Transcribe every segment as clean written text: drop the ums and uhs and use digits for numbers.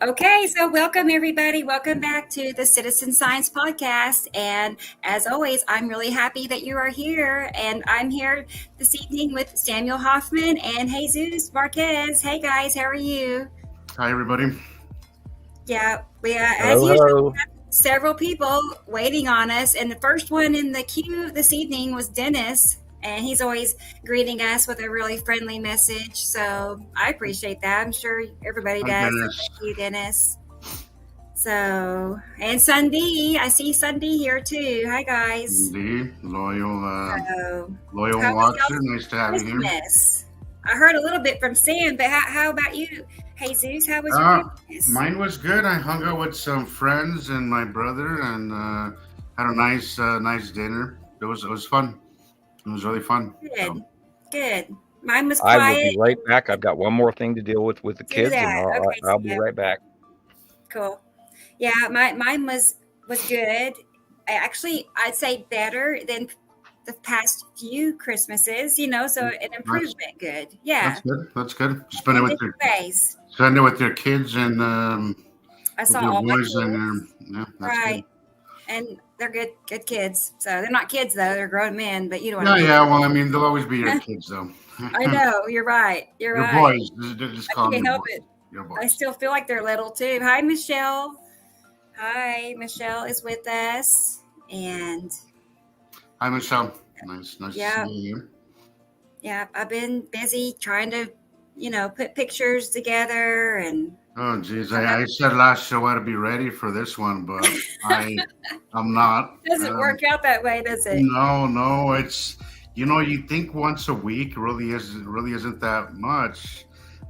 Okay, so welcome everybody. Welcome back to the Citizen Science Podcast. And as always, I'm really happy that you are here. And I'm here this evening with Samuel Hofman and Jesus Marquez. Hey guys, how are you? Hi, everybody. Yeah, we as Hello, usual hello. have several people waiting on us. And the first one in the queue this evening was Dennis. And he's always greeting us with a really friendly message. So I appreciate that. I'm sure everybody Hi, does. So Dennis. thank you, Dennis. So, and Sunday, I see Sunday here too. Hi, guys. Indeed. Loyal So, how was watcher. y'all's Nice to have you here. Christmas? I heard a little bit from Sam, but how about you? Jesus, how was your Christmas? Mine was good. I hung out with some friends and my brother and had a nice dinner. It was fun. It was really fun. Good, good. Mine was I will quiet. be right back. I've got one more thing to deal with the Do kids, and that. Okay, I'll be Sam. right back. Cool. Yeah, mine was good. I'd say better than the past few Christmases. So an improvement. Good. Yeah. That's good. That's good. Spend it In with different ways. your kids and I with saw your all my boys kids. and yeah, that's Right. And they're good kids. So they're not kids though; they're grown men. But you know good. what I mean. Yeah. Well, I mean, they'll always be your kids, though. I know you're right. You're Your right. boys. Just I call them can't your help boys. it. Your I boys. still feel like they're little too. Hi, Michelle. Hi, Michelle is with us, and Hi, Michelle. Nice Yeah. to see you. yeah, I've been busy trying to, put pictures together and. Oh, geez. I said last show I'd be ready for this one, but I'm not. Doesn't work out that way, does it? No. It's you think once a week really isn't that much,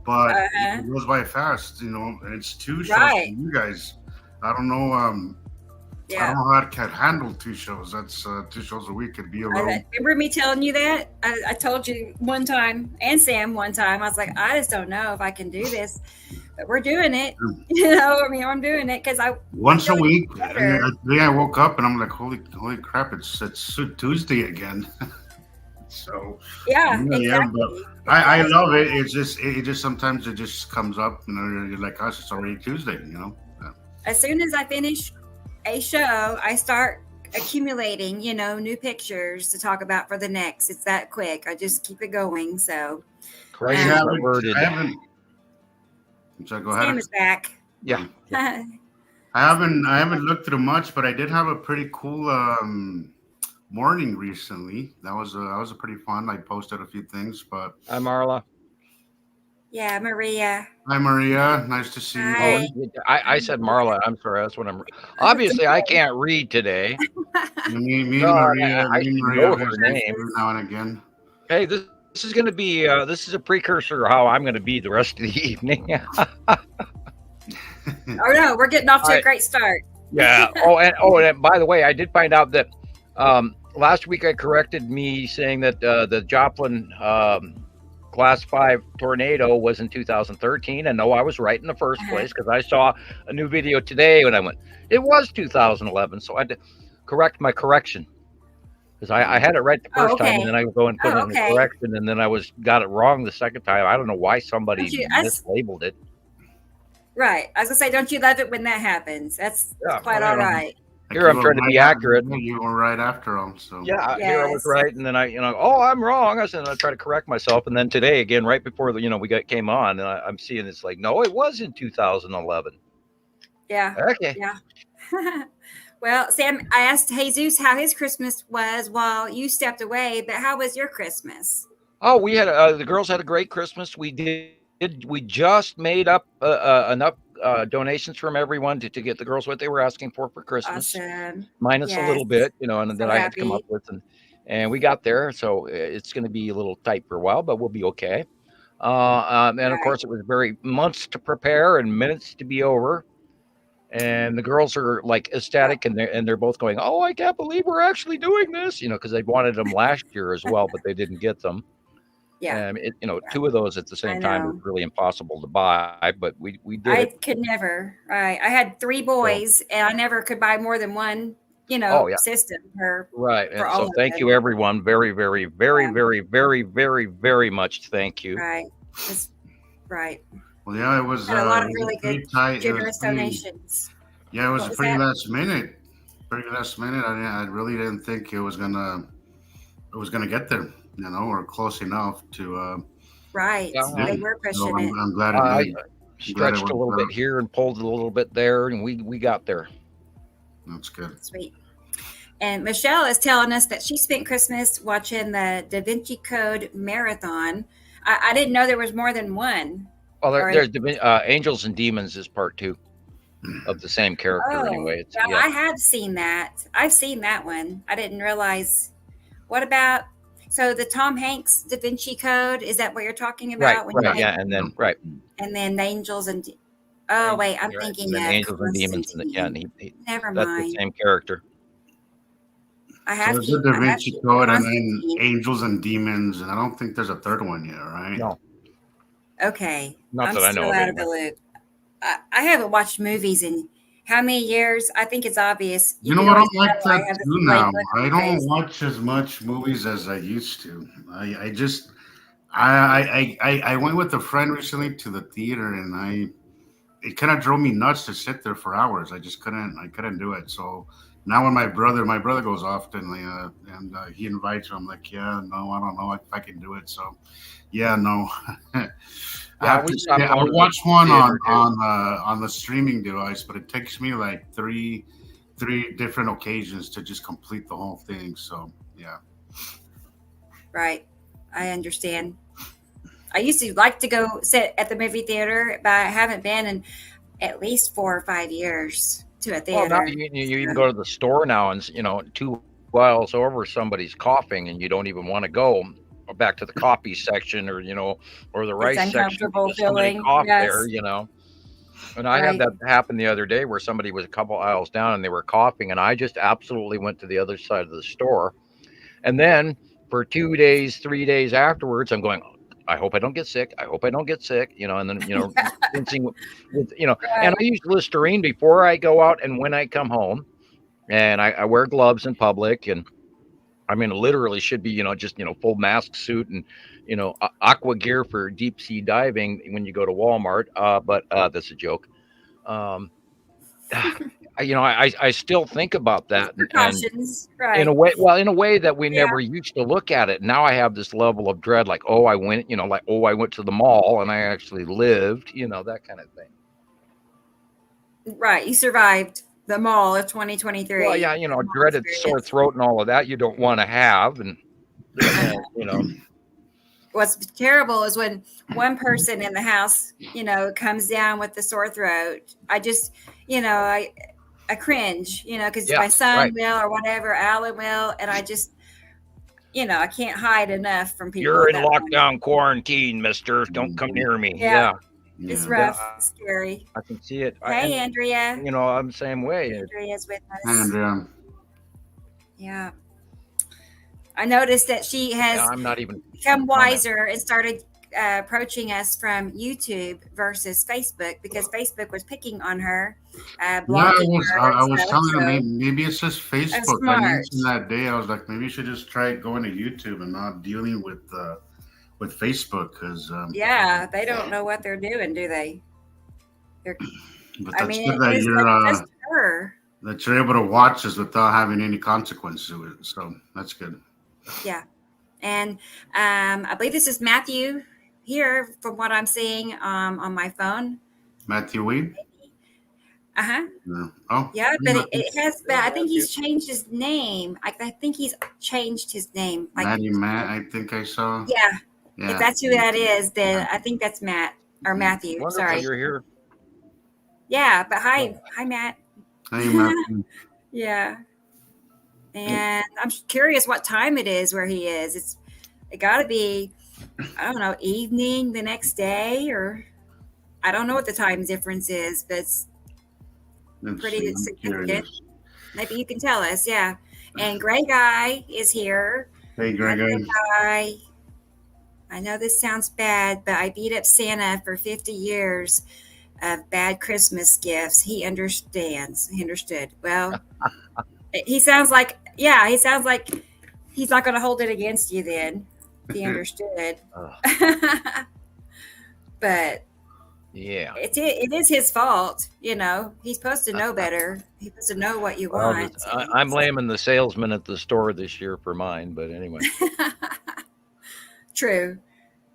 but it goes by fast. It's two shows Right. for you guys. I don't know. I Yeah. don't know how I can handle two shows. That's 2 shows a week. Could be a little. Remember me telling you that? I told you one time, and Sam one time. I was like, I just don't know if I can do this, but we're doing it. I'm doing it because I Once a feel week. better. Today I woke up and I'm like, holy crap! It's Tuesday again. So Yeah, but exactly. I love it. It's just it just sometimes it just comes up. You're like, gosh, it's already Tuesday. Yeah. As soon as I finish a show, I start accumulating, new pictures to talk about for the next. It's that quick. I just keep it going. So Crazy Yeah. perverted. I haven't. So go Sam ahead. is back. Yeah. I haven't looked through much, but I did have a pretty cool morning recently. That was a pretty fun. I posted a few things, but Hi, Marla. Yeah, Maria. hi Maria, nice to see you. Hi. I said Marla. I'm sorry. That's what I'm. Obviously, I can't read today. Me and God, Maria, I me and should Maria know her visit name. every now and again. Hey, this is going to be. This is a precursor of how I'm going to be the rest of the evening. Oh no, we're getting off to a great start. Yeah. And by the way, I did find out that last week I corrected me saying that the Joplin Class 5 tornado was in 2013, and no, I was right in the first place because I saw a new video today when I went, it was 2011, so I had to correct my correction because I had it right the first time, and then I would go and put in the correction, and then I got it wrong the second time. I don't know why somebody mislabeled it. Right. I was gonna say, don't you love it when that happens? That's quite all right. Here I'm trying to be accurate. You were right after all. So here I was right, and then I'm wrong. I said I try to correct myself, and then today again, right before came on, and I'm seeing it's like, no, it was in 2011. Yeah. Okay. Yeah. Well, Sam, I asked Jesus how his Christmas was while you stepped away, but how was your Christmas? Oh, we had the girls had a great Christmas. We just made up enough donations from everyone to get the girls what they were asking for Christmas, minus a little bit, and then I had to come up with, and we got there. So it's going to be a little tight for a while, but we'll be okay. And of course, it was very months to prepare and minutes to be over. And the girls are like ecstatic, and they're both going, "Oh, I can't believe we're actually doing this!" Because they wanted them last year as well, but they didn't get them. Yeah. Two of those at the same time was really impossible to buy, but we did. I could never. Right. I had 3 boys, and I never could buy more than one, system per. Right. And so thank you, everyone. Very, very, very, very, very, very, very much. Thank you. Right. Right. Well, yeah, it was Had a lot of it was really a pretty good, tight. generous donations. Yeah, it was What a was pretty that? last minute. Pretty last minute. I really didn't think it was gonna get there. Or close enough to. Right. Yeah, Do They it. were So pushing it. I'm glad it I did. I'm glad it stretched a worked little bit out. here and pulled a little bit there, and we got there. That's good. Sweet. And Michelle is telling us that she spent Christmas watching the Da Vinci Code marathon. I didn't know there was more than one. Well, there's Angels and Demons is part 2 of the same character. Anyway, yeah, I have seen that. I've seen that one. I didn't realize. What about the Tom Hanks Da Vinci Code? Is that what you're talking about? Right. Yeah, and then and then the Angels and. Oh wait, I'm thinking of Angels and Demons. Never that's mind. the same character. I have so to. The Da Vinci Code and then Constantine. Angels and Demons, and I don't think there's a third one yet, right? No. Okay. Not that I know still of. Out of the loop. I haven't watched movies in how many years? I think it's obvious. You know what? I'm like that too now. I don't watch as much movies as I used to. I went with a friend recently to the theater, and it kind of drove me nuts to sit there for hours. I couldn't do it. So now when my brother goes often, and he invites me, I'm like, yeah, no, I don't know if I can do it. So, yeah, no. I watched one on the streaming device, but it takes me like three different occasions to just complete the whole thing. So, yeah. Right. I understand. I used to like to go sit at the movie theater, but I haven't been in at least 4 or 5 years to a theater. Well, now you even go to the store now, and 2 miles over somebody's coughing, and you don't even want to go back to the coffee section or the rice section. Somebody coughed there, And I had that happen the other day where somebody was a couple aisles down and they were coughing, and I just absolutely went to the other side of the store. And then for 2 days, 3 days afterwards, I'm going, I hope I don't get sick. I hope I don't get sick. And then, rinsing with, and I use Listerine before I go out and when I come home, and I wear gloves in public, and I mean, literally should be, just, full mask suit and, aqua gear for deep sea diving when you go to Walmart. But that's a joke. I still think about that. Precautions, and in a way that we never used to look at it. Now I have this level of dread, like, I went, I went to the mall and I actually lived, that kind of thing. Right. You survived the mall of 2023. Well, yeah, dreaded sore throat and all of that you don't want to have. And, What's terrible is when one person in the house, comes down with the sore throat. I just, I cringe, because my son will or whatever, Alan will, and I just, I can't hide enough from people. You're in lockdown quarantine, mister. Don't come near me. Yeah. It's rough. It's scary. I can see it. Hey, Andrea. I'm the same way. Andrea's with us. Hey, Andrea. Yeah. I noticed that she has I'm not even become wiser and started approaching us from YouTube versus Facebook, because Facebook was picking on her. I was telling her maybe it's just Facebook. I mentioned that day. I was like, maybe you should just try going to YouTube and not dealing with Facebook, because they don't know what they're doing, do they? But that's good that you're able to watch us without having any consequence to it. So that's good. Yeah. And I believe this is Matthew here from what I'm seeing on my phone. Matthew Weed? Uh-huh. Yeah. Oh. Yeah, but it has, but I think he's changed his name. I think he's changed his name. Matt, I think I saw. Yeah. If that's who that is, then I think that's Matt or Matthew. Wonderful. Sorry. You're here. Yeah, but hi Matt. Hey, Matthew. Yeah. And I'm curious what time it is where he is. It got to be, I don't know, evening the next day, or I don't know what the time difference is, but it's pretty significant. Maybe you can tell us. Yeah. And Gray Guy is here. Hey, Gray Guy. I know this sounds bad, but I beat up Santa for 50 years of bad Christmas gifts. He understands. He understood. Well, he sounds like he's not going to hold it against you then. He understood. But Yeah. It is his fault. He's supposed to know better. He's supposed to know what you Well, want. I'm blaming the salesman at the store this year for mine, but anyway. True.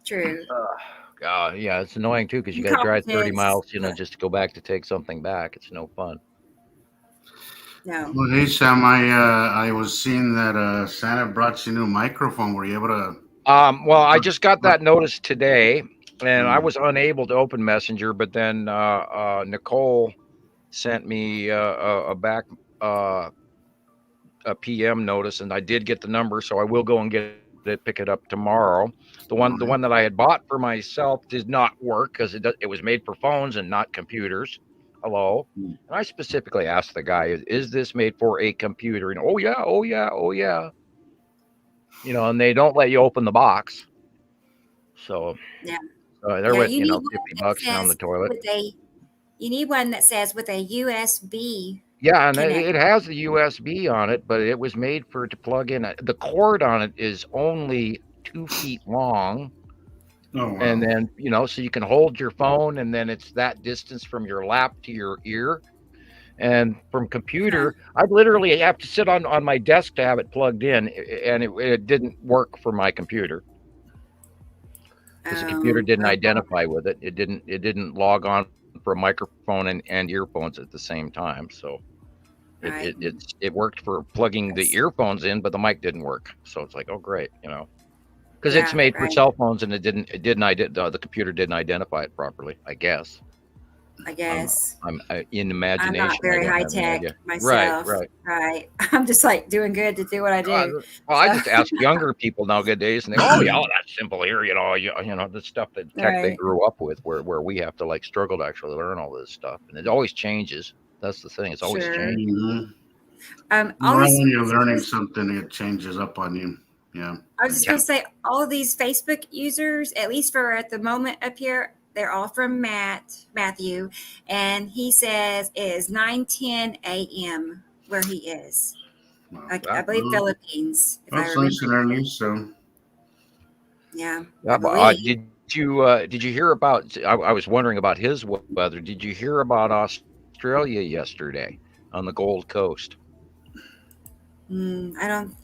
Yeah, it's annoying too because you got to drive 30 miles, But just to go back to take something back. It's no fun. no. Well, hey Sam, I was seeing that Santa brought you a new microphone. Were you able to? Well, I just got that notice today, and I Mm. was unable to open Messenger, but then Nicole sent me a back a PM notice, and I did get the number, so I will go and pick it up tomorrow. The one that I had bought for myself did not work because it was made for phones and not computers. Hello. And I specifically asked the guy, is this made for a computer? And oh yeah. And they don't let you open the box. So Yeah. they're Yeah, with, you need $50 down the toilet. You need one that says with a USB. Yeah, and connect. it has the USB on it, but it was made to plug in. The cord on it is only 2 feet long. Oh, wow. And then, so you can hold your phone, and then it's that distance from your lap to your ear. And from computer, I'd literally have to sit on my desk to have it plugged in, and it didn't work for my computer. Because the computer didn't identify with it. It didn't log on for a microphone and earphones at the same time. So it worked for plugging the earphones in, but the mic didn't work. So it's like, oh great, because it's made for cell phones, and the computer didn't identify it properly, I guess. I'm in imagination. I'm not very high tech myself. Right. I'm just like doing good to do what I do. Well, I just ask younger people nowadays, and they, oh yeah, that's simple here. The stuff that tech they grew up with, where we have to like struggle to actually learn all this stuff, and it always changes. That's the thing; it's always changing. When you're learning something, it changes up on you. Yeah. I was just going to say, all of these Facebook users, at least for at the moment up here, they're all from Matthew, and he says it is 9:10 a.m. where he is. Wow. I believe Philippines. If I remember. Early, so. Yeah. But, did you hear about? I was wondering about his weather. Did you hear about Australia yesterday on the Gold Coast? I don't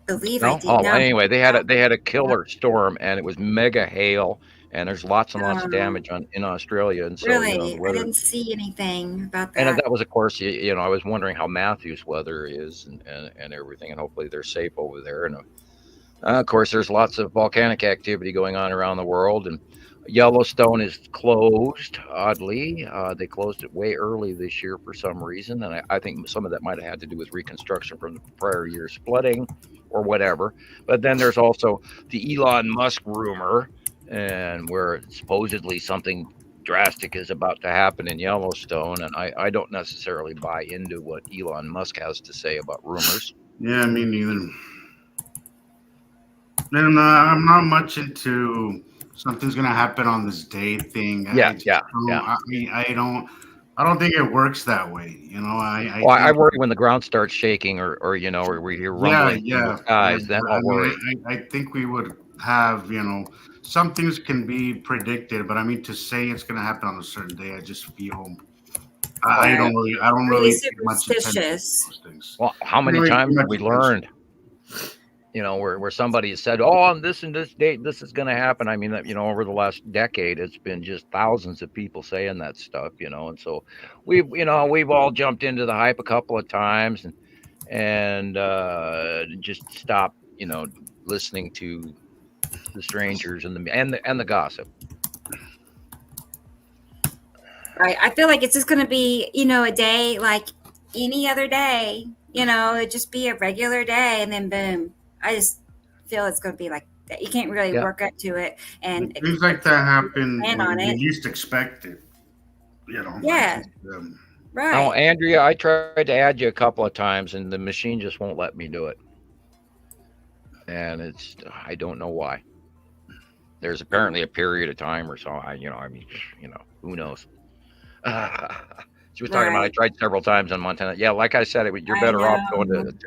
believe I did. No. Anyway, they had a killer storm, and it was mega hail. And there's lots and lots of damage in Australia, and so really, I didn't see anything about that. And that was, of course, I was wondering how Matthew's weather is and everything, and hopefully they're safe over there. And of course, there's lots of volcanic activity going on around the world, and Yellowstone is closed. Oddly, they closed it way early this year for some reason, and I think some of that might have had to do with reconstruction from the prior year's flooding or whatever. But then there's also the Elon Musk rumor. And where supposedly something drastic is about to happen in Yellowstone, and I don't necessarily buy into what Elon Musk has to say about rumors. Yeah, me neither. And I'm not much into something's gonna happen on this day thing. Yeah. I don't think it works that way. I worry when the ground starts shaking, or we hear rumbling in the skies. Then I'll worry. I think we would have some things can be predicted, but I mean to say it's going to happen on a certain day, I just feel I don't really think much attention to those things. Well, how many times have we learned? Where somebody has said, "Oh, on this and this date, this is going to happen." I mean, over the last decade, it's been just thousands of people saying that stuff. And so we've all jumped into the hype a couple of times and just stopped, listening to the strangers and the gossip. Right. I feel like it's just going to be, a day like any other day. It'd just be a regular day, and then boom. I just feel it's going to be like that. You can't really work up to it, and things like that happen when you least expect it. Yeah. Right. Oh, Andrea, I tried to add you a couple of times, and the machine just won't let me do it. And I don't know why. There's apparently a period of time or so. Who knows? She was talking about I tried several times in Montana. Yeah, like I said, you're better off going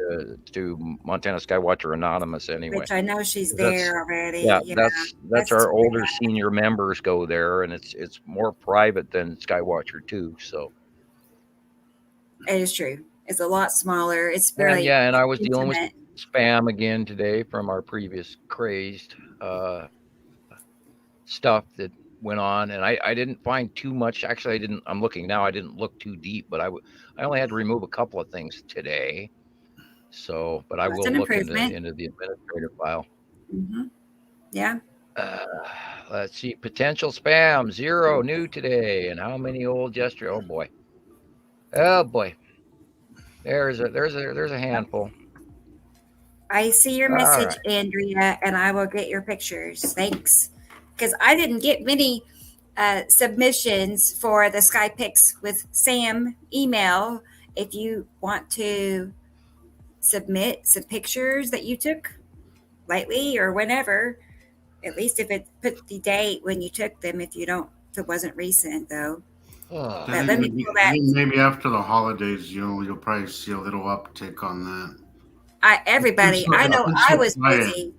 to Montana Skywatcher Anonymous anyway. Which I know she's there already. Yeah, that's our older senior members go there, and it's more private than Skywatcher too. So it is true. It's a lot smaller. It's really and I was dealing with spam again today from our previous crazed stuff that went on, and I didn't find too much. Actually, I'm looking now. I didn't look too deep, but I only had to remove a couple of things today. So, but I will look into the administrator file. Mm-hmm. Yeah. Let's see. Potential spam 0 new today, and how many old yesterday? Oh boy. Oh boy. There's a handful. I see your message, Andrea, and I will get your pictures. Thanks. Because I didn't get many submissions for the Sky Pics with Sam email. If you want to submit some pictures that you took lately or whenever, at least if it put the date when you took them, if it wasn't recent though. But let me pull that. Maybe after the holidays, you'll probably see a little uptick on that. I know I was busy.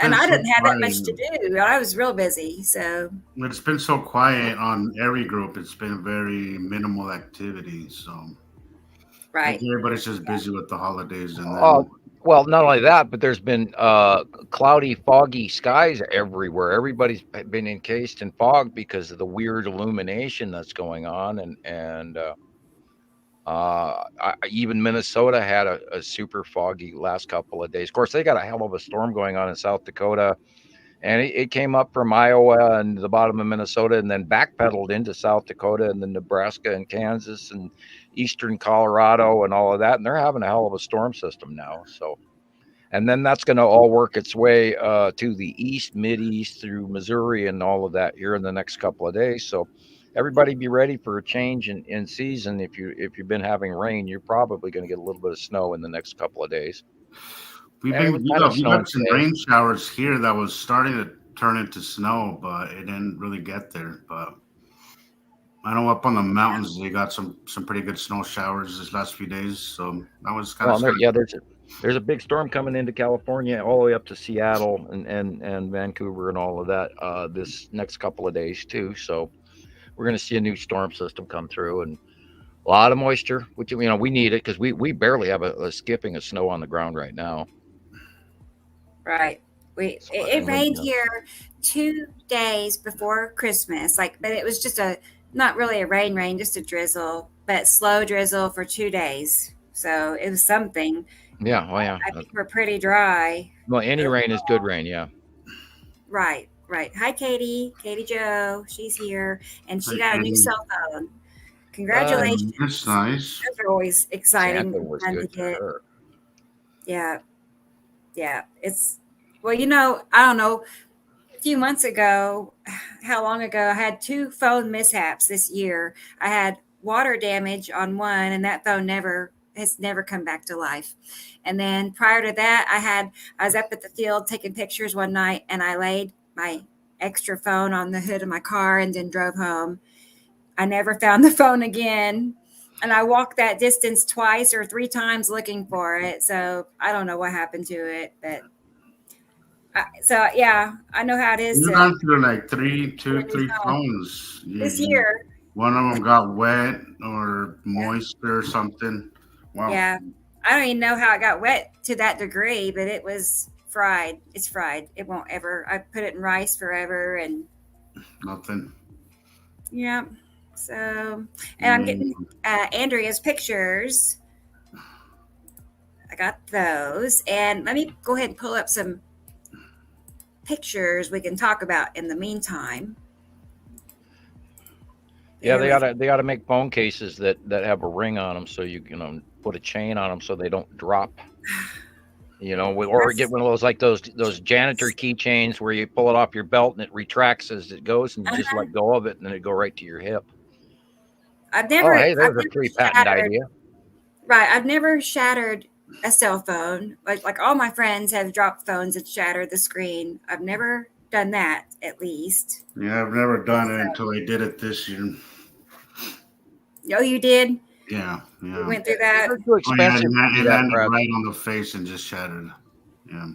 And I didn't have that much to do. I was real busy, so. It's been so quiet on every group. It's been very minimal activity, so. Right. Everybody's just busy with the holidays and well, not only that, but there's been cloudy, foggy skies everywhere. Everybody's been encased in fog because of the weird illumination that's going on, and even Minnesota had a super foggy last couple of days. Of course, they got a hell of a storm going on in South Dakota, and it came up from Iowa and the bottom of Minnesota, and then backpedaled into South Dakota and then Nebraska and Kansas and eastern Colorado and all of that. And they're having a hell of a storm system now. So, and then that's going to all work its way to the east, mid-east through Missouri and all of that here in the next couple of days. So everybody be ready for a change in season. If you've been having rain, you're probably going to get a little bit of snow in the next couple of days. We got some rain showers here that was starting to turn into snow, but it didn't really get there. But I know up on the mountains they got some pretty good snow showers this last few days. So that was kind of there's a big storm coming into California all the way up to Seattle and Vancouver and all of that this next couple of days too. So we're going to see a new storm system come through and a lot of moisture, which we need it because we barely have a skipping of snow on the ground right now. Right. It rained here 2 days before Christmas, but it was just not really a rain, just a drizzle, but slow drizzle for 2 days. So it was something. Yeah. Oh yeah. I think we're pretty dry. Well, any rain is good rain. Yeah. Right. Hi, Katie Joe. She's here and she got a new cell phone. Congratulations. That's nice. Those are always exciting. Was good to her. Yeah. It's, well, I don't know, a few months ago, how long ago, I had 2 phone mishaps this year. I had water damage on one, and that phone has never come back to life. And then prior to that, I was up at the field taking pictures one night, and I laid my extra phone on the hood of my car and then drove home. I never found the phone again. And I walked that distance 2 or 3 times looking for it. So I don't know what happened to it, but I know how it is. You've gone through like three phones this year. One of them got wet or moist or something. Wow. Yeah, I don't even know how it got wet to that degree, but it was fried. It's fried. It won't ever. I put it in rice forever and nothing. Yeah. So, and I'm getting Andrea's pictures. I got those, and let me go ahead and pull up some pictures we can talk about in the meantime. Yeah, they ought to make phone cases that have a ring on them, so you put a chain on them so they don't drop. Or get one of those those janitor keychains where you pull it off your belt and it retracts as it goes, and you just let go of it, and then it go right to your hip. There's a pretty patent idea. Right, I've never shattered a cell phone. Like all my friends have dropped phones and shattered the screen. I've never done that, at least. Yeah, I've never done it until I did it this year. Oh, you did? Yeah. You went through that? They're too expensive to do It that landed crap. right on the face and just shattered. Yeah.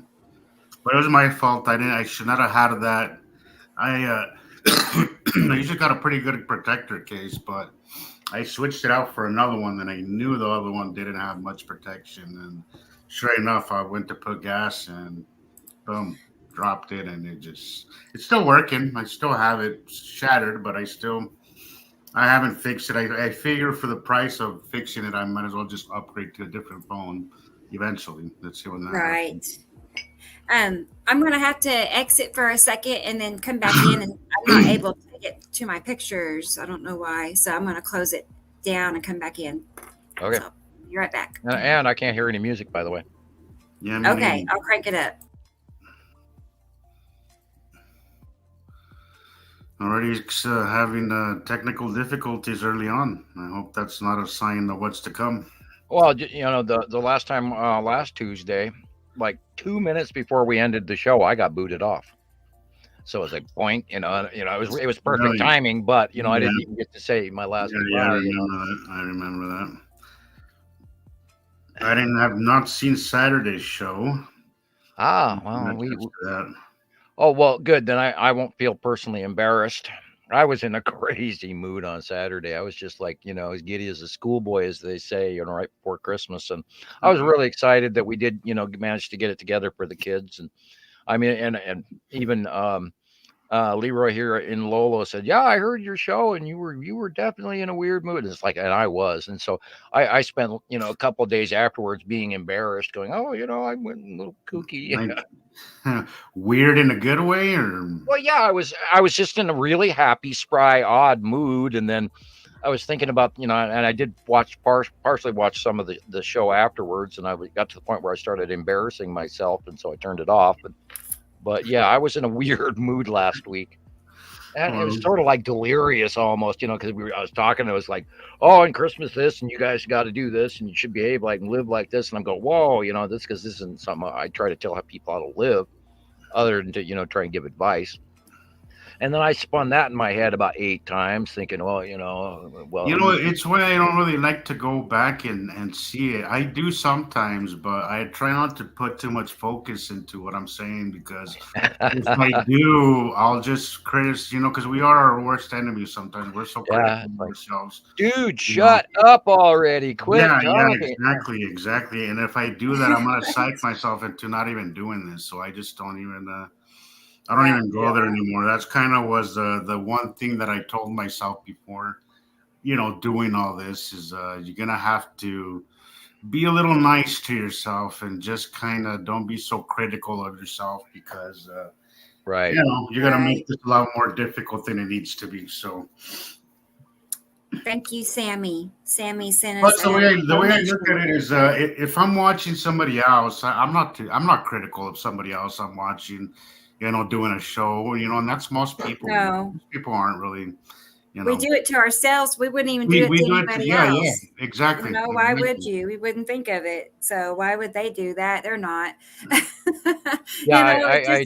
But it was my fault. I should not have had that. I I usually got a pretty good protector case, but I switched it out for another one, and I knew the other one didn't have much protection. And sure enough, I went to put gas and boom, dropped it, and it's still working. I still have it shattered, but I haven't fixed it. I figure for the price of fixing it, I might as well just upgrade to a different phone eventually. Let's see when that happens. I'm going to have to exit for a second and then come back in, and I'm not able to get to my pictures. I don't know why. So I'm going to close it down and come back in. Okay. So, be right back. And I can't hear any music, by the way. Yeah. Okay, I'll crank it up. Already having technical difficulties early on. I hope that's not a sign of what's to come. Well, the last time, last Tuesday, like 2 minutes before we ended the show, I got booted off. So it was like point, it was perfect Really? timing, but I didn't even get to say my last goodbye. Yeah, I remember that. I have not seen Saturday's show. Well, oh, well, good. Then I won't feel personally embarrassed. I was in a crazy mood on Saturday. I was just like, as giddy as a schoolboy, as they say, right before Christmas. And I was really excited that we did, manage to get it together for the kids. And I mean, and even Leroy here in Lolo said, "Yeah, I heard your show, and you were definitely in a weird mood." And it's like, and I was, and so I spent a couple of days afterwards being embarrassed, going, "Oh, I went a little kooky." Weird in a good way, or well, yeah, I was just in a really happy, spry, odd mood, and then I was thinking about and I did partially watch some of the show afterwards, and I got to the point where I started embarrassing myself, and so I turned it off. But yeah, I was in a weird mood last week. And it was sort of like delirious almost, because I was talking, it was like, oh, and Christmas this, and you guys got to do this, and you should behave like and live like this. And I'm going, whoa, this isn't something I try to tell people how to live other than to, try and give advice. And then I spun that in my head about 8 times, thinking, well, it's why I don't really like to go back and see it. I do sometimes, but I try not to put too much focus into what I'm saying, because if I do, I'll just criticize, because we are our worst enemies sometimes. We're so critical of ourselves. Dude, shut up already. Quit talking. Yeah, exactly. And if I do that, I'm going to psych myself into not even doing this. So I just don't even... I don't even go there anymore. That's kind of was the one thing that I told myself before, doing all this is you're going to have to be a little nice to yourself and just kind of don't be so critical of yourself, because, right. You're going to make this a lot more difficult than it needs to be. So thank you, Sammy. Sammy sent us. The way I look at it is, if I'm watching somebody else, I'm not critical of somebody else I'm watching, doing a show, and that's most people. No. Most people aren't really, We do it to ourselves. We wouldn't even do it to anybody else. Yeah, exactly. Why would you? We wouldn't think of it. So why would they do that? They're not. I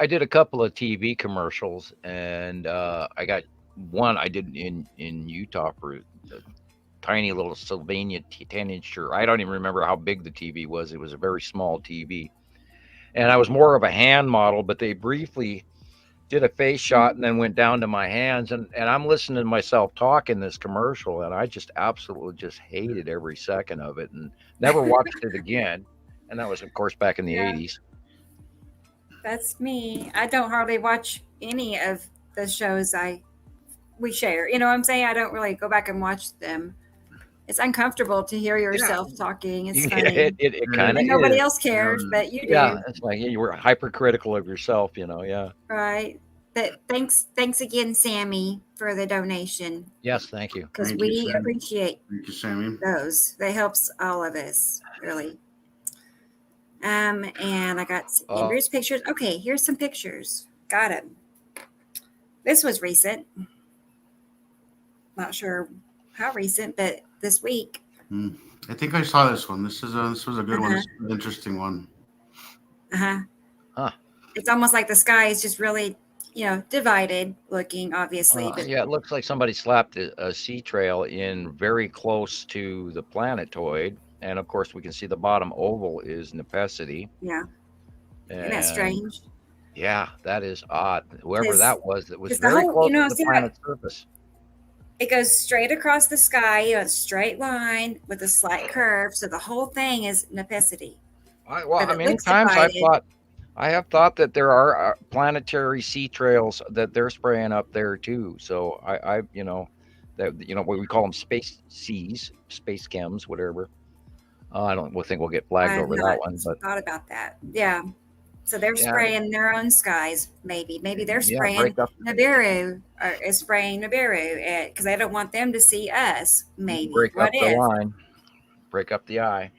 did a couple of TV commercials, and I got one I did in Utah for a tiny little Sylvania 10-inch. I don't even remember how big the TV was. It was a very small TV. And I was more of a hand model, but they briefly did a face shot and then went down to my hands. And I'm listening to myself talk in this commercial, and I just absolutely just hated every second of it and never watched it again. And that was, of course, back in the 80s. That's me. I don't hardly watch any of the shows we share. You know what I'm saying? I don't really go back and watch them. It's uncomfortable to hear yourself talking. It's funny. It kind of nobody else cares, but you do. Yeah, it's like you were hypercritical of yourself, yeah. Right. But thanks again, Sammy, for the donation. Yes, thank you. Because we appreciate Sammy. those. That helps all of us, really. And I got Andrew's pictures. Okay, here's some pictures. Got it. This was recent. Not sure how recent, but this week. I think I saw this one. This was a good one. This is an interesting one. It's almost like the sky is just really divided looking, obviously. But yeah, it looks like somebody slapped a sea trail in very close to the planetoid. And of course, we can see the bottom oval is Nepenthe. yeah, isn't that And strange? yeah, that is odd. Whoever that was Because the very whole, close to the see how planet's surface. it goes straight across the sky, a straight line with a slight curve. So the whole thing is Nepenthe. But Many looks times divided. I have thought that there are planetary sea trails that they're spraying up there too. So what we call them space seas, space chems, whatever. I don't think we'll get flagged I've over that not one, but thought about that. Yeah. So they're yeah, spraying their own skies, maybe. Maybe they're yeah, spraying Nibiru, or is spraying Nibiru because they don't want them to see us. Maybe. break What up the if? line, break up the eye.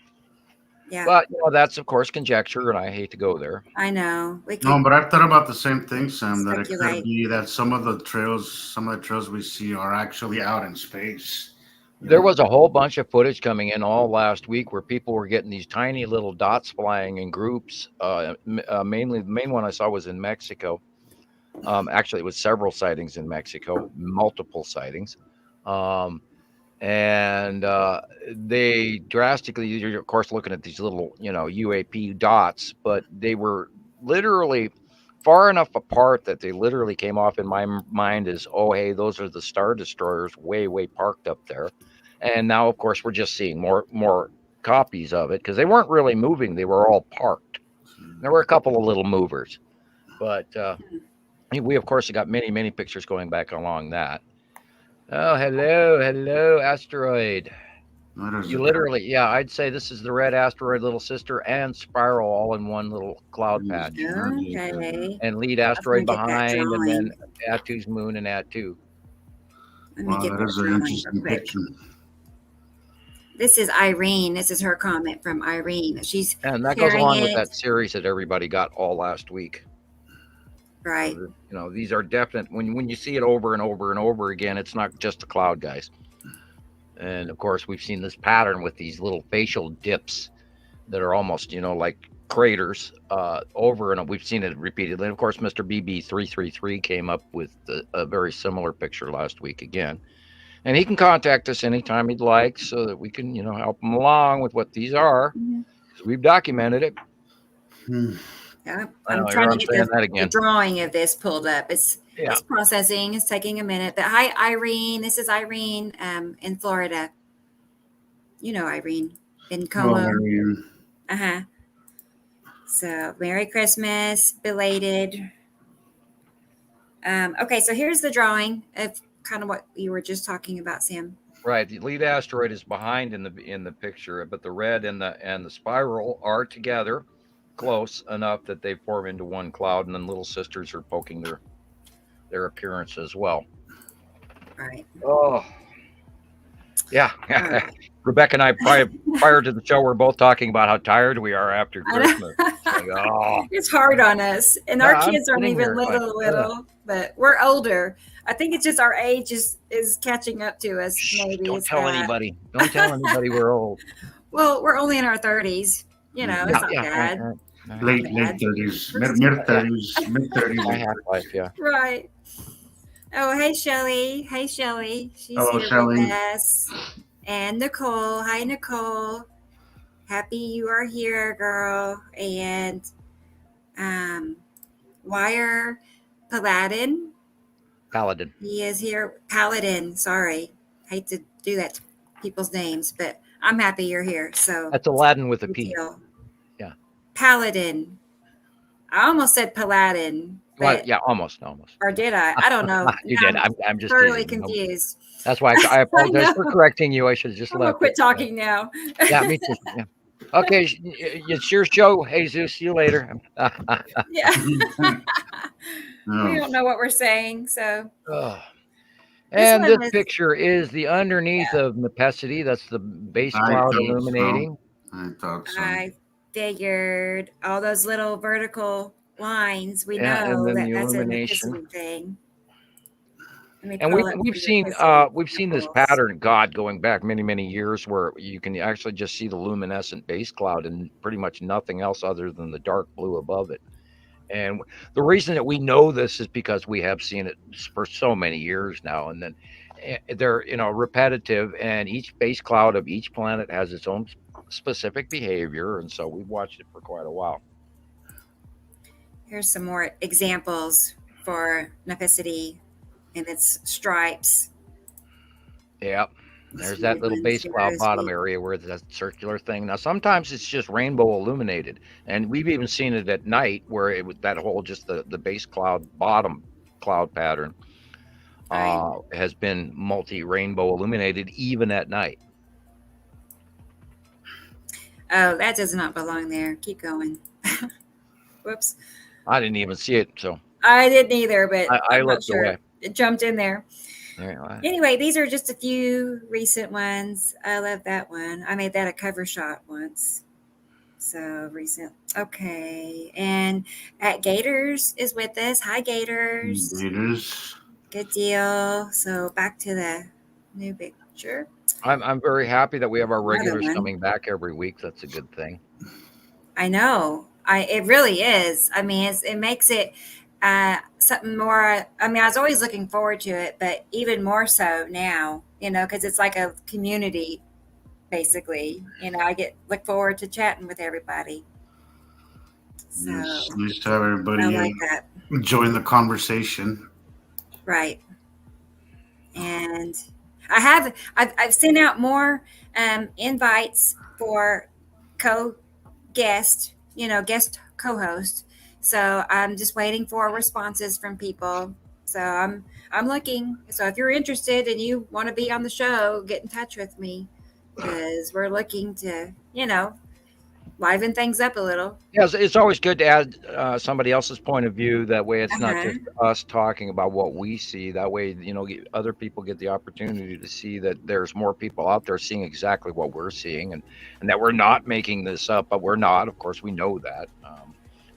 Yeah, But that's of course conjecture, and I hate to go there. I know. We No, could but I've thought about the same thing, Sam. That it could speculate. be that some of the trails we see are actually out in space. There was a whole bunch of footage coming in all last week where people were getting these tiny little dots flying in groups. Mainly, the main one I saw was in Mexico. Actually, it was several sightings in Mexico, multiple sightings. And they drastically, you're of course looking at these little, UAP dots, but they were literally far enough apart that they literally came off in my mind as, oh, hey, those are the Star Destroyers way parked up there. And now, of course, we're just seeing more copies of it because they weren't really moving; they were all parked. There were a couple of little movers, but we, of course, have got many pictures going back along that. Oh, hello, asteroid. You literally, yeah, I'd say this is the red asteroid, little sister, and spiral all in one little cloud patch. Okay. And lead I was gonna asteroid get that behind, and then drawing. Atu's moon and Atu. Let me Wow, get that that is an drawing real interesting quick. picture. This is Irene. This is her comment from Irene. She's And that goes along with that series that everybody got all last week. Right. So, these are definite. When you see it over and over and over again, it's not just a cloud, guys. And of course, we've seen this pattern with these little facial dips that are almost, like craters over, and we've seen it repeatedly. And of course, Mr. BB333 came up with a very similar picture last week again. And he can contact us anytime he'd like so that we can, help him along with what these are. Because we've documented it. Yeah, I'm trying to get the drawing of this pulled up. It's processing. It's taking a minute. But hi, Irene. This is Irene in Florida. You know Irene in Como. Uh-huh. So Merry Christmas, belated. Okay, so here's the drawing of kind of what you were just talking about, Sam. Right, the lead asteroid is behind in the picture, but the red and the spiral are together, close enough that they form into one cloud, and then little sisters are poking their appearance as well. Right. Oh, yeah. Rebecca and I, prior to the show, we're both talking about how tired we are after Christmas. It's hard on us, and our kids aren't even little, but we're older. I think it's just our age is catching up to us. Maybe don't tell anybody. Don't tell anybody we're old. Well, we're only in our 30s. It's not bad. Late 30s, mid 30s. My half-life, yeah. Right. Oh, hey, Shelly. Hey, Shelly. She's Hello, here Shelly. with us. And Nicole. Hi, Nicole. Happy you are here, girl. And Wire Paladin. He is here. Paladin. Sorry. Hate to do that to people's names, but I'm happy you're here. So that's Aladdin with a P. Deal. Yeah. Paladin. I almost said Paladin. Well, yeah, almost. Or did I? I don't know. You did. I'm just thoroughly confused. That's why I apologize for correcting you. I should have just left. I'll quit talking now. Yeah, me too. Yeah. Okay, it's your show, Jesus. See you later. Yeah. We don't know what we're saying, so. And this picture is the underneath of Nepenthe. That's the base cloud illuminating. I thought so. I figured all those little vertical lines. We know that's a Nepenthe thing. And we've seen this pattern, going back many years, where you can actually just see the luminescent base cloud and pretty much nothing else other than the dark blue above it. And the reason that we know this is because we have seen it for so many years now. And then they're, repetitive, and each base cloud of each planet has its own specific behavior. And so we've watched it for quite a while. Here's some more examples for Nepicity and its stripes. Yeah. There's that little base cloud bottom area where that circular thing. Now, sometimes it's just rainbow illuminated, and we've even seen it at night where it was that whole just the base cloud bottom cloud pattern has been multi-rainbow illuminated even at night. Oh, that does not belong there. Keep going. Whoops. I didn't even see it, so I didn't either, but I I'm not looked sure. away. It jumped in there. Anyway, these are just a few recent ones. I love that one. I made that a cover shot once. So recent. Okay. And at Gators is with us. Hi, Gators. Gators. Good deal. So back to the new picture. I'm very happy that we have our regulars coming back every week. That's a good thing. I know. It really is. I mean, it makes it something more. I mean, I was always looking forward to it, but even more so now, because it's like a community, basically. I look forward to chatting with everybody. So it's nice to have everybody join the conversation. Right. And I've sent out more invites for guest co-host. So I'm just waiting for responses from people. So I'm looking. So if you're interested and you want to be on the show, get in touch with me, because we're looking to, liven things up a little. Yeah, it's always good to add somebody else's point of view. That way it's not just us talking about what we see. That way, other people get the opportunity to see that there's more people out there seeing exactly what we're seeing, and that we're not making this up, but we're not. Of course, we know that.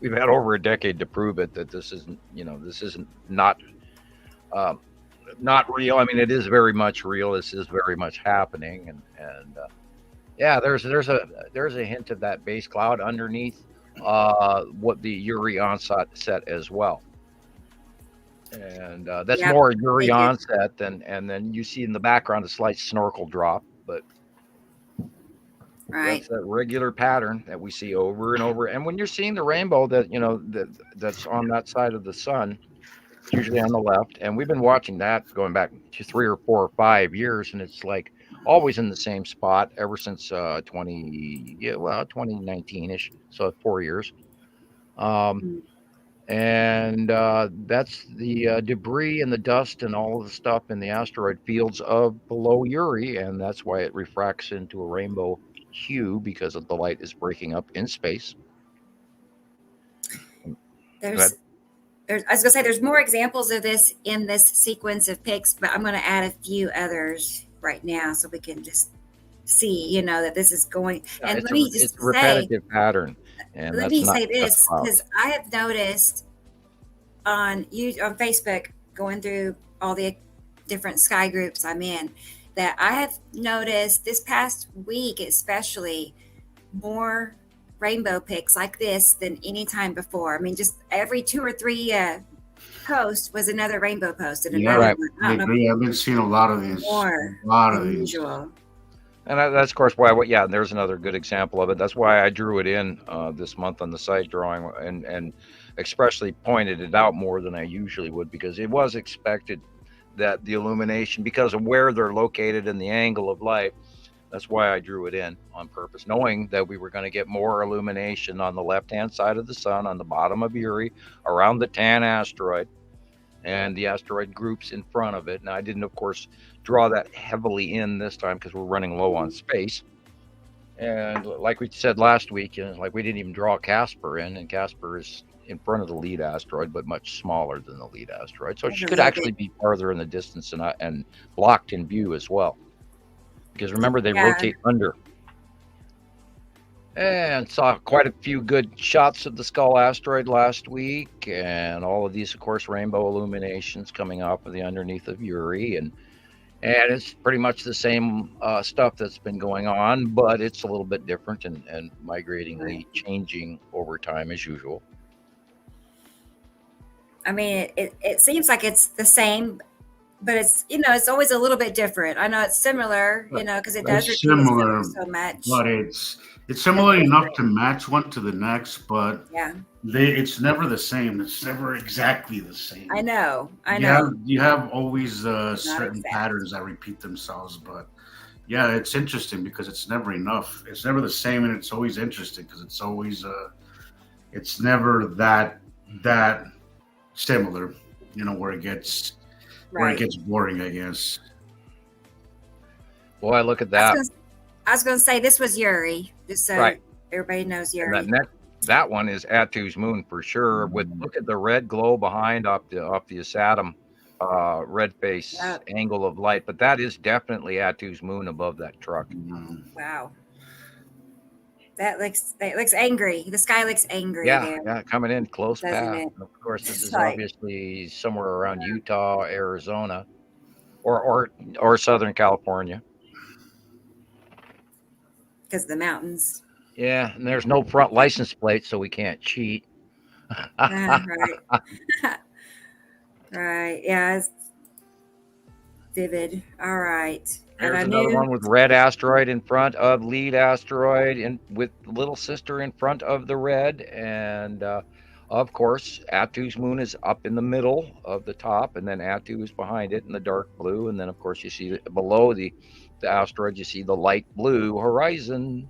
We've had over a decade to prove it, that this isn't not real. I mean, it is very much real. This is very much happening, and yeah, there's a hint of that base cloud underneath what the Uri onset as well, and that's more Uri onset and then you see in the background a slight snorkel drop, but that's that regular pattern that we see over and over. And when you're seeing the rainbow that's on that side of the sun, it's usually on the left, and we've been watching that going back to 3 or 4 or 5 years, and it's like always in the same spot ever since 2019-ish, so 4 years. And that's the debris and the dust and all of the stuff in the asteroid fields of below Uri, and that's why it refracts into a rainbow hue, because of the light is breaking up in space. I was going to say there's more examples of this in this sequence of pics, but I'm going to add a few others right now so we can just see, that this is going. And let me just say, repetitive pattern. And let me say this, because I have noticed on Facebook, going through all the different sky groups I'm in, that I have noticed this past week, especially, more rainbow pics like this than any time before. I mean, just every 2 or 3 posts was another rainbow post. And I've been seeing a lot of these. More than usual. And that's, of course, why. There's another good example of it. That's why I drew it in this month on the site drawing, and expressly pointed it out more than I usually would, because it was expected that the illumination, because of where they're located and the angle of light, that's why I drew it in on purpose, knowing that we were going to get more illumination on the left-hand side of the sun, on the bottom of Uri, around the Tan asteroid, and the asteroid groups in front of it. And I didn't, of course, draw that heavily in this time because we're running low on space. And like we said last week, like we didn't even draw Casper in, and Casper is in front of the lead asteroid, but much smaller than the lead asteroid. So she could actually be farther in the distance and blocked in view as well. Because remember, they rotate under. And saw quite a few good shots of the Skull asteroid last week, and all of these, of course, rainbow illuminations coming off of the underneath of Uri, and it's pretty much the same stuff that's been going on, but it's a little bit different and migratingly changing over time as usual. I mean, it seems like it's the same, but it's, it's always a little bit different. I know it's similar, because it does It's repeat itself similar, so much. but it's similar enough to match one to the next, but Yeah, it's never the same. It's never exactly the same. I know. I know. You have always Not certain exact. patterns that repeat themselves, but yeah, it's interesting because it's never enough. It's never the same, and it's always interesting because it's always it's never that similar. Where it gets boring, I guess. Boy, look at that. I was going to say this was Uri, just so everybody knows Uri. And that one is Atu's moon for sure. Look at the red glow behind off the Asatum red face angle of light, but that is definitely Atu's moon above that truck. Wow. That looks angry. The sky looks angry. Yeah, coming in close past. Of course, this is obviously somewhere around Utah, Arizona, or Southern California. Because of the mountains. Yeah, and there's no front license plate, so we can't cheat. Right. Right. Yeah, it's vivid. All right. There's another one with red asteroid in front of lead asteroid, and with little sister in front of the red. And of course, Atu's moon is up in the middle of the top, and then Atu is behind it in the dark blue. And then, of course, you see below the asteroid, you see the light blue horizon.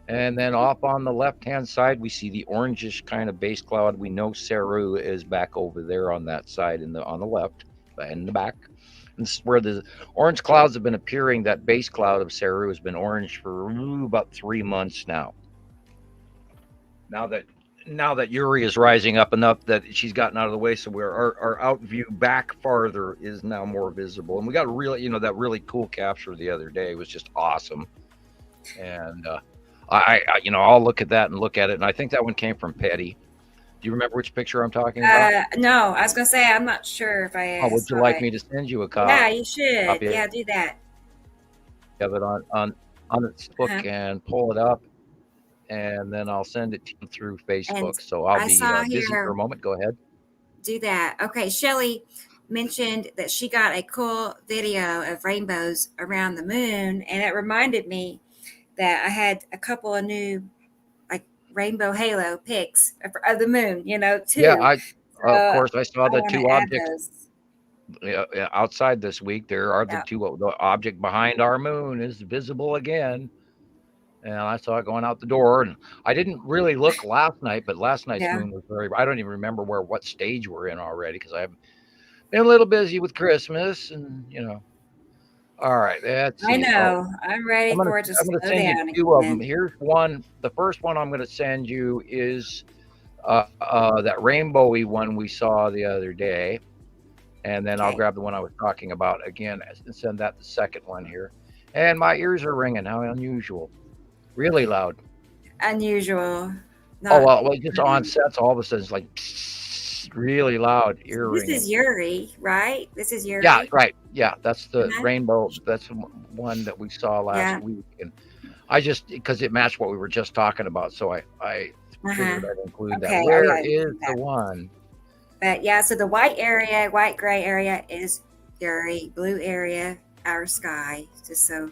And then off on the left-hand side, we see the orangish kind of base cloud. We know Saru is back over there on that side on the left, in the back. And this is where the orange clouds have been appearing. That base cloud of Saru has been orange for about 3 months now. Now that Uri is rising up enough that she's gotten out of the way, so our out view back farther is now more visible. And we got that really cool capture the other day. It was just awesome. And I'll look at that and look at it, and I think that one came from Petty. Do you remember which picture I'm talking about? No, I was going to say I'm not sure if I. Would you like me to send you a copy? Yeah, you should. Yeah, do that. Have it on its book and pull it up, and then I'll send it to you through Facebook. And so I'll be busy for a moment. Go ahead. Do that. Okay, Shelly mentioned that she got a cool video of rainbows around the moon, and it reminded me that I had a couple of new rainbow halo pics of the moon, too. Yeah, of course I saw the two objects outside this week. There are the object behind our moon is visible again, and I saw it going out the door. And I didn't really look last night, but last night's moon was I don't even remember what stage we're in already, because I've been a little busy with Christmas, and All right, let's see. I know. I'm ready for it to slow down. I'm going to send you 2 of them. Here's one. The first one I'm going to send you is that rainbowy one we saw the other day. And then I'll grab the one I was talking about again and send that the second one here. And my ears are ringing. How unusual. Really loud. Unusual. Well, just on sets, all of a sudden it's like really loud ear ringing. This is Uri, right? This is Uri. Yeah, right. Yeah, that's the rainbow. That's one that we saw last week. And I just, because it matched what we were just talking about, so I figured I'd include that. Where is the one? But yeah, so the white area, white gray area is Uri. Blue area, our sky, just so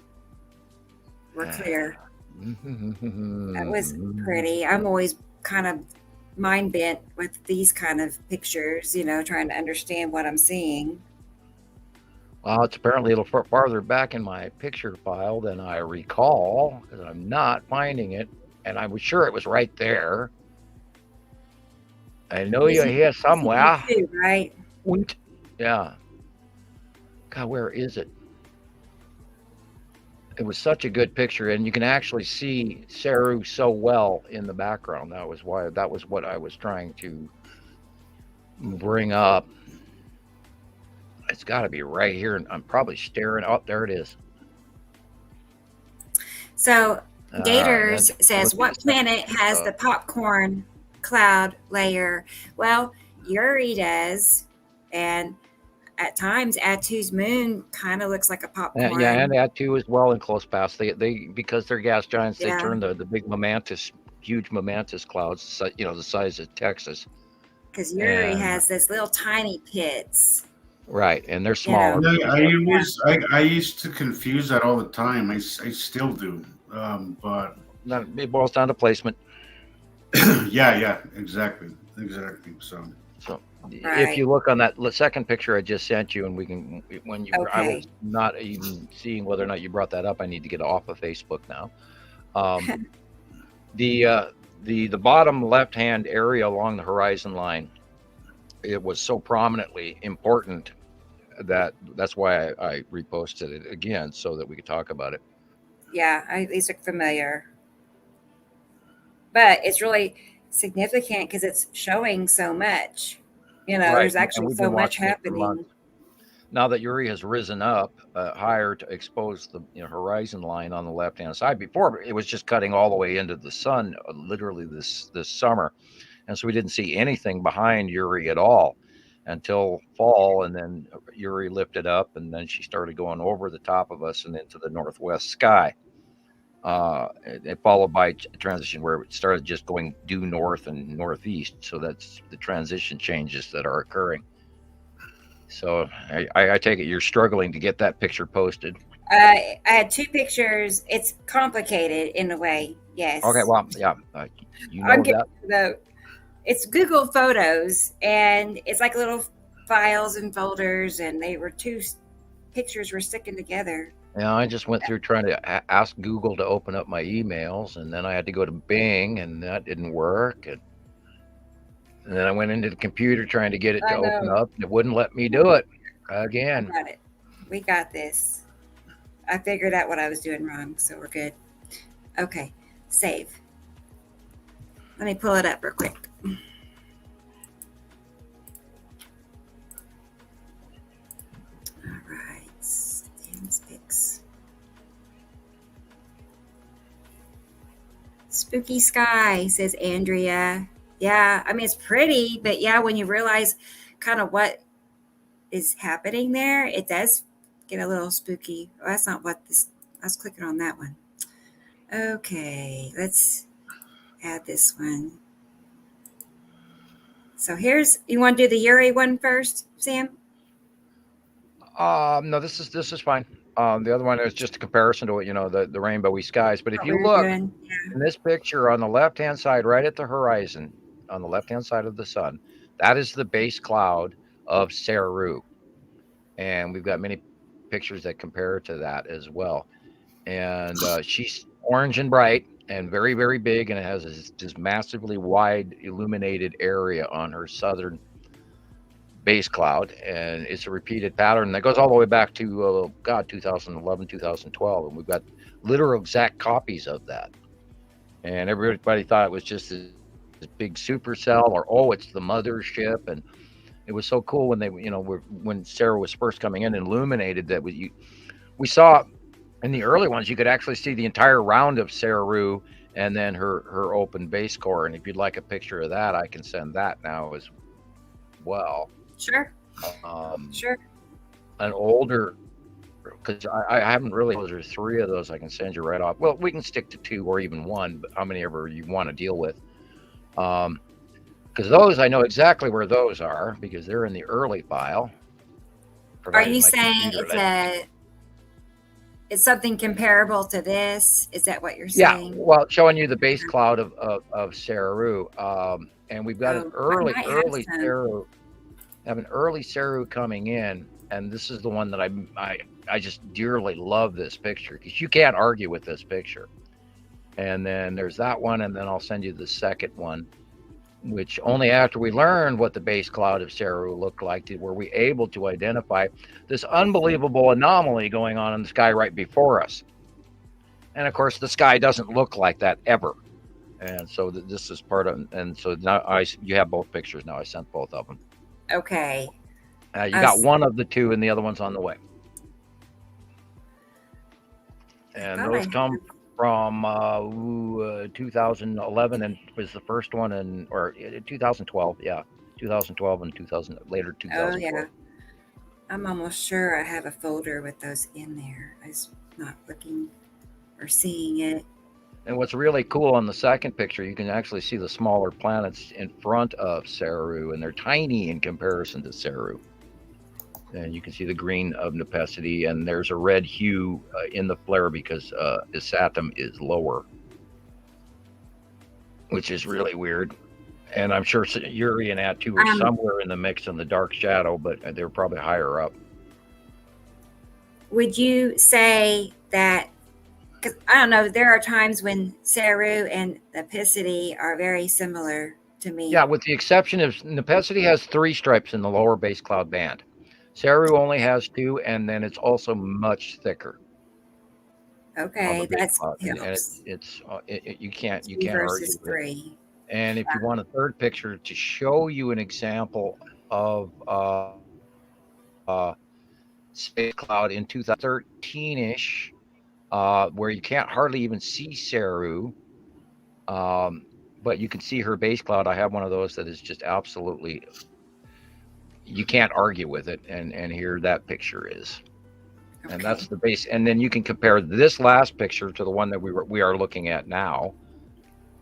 we're clear. That was pretty. I'm always kind of mind bent with these kind of pictures, trying to understand what I'm seeing. Well, it's apparently a little farther back in my picture file than I recall, because I'm not finding it, and I was sure it was right there. I know you're here somewhere. Too, right? Yeah. God, where is it? It was such a good picture, and you can actually see Saru so well in the background. That was what I was trying to bring up. It's got to be right here, and I'm probably staring. Oh, there it is. So Gators says, what planet has the popcorn cloud layer? Well, Uri does, and at times Atu's moon kind of looks like a popcorn. And Atu as well in close past. They because they're gas giants, they turn the big huge momentous clouds, the size of Texas, Because Uri has this little tiny pits. Right, and they're smaller. I used to confuse that all the time. I still do, but it boils down to placement. yeah, exactly. So if you look on that second picture I just sent you, and we can, I was not even seeing whether or not you brought that up. I need to get off of Facebook now. The bottom left hand area along the horizon line, it was so prominently important that's why I reposted it again so that we could talk about it. Yeah, these look familiar, but it's really significant because it's showing so much. There's actually so much happening. Now that Uri has risen up higher to expose the horizon line on the left-hand side, before it was just cutting all the way into the sun, literally this summer, and so we didn't see anything behind Uri at all until fall, and then Uri lifted up, and then she started going over the top of us and into the northwest sky. It followed by a transition where it started just going due north and northeast. So that's the transition changes that are occurring. So I take it you're struggling to get that picture posted. I had two pictures. It's complicated in a way. Yes. Okay. Well, yeah. You know that. It's Google Photos, and it's like little files and folders, and two pictures were sticking together. Yeah, I just went through trying to ask Google to open up my emails, and then I had to go to Bing, and that didn't work. And then I went into the computer trying to get it to open up, and it wouldn't let me do it again. I got it. We got this. I figured out what I was doing wrong, so we're good. Okay, save. Let me pull it up real quick. All right, Sam's pics. Spooky sky, says Andrea. Yeah, I mean, it's pretty, but yeah, when you realize kind of what is happening there, it does get a little spooky. Oh, that's not what this, I was clicking on that one. Okay, let's add this one. So you want to do the Uri one first, Sam? No, this is fine. The other one is just a comparison to the rainbowy skies. But if you look in this picture on the left-hand side, right at the horizon, on the left-hand side of the sun, that is the base cloud of Saru, and we've got many pictures that compare to that as well. And she's orange and bright and very, very big, and it has this massively wide illuminated area on her southern base cloud, and it's a repeated pattern that goes all the way back to 2011, 2012, and we've got literal exact copies of that. And everybody thought it was just this big supercell, or it's the mothership. And it was so cool when they when Sarah was first coming in and illuminated that. We saw in the early ones you could actually see the entire round of Saru and then her open base core. And if you'd like a picture of that, I can send that now as well. Sure. Sure. An older, because I haven't really. There's 3 of those I can send you right off. Well, we can stick to 2 or even 1, but how many ever you want to deal with. Because those I know exactly where those are because they're in the early file. Are you saying it's something comparable to this? Is that what you're saying? Yeah. Well, showing you the base cloud of Saru, and we've got an early Saru. Have an early Saru coming in, and this is the one that I just dearly love this picture because you can't argue with this picture. And then there's that one, and then I'll send you the second one, which only after we learned what the base cloud of Saru looked like were we able to identify this unbelievable anomaly going on in the sky right before us. And of course, the sky doesn't look like that ever. And so this is part of, and so now you have both pictures now. I sent both of them. Okay. You got one of the 2, and the other one's on the way. And those come from 2011, and was the first one, or 2012. Yeah, 2012 and later 2012. Oh yeah. I'm almost sure I have a folder with those in there. I was not looking or seeing it. And what's really cool on the second picture, you can actually see the smaller planets in front of Saru, and they're tiny in comparison to Saru. And you can see the green of Nepacity, and there's a red hue in the flare because Isatum is lower, which is really weird. And I'm sure Yuri and Atu are somewhere in the mix in the dark shadow, but they're probably higher up. Would you say that, because I don't know, there are times when Saru and Nepacity are very similar to me. Yeah, with the exception of Nepacity has 3 stripes in the lower base cloud band. Saru only has 2, and then it's also much thicker. Okay, that's helps. And you can't argue with 3. And if you want a third picture to show you an example of space cloud in 2013-ish, where you can't hardly even see Saru, but you can see her base cloud. I have one of those that is just absolutely, you can't argue with it, and here that picture is. Okay. And that's the base. And then you can compare this last picture to the one that we are looking at now.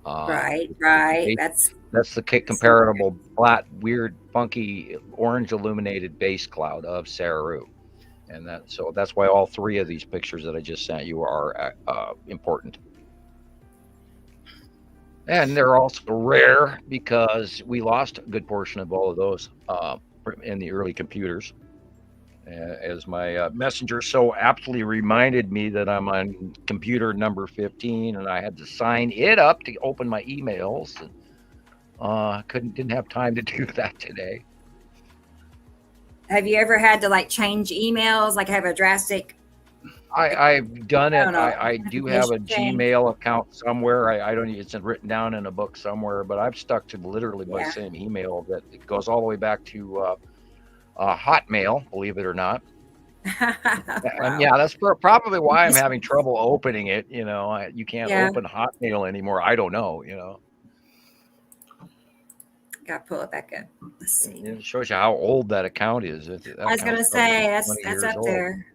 Right. That's the comparable flat, weird, funky, orange illuminated base cloud of Saru. And that's why all 3 of these pictures that I just sent you are important. And they're also rare because we lost a good portion of all of those in the early computers. As my messenger so aptly reminded me that I'm on computer number 15, and I had to sign it up to open my emails. And, didn't have time to do that today. Have you ever had to change emails, have a drastic? I've done it. I do have a Gmail account somewhere. I don't. It's written down in a book somewhere, but I've stuck to literally my same email that it goes all the way back to Hotmail, believe it or not. Wow. And that's probably why I'm having trouble opening it. You can't open Hotmail anymore. I don't know. Got to pull it back up. Let's see. It shows you how old that account is. I was going to say that's up there.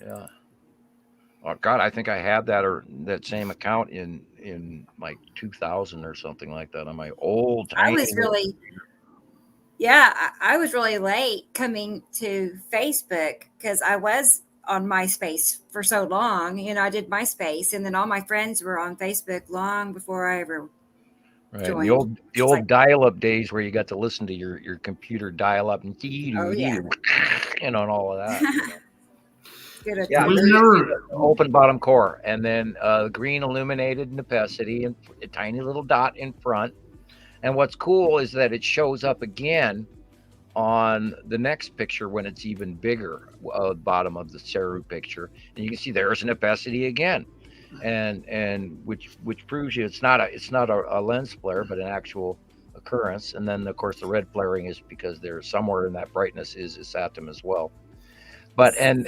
Yeah. Oh God, I think I had that same account in like 2000 or something like that on my old. I was really late coming to Facebook because I was on MySpace for so long. I did MySpace, and then all my friends were on Facebook long before I ever joined. The old dial-up days where you got to listen to your computer dial-up and and all of that. Open bottom core, and then green illuminated Nepacity and a tiny little dot in front. And what's cool is that it shows up again on the next picture when it's even bigger, bottom of the Saru picture, and you can see there's an Nepacity again, and which proves you it's not a lens flare, but an actual occurrence. And then of course the red flaring is because there's somewhere in that brightness is Isatum as well. But and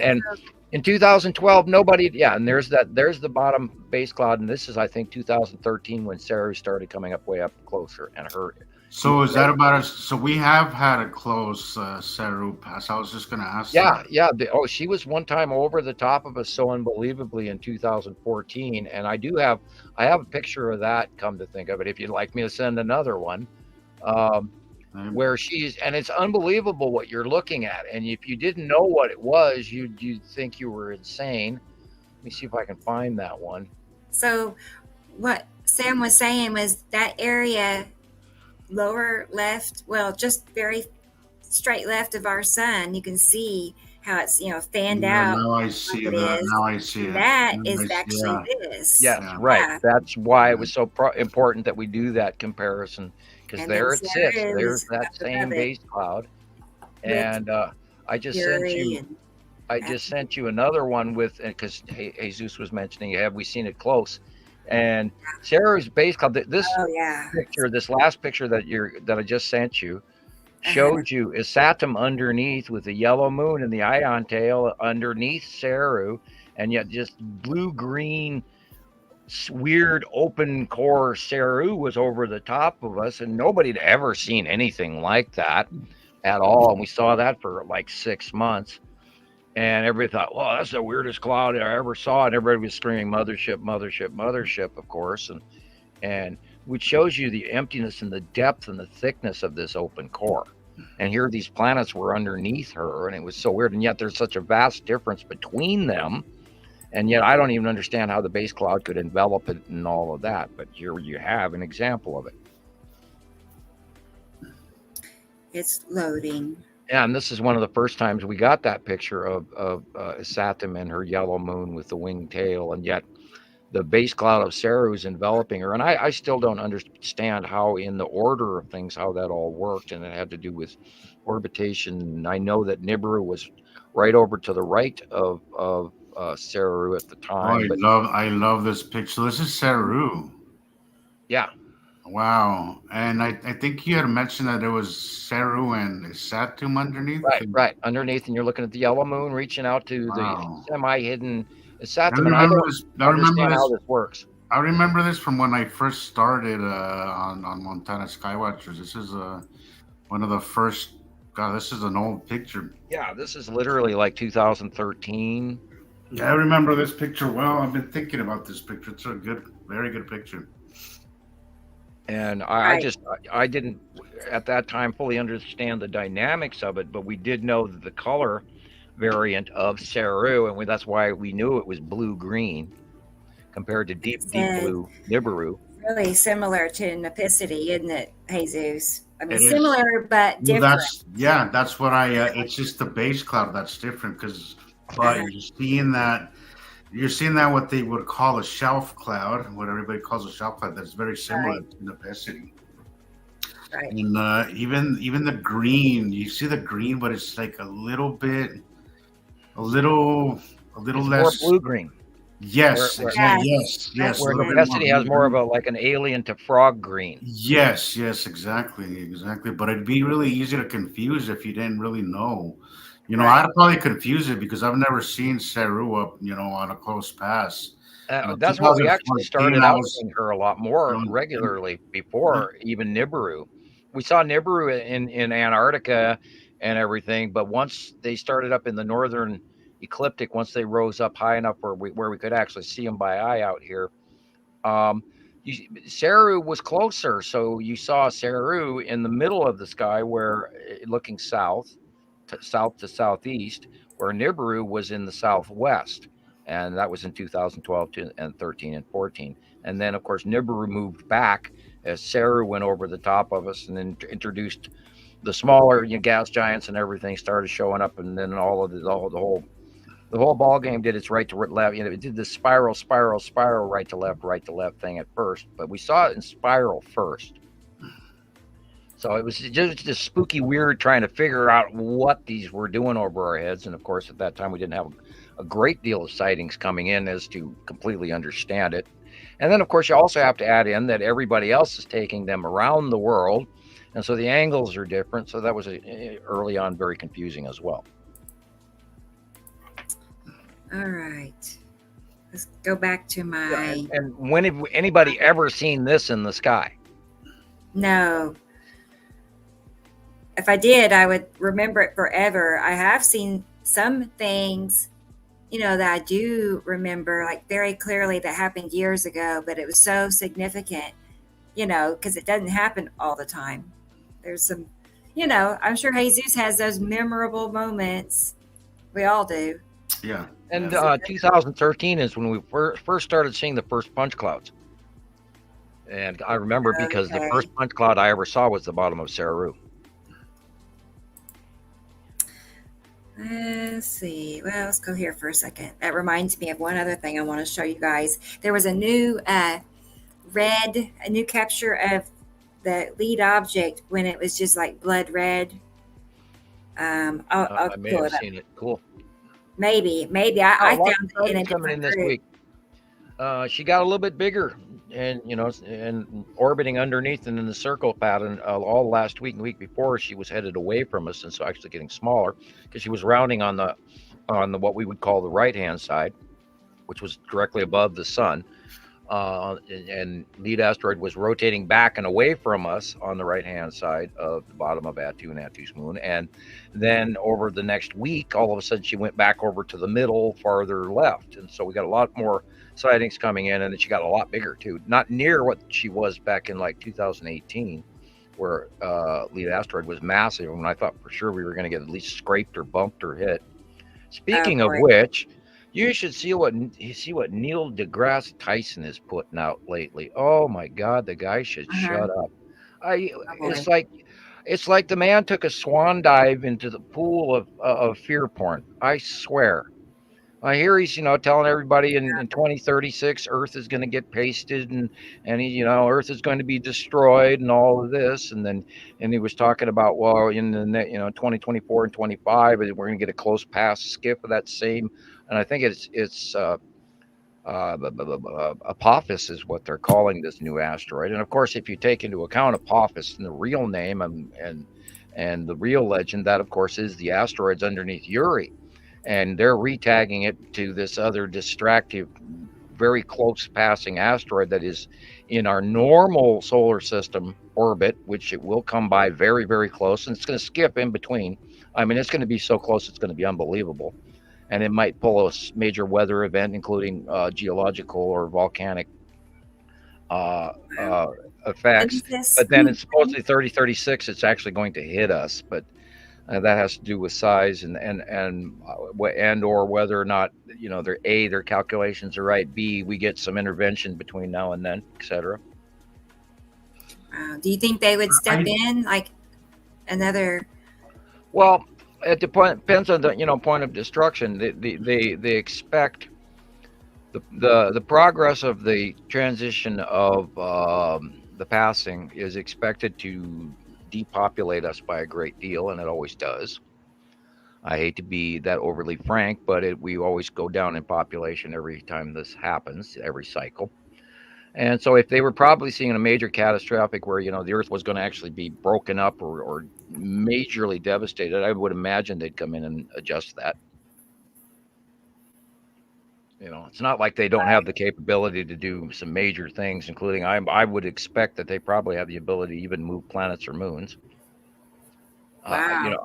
in 2012, nobody, and there's the bottom base cloud, and this is, I think, 2013 when Saru started coming up way up closer, and her. So is that about us? So we have had a close Saru pass. I was just going to ask. She was one time over the top of us so unbelievably in 2014, and I have a picture of that. Come to think of it, if you'd like me to send another one. Where and it's unbelievable what you're looking at, and if you didn't know what it was, you'd think you were insane. Let me see if I can find that one. So what Sam was saying was that area lower left, just very straight left of our sun, you can see how it's fanned out. Now I see that. Now I see it. That is actually this. Yes, right. Yeah. That's why it was so important that we do that comparison. Because there it sits. There's that same base cloud, and I just sent you another one with, because Jesus was mentioning, have we seen it close? And Sarah's base cloud. This picture, this last picture that I just sent you, showed you Isatum underneath with the yellow moon and the ion tail underneath Saru, and yet just blue-green. Weird open core Saru was over the top of us, and nobody had ever seen anything like that at all. And we saw that for like 6 months. And everybody thought, well, that's the weirdest cloud I ever saw. And everybody was screaming, mothership, mothership, mothership, of course. And which shows you the emptiness and the depth and the thickness of this open core. And here these planets were underneath her, and it was so weird. And yet there's such a vast difference between them. And yet I don't even understand how the base cloud could envelop it and all of that. But here you have an example of it. It's loading. Yeah, and this is one of the first times we got that picture of Saturn and her yellow moon with the winged tail, and yet the base cloud of Saru is enveloping her. And I still don't understand how, in the order of things, how that all worked, and it had to do with orbitation. I know that Nibiru was right over to the right of Saru at the time. I love this picture. This is Saru. Yeah. Wow. And I think you had mentioned that it was Saru and Saturn underneath. Right. Underneath, and you're looking at the yellow moon reaching out to the semi-hidden Saturn. I remember how this works. I remember this from when I first started on Montana Skywatchers. This is one of the first. God, this is an old picture. Yeah, this is literally like 2013. Yeah, I remember this picture well. I've been thinking about this picture. It's a very good picture. And I didn't at that time fully understand the dynamics of it, but we did know that the color variant of Saru, and that's why we knew it was blue-green compared to deep blue Nibiru. Really similar to Nipicity, isn't it, Jesus? I mean, similar but different. That's what it's just the base cloud that's different, because you're seeing that what they would call a shelf cloud, what everybody calls a shelf cloud, that's very similar to Nipicity. Right. And even the green, you see the green, but it's like a little less blue green. Yes, yes. Where Nipicity has more of an alien to frog green. Yes, exactly. But it'd be really easy to confuse if you didn't really know. I'd probably confuse it because I've never seen Saru up, on a close pass. That's why we actually started out seeing her a lot more regularly before even Nibiru. We saw Nibiru in Antarctica and everything, but once they started up in the northern ecliptic, once they rose up high enough where we could actually see them by eye out here, Saru was closer. So you saw Saru in the middle of the sky, where looking south to southeast, where Nibiru was in the southwest, and that was in 2012 and 13 and 14. And then of course Nibiru moved back as Saru went over the top of us, and then introduced the smaller gas giants, and everything started showing up, and then the whole ball game did its right to left. It did the spiral right to left thing at first, but we saw it in spiral first. So it was just spooky weird trying to figure out what these were doing over our heads. And of course, at that time, we didn't have a great deal of sightings coming in as to completely understand it. And then, of course, you also have to add in that everybody else is taking them around the world. And so the angles are different. So that was early on very confusing as well. All right. Let's go back to my... And when have anybody ever seen this in the sky? No. If I did, I would remember it forever. I have seen some things, that I do remember very clearly that happened years ago, but it was so significant, because it doesn't happen all the time. There's some, I'm sure Jesus has those memorable moments. We all do. Yeah. And 2013 is when we first started seeing the first punch clouds. And I remember because the first punch cloud I ever saw was the bottom of Saru. Let's see. Well, let's go here for a second. That reminds me of one other thing I want to show you guys. There was a new new capture of the lead object when it was just blood red. I'll may have seen it. Cool. Maybe. I found it in coming in this week. She got a little bit bigger, and and orbiting underneath and in the circle pattern all last week and week before. She was headed away from us, and so actually getting smaller because she was rounding on the what we would call the right hand side, which was directly above the sun. and lead asteroid was rotating back and away from us on the right-hand side of the bottom of Attu and Attu's moon. And then over the next week, all of a sudden she went back over to the middle, farther left. And so we got a lot more sightings coming in, and then she got a lot bigger too. Not near what she was back in like 2018, where lead asteroid was massive, and I thought for sure we were going to get at least scraped or bumped or hit. Speaking of which, you should see what Neil deGrasse Tyson is putting out lately. Oh my God, the guy should shut up. It's like the man took a swan dive into the pool of fear porn. I swear. I hear he's telling everybody in 2036 Earth is going to get pasted and Earth is going to be destroyed and all of this, and he was talking about, well, in the 2024 and 25 we're going to get a close pass skip of that same, and I think it's Apophis is what they're calling this new asteroid. And of course, if you take into account Apophis and the real name and the real legend, that of course is the asteroids underneath Uri. And they're retagging it to this other distractive, very close passing asteroid that is in our normal solar system orbit, which it will come by very, very close. And it's going to skip in between. I mean, it's going to be so close, it's going to be unbelievable. And it might pull a major weather event, including geological or volcanic effects. But then it's supposedly 3036, it's actually going to hit us. But that has to do with size and or whether or not their calculations are right. B, we get some intervention between now and then, etc. Do you think they would step in like another? Well, it depends on the point of destruction. They expect the progress of the transition of the passing is expected to depopulate us by a great deal, and it always does. I hate to be that overly frank, but we always go down in population every time this happens, every cycle. And so if they were probably seeing a major catastrophic where the Earth was going to actually be broken up or majorly devastated, I would imagine they'd come in and adjust that. It's not like they don't have the capability to do some major things, including I would expect that they probably have the ability to even move planets or moons. Wow.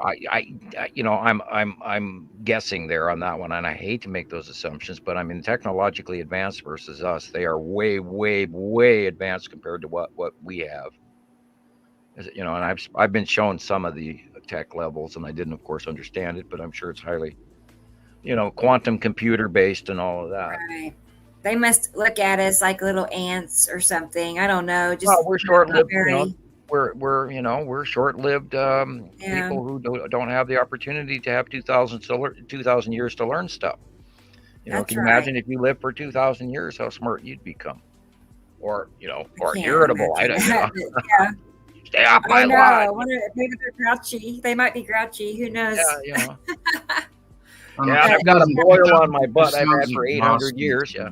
I'm guessing there on that one, and I hate to make those assumptions, but I mean, technologically advanced versus us, they are way, way, way advanced compared to what we have. And I've been shown some of the tech levels, and I didn't, of course, understand it, but I'm sure it's highly quantum computer based and all of that. Right. They must look at us like little ants or something. I don't know. We're short-lived. We're short-lived people who don't have the opportunity to have 2,000 years to learn stuff. Can you imagine if you lived for 2,000 years, how smart you'd become, or irritable? I don't know. Yeah. Stay off my lawn. Maybe they're grouchy. They might be grouchy. Who knows? Yeah. I've got a boil on my butt I've had for 800 years. Yeah.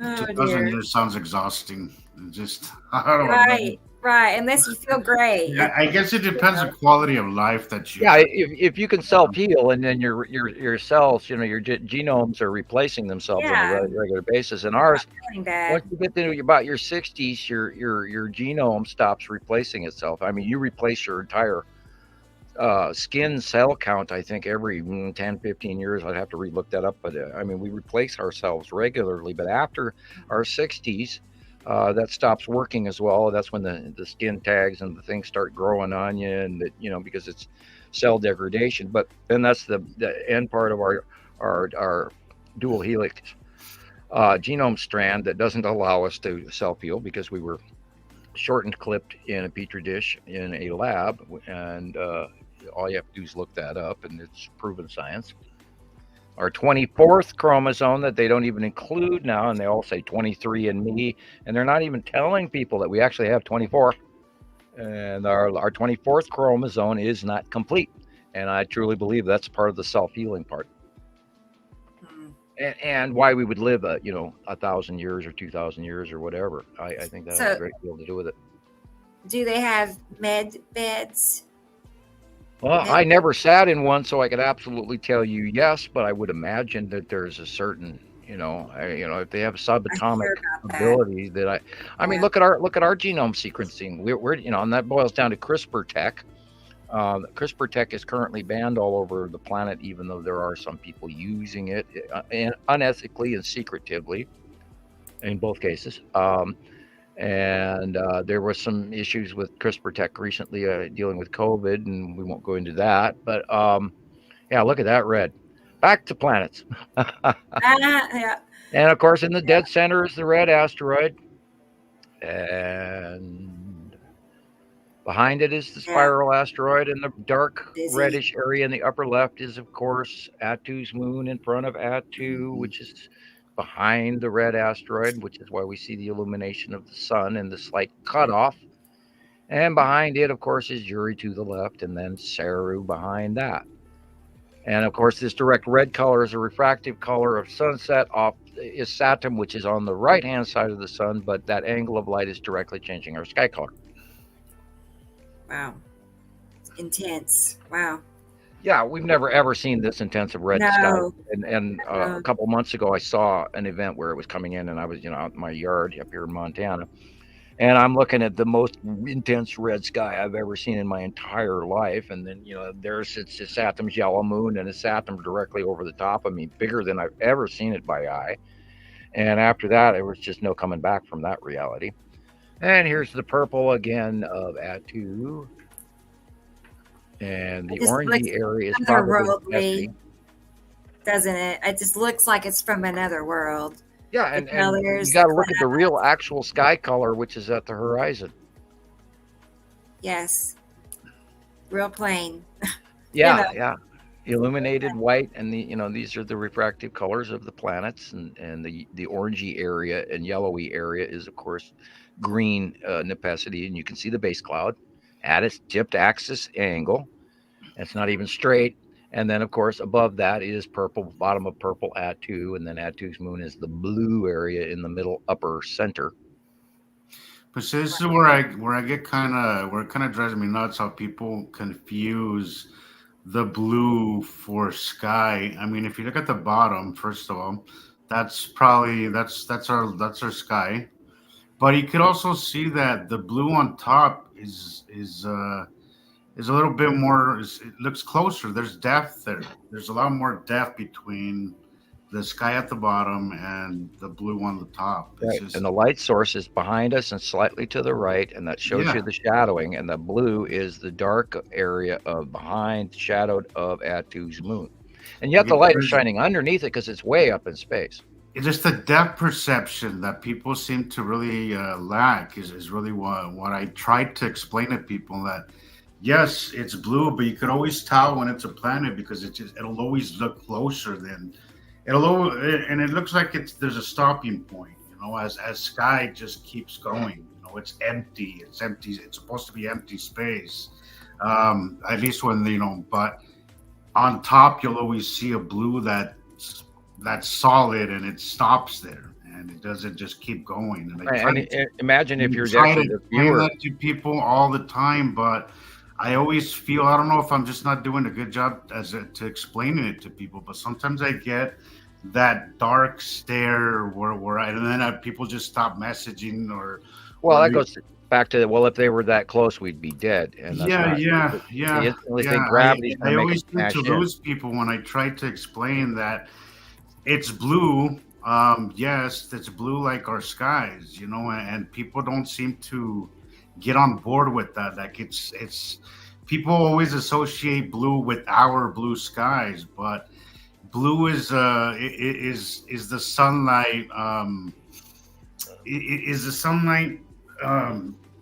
2,000 years sounds exhausting. Just I don't know. Right. Unless you feel great. Yeah, I guess it depends on the quality of life that you. Yeah, if you can self-heal and then your cells, your genomes are replacing themselves on a regular basis, and ours, once you get to about your 60s, your genome stops replacing itself. I mean, you replace your entire skin cell count, I think, every 10, 15 years. I'd have to relook that up, but I mean, we replace ourselves regularly. But after our 60s, that stops working as well. That's when the skin tags and the things start growing on you, and because it's cell degradation. But then that's the end part of our dual helix genome strand that doesn't allow us to self-heal, because we were shortened clipped in a petri dish in a lab, and all you have to do is look that up, and it's proven science. Our 24th chromosome that they don't even include now, and they all say 23 and me, and they're not even telling people that we actually have 24. And our 24th chromosome is not complete, and I truly believe that's part of the self-healing part. And why we would live 1,000 years or 2,000 years or whatever. I think that has a great deal to do with it. Do they have med beds? Well, I never sat in one, so I could absolutely tell you yes, but I would imagine that there's a certain, if they have subatomic ability that I mean, look at our genome sequencing. We're and that boils down to CRISPR tech. CRISPR tech is currently banned all over the planet, even though there are some people using it unethically and secretively in both cases. And there was some issues with CRISPR tech recently dealing with COVID, and we won't go into that. But yeah, look at that red. Back to planets. Yeah. And of course, in the dead center is the red asteroid. And behind it is the spiral asteroid, and the dark reddish area in the upper left is, of course, Attu's moon in front of Attu, which is behind the red asteroid, which is why we see the illumination of the sun and the slight cutoff. And behind it, of course, is Uri to the left, and then Saru behind that. And of course, this direct red color is a refractive color of sunset off is Saturn, which is on the right-hand side of the sun, but that angle of light is directly changing our sky color. Wow. Intense. Wow. Yeah, we've never ever seen this intensive red sky. And a couple months ago, I saw an event where it was coming in, and I was, out in my yard up here in Montana, and I'm looking at the most intense red sky I've ever seen in my entire life. And then, there's it's Saturn's yellow moon, and it's Saturn directly over the top of me, bigger than I've ever seen it by eye. And after that, there was just no coming back from that reality. And here's the purple again of Attu. And the orangey area is probably doesn't it? It just looks like it's from another world. Yeah, and you got to look at the real actual sky color, which is at the horizon. Yes. Real plain. Yeah. Illuminated white, and these are the refractive colors of the planets, and the orangey area and yellowy area is, of course, green nepacity, and you can see the base cloud at its tipped axis angle. It's not even straight. And then, of course, above that is purple, bottom of purple Attu, and then Attu's moon is the blue area in the middle upper center. But so this is where I get where it kind of drives me nuts how people confuse the blue for sky. I mean, if you look at the bottom, first of all, that's our sky. But you could also see that the blue on top is a little bit more. It looks closer. There's depth there. There's a lot more depth between the sky at the bottom and the blue on the top. Right. And the light source is behind us and slightly to the right, and that shows you the shadowing. And the blue is the dark area of behind, shadowed of Attu's moon. And yet the light is shining underneath it because it's way up in space. It's just the depth perception that people seem to really lack is really what I tried to explain to people, that yes, it's blue, but you could always tell when it's a planet because it'll always look closer than and it looks like there's a stopping point, as sky just keeps going. It's empty. It's empty. It's supposed to be empty space. At least when but on top you'll always see a blue that's solid, and it stops there, and it doesn't just keep going. And imagine if you're explain that to people all the time, but I always feel, I don't know if I'm just not doing a good job to explaining it to people, but sometimes I get that dark stare and then people just stop messaging that goes back to if they were that close, we'd be dead. And yeah. Think gravity's I always seem to lose people when I try to explain that it's blue. Yes, it's blue like our skies, and people don't seem to get on board with that. Like it's people always associate blue with our blue skies, but blue is the sunlight. Is the sunlight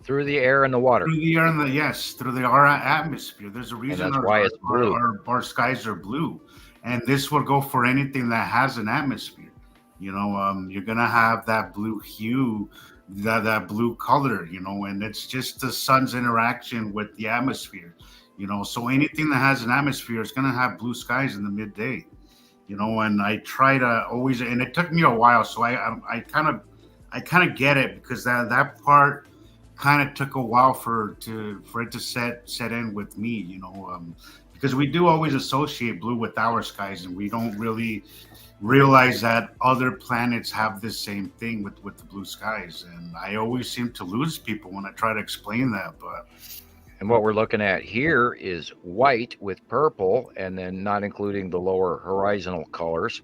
through the air and the water? Through the air and through our atmosphere. There's a reason that's why it's blue. Our skies are blue, and this would go for anything that has an atmosphere. You're gonna have that blue hue, that blue color, and it's just the sun's interaction with the atmosphere. So anything that has an atmosphere is gonna have blue skies in the midday. And I try to always, and it took me a while, so I kind of get it, because that part kind of took a while for it to set in with me, because because we do always associate blue with our skies, and we don't really realize that other planets have the same thing with the blue skies. And I always seem to lose people when I try to explain that. But and what we're looking at here is white with purple, and then not including the lower horizontal colors.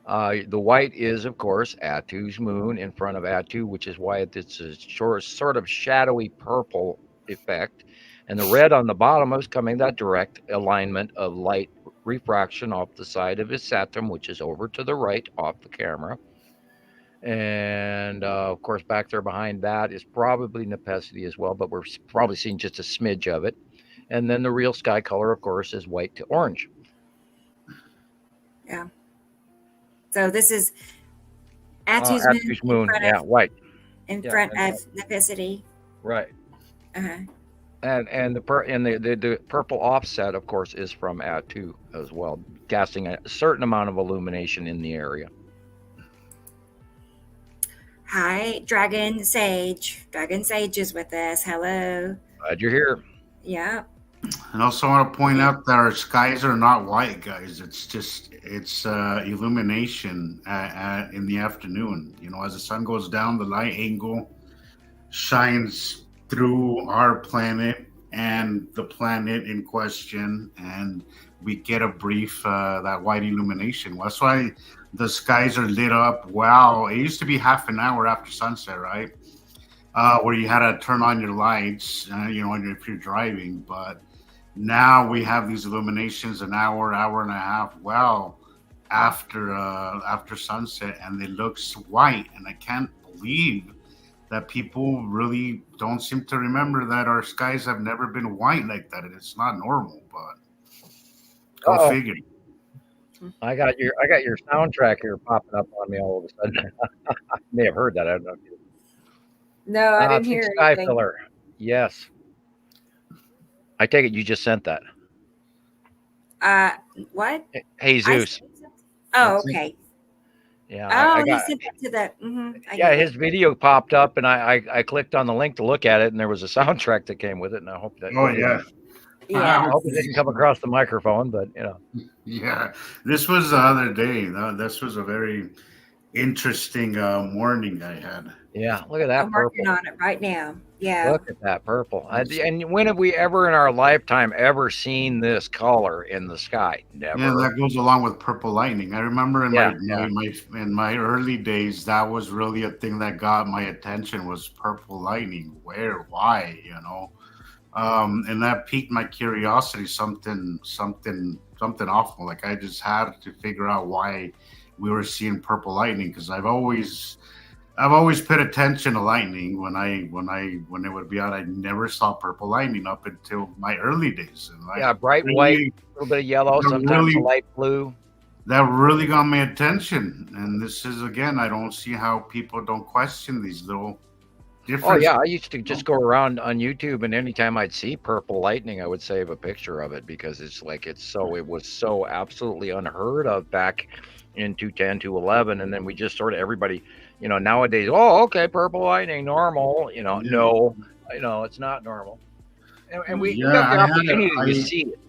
The white is, of course, Attu's moon in front of Attu, which is why it's a sort of shadowy purple effect. And the red on the bottom is coming that direct alignment of light refraction off the side of his satum, which is over to the right off the camera. And of course, back there behind that is probably Nepenthe as well, but we're probably seeing just a smidge of it. And then the real sky color, of course, is white to orange. Yeah. So this is Attu's moon. Yeah, white. In front of Nepenthe. Right. Uh-huh. And the purple offset, of course, is from Attu as well, casting a certain amount of illumination in the area. Hi, Dragon Sage. Dragon Sage is with us. Hello. Glad you're here. Yeah. And also want to point out that our skies are not white, guys. It's illumination in the afternoon. You know, as the sun goes down, the light angle shines through our planet and the planet in question, and we get a brief that white illumination. That's why the skies are lit up. Wow, it used to be half an hour after sunset, right? Where you had to turn on your lights, you know, if you're driving. But now we have these illuminations an hour and a half, well, after sunset, and it looks white. And I can't believe that people really don't seem to remember that our skies have never been white like that, and it's not normal. But go figure. I got your soundtrack here popping up on me all of a sudden. I may have heard that. I don't know if you. No, I didn't hear Sky anything. filler. Yes. I take it you just sent that. What? Hey, Zeus. Oh, okay. Yeah. Oh, he sent that to the. Yeah, his video popped up, and I clicked on the link to look at it, and there was a soundtrack that came with it, and I hope that. Oh yeah. Yeah. I hope it didn't come across the microphone, but you know. Yeah, this was the other day. This was a very interesting morning I had. Yeah, look at that I'm purple. working on it right now. Yeah. Look at that purple. And when have we ever in our lifetime ever seen this color in the sky? Never. Yeah, that goes along with purple lightning. I remember in my early days, that was really a thing that got my attention was purple lightning. Where, why, you know? And that piqued my curiosity. Something awful. Like I just had to figure out why we were seeing purple lightning, because I've always paid attention to lightning when it would be out. I never saw purple lightning up until my early days. And bright white, a little bit of yellow, sometimes light blue. That really got my attention. And this is, again, I don't see how people don't question these little differences. Oh yeah, I used to just go around on YouTube, and anytime I'd see purple lightning, I would save a picture of it, because it was so absolutely unheard of back in 2010, 2011, and then we just sort of everybody. You know, nowadays, okay, purple lightning, normal. You know, no, it's not normal. And we got the opportunity to see it.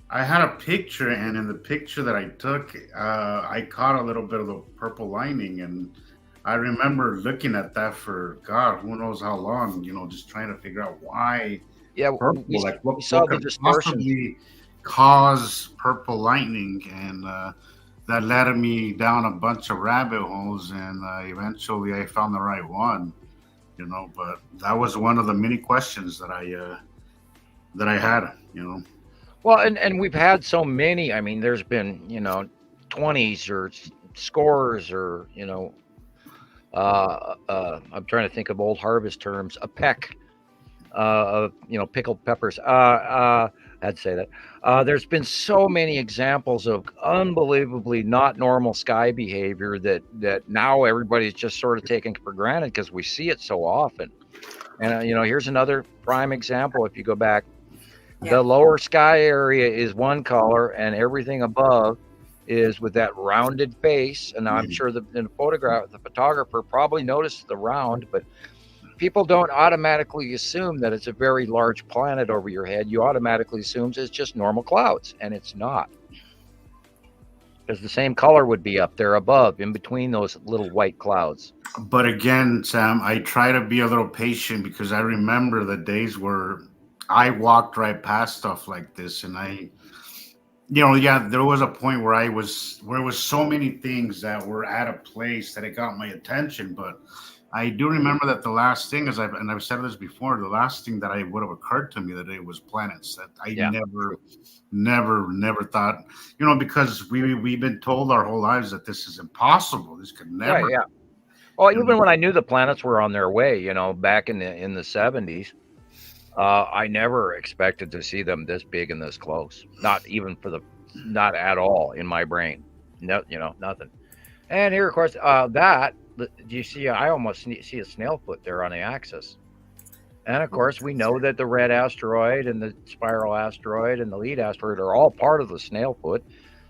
I had a picture, and in the picture that I took, I caught a little bit of the purple lining, and I remember looking at that for God, who knows how long. You know, just trying to figure out why. Yeah, purple. What could possibly cause purple lightning, and that led me down a bunch of rabbit holes, and eventually I found the right one, you know. But that was one of the many questions that I had, you know. Well, and we've had so many. I mean, there's been 20s or scores, or I'm trying to think of old harvest terms. A peck of pickled peppers. I'd say that. There's been so many examples of unbelievably not normal sky behavior that now everybody's just sort of taking for granted because we see it so often. And here's another prime example. If you go back, the lower sky area is one color, and everything above is with that rounded face. And I'm sure in the photograph, the photographer probably noticed the round, but people don't automatically assume that it's a very large planet over your head. You automatically assume it's just normal clouds, and it's not. Because the same color would be up there above, in between those little white clouds. But again, Sam, I try to be a little patient because I remember the days where I walked right past stuff like this, and there was a point where it was so many things that were at a place that it got my attention. But I do remember that the last thing is, I've said this before, the last thing that I would have occurred to me that it was planets. That I never thought, because we've been told our whole lives that this is impossible. This could never. Right, yeah. Well, even when I knew the planets were on their way, back in the 70s, I never expected to see them this big and this close. Not at all in my brain. No, nothing. And here, of course, do you see? I almost see a snail foot there on the axis. And of course, we know that the red asteroid and the spiral asteroid and the lead asteroid are all part of the snail foot.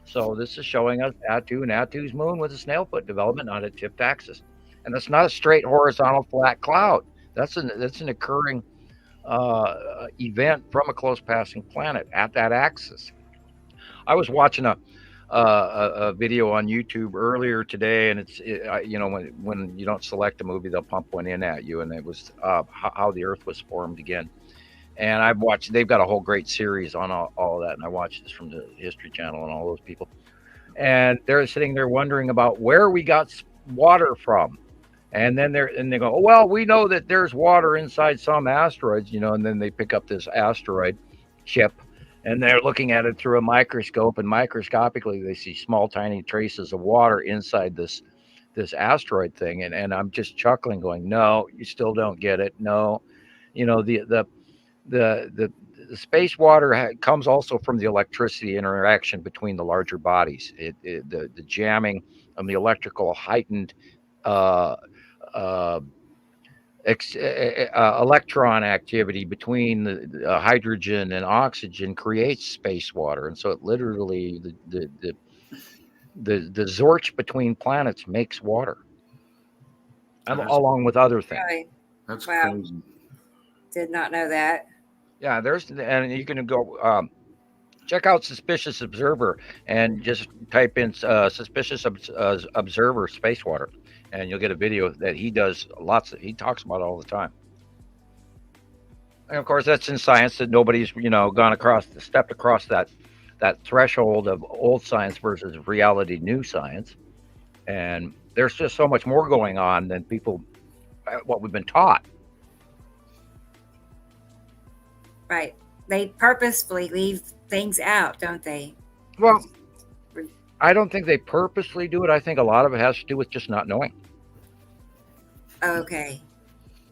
So this is showing us Attu and Attu's moon with a snail foot development on a tipped axis. And that's not a straight horizontal flat cloud. That's an occurring event from a close passing planet at that axis. I was watching a video on YouTube earlier today, and it's when you don't select a movie, they'll pump one in at you, and it was how the Earth was formed again. And they've got a whole great series on all of that, and I watched this from the History Channel and all those people, and they're sitting there wondering about where we got water from. And then they go, oh, well, we know that there's water inside some asteroids, and then they pick up this asteroid chip, and they're looking at it through a microscope, and microscopically they see small, tiny traces of water inside this asteroid thing. And I'm just chuckling, going, no, you still don't get it. No, the space water comes also from the electricity interaction between the larger bodies. The jamming and the electrical heightened electron activity between the hydrogen and oxygen creates space water, and so it literally the zorch between planets makes water, along with other things. Right. That's crazy. Did not know that. Yeah, and you can go check out Suspicious Observer and just type in Suspicious Observer space water. And you'll get a video that he does he talks about it all the time. And of course, that's in science that nobody's, stepped across that threshold of old science versus reality new science. And there's just so much more going on than what we've been taught. Right. They purposefully leave things out, don't they? Well, I don't think they purposely do it. I think a lot of it has to do with just not knowing. Okay.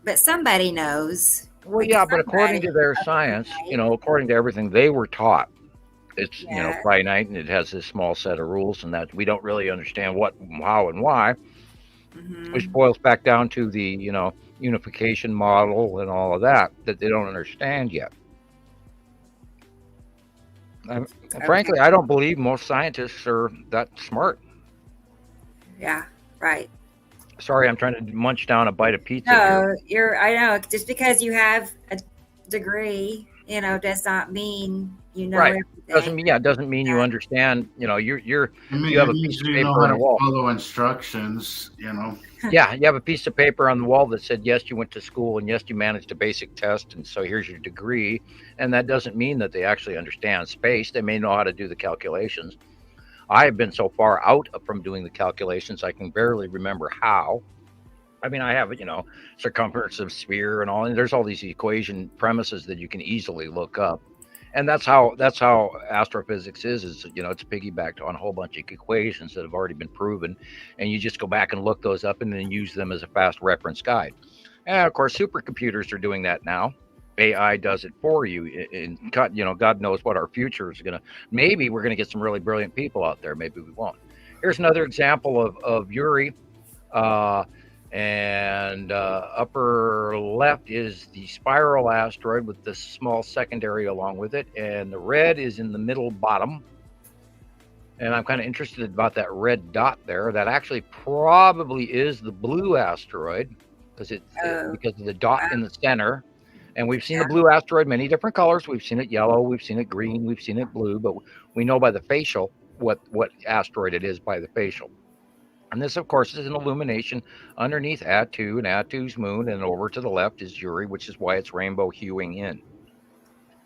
But somebody knows. Well, yeah, but according to their science, according to everything they were taught, it's, finite, and it has this small set of rules, and that we don't really understand what, how, and why, which boils back down to the, unification model and all of that they don't understand yet. Frankly, I don't believe most scientists are that smart. Yeah, right. Sorry, I'm trying to munch down a bite of pizza. No, I know. Just because you have a degree, does not mean right. Everything. Doesn't mean you understand. You have a piece of paper on the wall. Follow instructions. Yeah, you have a piece of paper on the wall that said, yes, you went to school, and yes, you managed a basic test, and so here's your degree. And that doesn't mean that they actually understand space. They may know how to do the calculations. I have been so far out from doing the calculations, I can barely remember how. I mean, I have, circumference of sphere and all, and there's all these equation premises that you can easily look up. And that's how astrophysics is it's piggybacked on a whole bunch of equations that have already been proven. And you just go back and look those up and then use them as a fast reference guide. And of course, supercomputers are doing that now. AI does it for you. And God knows what our future is going to. Maybe we're going to get some really brilliant people out there. Maybe we won't. Here's another example of Uri. And upper left is the spiral asteroid with the small secondary along with it. And the red is in the middle bottom. And I'm kind of interested about that red dot there. That actually probably is the blue asteroid. because of the dot in the center. And we've seen the blue asteroid many different colors. We've seen it yellow, we've seen it green, we've seen it blue, but we know by the facial what asteroid it is by the facial. And this, of course, is an illumination underneath Atu and Atu's moon, and over to the left is Uri, which is why it's rainbow huing in,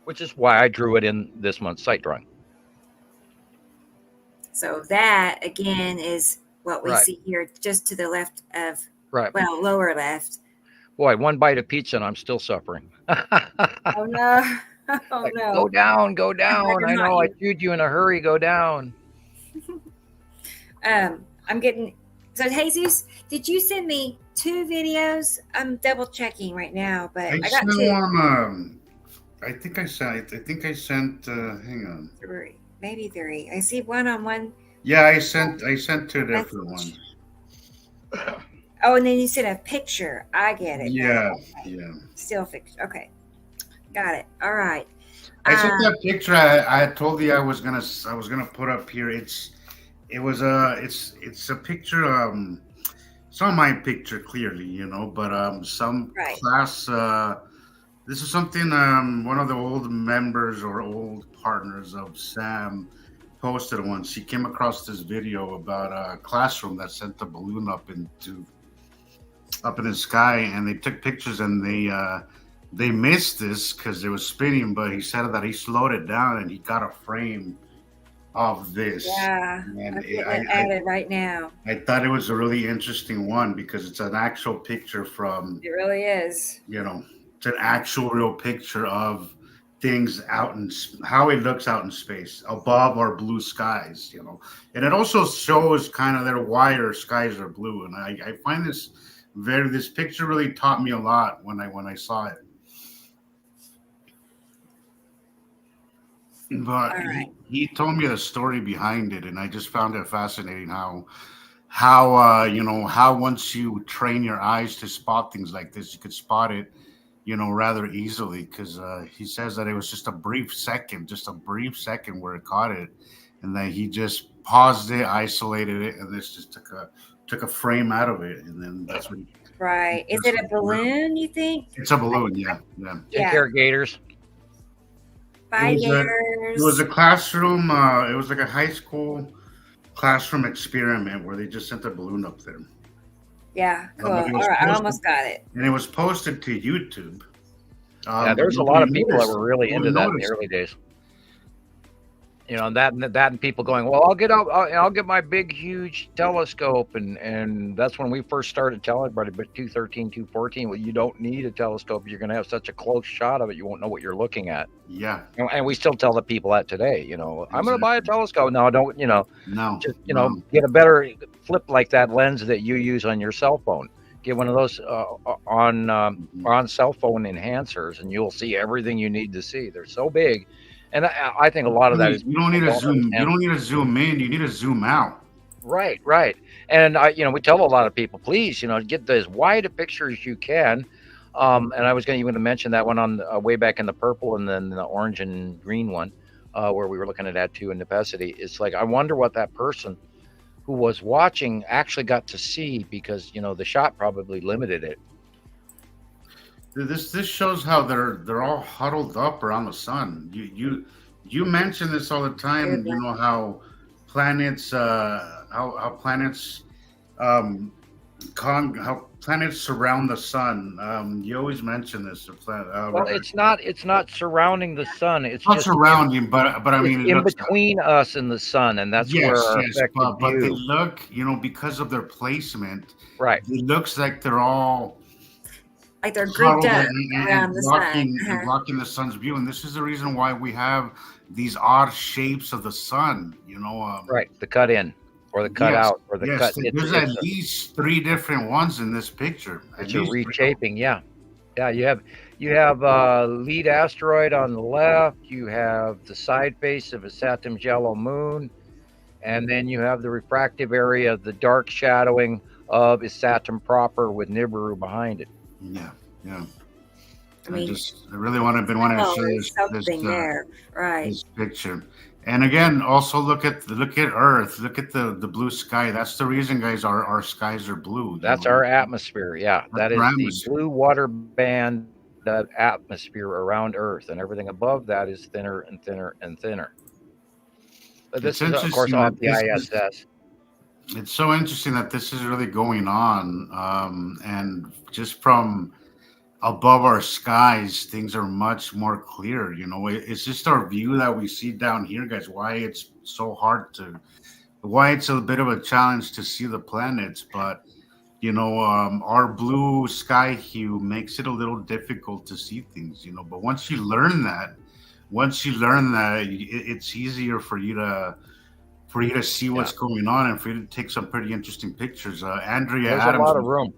which is why I drew it in this month's sight drawing. So that, again, is what we see here just to the left of, well, lower left. Boy, one bite of pizza and I'm still suffering. Oh, no. Oh, no. Go down, go down. I know, I chewed you in a hurry. Go down. I'm getting... So, Jesus, did you send me 2 videos? I'm double checking right now, but I got 2. I think I sent. Hang on. 3, maybe 3. I see one on one. Yeah, I sent 2 different ones. Oh, and then you sent a picture. I get it. Yeah, okay. Yeah. Still picture. Okay, got it. All right. I sent that picture. I told you I was gonna put up here. It's a picture. It's not my picture clearly, but some class. This is something one of the old members or old partners of Sam posted once. She came across this video about a classroom that sent a balloon up in the sky, and they took pictures, and they missed this because it was spinning, but he said that he slowed it down and he got a frame of this. Yeah, and I'm added right now. I thought it was a really interesting one because it's an actual picture from. It really is. It's an actual real picture of things out in how it looks out in space above our blue skies, and it also shows kind of why our skies are blue. And I find this picture really taught me a lot when I saw it. But he told me the story behind it, and I just found it fascinating how once you train your eyes to spot things like this, you could spot it, rather easily, because he says that it was just a brief second where it caught it, and then he just paused it, isolated it, and this just took a frame out of it, and then that's what. Right. Is it a balloon, you think? It's a balloon, yeah. Take care, Gators. Bye, Gators. It was a classroom. It was like a high school classroom experiment where they just sent a balloon up there. Yeah, cool. All right, I almost got it. And it was posted to YouTube. There's a lot of people that were really into that in the early days. That and people going, well, I'll get my big, huge telescope. And that's when we first started telling everybody, but 213, 214, well, you don't need a telescope. You're going to have such a close shot of it. You won't know what you're looking at. Yeah. And we still tell the people that today, I'm going to buy a telescope. No, don't, no, just, get a better flip like that lens that you use on your cell phone. Get one of those on cell phone enhancers, and you'll see everything you need to see. They're so big. And I think a lot of that is you don't need to zoom. You don't need to zoom in. You need to zoom out. Right. And we tell a lot of people, please, get as wide a picture as you can. And I was going to mention that one on way back in the purple, and then the orange and green one, where we were looking at Atu and Nepacity. It's like, I wonder what that person who was watching actually got to see, because the shot probably limited it. This shows how they're all huddled up around the sun. You mention this all the time. How planets how planets surround the sun. You always mention this. Well, it's not surrounding the sun. It's not just surrounding, but I mean, in between us and the sun, and that's where our but they look, because of their placement, right? It looks like they're all. Like they're grouped up around the sun. Blocking the sun's view. And this is the reason why we have these odd shapes of the sun, right. The cut in or the cut out or the cut. There's at least 3 different ones in this picture. It's a reshaping. Yeah. You have lead asteroid on the left. You have the side face of a Saturn's yellow moon. And then you have the refractive area, the dark shadowing of Saturn proper with Nibiru behind it. Yeah. I really been wanting to show this there, right? This picture, And again, also look at Earth. Look at the blue sky. That's the reason, guys. Our skies are blue. That's our atmosphere. Yeah, That's that our is the atmosphere. blue water band atmosphere around Earth, and everything above that is thinner and thinner and thinner. But this It's is, of course, interesting off that the ISS. it's so interesting that this is really going on, and just from above our skies, things are much more clear. It's just our view that we see down here, guys. Why it's so hard to, why it's a bit of a challenge to see the planets, but our blue sky hue makes it a little difficult to see things. But once you learn that, it's easier for you to see what's going on and for you to take some pretty interesting pictures. There's a lot of room.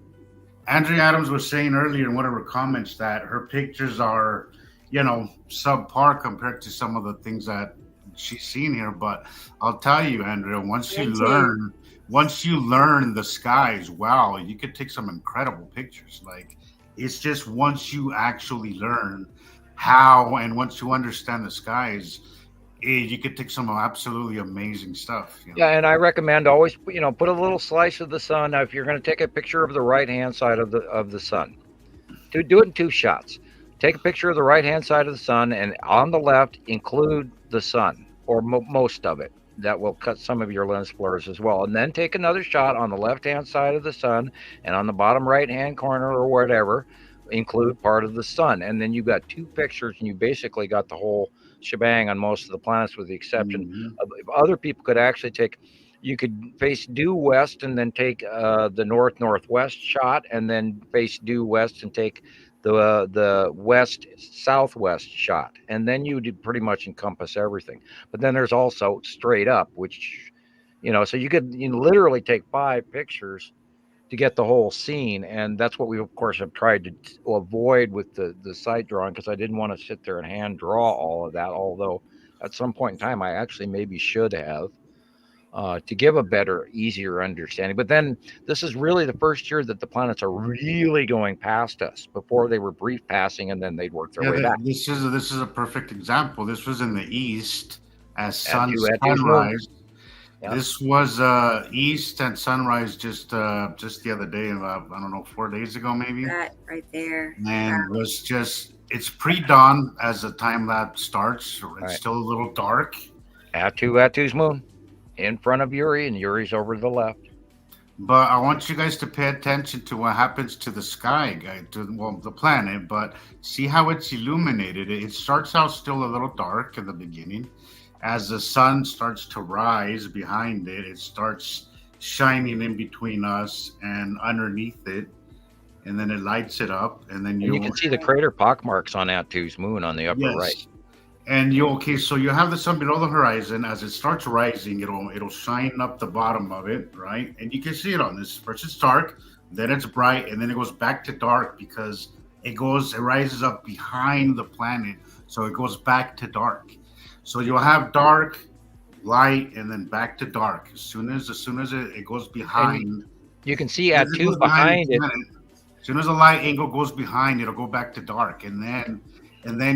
Andrea Adams was saying earlier in one of her comments that her pictures are, subpar compared to some of the things that she's seen here. But I'll tell you, Andrea, once you learn the skies, wow, you could take some incredible pictures. Like, it's just once you actually learn how, and once you understand the skies, you could take some absolutely amazing stuff. Yeah, and I recommend always, put a little slice of the sun. Now, if you're going to take a picture of the right-hand side of the sun, do it in 2 shots. Take a picture of the right-hand side of the sun, and on the left, include the sun, or most of it. That will cut some of your lens flares as well. And then take another shot on the left-hand side of the sun, and on the bottom right-hand corner or whatever, include part of the sun. And then you've got 2 pictures, and you basically got the whole shebang on most of the planets, with the exception of other people could actually you could face due west and then take the northwest shot, and then face due west and take the west southwest shot, and then you would pretty much encompass everything. But then there's also straight up, which so you could literally take 5 pictures to get the whole scene. And that's what we, of course, have tried to avoid with the sight drawing, because I didn't want to sit there and hand draw all of that, although at some point in time I actually maybe should have, to give a better, easier understanding. But then this is really the first year that the planets are really going past us. Before, they were brief passing, and then they'd work their way back. This is a perfect example. This was in the east as sunrise. Yep. This was east and sunrise just the other day, about, I don't know, 4 days ago maybe. That right there. And was just, it's pre-dawn as the time lapse starts. It's still a little dark. Atu's moon in front of Uri, and Uri's over to the left. But I want you guys to pay attention to what happens to the sky, the planet, but see how it's illuminated. It starts out still a little dark in the beginning. As the sun starts to rise behind it, it starts shining in between us and underneath it, and then it lights it up, and then you can see the crater pockmarks on Atu's moon on the upper right. And so you have the sun below the horizon. As it starts rising, it'll shine up the bottom of it, right? And you can see it on this. First it's dark, then it's bright, and then it goes back to dark because it rises up behind the planet, so it goes back to dark. So you'll have dark, light, and then back to dark. As soon as it goes behind, and you can see Atu behind it. As soon as the light angle goes behind, it'll go back to dark, and then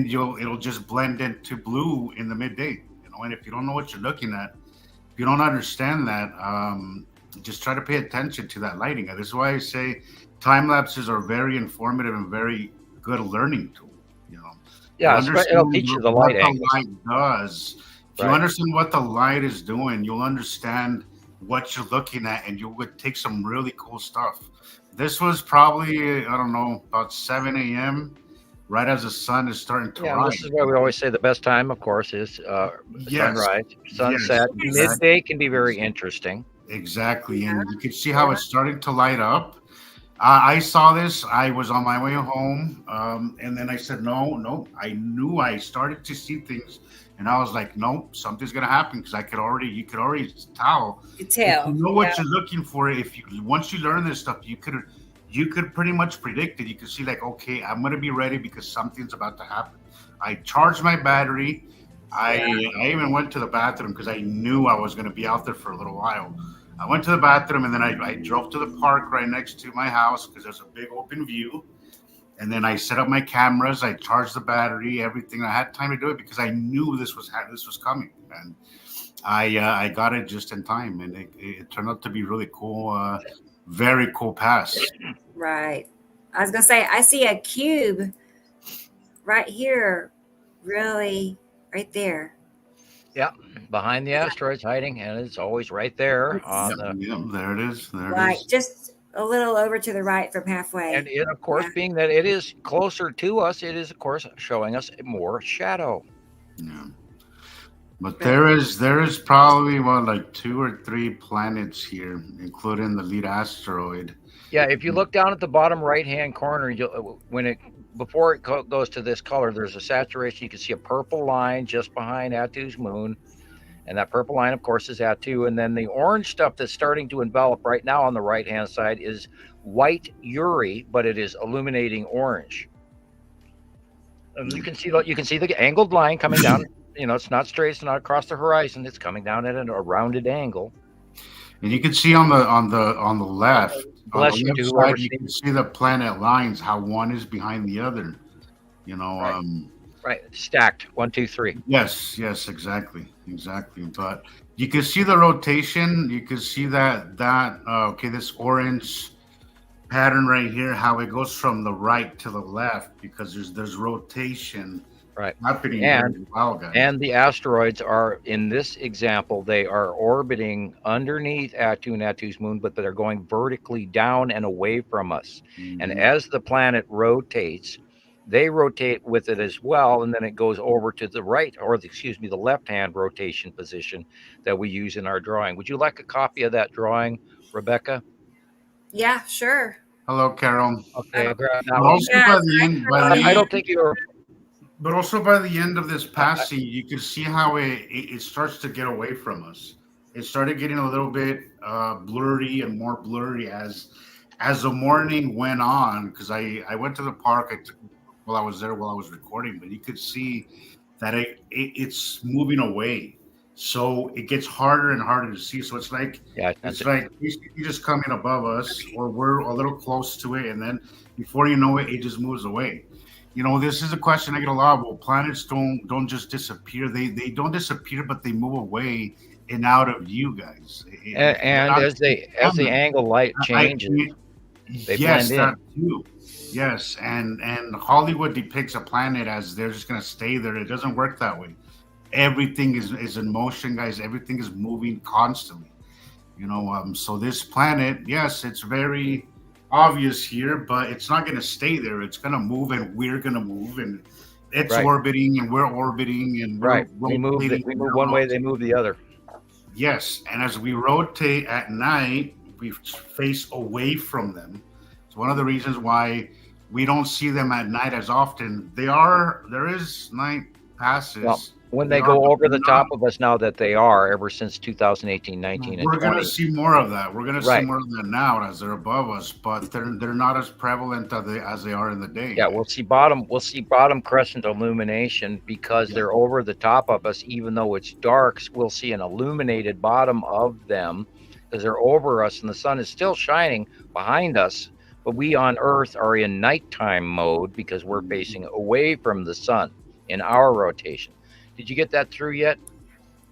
it'll just blend into blue in the midday. And if you don't know what you're looking at, if you don't understand that, just try to pay attention to that lighting. This is why I say time lapses are very informative and very good learning tool. Yeah, it'll teach you the light angle. Light does. If you understand what the light is doing, you'll understand what you're looking at, and you would take some really cool stuff. This was probably, I don't know, about 7 a.m., right as the sun is starting to rise. This is why we always say the best time, of course, is sunrise, sunset. Midday can be very interesting. Exactly, and you can see how it's starting to light up. I saw this. I was on my way home, and then I said, no. I knew I started to see things, and I was like, nope, something's gonna happen, because you could already tell. You tell. If you know what you're looking for. Once you learn this stuff, you could pretty much predict it. You could see, like, okay, I'm gonna be ready because something's about to happen. I charged my battery. I even went to the bathroom because I knew I was gonna be out there for a little while. I went to the bathroom, and then I drove to the park right next to my house because there's a big open view. And then I set up my cameras. I charged the battery, everything. I had time to do it because I knew this was coming. and I got it just in time, and it turned out to be really cool. Very cool pass. Right. I was gonna say I see a cube right here, really, right there. Yeah, behind the asteroids hiding, and it's always right there on Yep, the. yep, there it is. There it Right, is. just a little over to the right from halfway. And it, of course, being that it is closer to us, it is, of course, showing us more shadow. Yeah. But there is probably like 2 or 3 planets here, including the lead asteroid. Yeah, if you look down at the bottom right-hand corner, when it before it goes to this color, there's a saturation. You can see a purple line just behind Attu's moon, and that purple line, of course, is Attu. And then the orange stuff that's starting to envelop right now on the right-hand side is white Uri, but it is illuminating orange. And you can see the angled line coming down. It's not straight, it's not across the horizon. It's coming down at a rounded angle. And you can see on the left, Bless on you, the left too, side, you can see the planet lines, how one is behind the other. Right, stacked 1, 2, 3. Yes, exactly. But you can see the rotation. You can see that this orange pattern right here, how it goes from the right to the left, because there's rotation happening very well, guys. And the asteroids are, in this example, they are orbiting underneath Attu and Attu's moon, but they're going vertically down and away from us. Mm-hmm. And as the planet rotates, they rotate with it as well, and then it goes over to the right, or the left-hand rotation position that we use in our drawing. Would you like a copy of that drawing, Rebecca? Yeah, sure. Hello, Carol. Okay, I'll grab that one. Also, I don't think you were. But also by the end of this passing, you can see how it starts to get away from us. It started getting a little bit blurry and more blurry as the morning went on. Because I went to the park while I was recording, but you could see that it's moving away. So it gets harder and harder to see. So it's like basically just coming above us, or we're a little close to it, and then before you know it, it just moves away. This is a question I get a lot. Well, planets don't just disappear. They don't disappear, but they move away and out of view, guys. And as the angle light changes, they blend in. That too. Yes, and Hollywood depicts a planet as they're just going to stay there. It doesn't work that way. Everything is in motion, guys. Everything is moving constantly. So this planet, yes, it's very obvious here, but it's not going to stay there. It's going to move, and we're going to move, and it's orbiting, and we're orbiting, and we move one way, they move the other. Yes, and as we rotate at night, we face away from them. It's one of the reasons why we don't see them at night as often. There is night passes. Well, when they go over the top of us now, that they are ever since 2018, 19, and 20. We're going to see more of that. We're going to see more of that now as they're above us, but they're not as prevalent as they are in the day. Yeah, we'll see bottom crescent illumination because they're over the top of us. Even though it's dark, we'll see an illuminated bottom of them because they're over us, and the sun is still shining behind us. But we on Earth are in nighttime mode because we're facing away from the sun in our rotation. Did you get that through yet?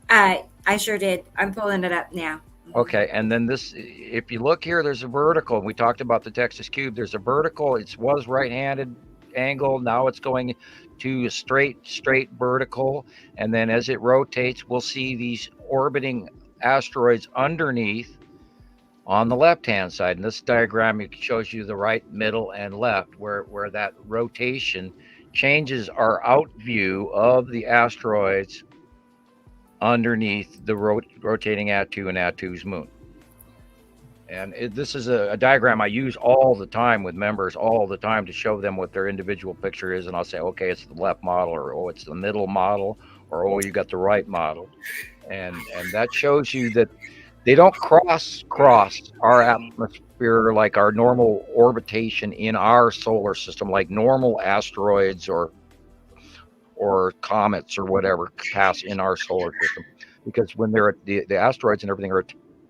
I sure did. I'm pulling it up now. Okay, and then this, if you look here, there's a vertical. We talked about the Texas cube. There's a vertical. It was right-handed angle. Now it's going to a straight vertical. And then as it rotates, we'll see these orbiting asteroids underneath on the left-hand side. And this diagram shows you the right, middle, and left, where that rotation changes our out view of the asteroids underneath the rotating Attu and Attu's moon. And this is a diagram I use all the time with members, all the time, to show them what their individual picture is. And I'll say, okay, it's the left model, or oh, it's the middle model, or oh, you got the right model. And that shows you that they don't cross our atmosphere like our normal orbitation in our solar system, like normal asteroids or comets or whatever pass in our solar system. Because when they're the asteroids and everything are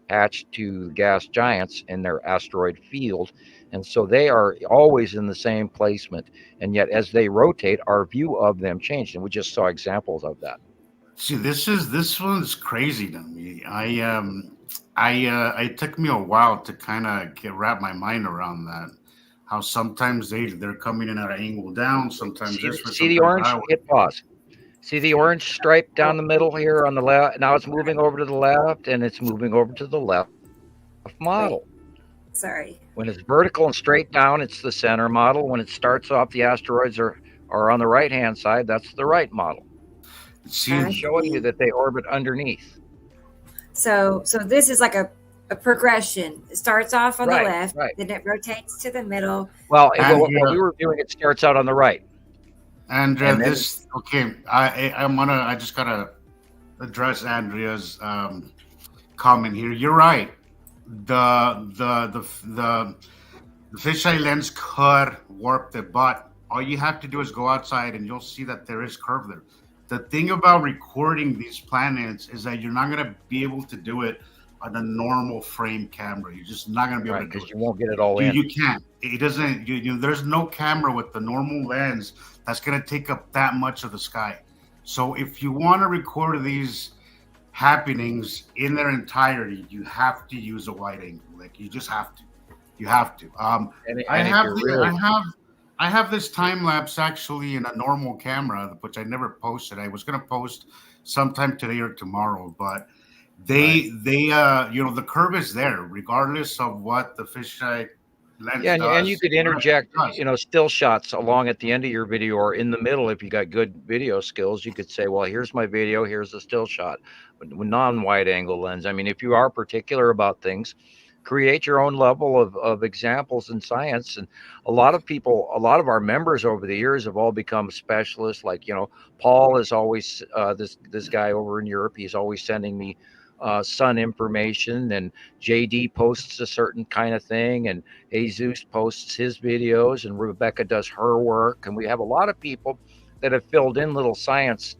attached to gas giants in their asteroid field, and so they are always in the same placement. And yet, as they rotate, our view of them changed, and we just saw examples of that. See, this one's crazy to me. It took me a while to kind of get wrap my mind around that. How sometimes they're coming in at an angle down, sometimes this way, See the sometimes orange? that way. Hit pause. See the orange stripe down the middle here on the left? Now it's moving over to the left, and it's moving over to the left model. Wait, sorry. When it's vertical and straight down, it's the center model. When it starts off, the asteroids are on the right-hand side. That's the right model. See, It's showing you that they orbit underneath. So this is like a progression. It starts off on the left, right. then it rotates to the middle. Well, what we were doing, it starts out on the right. Andrea, this okay. I just gotta address Andrea's comment here. You're right. The fisheye lens could warp it, but all you have to do is go outside and you'll see that there is curve there. The thing about recording these planets is that you're not gonna be able to do it on a normal frame camera. You're just not gonna be able to do it because you won't get it all in. You can't. It doesn't. There's no camera with the normal lens that's gonna take up that much of the sky. So if you want to record these happenings in their entirety, you have to use a wide angle. Like you just have to. You have to. I have this time lapse actually in a normal camera, which I never posted. I was gonna post sometime today or tomorrow, but the curve is there regardless of what the fisheye lens does. And you could interject, still shots along at the end of your video or in the middle if you got good video skills. You could say, well, here's my video, here's a still shot, with non-wide angle lens. I mean, if you are particular about things, create your own level of examples in science. And a lot of our members over the years have all become specialists. Like, Paul is always this guy over in Europe. He's always sending me sun information, and JD posts a certain kind of thing, and Jesus posts his videos, and Rebecca does her work. And we have a lot of people that have filled in little science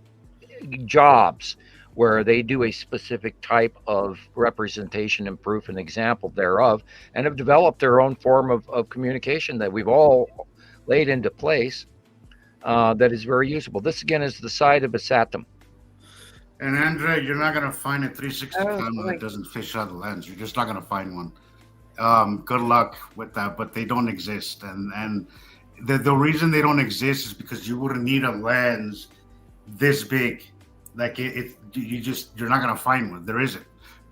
jobs where they do a specific type of representation and proof and example thereof, and have developed their own form of communication that we've all laid into place that is very usable. This again is the side of a satum. And Andrea, you're not going to find a 360 camera that doesn't fish out the lens. You're just not going to find one. Good luck with that, but they don't exist. And the reason they don't exist is because you wouldn't need a lens this big. Like you're not going to find one. There isn't.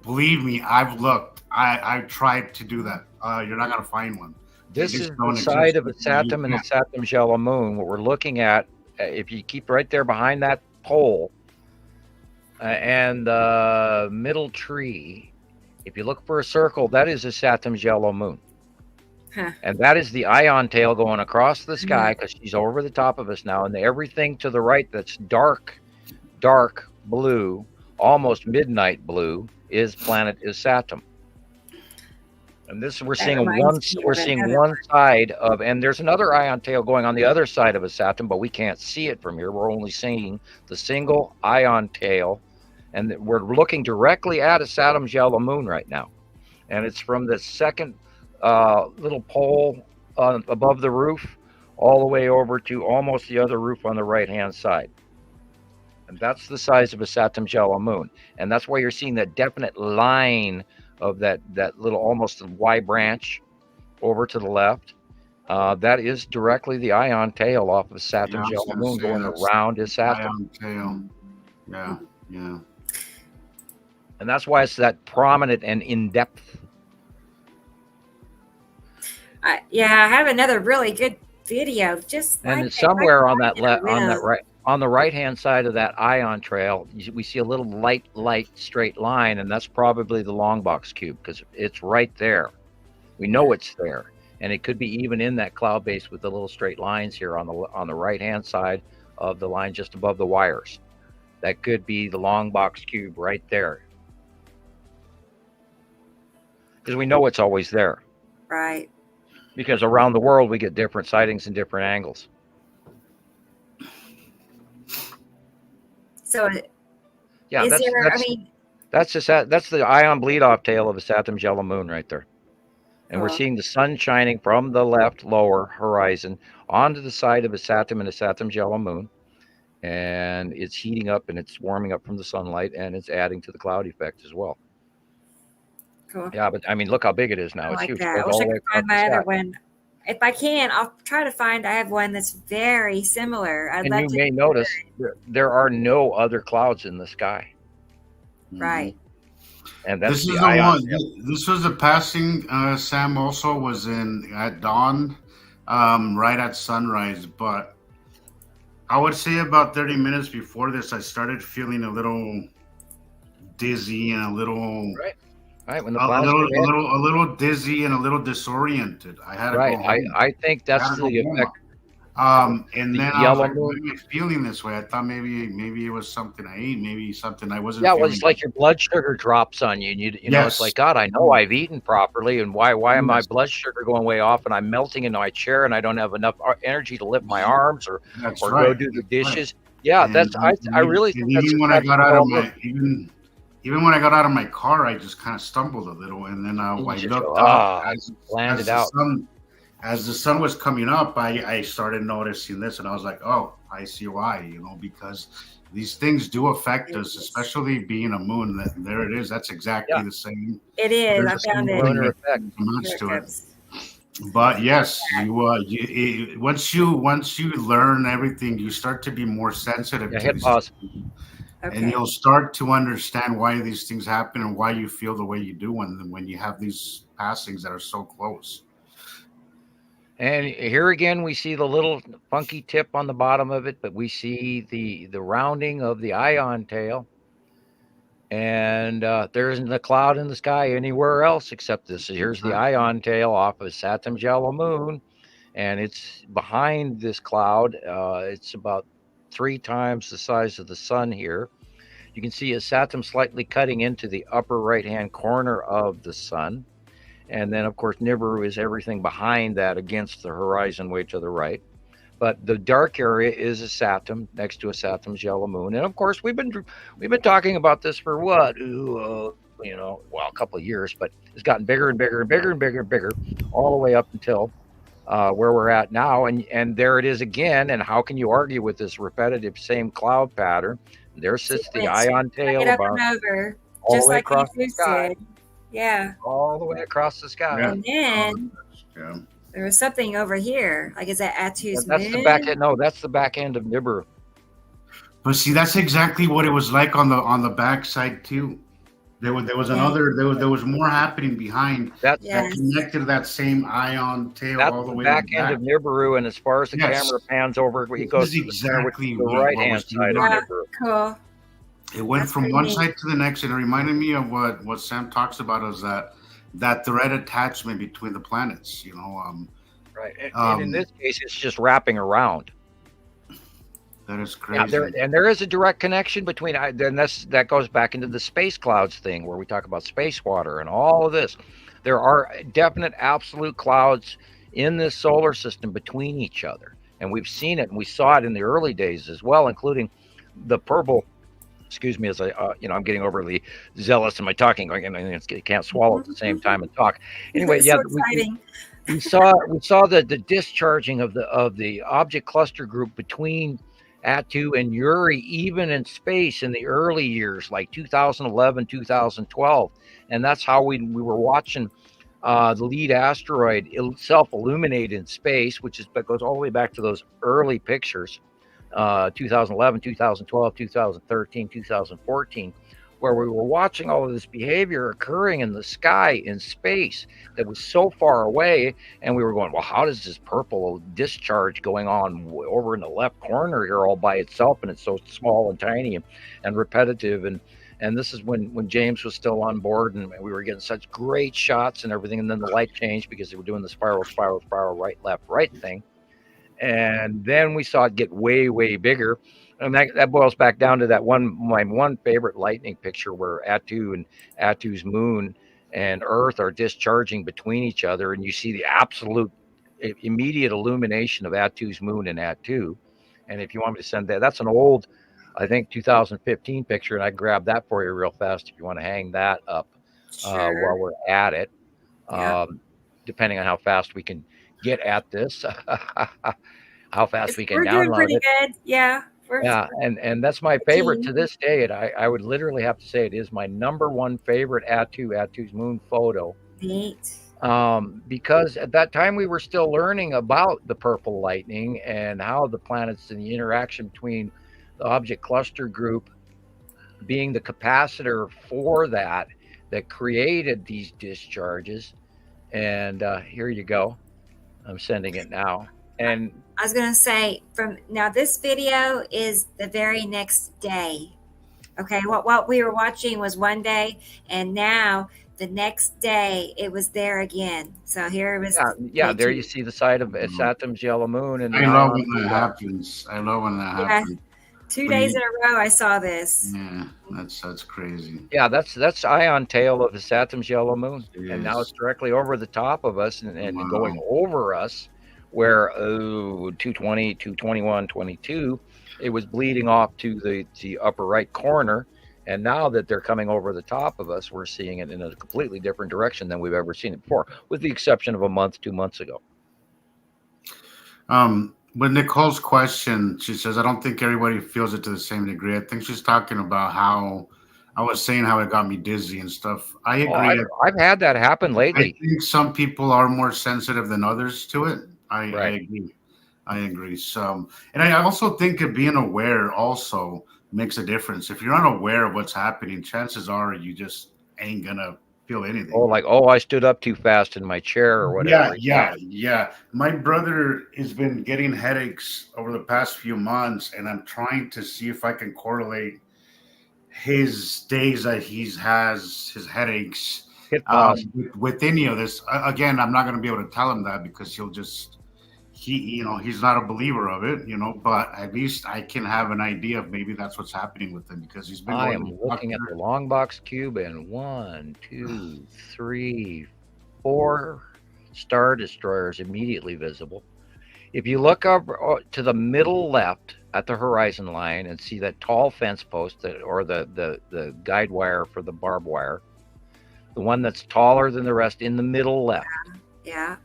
Believe me, I've looked. I've tried to do that. You're not going to find one. This is the side of a satum and a satum's yellow moon. What we're looking at, if you keep right there behind that pole, and the middle tree, if you look for a circle, that is a Saturn's yellow moon. Huh. And that is the ion tail going across the sky, because she's over the top of us now. And everything to the right that's dark blue, almost midnight blue, is Saturn. And this we're seeing one side of, and there's another ion tail going on the other side of a Saturn, but we can't see it from here. We're only seeing the single ion tail. And we're looking directly at a Saturn's yellow moon right now. And it's from the second little pole above the roof all the way over to almost the other roof on the right-hand side. And that's the size of a Saturn's yellow moon. And that's why you're seeing that definite line of that little almost Y branch over to the left. That is directly the ion tail off of Saturn's yellow moon going around his Saturn. Ion tail. Yeah. And that's why it's that prominent and in-depth. I have another really good video. And it's somewhere on the right-hand side of that ion trail, we see a little light straight line, and that's probably the long box cube, because it's right there. We know it's there, and it could be even in that cloud base with the little straight lines here on the right-hand side of the line just above the wires. That could be the long box cube right there. Because we know it's always there. Right. Because around the world, we get different sightings and different angles. So, that's the ion bleed-off tail of a Saturn's yellow moon right there. And we're seeing the sun shining from the left lower horizon onto the side of a Saturn and a Saturn's yellow moon. and it's heating up and it's warming up from the sunlight, and it's adding to the cloud effect as well. Cool. Yeah, but I mean, look how big it is now. I It's like huge. that. It I goes wish all I the way could across find the my other sky. one. If I can, I'll try to find. I have one that's very similar. I'd And love you to may notice there are no other clouds in the sky. Right. And that's This the is the ion one. tail. This was the passing. Sam also was in at dawn, right at sunrise. But I would say about 30 minutes before this, I started feeling a little dizzy and a little, Right. When the a planets little, get a ahead. little, a little dizzy and a little disoriented. I had to Right. go home. I think I had that's to go the home. effect. And The then I was yellow like, why moon. am I feeling this way? I thought maybe it was something I ate, maybe something I wasn't Yeah, well, feeling. it's like your blood sugar drops on you, and you know, it's Yes. like, God, I know I've eaten properly, and why am my Yes. blood sugar going way off, and I'm melting into my chair, and I don't have enough energy to lift my arms or That's go right. do the That's right. dishes. Yeah, And, that's I really think that's even when I exactly got what out of all my even when I got out of my car, I just kind of stumbled a little, and then I you just looked go, up landed the out. sun as the sun was coming up. I started noticing this, and I was like, oh, I see why. Because these things do affect us, especially being a moon. There it is. That's exactly the same. It is. There's I the found same it. thing Lunar effect. match to it. But yes, once you learn everything, you start to be more sensitive to Hit these pause. and you'll start to understand why these things happen and why you feel the way you do when you have these passings that are so close. And here again, we see the little funky tip on the bottom of it, but we see the rounding of the ion tail. And there isn't a cloud in the sky anywhere else except this. Here's the ion tail off of Saturn's yellow moon, and it's behind this cloud. It's about 3 times the size of the sun here. You can see a Saturn slightly cutting into the upper right-hand corner of the sun. And then, of course, Nibiru is everything behind that against the horizon way to the right. But the dark area is a Saturn next to a Saturn's yellow moon. And of course, we've been talking about this for what? A couple of years, but it's gotten bigger and bigger and bigger and bigger and bigger all the way up until where we're at now. And there it is again. And how can you argue with this repetitive same cloud pattern? There sits the ion tail about over, all just the way like across the sky. Did. Yeah. All the way across the sky. And then there was something over here. Like, is that Atu's that's moon? the back end. No, that's the back end of Nibiru. But see, that's exactly what it was like on the back side too. There was another. There was more happening behind that connected to that same ion tail that's all the way back to the end of Nibiru. And as far as the camera pans over, he goes to exactly the right hand side of Nibiru. Cool. It went from one side to the next, and it reminded me of what Sam talks about is that thread attachment between the planets. Right. And in this case, it's just wrapping around. That is crazy. Yeah, there is a direct connection between. Then that goes back into the space clouds thing, where we talk about space water and all of this. There are definite, absolute clouds in this solar system between each other, and we've seen it, and we saw it in the early days as well, including the purple. Excuse me, as I'm getting overly zealous in my talking. I can't swallow at the same time and talk. Anyway, so exciting. We saw the discharging of the object cluster group between Atu and Uri, even in space in the early years, like 2011, 2012. And that's how we were watching the lead asteroid self-illuminate in space, that goes all the way back to those early pictures, 2011, 2012, 2013, 2014, where we were watching all of this behavior occurring in the sky in space that was so far away. And we were going, well, how does this purple discharge going on over in the left corner here all by itself? And it's so small and tiny and repetitive. And this is when James was still on board, and we were getting such great shots and everything. And then the light changed because they were doing the spiral, right, left, right thing. And then we saw it get way, way bigger. And that boils back down to my one favorite lightning picture where Atu's moon and Earth are discharging between each other. And you see the absolute immediate illumination of Atu's moon and Atu. And if you want me to send that's an old, I think, 2015 picture. And I grabbed that for you real fast if you want to hang that up while we're at it. Depending on how fast we can get at this. How fast we can download it. We're doing pretty good. Yeah. Yeah, and that's my favorite to this day. And I would literally have to say it is my #1 favorite Attu's moon photo. Neat. Because at that time we were still learning about the purple lightning and how the planets and the interaction between the object cluster group being the capacitor for that created these discharges. And here you go. I'm sending it now. And I was going to say, this video is the very next day. Okay, what we were watching was one day, and now the next day it was there again. So here it was. Yeah, there you see the side of Saturn's yellow moon. And I love when that happens. I love when that happens. 2 days in a row I saw this. Yeah, that's crazy. Yeah, that's ion tail of the Saturn's yellow moon. And now it's directly over the top of us and going over us, where 220, 221, 22, it was bleeding off to the upper right corner. And now that they're coming over the top of us, we're seeing it in a completely different direction than we've ever seen it before, with the exception of a month, 2 months ago. With Nicole's question, she says, I don't think everybody feels it to the same degree. I think she's talking about how I was saying how it got me dizzy and stuff. I agree. I've had that happen lately. I think some people are more sensitive than others to it. I agree. I agree. So, and I also think that being aware also makes a difference. If you're unaware of what's happening, chances are you just ain't gonna feel anything. I stood up too fast in my chair or whatever. Yeah. My brother has been getting headaches over the past few months, and I'm trying to see if I can correlate his days that he has his headaches with any of this. Again, I'm not going to be able to tell him that because he's not a believer of it, but at least I can have an idea of maybe that's what's happening with him because he's been I am looking at the long box cube, and 1, 2, 3, 4 star destroyers immediately visible. If you look up to the middle left at the horizon line and see that tall fence post or the guide wire for the barbed wire, the one that's taller than the rest in the middle left.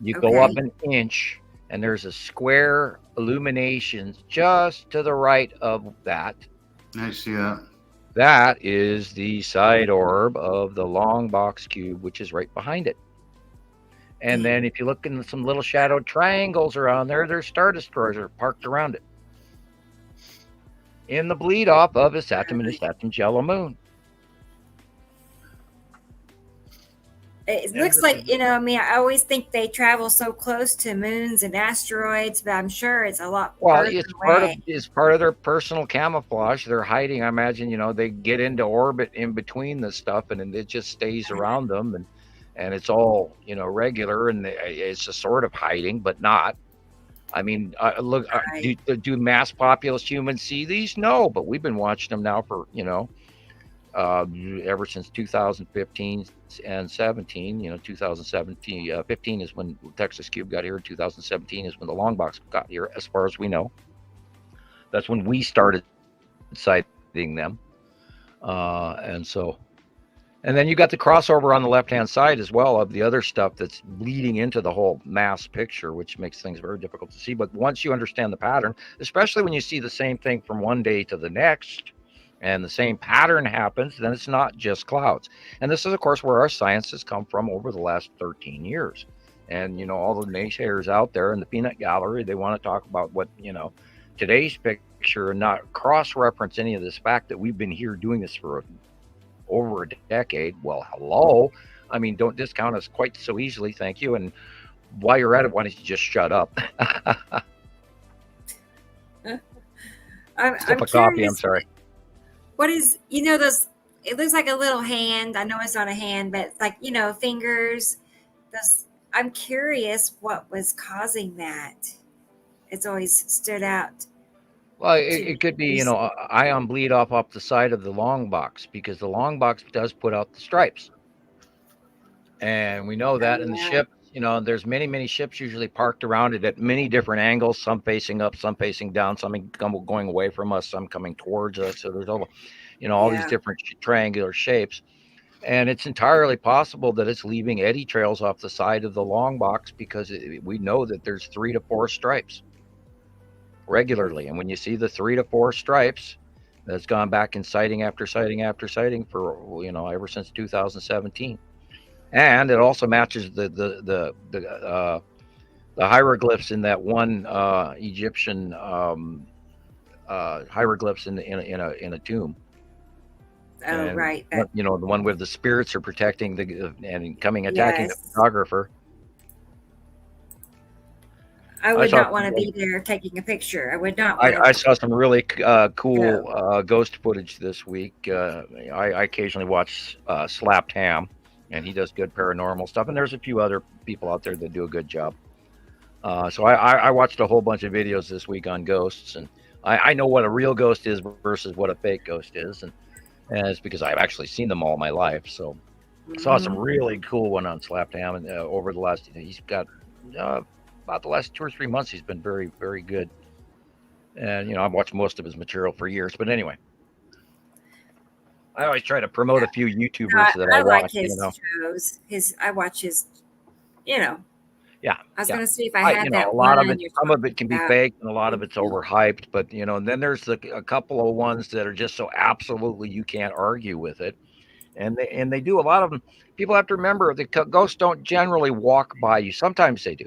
You go up an inch, and there's a square illumination just to the right of that. I see that. That is the side orb of the long box cube, which is right behind it. And then if you look in some little shadowed triangles around there, there's star destroyers are parked around it. In the bleed off of Saturn's yellow moon. It looks like, I always think they travel so close to moons and asteroids, but I'm sure it's a lot further away. It's part of their personal camouflage. They're hiding. I imagine, they get into orbit in between the stuff, and it just stays around them, and it's all, regular, and it's a sort of hiding, but not. I mean, look, do mass populous humans see these? No, but we've been watching them now for, ever since 2015 and 17. 2017, 15 is when Texas Cube got here. 2017 is when the long box got here, as far as we know. That's when we started sighting them. And then you got the crossover on the left-hand side as well of the other stuff that's bleeding into the whole mass picture, which makes things very difficult to see. But once you understand the pattern, especially when you see the same thing from one day to the next, and the same pattern happens, then it's not just clouds. And this is, of course, where our science has come from over the last 13 years. And, all the naysayers out there in the peanut gallery, they want to talk about what, today's picture and not cross-reference any of this fact that we've been here doing this for over a decade. Well, hello. I mean, don't discount us quite so easily. Thank you. And while you're at it, why don't you just shut up? I'm copy. I'm sorry. What is, those, it looks like a little hand. I know it's not a hand, but it's like, fingers. I'm curious what was causing that. It's always stood out. Well, it could be, ion bleed off the side of the long box, because the long box does put out the stripes. And we know that in the ship, there's many, many ships usually parked around it at many different angles, some facing up, some facing down, some going away from us, some coming towards us. So there's all these different triangular shapes. And it's entirely possible that it's leaving eddy trails off the side of the long box, because we know that there's 3 to 4 stripes. regularly. And when you see the 3 to 4 stripes, that's gone back in sighting after sighting after sighting for, you know, ever since 2017. And it also matches the hieroglyphs in that one Egyptian hieroglyphs in a tomb. Oh, and, right. You know, the one where the spirits are protecting and coming attacking the photographer. I would not want to be there taking a picture. I would not want I saw some really cool ghost footage this week. I occasionally watch Slapped Ham, and he does good paranormal stuff. And there's a few other people out there that do a good job. So I watched a whole bunch of videos this week on ghosts, and I know what a real ghost is versus what a fake ghost is, and it's because I've actually seen them all my life. So I saw some really cool one on Slapped Ham, and over the last, he's got about the last 2 or 3 months, he's been very, very good. And, you know, I've watched most of his material for years. But anyway, I always try to promote a few YouTubers that I watch. Like his shows. I watch his, you know. Yeah. I was going to see if I had that. A lot of it, some of it can be fake, and a lot of it's overhyped. But, you know, and then there's a couple of ones that are just so absolutely you can't argue with it. And they do a lot of them. People have to remember the ghosts don't generally walk by you. Sometimes they do.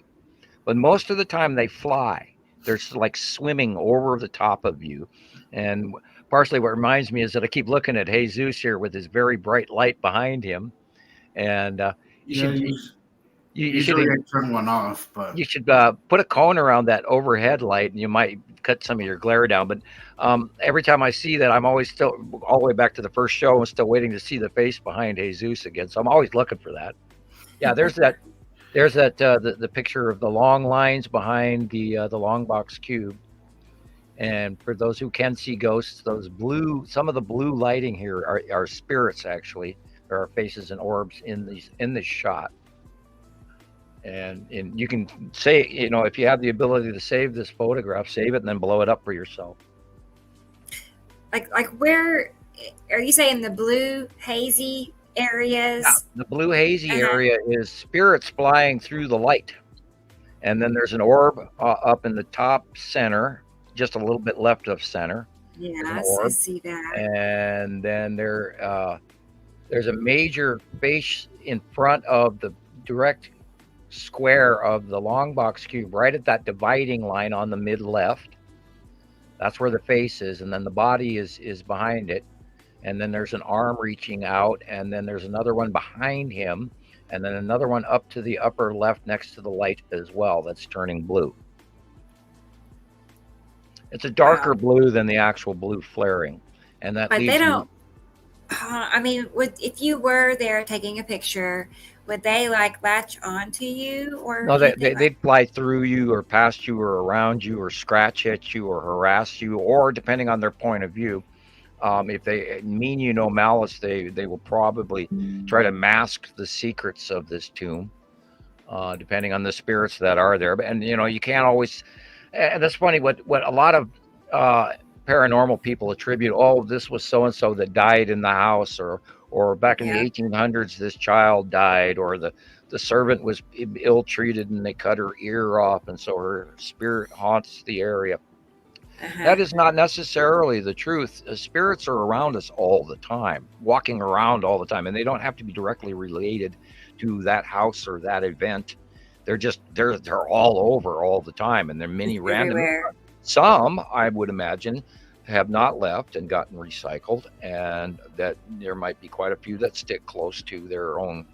But most of the time they fly. They're like swimming over the top of you. And partially what reminds me is that I keep looking at Jesus here with his very bright light behind him. And you should turn one off, but you should put a cone around that overhead light, and you might cut some of your glare down. But every time I see that, I'm always still all the way back to the first show and still waiting to see the face behind Jesus again. So I'm always looking for that. Yeah, there's that. There's that the picture of the long lines behind the long box cube. And for those who can see ghosts, some of the blue lighting here are spirits. Actually, there are faces and orbs in this shot. And you can say, you know, if you have the ability to save this photograph, save it and then blow it up for yourself. Like where are you saying the blue hazy areas? Yeah, the blue hazy area is spirits flying through the light. And then there's an orb up in the top center, just a little bit left of center. Yes, I see that. And then there's a major face in front of the direct square of the long box cube, right at that dividing line on the mid left. That's where the face is, and then the body is behind it. And then there's an arm reaching out, and then there's another one behind him, and then another one up to the upper left next to the light as well that's turning blue. It's a darker blue than the actual blue flaring. And that but they don't I mean, if you were there taking a picture, would they like latch onto you, or no? They'd fly through you or past you or around you or scratch at you or harass you, or depending on their point of view. If they mean you no malice, they will probably try to mask the secrets of this tomb, depending on the spirits that are there. And you know, you can't always. And that's funny. What a lot of paranormal people attribute. Oh, this was so and so that died in the house, or back in the 1800s, this child died, or the servant was ill treated and they cut her ear off, and so her spirit haunts the area. That is not necessarily the truth. Spirits are around us all the time, walking around all the time, and they don't have to be directly related to that house or that event. They're all over all the time, and they're many random. Some, I would imagine, have not left and gotten recycled, and that there might be quite a few that stick close to their own,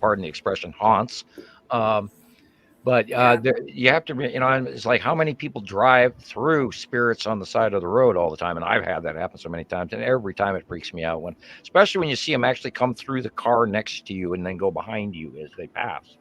pardon the expression, haunts. But you have to, you know, it's like how many people drive through spirits on the side of the road all the time. And I've had that happen so many times. And every time it freaks me out, especially when you see them actually come through the car next to you and then go behind you as they pass.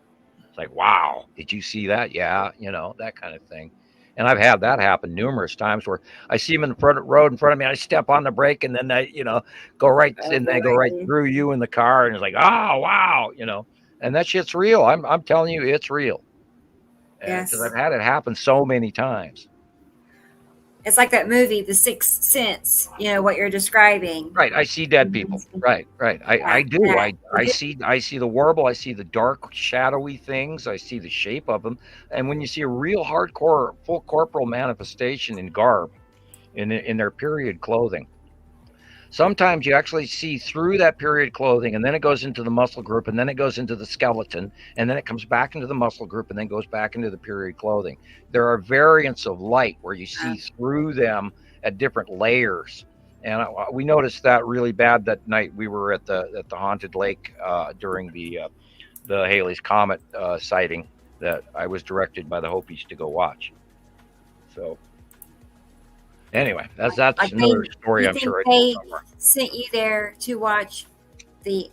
It's like, wow, did you see that? Yeah, you know, that kind of thing. And I've had that happen numerous times where I see them in the front road in front of me. I step on the brake and then they, you know, go right through you in the car. And it's like, oh, wow, you know, and that shit's real. I'm telling you, it's real. Because I've had it happen so many times. It's like that movie, The Sixth Sense. You know what you're describing. Right. I see dead people. Right. I do. I see the warble. I see the dark, shadowy things. I see the shape of them. And when you see a real hardcore, full corporal manifestation in garb, in their period clothing, sometimes you actually see through that period clothing, and then it goes into the muscle group, and then it goes into the skeleton, and then it comes back into the muscle group, and then goes back into the period clothing. There are variants of light where you see through them at different layers. And we noticed that really bad that night we were at the haunted lake during the Halley's Comet sighting that I was directed by the Hopis to go watch. So anyway, that's another story. I'm sure they sent you there to watch the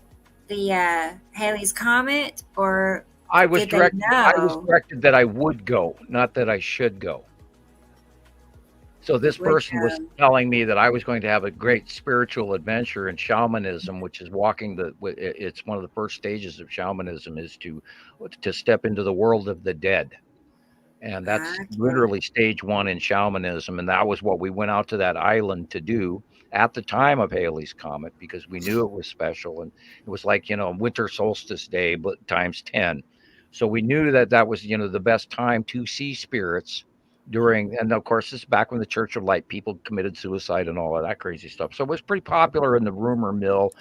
Halley's Comet, or I was directed that I would go, not that I should go. So this person was telling me that I was going to have a great spiritual adventure in shamanism, which is it's one of the first stages of shamanism is to step into the world of the dead. And that's literally stage 1 in shamanism. And that was what we went out to that island to do at the time of Halley's Comet, because we knew it was special. And it was like, winter solstice day, but times 10. So we knew that was, the best time to see spirits and of course, this is back when the Church of Light people committed suicide and all of that crazy stuff. So it was pretty popular in the rumor mill,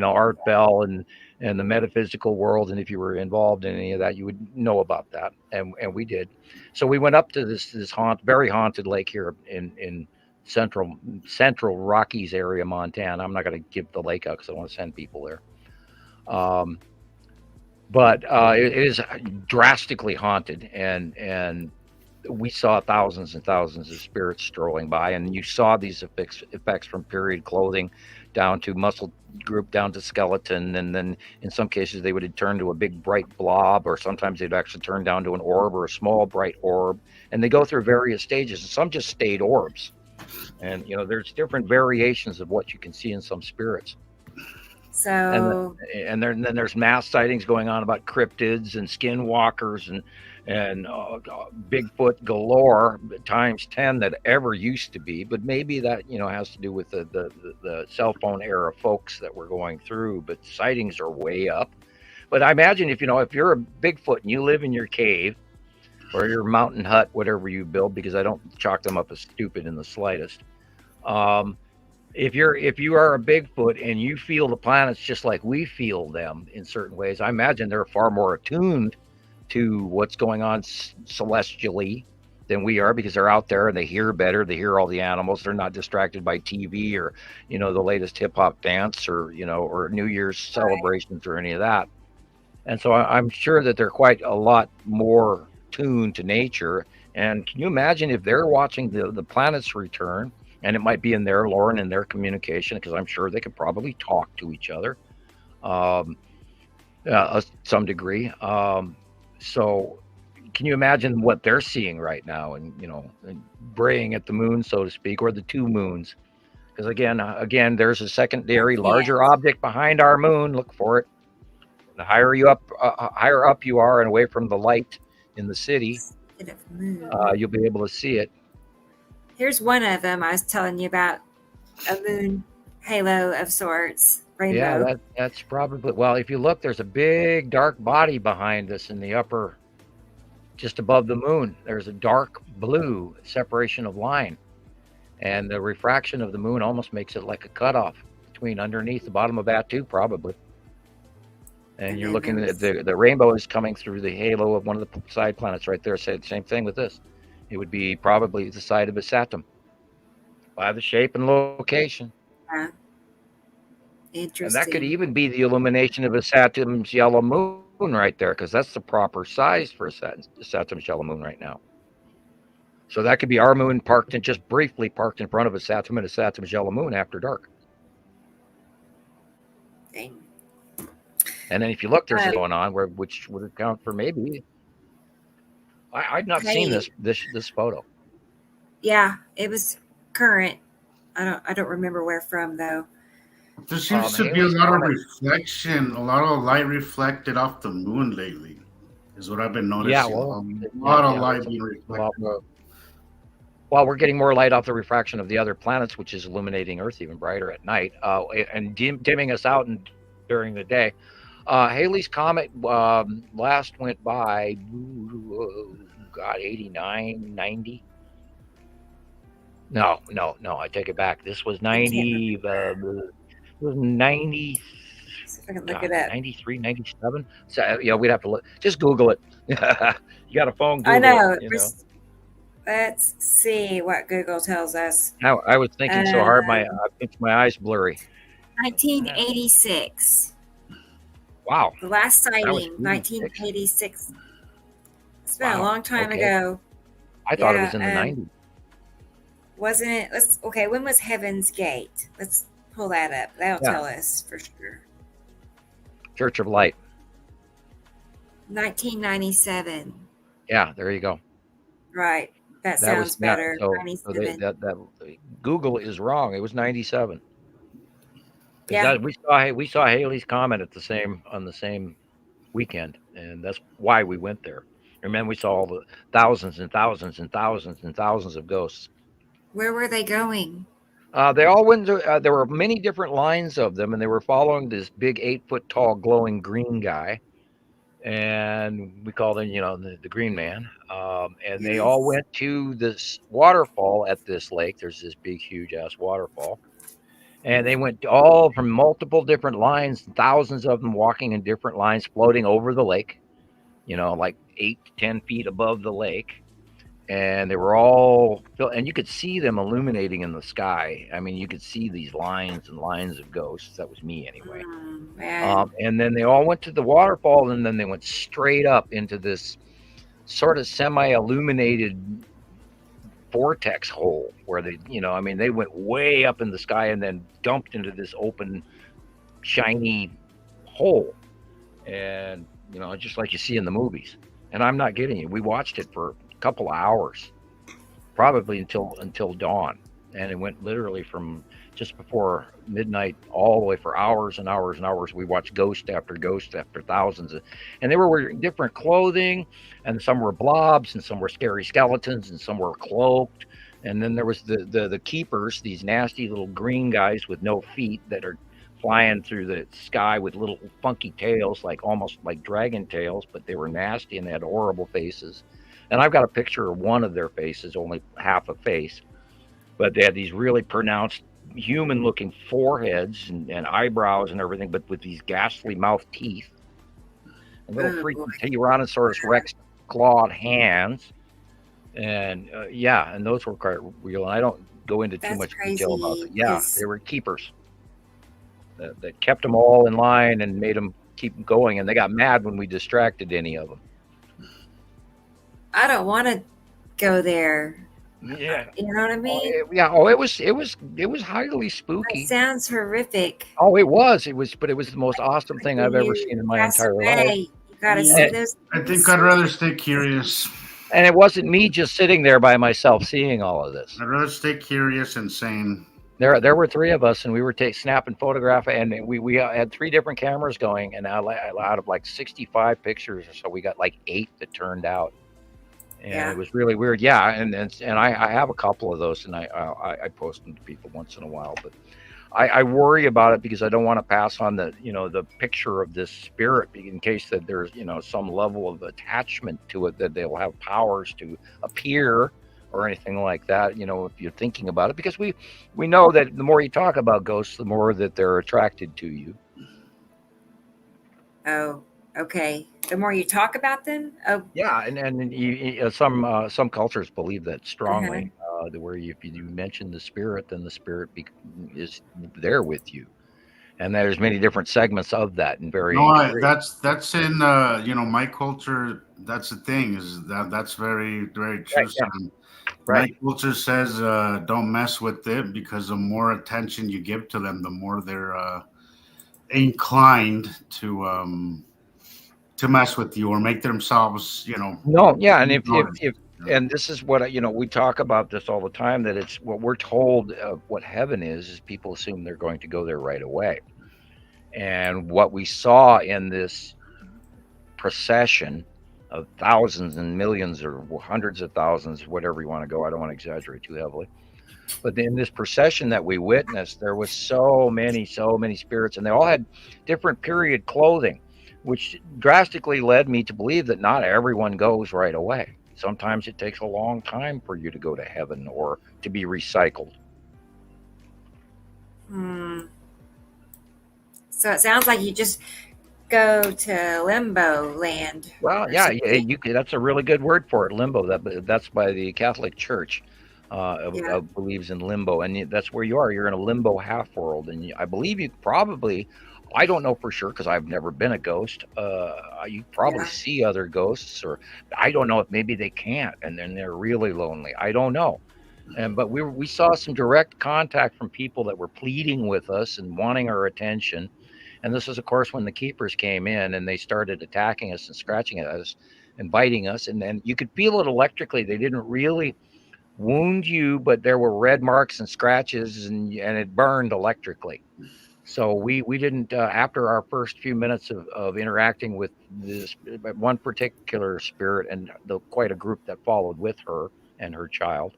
Art Bell and the metaphysical world. And if you were involved in any of that, you would know about that. And we did. So we went up to this very haunted lake here in central Rockies area, Montana. I'm not going to give the lake out because I want to send people there. But it is drastically haunted, and we saw thousands and thousands of spirits strolling by, and you saw these effects from period clothing down to muscle group, down to skeleton, and then in some cases they would turn to a big bright blob, or sometimes they'd actually turn down to an orb or a small bright orb, and they go through various stages, and some just stayed orbs. And there's different variations of what you can see in some spirits. So and then there's mass sightings going on about cryptids and skinwalkers and Bigfoot galore times 10 that ever used to be. But maybe that has to do with the cell phone era folks that we're going through. But sightings are way up. But I imagine if you're a Bigfoot and you live in your cave or your mountain hut, whatever you build, because I don't chalk them up as stupid in the slightest. If you are a Bigfoot and you feel the planets just like we feel them in certain ways, I imagine they're far more attuned to what's going on celestially than we are, because they're out there and they hear better. They hear all the animals. They're not distracted by TV or the latest hip hop dance or or New Year's celebrations or any of that. And so I'm sure that they're quite a lot more tuned to nature. And can you imagine if they're watching the planets return? And it might be in their lore and in their communication, because I'm sure they could probably talk to each other, some degree. So, can you imagine what they're seeing right now, and and braying at the moon, so to speak, or the two moons? Because again, there's a secondary, larger object behind our moon. Look for it. The higher up you are, and away from the light in the city, you'll be able to see it. Here's one of them I was telling you about, a moon halo of sorts, rainbow. Yeah, that's probably, well, if you look, there's a big dark body behind us in the upper, just above the moon. There's a dark blue separation of line, and the refraction of the moon almost makes it like a cutoff between underneath the bottom of that too, probably. And you're looking at the rainbow is coming through the halo of one of the side planets right there. Say the same thing with this. It would be probably the side of a Saturn by the shape and location. Interesting. And that could even be the illumination of a Saturn's yellow moon right there, because that's the proper size for a Saturn's yellow moon right now. So that could be our moon just briefly parked in front of a Saturn's yellow moon after dark. Dang. And then if you look, there's a going on which would account for maybe. I've not seen this photo. Yeah, it was current. I don't remember where from though. There seems to be a lot of reflection, a lot of light reflected off the moon lately, is what I've been noticing. Yeah, well, a lot of light being reflected. while we're getting more light off the refraction of the other planets, which is illuminating Earth even brighter at night, and dimming us out during the day. Halley's Comet last went by, God, 89, 90. No, I take it back. This was 90, it was 90, so if I can look it up. 93, 97. So, we'd have to look. Just Google it. You got a phone, Google I know. it, Let's see what Google tells us. I was thinking so hard, my eyes blurry. 1986. Wow. The last sighting, 1986. It's been a long time ago. I thought it was in the 90s. Wasn't it? When was Heaven's Gate? Let's pull that up. That'll tell us for sure. Church of Light. 1997. Yeah, there you go. Right. That sounds better. 97. That Google is wrong. It was 97. Yeah. We saw Halley's Comet on the same weekend, and that's why we went there. And then we saw all the thousands and thousands and thousands and thousands of ghosts. Where were they going? They all went to, there were many different lines of them, and they were following this big 8-foot tall glowing green guy. And we called him, the Green Man. And they all went to this waterfall at this lake. There's this big, huge ass waterfall. And they went all from multiple different lines, thousands of them walking in different lines, floating over the lake, like 8 to 10 feet above the lake. And they were all, and you could see them illuminating in the sky. I mean, you could see these lines and lines of ghosts. That was me anyway. And then they all went to the waterfall, and then they went straight up into this sort of semi-illuminated vortex hole where they, they went way up in the sky and then dumped into this open, shiny hole. And, just like you see in the movies. And I'm not kidding you. We watched it for couple of hours, probably until dawn, and it went literally from just before midnight all the way for hours and hours and hours. We watched ghost after ghost after thousands and they were wearing different clothing, and some were blobs and some were scary skeletons and some were cloaked, and then there was the keepers, these nasty little green guys with no feet that are flying through the sky with little funky tails, almost like dragon tails, but they were nasty and they had horrible faces. And I've got a picture of one of their faces, only half a face, but they had these really pronounced human-looking foreheads and eyebrows and everything, but with these ghastly mouth teeth, and little freaking Tyrannosaurus Rex clawed hands, and and those were quite real. And I don't go into too much detail about it. Yeah, they were keepers that kept them all in line and made them keep going, and they got mad when we distracted any of them. I don't want to go there. Yeah, you know what I mean. It was highly spooky. That sounds horrific. Oh, it was, but it was the most awesome thing I've ever seen in my entire life. You gotta see those. I think I'd rather stay curious. And it wasn't me just sitting there by myself seeing all of this. I'd rather stay curious and sane. There were 3 of us, and we were snapping photograph, and we had 3 different cameras going, and out of 65 pictures or so, we got 8 that turned out. And it was really weird. Yeah, and I have a couple of those, and I post them to people once in a while. But I worry about it because I don't want to pass on the picture of this spirit in case that there's some level of attachment to it, that they'll have powers to appear or anything like that. If you're thinking about it, because we know that the more you talk about ghosts, the more that they're attracted to you. Oh. Okay. The more you talk about them, and some cultures believe that strongly. Where if you mention the spirit, then the spirit is there with you, and there's many different segments of that. And that's in my culture. That's the thing, is that's very, very true. My culture says don't mess with it, because the more attention you give to them, the more they're inclined to mess with you or make themselves, and if and this is what we talk about this all the time, that it's what we're told of what heaven is people assume they're going to go there right away. And what we saw in this procession of thousands and millions or hundreds of thousands, whatever you want to go. I don't want to exaggerate too heavily. But in this procession that we witnessed, there was so many spirits, and they all had different period clothing, which drastically led me to believe that not everyone goes right away. Sometimes it takes a long time for you to go to heaven or to be recycled. So it sounds like you just go to limbo land. Well, yeah, that's a really good word for it, limbo. That's by the Catholic Church. Believes in limbo, and that's where you are. You're in a limbo half world, and I believe you probably, I don't know for sure because I've never been a ghost. You probably see other ghosts, or I don't know if maybe they can't, and then they're really lonely. I don't know. But we saw some direct contact from people that were pleading with us and wanting our attention. And this is, of course, when the keepers came in and they started attacking us and scratching at us and biting us. And then you could feel it electrically. They didn't really wound you, but there were red marks and scratches, and it burned electrically. So we didn't, after our first few minutes of interacting with this one particular spirit and quite a group that followed with her and her child,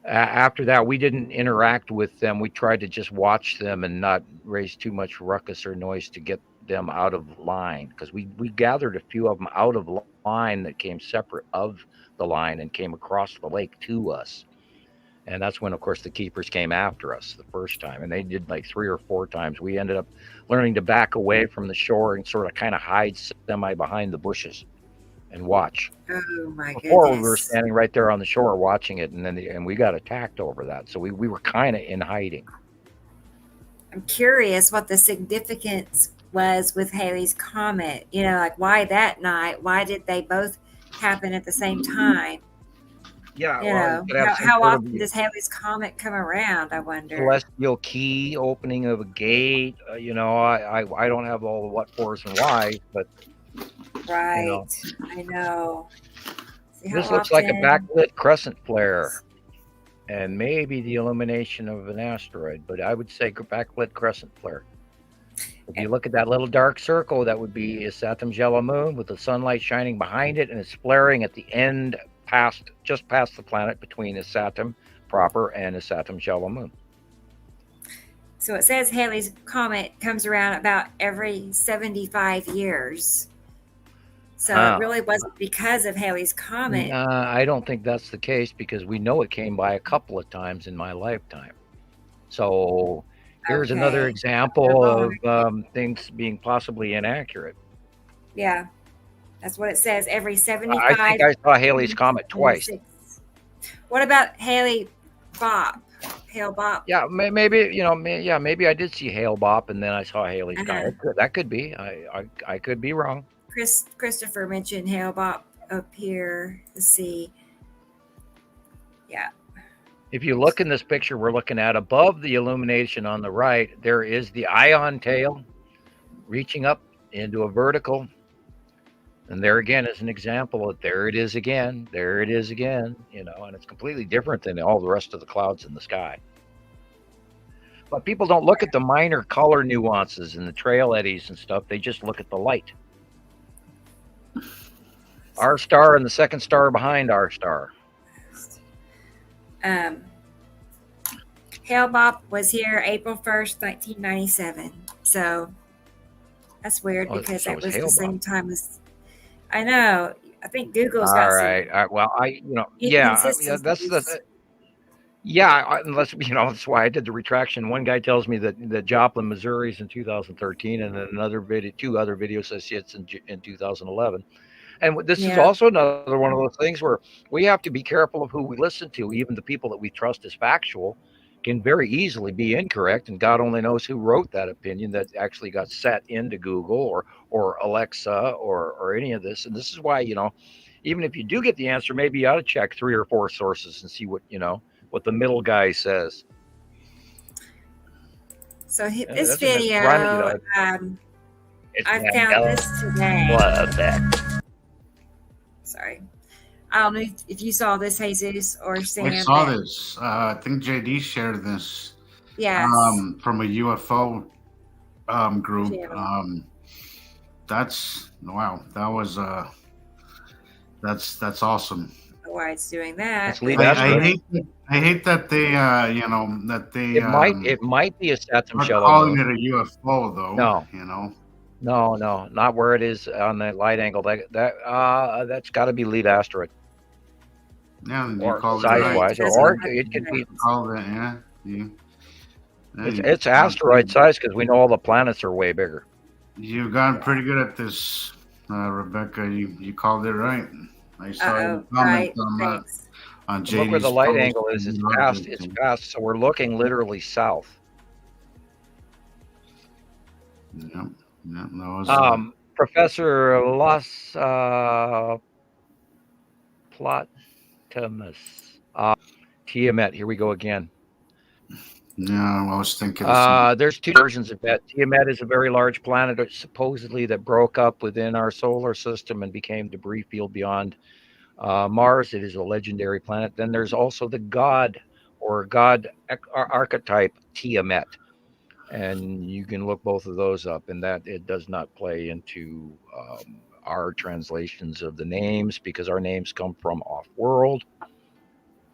after that, we didn't interact with them. We tried to just watch them and not raise too much ruckus or noise to get them out of line, because we gathered a few of them out of line that came separate of the line and came across the lake to us. And that's when, of course, the keepers came after us the first time, and they did like 3 or 4 times. We ended up learning to back away from the shore and sort of kind of hide semi behind the bushes and watch. Oh my Before goodness. we were standing right there on the shore watching it, and we got attacked over that. So we were kind of in hiding. I'm curious what the significance was with Halley's Comet. Like why that night? Why did they both happen at the same time? Yeah. How often does Halley's Comet come around, I wonder? Celestial key, opening of a gate. I don't have all the what, fors, and whys, but right. I know. This looks like a backlit crescent flare, and maybe the illumination of an asteroid, but I would say backlit crescent flare. If you look at that little dark circle, that would be a Saturn's yellow moon with the sunlight shining behind it, and it's flaring at the end, just past the planet between a Saturn proper and a Saturn's yellow moon. So it says Halley's Comet comes around about every 75 years. So it really wasn't because of Halley's Comet. I don't think that's the case, because we know it came by a couple of times in my lifetime. So here's another example of things being possibly inaccurate. Yeah, that's what it says. Every 75. I think I saw Halley's Comet twice. What about Hale Bop? Yeah, maybe maybe I did see Hale Bop and then I saw Halley's Comet. That could be. I could be wrong. Christopher mentioned Hale Bop up here. Let's see. Yeah. If you look in this picture we're looking at, above the illumination on the right, there is the ion tail reaching up into a vertical. And there again is an example of there it is again, and it's completely different than all the rest of the clouds in the sky. But people don't look at the minor color nuances and the trail eddies and stuff. They just look at the light. Our star and the second star behind our star. Hale Bop was here April 1st, 1997. So that's weird because that was the same time as. I know. I think Google's got some. All right. Well, that's the. Unless that's why I did the retraction. One guy tells me that Joplin, Missouri, is in 2013, and then 2 other video says it's in 2011. And this is also another one of those things where we have to be careful of who we listen to. Even the people that we trust as factual can very easily be incorrect, and God only knows who wrote that opinion that actually got set into Google or Alexa or any of this. And this is why, even if you do get the answer, maybe you ought to check 3 or 4 sources and see what the middle guy says. So this video, I found this today. What? Sorry. I don't know if you saw this, Jesus or Sam. I saw this. I think JD shared this. Yes. From a UFO group. that's wow. That was that's awesome. Why it's doing that? It's lead I asteroid. hate that they you know that they It might be a Saturn are shallow calling moon. it a UFO though. No. You know. No, not where it is on the light angle. That's got to be lead asteroid. Yeah, you Or call size it wise, or it could be. Call it It's asteroid size because we know all the planets are way bigger. You've gotten pretty good at this, Rebecca. You called it right. I saw your comment on that. On JD's look where the light post. angle is. It's past. It's past. So we're looking literally south. Yep. That was, Professor Los Platamus. Tiamat. Here we go again. Yeah, I was thinking. There's two versions of that. Tiamat is a very large planet, supposedly that broke up within our solar system and became debris field beyond Mars. It is a legendary planet. Then there's also the god or god archetype Tiamat, and you can look both of those up. And that it does not play into our translations of the names because our names come from off-world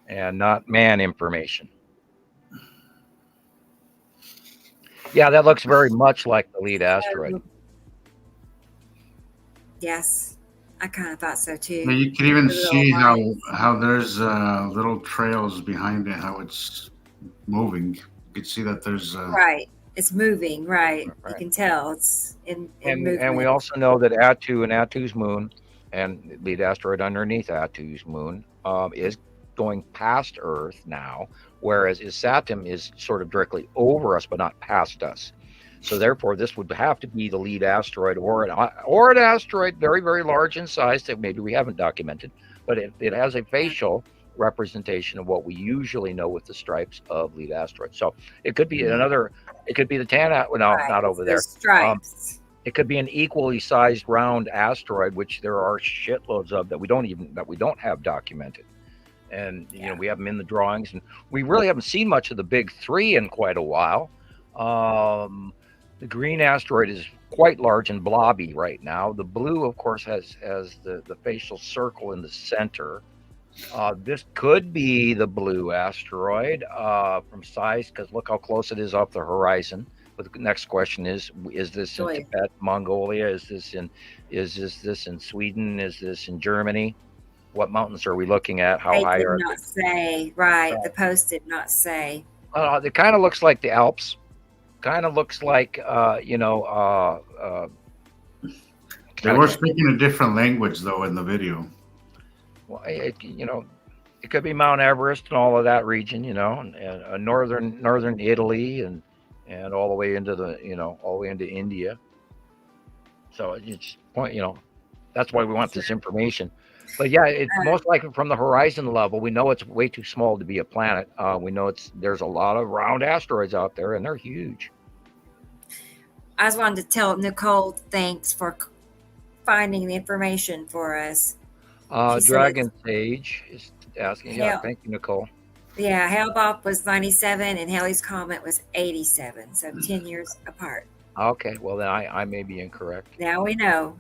and not man information. Yeah, that looks very much like the lead asteroid. Yes, I kind of thought so too. Yeah, you can even see how there's little trails behind it, how it's moving. You can see that there's right. It's moving, right? You can tell it's in movement. And we also know that Attu and Attu's moon, and lead asteroid underneath Attu's moon, is going past Earth now, whereas Saturn is sort of directly over us, but not past us. So therefore, this would have to be the lead asteroid or an asteroid very, very large in size that maybe we haven't documented, but it has a facial representation of what we usually know with the stripes of lead asteroids. So it could be another. It could be the not over there. Stripes. It could be an equally sized round asteroid, which there are shitloads of that we don't have documented. And you know, we have them in the drawings, and we really haven't seen much of the big three in quite a while. The green asteroid is quite large and blobby right now. The blue, of course, has the facial circle in the center. This could be the blue asteroid from size, because look how close it is off the horizon. But the next question is this in Tibet, Mongolia? Is this in Sweden? Is this in Germany? What mountains are we looking at? How high are they? Not say. Right. The post did not say. It kind of looks like the Alps. Kind of looks like, they were speaking a different language, though, in the video. Well, it could be Mount Everest and all of that region, and northern Italy and all the way into all the way into India. So it's that's why we want this information. But yeah, it's most likely from the horizon level. We know it's way too small to be a planet. We know there's a lot of round asteroids out there, and they're huge. I just wanted to tell Nicole thanks for finding the information for us. Dragon Sage is asking. Yeah, thank you, Nicole. Yeah, Hale-Bopp was 97 and Halley's Comet was 87, so 10 years apart. Okay, well then I may be incorrect. Now we know.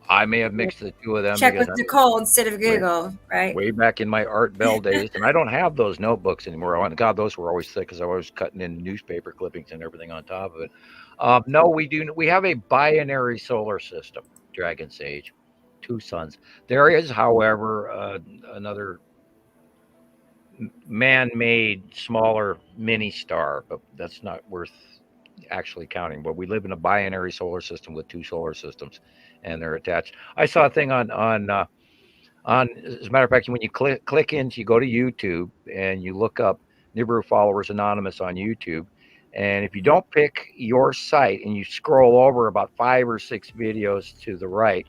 I may have mixed the two of them. Check with Nicole instead of Google, right? Way back in my Art Bell days, and I don't have those notebooks anymore. Oh, God, those were always thick because I was cutting in newspaper clippings and everything on top of it. No, we do. We have a binary solar system, Dragon Sage, 2 suns. There is, however, another man-made smaller mini star, but that's not worth actually counting. But we live in a binary solar system with 2 solar systems, and they're attached. I saw a thing on as a matter of fact, when you click into, you go to YouTube and you look up Nibiru Followers Anonymous on YouTube, and if you don't pick your site and you scroll over about 5 or 6 videos to the right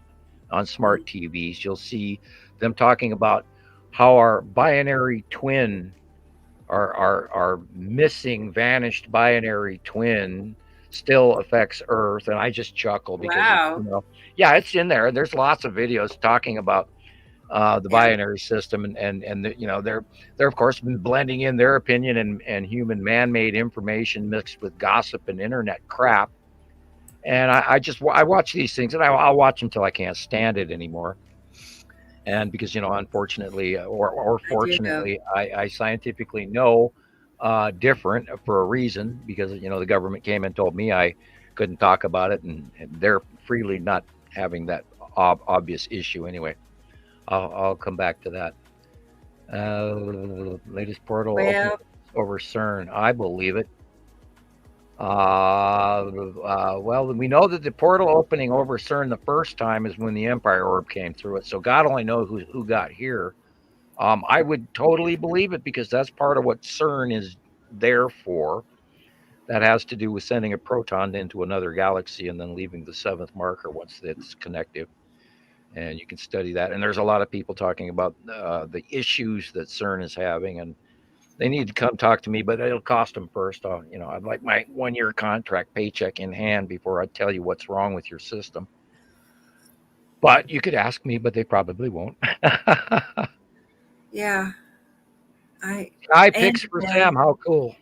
on smart TVs, you'll see them talking about how our binary twin, our missing, vanished binary twin still affects Earth. And I just chuckle because, it's in there. There's lots of videos talking about the binary system, and they're of course blending in their opinion and human man-made information mixed with gossip and internet crap. And I watch these things, and I'll watch them till I can't stand it anymore. And because, unfortunately or fortunately, I scientifically know different for a reason, because, the government came and told me I couldn't talk about it, and they're freely not having that obvious issue anyway. I'll come back to that. Latest portal over CERN. I believe it. Well, we know that the portal opening over CERN the first time is when the Empire orb came through it. So God only knows who got here. I would totally believe it, because that's part of what CERN is there for. That has to do with sending a proton into another galaxy and then leaving the seventh marker once it's connective. And you can study that. And there's a lot of people talking about the issues that CERN is having, and they need to come talk to me, but it'll cost them first. I'd like my 1-year contract paycheck in hand before I tell you what's wrong with your system. But you could ask me, but they probably won't. Yeah. I picks for Sam. How cool.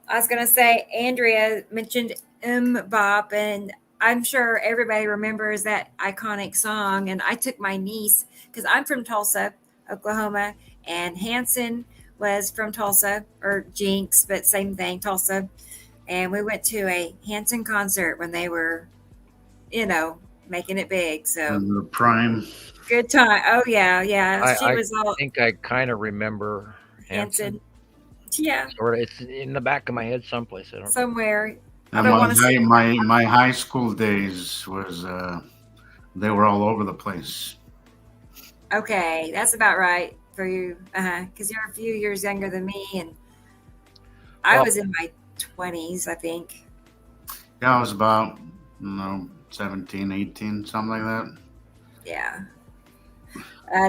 I was going to say, Andrea mentioned Bop, and I'm sure everybody remembers that iconic song. And I took my niece, because I'm from Tulsa, Oklahoma, and Hanson was from Tulsa, or Jinx, but same thing, Tulsa. And we went to a Hanson concert when they were, making it big. So the prime. Good time. Oh yeah. I think I kind of remember Hanson. Yeah. Or it's in the back of my head someplace. I don't somewhere. And my high school days was they were all over the place. Okay, that's about right for you, because you're a few years younger than me, and I was in my 20s, I think. Yeah, I was about 17, 18, something like that. Yeah.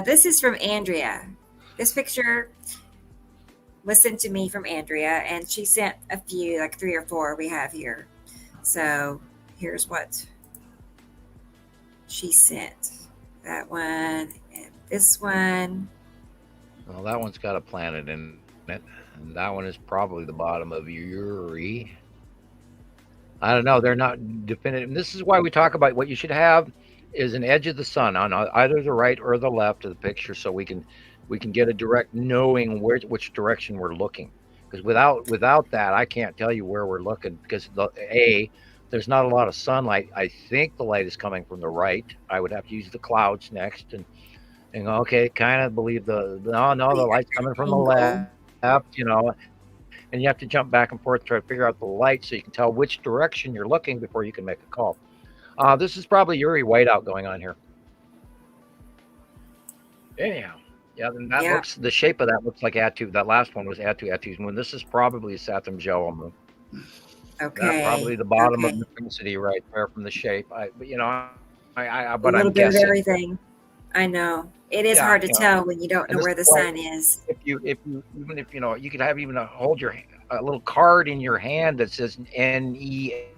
This is from Andrea. This picture was sent to me from Andrea, and she sent a few, like 3 or 4 we have here. So here's what she sent. That one and this one. Well, that one's got a planet in it, and that one is probably the bottom of Uri. I don't know. They're not definitive. And this is why we talk about what you should have is an edge of the sun on either the right or the left of the picture, so we can get a direct knowing which direction we're looking. Because without that, I can't tell you where we're looking, because there's not a lot of sunlight. I think the light is coming from the right. I would have to use the clouds next, and okay, kind of believe the light's coming from the left, and you have to jump back and forth to try to figure out the light so you can tell which direction you're looking before you can make a call. This is probably Uri whiteout going on here. Anyhow. Yeah, then looks, the shape of that looks like Atu. That last one was Atu's moon. This is probably a Saturn Joa moon. Okay. That's probably the bottom of intensity right there from the shape. But I'm a little bit of everything. I know. It is hard to tell when you don't know where the sun is. If you you could have even hold a little card in your hand that says NES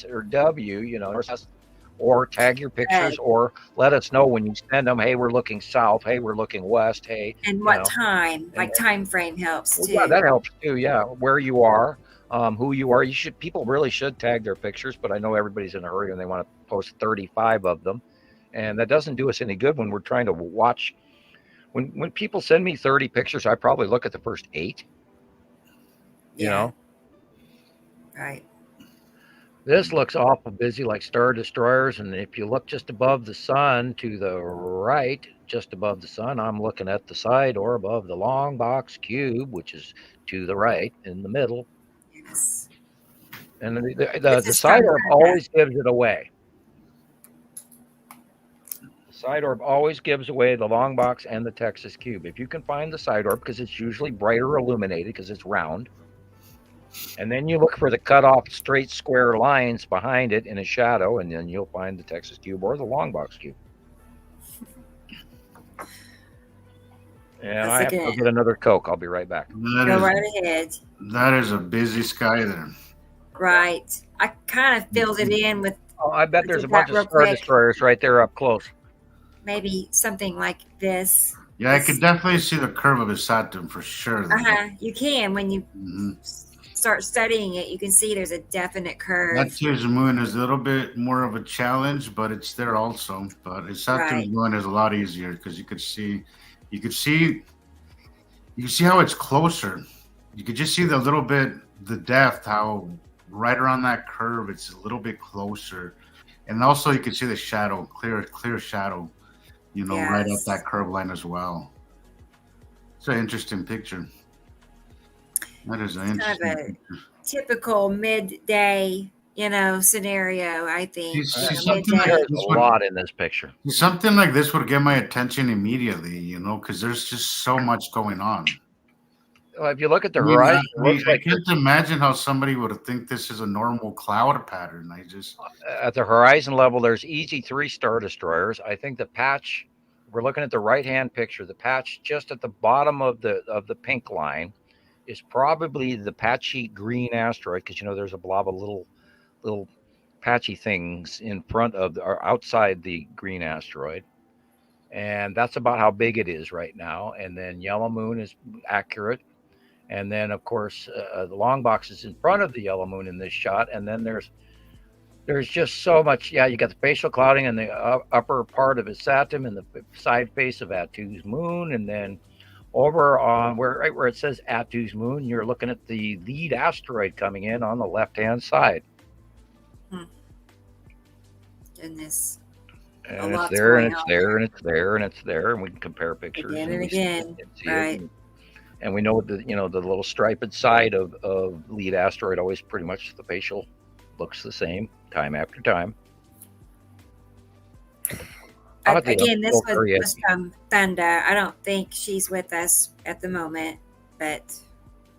or W, or tag your pictures, or let us know when you send them. Hey, we're looking south. Hey, we're looking west. Hey, and what time? Like time frame helps too. Yeah, that helps too. Yeah, where you are, who you are. People really should tag their pictures, but I know everybody's in a hurry and they want to post 35 of them, and that doesn't do us any good when we're trying to watch. When people send me 30 pictures, I probably look at the first 8. You know, right. This looks awful busy, like star destroyers. And if you look just above the sun to the right, just above the sun, I'm looking at the side or above the long box cube, which is to the right in the middle. Yes. And the side orb always gives it away. The side orb always gives away the long box and the Texas cube. If you can find the side orb, because it's usually brighter illuminated because it's round, and then you look for the cut off straight square lines behind it in a shadow, and then you'll find the Texas cube or the long box cube. And I have to go get another Coke. I'll be right back. Go right ahead. That is a busy sky there. Right. I kind of filled it in with. Oh, I bet there's a bunch of star destroyers right there up close. Maybe something like this. Yeah, I could definitely see the curve of his Saturn for sure. You can when you start studying it, you can see there's a definite curve. Saturn's moon is a little bit more of a challenge, but it's there also. But Saturn's moon is a lot easier because you could see how it's closer. You could just see the little bit, the depth, how right around that curve, it's a little bit closer. And also you can see the shadow, clear shadow, right at that curve line as well. It's an interesting picture. That is an interesting picture. Typical midday, scenario, I think. Something like there's a lot in this picture. Something like this would get my attention immediately, because there's just so much going on. Well, if you look at the horizon, I can't imagine how somebody would think this is a normal cloud pattern. At the horizon level, there's easy 3 star destroyers. I think the patch, we're looking at the right-hand picture, the patch just at the bottom of the pink line is probably the patchy green asteroid, because there's a blob of little patchy things in front of or outside the green asteroid, and that's about how big it is right now. And then yellow moon is accurate, and then of course the long box is in front of the yellow moon in this shot. And then there's just so much. You got the facial clouding in the upper part of Saturn and the side face of Attu's moon, and then over on right where it says Attu's moon, you're looking at the lead asteroid coming in on the left-hand side. Goodness. And it's there, and it's there, and it's there, and it's there, and we can compare pictures again and again. Right. And we know the little striped side of lead asteroid always pretty much the facial looks the same time after time. Again, this was from Thunda. I don't think she's with us at the moment, but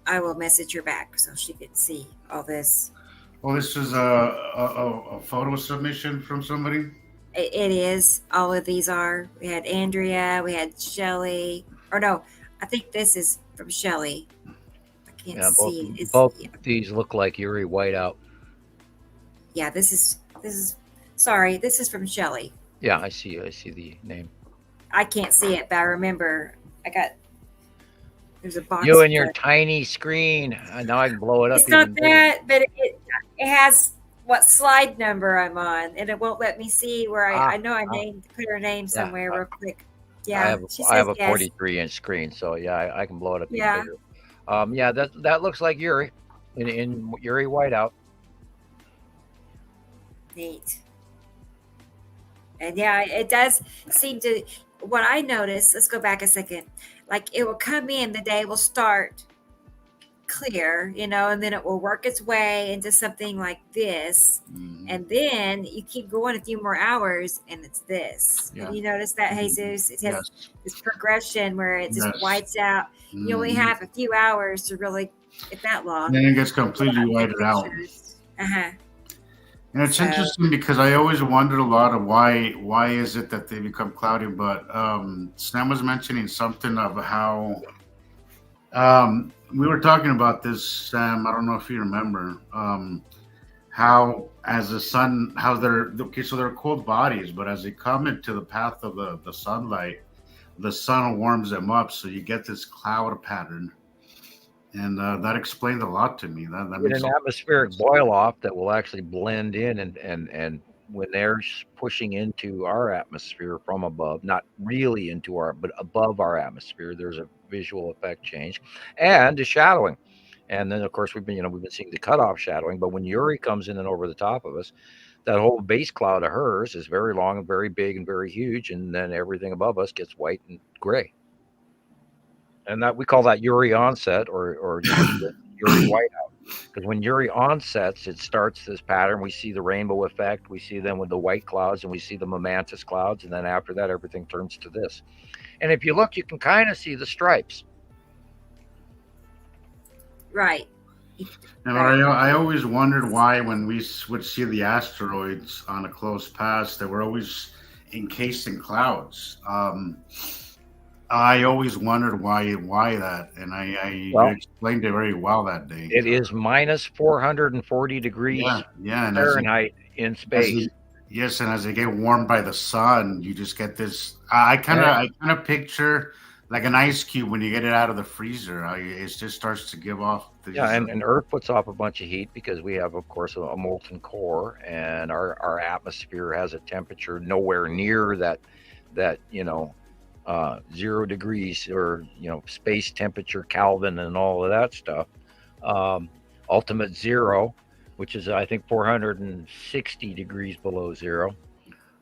I will message her back so she can see all this. Well, this is a photo submission from somebody? It is. All of these are. We had Andrea, we had Shelley. Or no, I think this is from Shelley. I can't see. Both these look like Yuri Whiteout. Yeah, this is sorry, this is from Shelley. Yeah, I see the name. I can't see it, but I remember there's a box. You and your tiny screen. Now I can blow it up. It's not that, but it has what slide number I'm on, and it won't let me see where I know I put her name somewhere real quick. Yeah, I have a 43-inch screen, so I can blow it up. Yeah. Bigger. That looks like Yuri in Yuri Whiteout. Neat. And it does seem to, what I noticed, let's go back a second, like it will come in, the day will start clear, and then it will work its way into something like this. Mm-hmm. And then you keep going a few more hours and it's this. Yeah. Have you noticed that, Jesus? It has this progression where it just whites out. Mm-hmm. You only have a few hours to really get that long. And then it gets completely whited out. Uh-huh. And it's interesting because I always wondered a lot of why is it that they become cloudy. But Sam was mentioning something of how we were talking about this, Sam. I don't know if you remember how as the sun, how so they're cold bodies, but as they come into the path of the sunlight, the sun warms them up, so you get this cloud pattern. And that explained a lot to me. That makes an atmospheric boil off that will actually blend in, and when they're pushing into our atmosphere from above, not really into but above our atmosphere, there's a visual effect change and a shadowing. And then of course we've been seeing the cutoff shadowing, but when Yuri comes in and over the top of us, that whole base cloud of hers is very long and very big and very huge, and then everything above us gets white and gray. And that we call that Yuri onset or Yuri whiteout. Because when Yuri onsets, it starts this pattern. We see the rainbow effect. We see them with the white clouds, and we see the momentous clouds. And then after that, everything turns to this. And if you look, you can kind of see the stripes. Right. And I always wondered why when we would see the asteroids on a close pass, they were always encased in clouds. I always wondered why that, and I explained it very well that day. It is minus 440 degrees Fahrenheit in space. And as they get warmed by the sun, you just get this. I kind of picture like an ice cube when you get it out of the freezer. It just starts to give off these. Yeah, and Earth puts off a bunch of heat because we have, of course, a molten core, and our atmosphere has a temperature nowhere near that 0 degrees, or space temperature, Kelvin, and all of that stuff. Ultimate zero, which is I think 460 degrees below zero,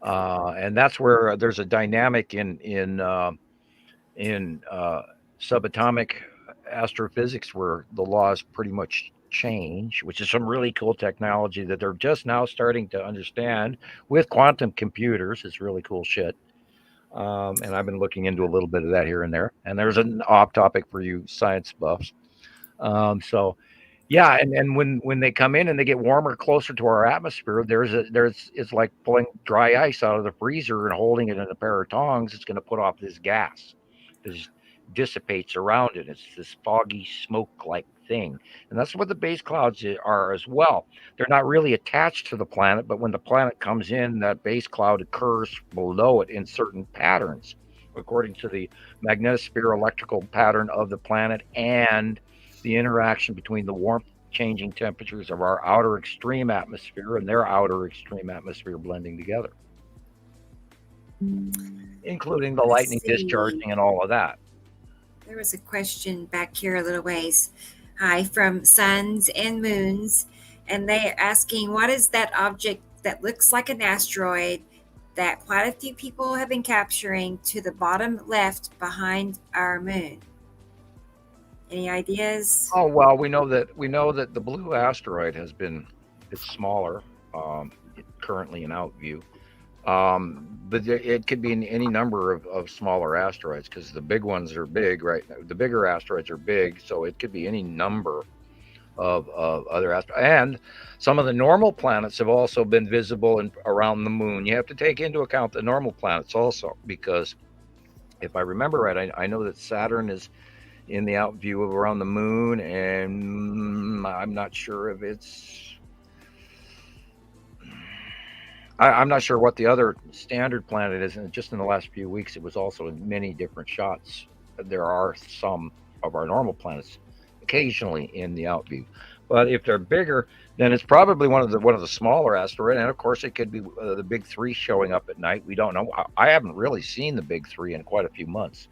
and that's where there's a dynamic in subatomic astrophysics where the laws pretty much change, which is some really cool technology that they're just now starting to understand with quantum computers. It's really cool shit. And I've been looking into a little bit of that here and there. And there's an off topic for you science buffs. So yeah, and when they come in and they get warmer closer to our atmosphere, it's like pulling dry ice out of the freezer and holding it in a pair of tongs. It's going to put off this gas. This dissipates around it. It's this foggy smoke-like thing, and that's what the base clouds are as well. They're not really attached to the planet, but when the planet comes in, that base cloud occurs below it in certain patterns, according to the magnetosphere electrical pattern of the planet and the interaction between the warmth changing temperatures of our outer extreme atmosphere and their outer extreme atmosphere blending together, including the lightning discharging and all of that. There was a question back here a little ways. Hi, from Suns and Moons, and they're asking, what is that object that looks like an asteroid that quite a few people have been capturing to the bottom left behind our moon? Any ideas? Oh well, we know that the blue asteroid it's smaller, currently in outview, but it could be in any number of smaller asteroids because the big ones are big, right? The bigger asteroids are big, so it could be any number of other asteroids. And some of the normal planets have also been visible around the moon. You have to take into account the normal planets also, because if I remember right, I know that Saturn is in the out view of around the moon, and I'm not sure if I'm not sure what the other standard planet is, and just in the last few weeks it was also in many different shots. There are some of our normal planets occasionally in the out view, but if they're bigger, then it's probably one of the smaller asteroids, and of course it could be the big three showing up at night. We don't know. I haven't really seen the big three in quite a few months.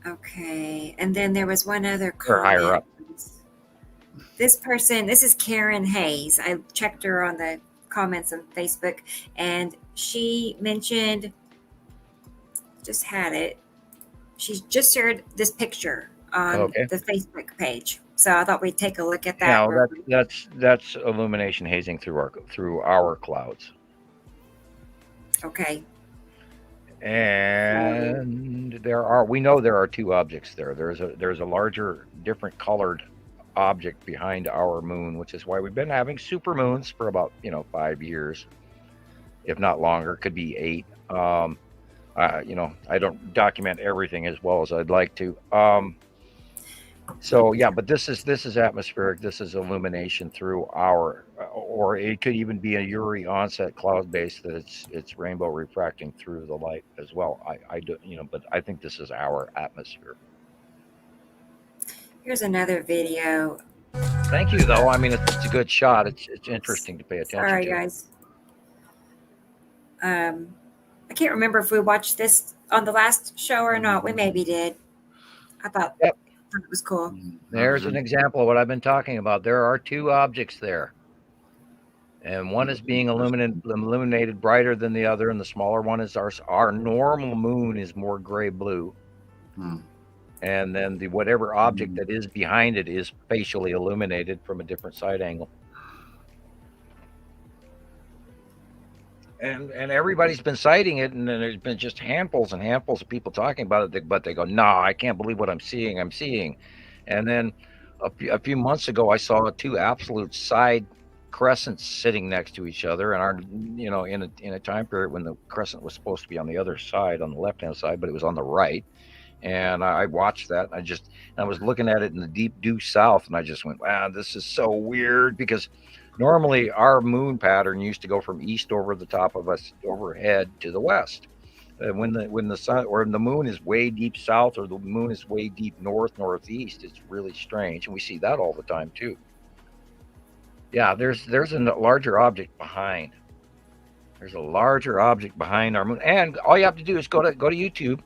Okay, and then there was one other comment. Or higher up. This is Karen Hayes. I checked her on the comments on Facebook, and she mentioned, just had it, she's just shared this picture on the Facebook page. So I thought we'd take a look at that. No, that's illumination hazing through our clouds. Okay. And we know there are two objects there. There's a larger, different colored object behind our moon, which is why we've been having super moons for about 5 years, if not longer. Could be 8. I don't document everything as well as I'd like to. So yeah, but this is atmospheric. This is illumination through or it could even be a Uri onset cloud base that it's rainbow refracting through the light as well. I do, but I think this is our atmosphere. Here's another video. Thank you, though. I mean, it's a good shot. It's interesting to pay attention to. Sorry, guys. I can't remember if we watched this on the last show or not. We maybe did. I thought it was cool. There's an example of what I've been talking about. There are two objects there, and one is being illuminated brighter than the other, and the smaller one is our normal moon is more gray blue. And then the whatever object that is behind it is facially illuminated from a different side angle. And everybody's been citing it, and then there's been just handfuls and handfuls of people talking about it, but they go, no, I can't believe what I'm seeing. And then a few months ago, I saw two absolute side crescents sitting next to each other, and in a time period when the crescent was supposed to be on the other side, on the left-hand side, but it was on the right. And I watched that. I was looking at it in the deep due south, and I just went, wow, this is so weird, because normally our moon pattern used to go from east over the top of us overhead to the west. when the sun or the moon is way deep south or the moon is way deep northeast, it's really strange, and we see that all the time too. Yeah, there's a larger object behind. There's a larger object behind our moon, and all you have to do is go to YouTube,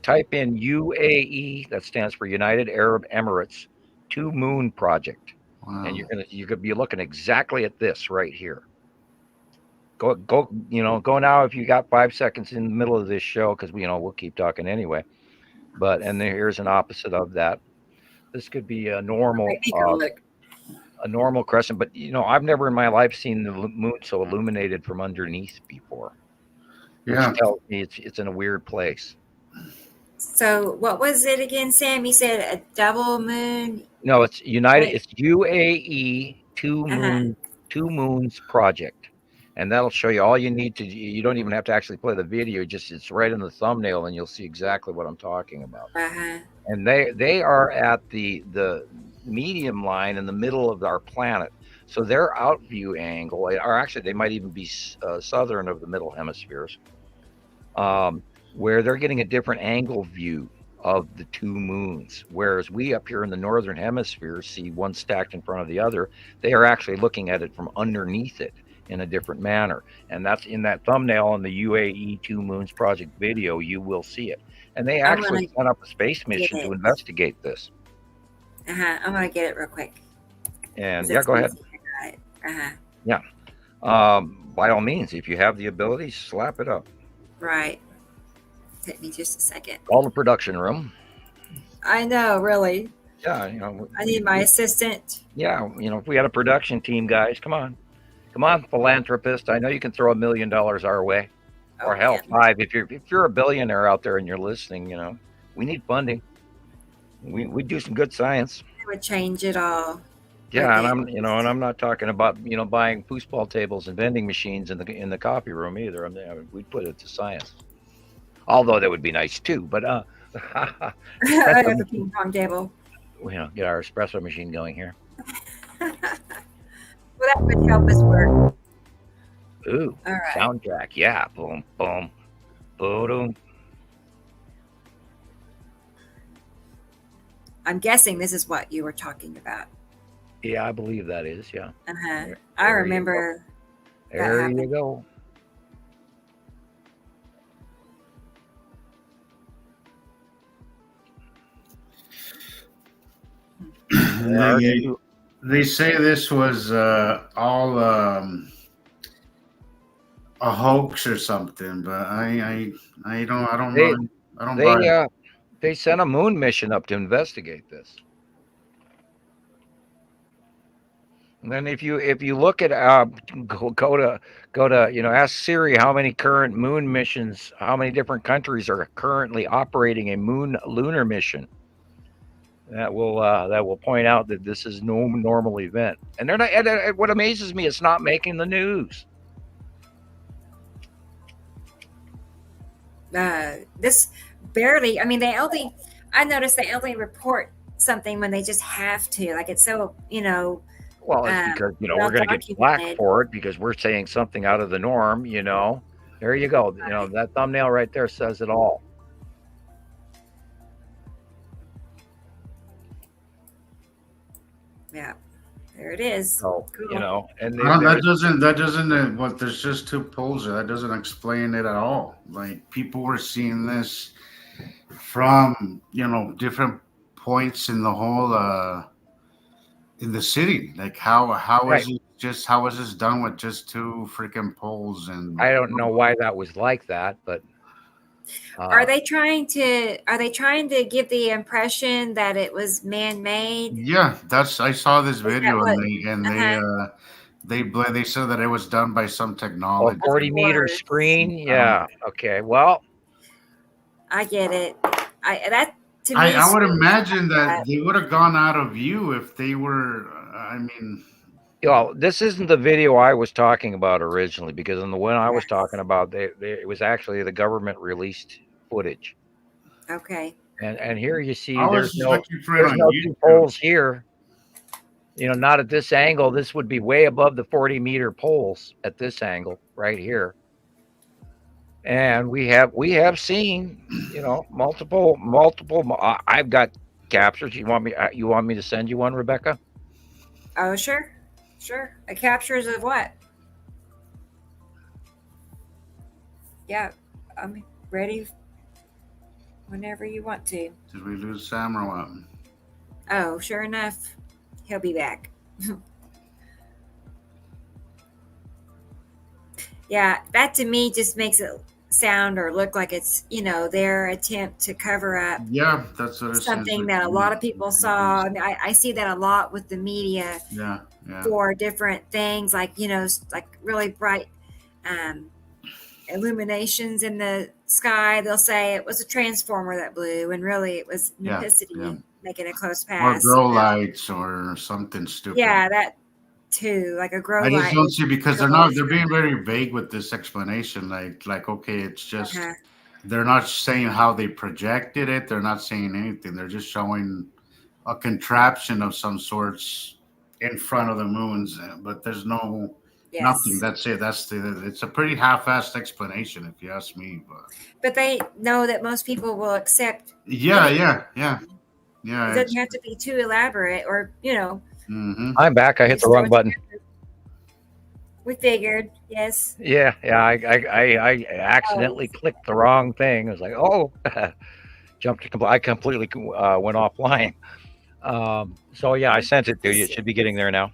type in UAE, that stands for United Arab Emirates, 2 Moon Project, Wow. and you're gonna be looking exactly at this right here. Go go now if you got 5 seconds in the middle of this show, because we'll keep talking anyway. But and here's an opposite of that. This could be a normal crescent, but I've never in my life seen the moon so illuminated from underneath before. Which tells me it's in a weird place. So what was it again, Sam? You said a double moon? No, it's United. It's UAE 2 Moons Project, and that'll show you all you need to. You don't even have to actually play the video. Just it's right in the thumbnail, and you'll see exactly what I'm talking about. And they are at the medium line in the middle of our planet, so their out view angle, or actually they might even be southern of the middle hemispheres, where they're getting a different angle view of the 2 moons, whereas we up here in the northern hemisphere see one stacked in front of the other. They are actually looking at it from underneath it in a different manner, and that's in that thumbnail on the UAE 2 Moons Project video. You will see it, and they actually sent up a space mission to investigate this. I'm gonna get it real quick. And yeah, go ahead. Yeah, by all means, if you have the ability, slap it up. Right. Take me just a second. Call the production room. I know, really. Yeah, I need my assistant. Yeah, if we had a production team, guys, come on, philanthropist. I know you can throw $1 million our way, or hell, 5 if you're a billionaire out there and you're listening. We need funding. We do some good science. It would change it all. Yeah, and I'm not talking about buying foosball tables and vending machines in the coffee room either. We'd put it to science. Although that would be nice too, but I have a ping pong table. Get our espresso machine going here. Well, that would help us work. Ooh, all right. Soundtrack, yeah, boom, boom, boom. I'm guessing this is what you were talking about. Yeah, I believe that is. Yeah. I remember. There you go. They say this was all a hoax or something, but I don't know. They sent a moon mission up to investigate this. And then if you look at go to ask Siri how many current moon missions, how many different countries are currently operating a lunar mission. That will point out that this is no normal event, and they're not. And what amazes me, it's not making the news. This barely. I mean, I noticed they only report something when they just have to. Like it's so Well, it's because we're going to get black for it because we're saying something out of the norm. There you go. That thumbnail right there says it all. Yeah, there it is. So, cool. And that doesn't. What there's just 2 poles there. That doesn't explain it at all. Like people were seeing this from different points in the whole in the city. Like how is it just how is this done with just 2 freaking poles? And I don't know why that was like that, but. Are they trying to give the impression that it was man-made? Yeah, I saw this video and they said that it was done by some technology. 40-meter screen. Yeah. Okay. Well, I get it. To me, I would imagine that they would have gone out of view if they were. This isn't the video I was talking about originally, because in the one I was talking about, it was actually the government released footage. Okay. And here you see there's no 2 poles here. Not at this angle. This would be way above the 40-meter poles at this angle right here. And we have seen, multiple. I've got captures. You want me to send you one, Rebecca? Oh, sure. A captures of what? Yeah, I'm ready whenever you want to. Did we lose Sam or what? Oh, sure enough, he'll be back. Yeah, that to me just makes it sound or look like it's, their attempt to cover up Yeah, that's what it something says. that a lot of people saw. I mean, I see that a lot with the media. Yeah. For different things, like like really bright illuminations in the sky. They'll say it was a transformer that blew, and really it was Nipicity making a close pass. Or grow lights or something stupid. Yeah, that too, like a grow light. I just don't see, because they're being very vague with this explanation. Like okay, it's just they're not saying how they projected it. They're not saying anything. They're just showing a contraption of some sorts in front of the moons, but there's nothing. That's it. It's a pretty half-assed explanation, if you ask me. But they know that most people will accept. Yeah. It doesn't have to be too elaborate, or I'm back. I hit the wrong button. We figured, yes. Yeah. I accidentally clicked the wrong thing. I was like, I completely went offline. So yeah, I sent it to you. It should be getting there now.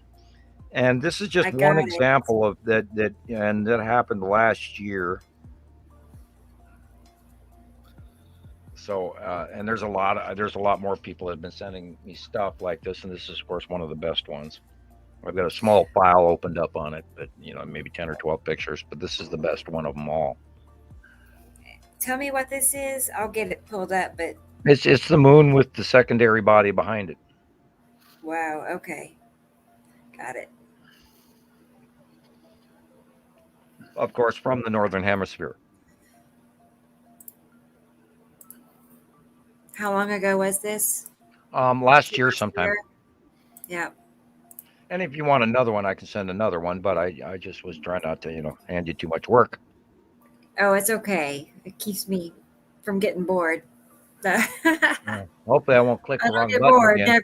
And this is just one example of that, and that happened last year. So, and there's a lot more people that have been sending me stuff like this, and this is, of course, one of the best ones. I've got a small file opened up on it, but maybe 10 or 12 pictures, but this is the best one of them all. Tell me what this is. I'll get it pulled up, but it's the moon with the secondary body behind it. Wow. Okay. Got it. Of course, from the northern hemisphere. How long ago was this? Last year sometime. Yeah. And if you want another one, I can send another one, but I just was trying not to, hand you too much work. Oh, it's okay. It keeps me from getting bored. Hopefully I won't click the wrong button bored. again.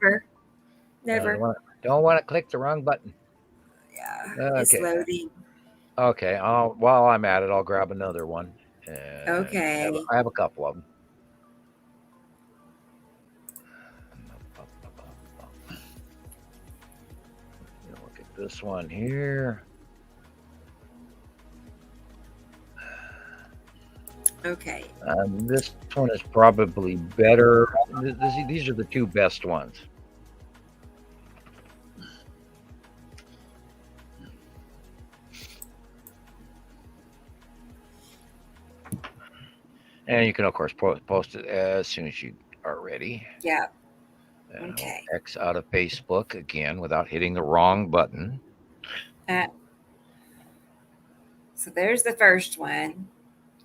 Never. Don't want to click the wrong button. Yeah. Okay. It's loading. Okay. While I'm at it, I'll grab another one. Okay. I have a couple of them. Look at this one here. Okay. This one is probably better. These are the two best ones. And you can, of course, post it as soon as you are ready. Yeah. And okay. I'll X out of Facebook again without hitting the wrong button. So there's the first one.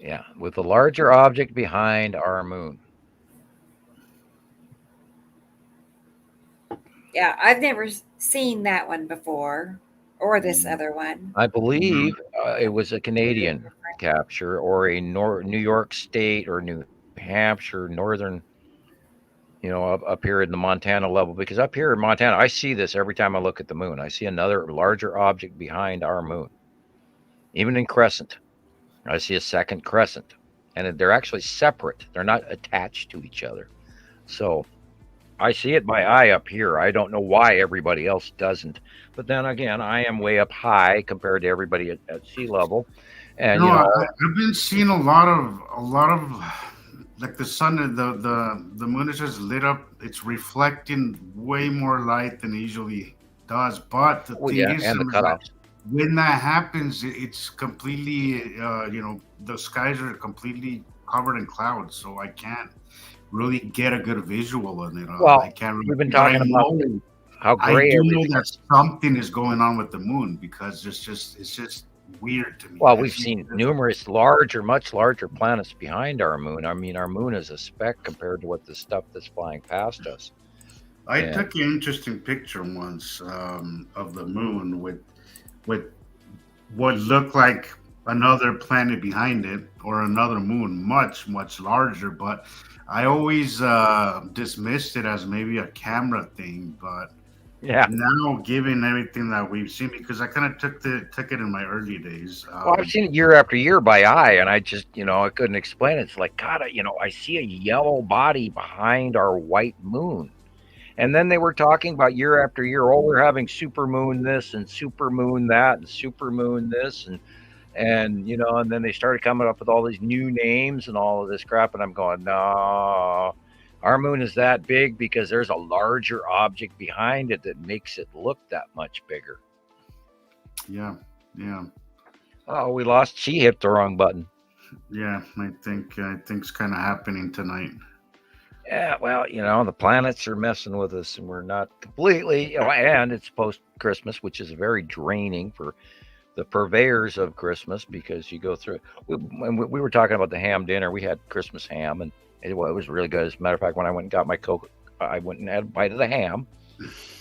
Yeah, with the larger object behind our moon. Yeah, I've never seen that one before, or this other one. I believe it was a Canadian capture, or a New York State or New Hampshire, northern, up here in the Montana level. Because up here in Montana, I see this every time I look at the moon. I see another larger object behind our moon, even in crescent. I see a second crescent, and they're actually separate. They're not attached to each other. So I see it by eye up here. I don't know why everybody else doesn't. But then again, I am way up high compared to everybody at sea level. And I've been seeing a lot of like the sun, the moon is just lit up. It's reflecting way more light than it usually does. But the thing is, and the cutoffs. When that happens, it's completely, the skies are completely covered in clouds, so I can't really get a good visual on it. Well, I can't really, we've been talking about how gray I do know that something is going on with the moon, because it's just weird to me. Well, we've seen numerous much larger planets behind our moon. I mean, our moon is a speck compared to what the stuff that's flying past us. I took an interesting picture once of the moon with what looked like another planet behind it or another moon, much larger. But I always dismissed it as maybe a camera thing. But Yeah. now, given everything that we've seen, because I kind of took it in my early days. Well, I've seen it year after year by eye, and I just, I couldn't explain it. It's like, God, I see a yellow body behind our white moon. And then they were talking about year after year, oh, we're having supermoon this and supermoon that and supermoon this and then they started coming up with all these new names and all of this crap, and I'm going, no, our moon is that big because there's a larger object behind it that makes it look that much bigger. Yeah. Oh, we lost. She hit the wrong button. Yeah, I think it's kind of happening tonight. Yeah, well, the planets are messing with us, and we're not completely, and it's post-Christmas, which is very draining for the purveyors of Christmas, because you go through it. We were talking about the ham dinner. We had Christmas ham, and it was really good. As a matter of fact, when I went and got my Coke, I went and had a bite of the ham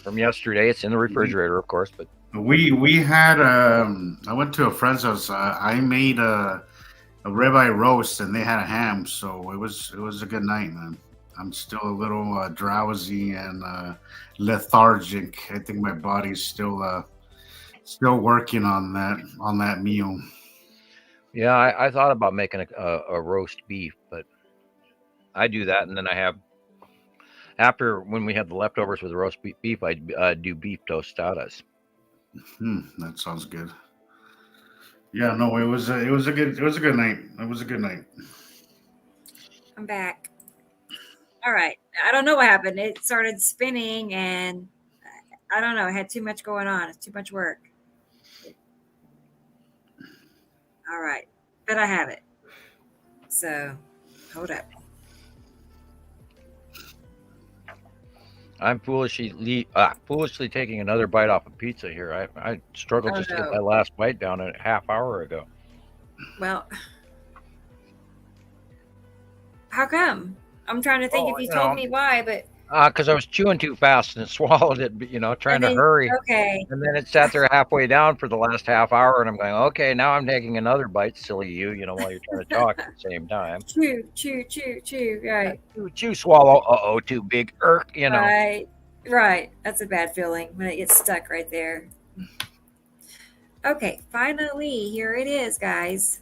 from yesterday. It's in the refrigerator, of course, but we had I went to a friend's house. I made a ribeye roast, and they had a ham, so it was a good night, man. I'm still a little drowsy and lethargic. I think my body's still working on that meal. Yeah, I thought about making a roast beef, but I do that, and then I have, after when we had the leftovers with the roast beef, I do beef tostadas. That sounds good. Yeah, no, it was a good night. It was a good night. I'm back. All right. I don't know what happened. It started spinning, and I don't know. I had too much going on. It's too much work. All right. But I have it. So, hold up. I'm foolishly taking another bite off a pizza here. I struggled to get that last bite down a half hour ago. Well, how come? I'm trying to think if you told me why, but because I was chewing too fast and swallowed it, trying to hurry. Okay. And then it sat there halfway down for the last half hour, and I'm going, okay, now I'm taking another bite, silly you, while you're trying to talk at the same time. Chew, right. Chew, swallow, too big, Right. That's a bad feeling when it gets stuck right there. Okay, finally, here it is, guys.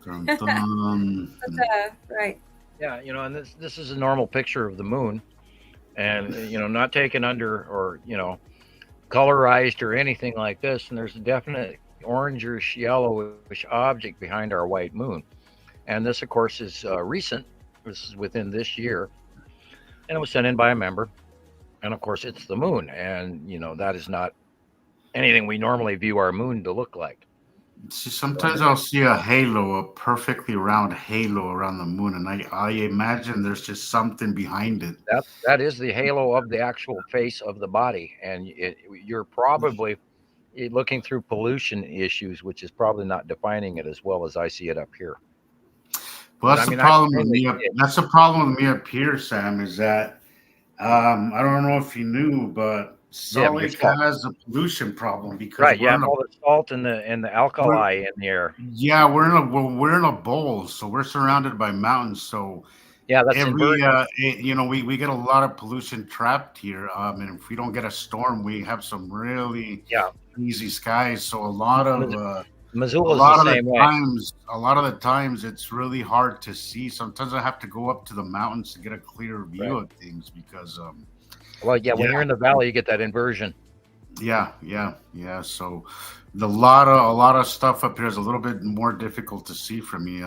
Dun, dun. Right. Yeah, and this is a normal picture of the moon, and not taken under or colorized or anything like this. And there's a definite orangish yellowish object behind our white moon, and this, of course, is recent. This is within this year, and it was sent in by a member. And of course, it's the moon, and that is not anything we normally view our moon to look like. See, sometimes I'll see a halo, a perfectly round halo around the moon, and I imagine there's just something behind it. That is the halo of the actual face of the body, and you're probably looking through pollution issues, which is probably not defining it as well as I see it up here. Well, that's the problem with me. That's the problem with me up here, Sam. Is that I don't know if you knew, but Salt Lake has a pollution problem because all the salt and the alkali in the air. Yeah, we're in a bowl, so we're surrounded by mountains. So that's we get a lot of pollution trapped here. And if we don't get a storm, we have some really easy skies. So a lot of the times it's really hard to see. Sometimes I have to go up to the mountains to get a clearer view of things because when you're in the valley, you get that inversion. Yeah. So a lot of stuff up here is a little bit more difficult to see for me.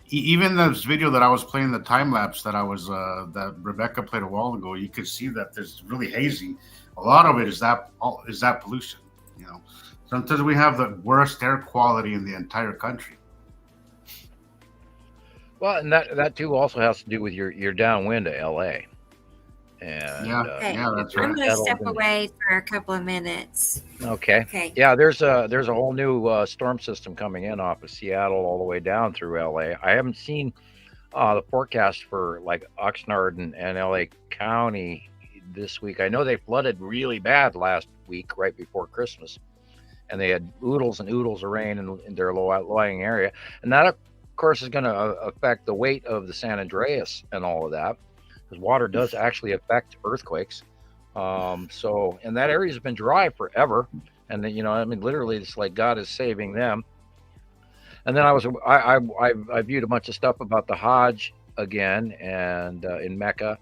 Even this video that I was playing, the time lapse that that Rebecca played a while ago, you could see that there's really hazy. A lot of it is that pollution. Sometimes we have the worst air quality in the entire country. Well, and that too also has to do with your downwind to LA. And, that's right. I'm going to step away for a couple of minutes. Okay. Yeah, there's a whole new storm system coming in off of Seattle all the way down through LA. I haven't seen the forecast for like Oxnard and LA County this week. I know they flooded really bad last week, right before Christmas. and they had oodles and oodles of rain in their low-lying area, and that of course is going to affect the weight of the San Andreas and all of that, because water does actually affect earthquakes. So, and that area has been dry forever, and then, I mean, literally, it's like God is saving them. And then I viewed a bunch of stuff about the Hajj again, and in Mecca,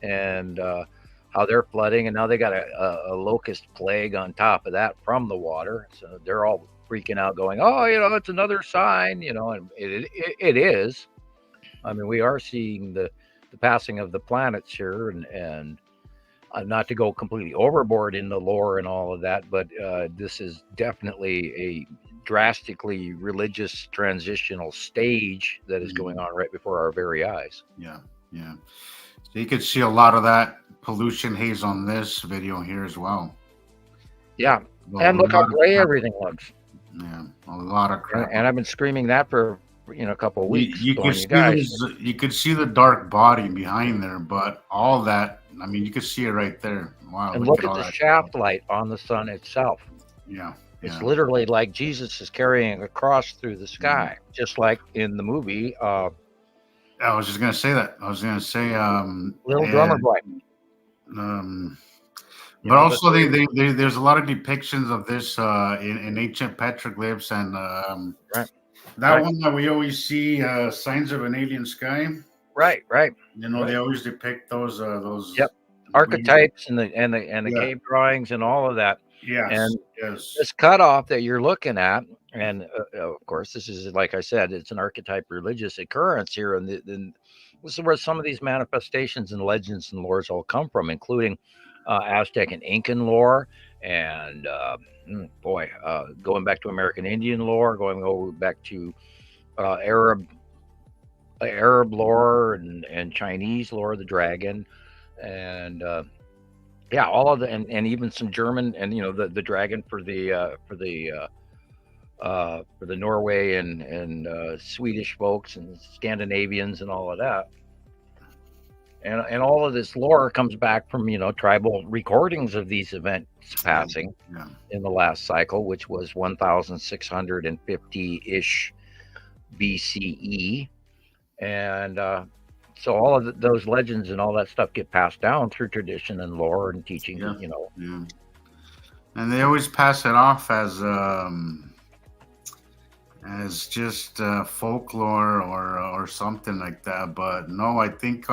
and how they're flooding, and now they got a locust plague on top of that from the water. So they're all freaking out, going, "Oh, it's another sign," and it is. I mean, we are seeing the passing of the planets here, and not to go completely overboard in the lore and all of that, but this is definitely a drastically religious transitional stage that is going on right before our very eyes. Yeah. So you could see a lot of that pollution haze on this video here as well. Yeah, and look how gray everything looks. Yeah, a lot of crap. And I've been screaming that for a couple of weeks. You could see the dark body behind there, but all that, I mean, you could see it right there. Wow! And look at the shaft light on the sun itself. Yeah. It's literally like Jesus is carrying a cross through the sky, just like in the movie. I was just gonna say that. I was gonna say, Little Drummer Boy. But also, there's a lot of depictions of this in ancient petroglyphs, and that one that we always see, signs of an alien sky. Right. They always depict those archetypes and the cave drawings and all of that. Yes. And yes. this cutoff that you're looking at, and of course, this is, like I said, it's an archetype religious occurrence here, and this is where some of these manifestations and legends and lores all come from, including Aztec and Incan lore, and going back to American Indian lore, going over back to Arab lore and Chinese lore, the dragon, and all of the and even some German, and the dragon for the Norway and Swedish folks and Scandinavians and all of that. And all of this lore comes back from tribal recordings of these events passing in the last cycle, which was 1650-ish BCE, and so all of those legends and all that stuff get passed down through tradition and lore and teaching. And they always pass it off as just folklore or something like that. But no, I think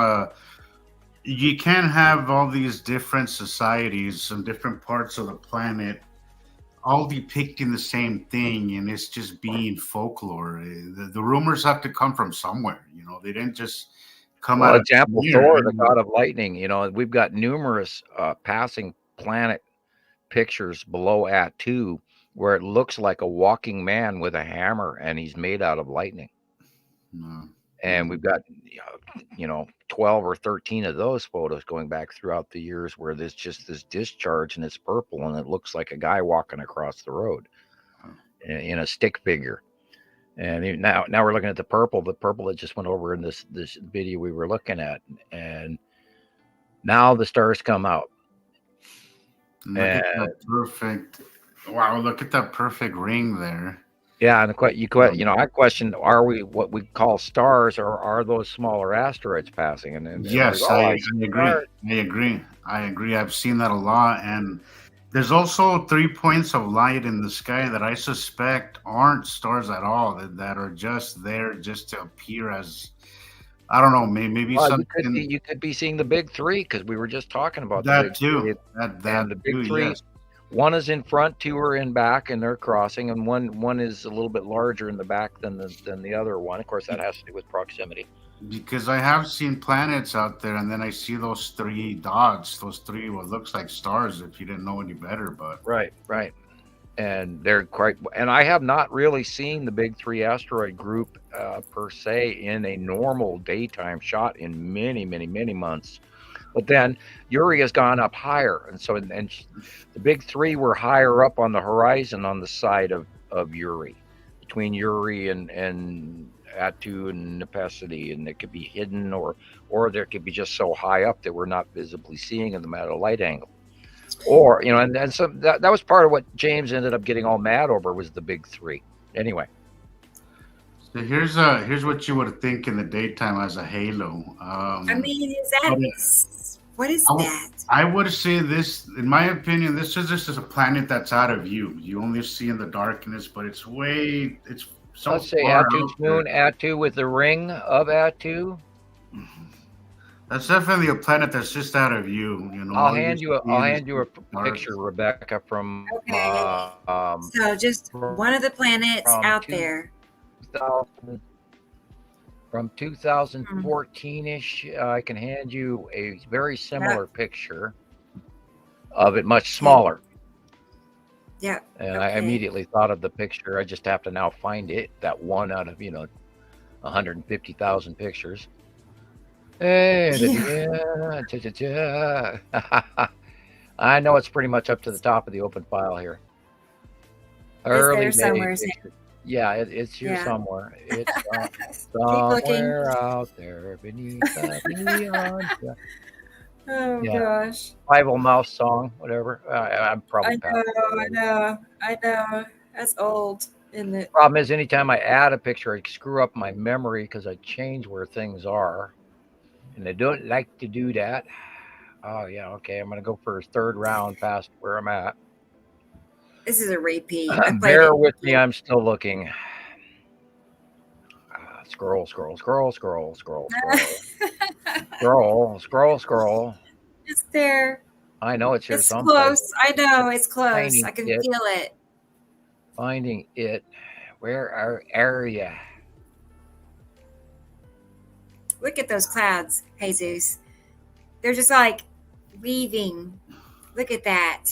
you can't have all these different societies from different parts of the planet all depicting the same thing, and it's just being folklore. The rumors have to come from somewhere. They didn't just come out. Example, Thor, the god of lightning. We've got numerous passing planet pictures below Atu where it looks like a walking man with a hammer, and he's made out of lightning. And we've got 12 or 13 of those photos going back throughout the years where there's just this discharge, and it's purple, and it looks like a guy walking across the road in a stick figure. And now we're looking at the purple that just went over in this video we were looking at, and now the stars come out. Look at that perfect! Wow, look at that perfect ring there. Yeah, and I questioned: are we what we call stars, or are those smaller asteroids passing? And yes, I agree. I've seen that a lot, and there's also 3 points of light in the sky that I suspect aren't stars at all. That are just there just to appear as, I don't know, maybe something. You could be seeing the big three, because we were just talking about that too. The big three. Yes. One is in front, two are in back, and they're crossing, and one is a little bit larger in the back than the other one. Of course, that has to do with proximity. Because I have seen planets out there, and then I see those three dots, what looks like stars, if you didn't know any better. But right, and they're quite. And I have not really seen the big three asteroid group per se in a normal daytime shot in many, many, many months. But then Uri has gone up higher, and so the big three were higher up on the horizon on the side of Uri, between Uri and Atu and Nepacity, and it could be hidden, or there could be just so high up that we're not visibly seeing in the matter of light angle. Or, and so that was part of what James ended up getting all mad over was the big three. Anyway. So here's what you would think in the daytime as a halo. I mean, what is that? I would say this, in my opinion, this is just a planet that's out of view. You only see in the darkness, but it's so let's say far Attu's moon, Attu with the ring of Attu. That's definitely a planet that's just out of view. I'll hand you a picture, Rebecca, from so just one of the planets out there. From 2014-ish, I can hand you a very similar picture of it, much smaller. Yeah. And I immediately thought of the picture. I just have to now find it, that one out of 150,000 pictures. I know it's pretty much up to the top of the open file here. Early somewhere. Yeah, it's here somewhere. It's somewhere out there beneath the neon. Gosh. Bible Mouse song, whatever. I'm probably. I know. That's old, isn't it? Problem is, anytime I add a picture, I screw up my memory because I change where things are, and I don't like to do that. Oh yeah, okay. I'm gonna go for a third round past where I'm at. This is a repeat. Bear with me. I'm still looking. Scroll. Scroll. It's there. I know it's here. It's close. I know it's close. I can feel it. Finding it. Where are you? Look at those clouds, Jesus. They're just like weaving. Look at that.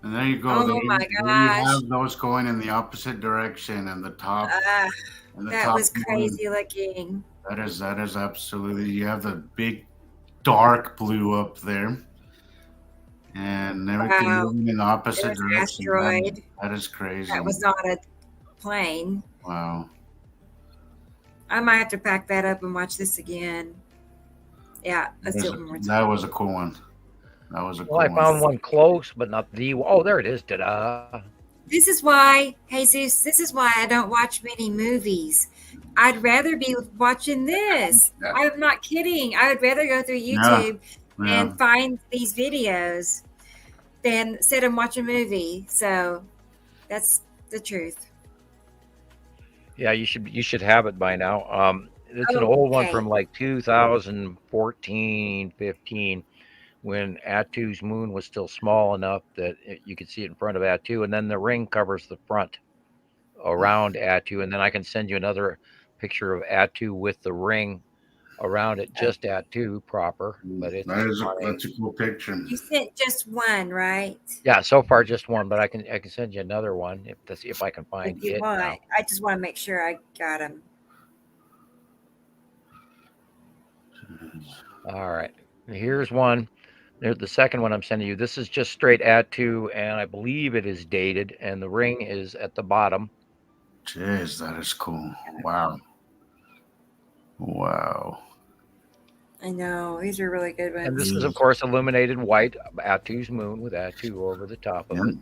And there you go. Oh my gosh. You have those going in the opposite direction, and the top. That was crazy looking. That is absolutely. You have the big dark blue up there, and everything moving in the opposite direction. Asteroid. That is crazy. That was not a plane. Wow. I might have to pack that up and watch this again. Yeah, let's do it one more time. That was a cool one. I found one close, but not the. Oh, there it is. Ta-da. This is why, Jesus, I don't watch many movies. I'd rather be watching this. I'm not kidding. I would rather go through YouTube and find these videos than sit and watch a movie. So that's the truth. Yeah, you should have it by now. It's an old one from like 2014, 15. When Attu's moon was still small enough that you could see it in front of Attu, and then the ring covers the front around Attu, and then I can send you another picture of Attu with the ring around it, just Attu proper. But that's a cool picture. You sent just one, right? Yeah, so far just one, but I can send you another one if I can find it. I just want to make sure I got them. All right, here's one. There's the second one I'm sending you. This is just straight Attu, and I believe it is dated, and the ring is at the bottom. Jeez, that is cool. Wow. I know. These are really good ones. And this is, of course, illuminated white, Attu's moon with Attu over the top of it.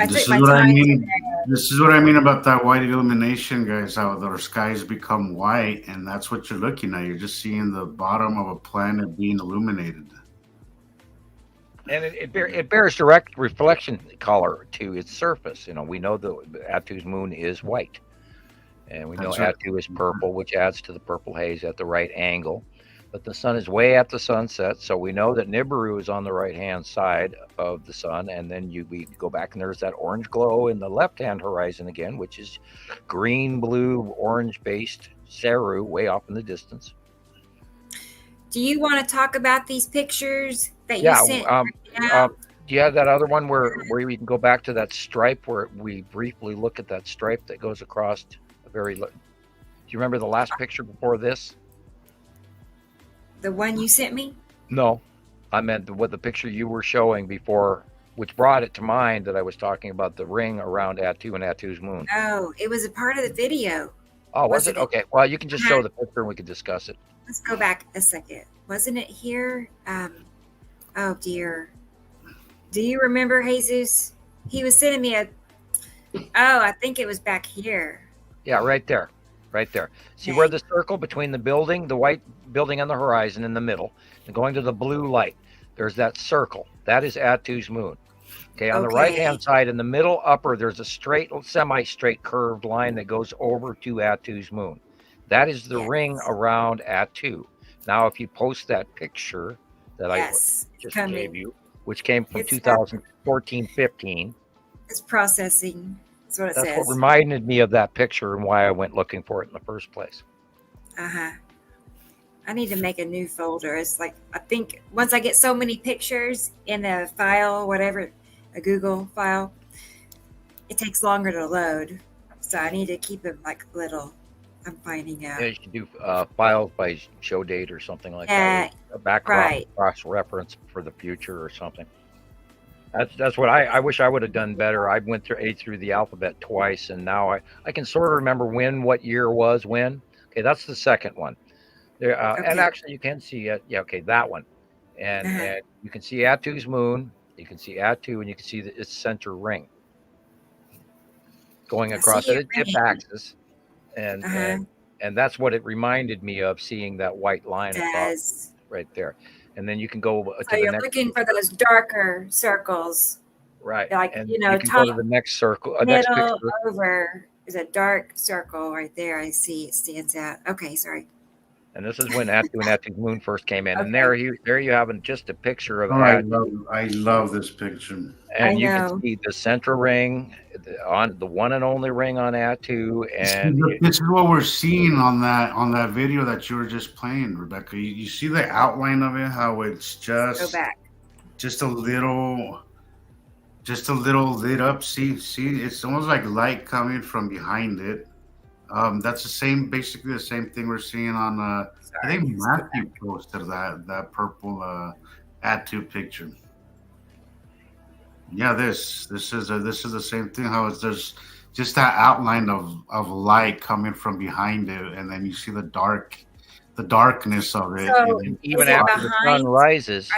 This is what I mean. This is what I mean about that white illumination, guys. How the skies become white, and that's what you're looking at. You're just seeing the bottom of a planet being illuminated. And it bears direct reflection color to its surface. We know the Attu's moon is white, and we know Attu is purple, which adds to the purple haze at the right angle. But the sun is way at the sunset, so we know that Nibiru is on the right-hand side of the sun, and then we go back, and there's that orange glow in the left-hand horizon again, which is green, blue, orange-based Saru way off in the distance. Do you want to talk about these pictures that you sent? Do you have that other one where we can go back to that stripe where we briefly look at that stripe that goes across a very? Do you remember the last picture before this? The one you sent me? No, I meant the picture you were showing before, which brought it to mind that I was talking about the ring around Attu and Attu's moon. Oh, it was a part of the video. Oh, was it? Okay. Well, you can just show the picture and we can discuss it. Let's go back a second. Wasn't it here? Oh dear. Do you remember, Jesus? He was sending me I think it was back here. Yeah, right there. Right there. See where the circle between the building, the white building on the horizon in the middle, and going to the blue light. There's that circle. That is Attu's moon. Okay, on the right-hand side in the middle upper, there's a straight, semi-straight curved line that goes over to Attu's moon. That is the ring around Attu. Now, if you post that picture that I just gave you, which came from 2014-15. It's processing. That's what it says. That's what reminded me of that picture and why I went looking for it in the first place. I need to make a new folder. It's like, I think once I get so many pictures in a file, whatever, a Google file, it takes longer to load. So I need to keep them like little. I'm finding out. Yeah, you should do files by show date or something like that. A background cross-reference for the future or something. That's what I wish I would have done better. I went through the alphabet twice, and now I can sort of remember what year was when. Okay, that's the second one. There, and actually you can see it. Yeah, okay, that one. And you can see Attu's moon. You can see Attu, and you can see its center ring going across its dip axis. And that's what it reminded me of, seeing that white line across right there. And then you can go to the next. So you're looking for those darker circles. Right. Like, and you know, you can go to the next circle. Next picture. Over is a dark circle right there. I see it stands out. Okay, sorry. And this is when Attu and Attu's moon first came in. And there you have just a picture of Attu. I love this picture. And you can see the central ring, on the one and only ring on Attu. And this is what we're seeing on that video that you were just playing, Rebecca. You see the outline of it, how it's just a little lit up. See, it's almost like light coming from behind it. That's basically the same thing we're seeing on. I think Matthew posted that purple Attu picture. Yeah, this is the same thing. How there's just that outline of light coming from behind it, and then you see the darkness of it. So even after the sun rises,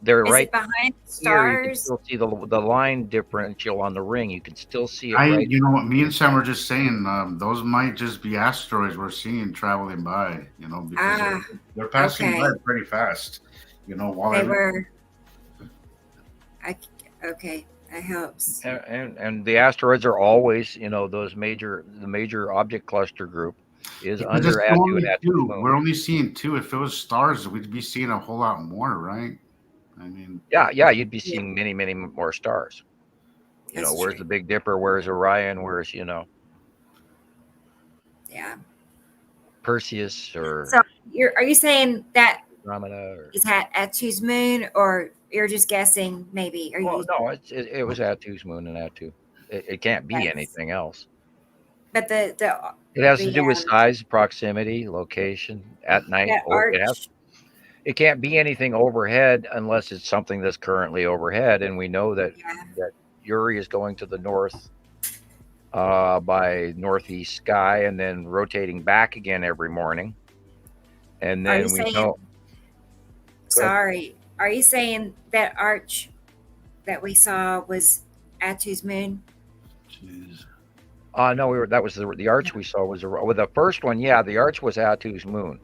they're right behind the stars. Here, you can still see the line differential on the ring. You can still see it. You know what? Me and Sam were just saying, those might just be asteroids we're seeing traveling by. You know, because they're passing by pretty fast. You know, while they were. Okay, that helps. And the asteroids are always, the major object cluster group is under Attu and Attu. We're only seeing 2. If it was stars, we'd be seeing a whole lot more, right? I mean, yeah, you'd be seeing many, many more stars. Where's the Big Dipper? Where's Orion? Where's Perseus or? So are you saying that Andromeda is Attu's moon, or you're just guessing? Maybe. No, it was Attu's moon and Attu. It can't be anything else. But it has to do with size, proximity, location at night. It can't be anything overhead unless it's something that's currently overhead, and we know that Uri is going to the north by northeast sky, and then rotating back again every morning. And then know. Sorry, are you saying that arch that we saw was Attu's moon? Jeez. No, that was the arch we saw was the first one. Yeah, the arch was Attu's moon,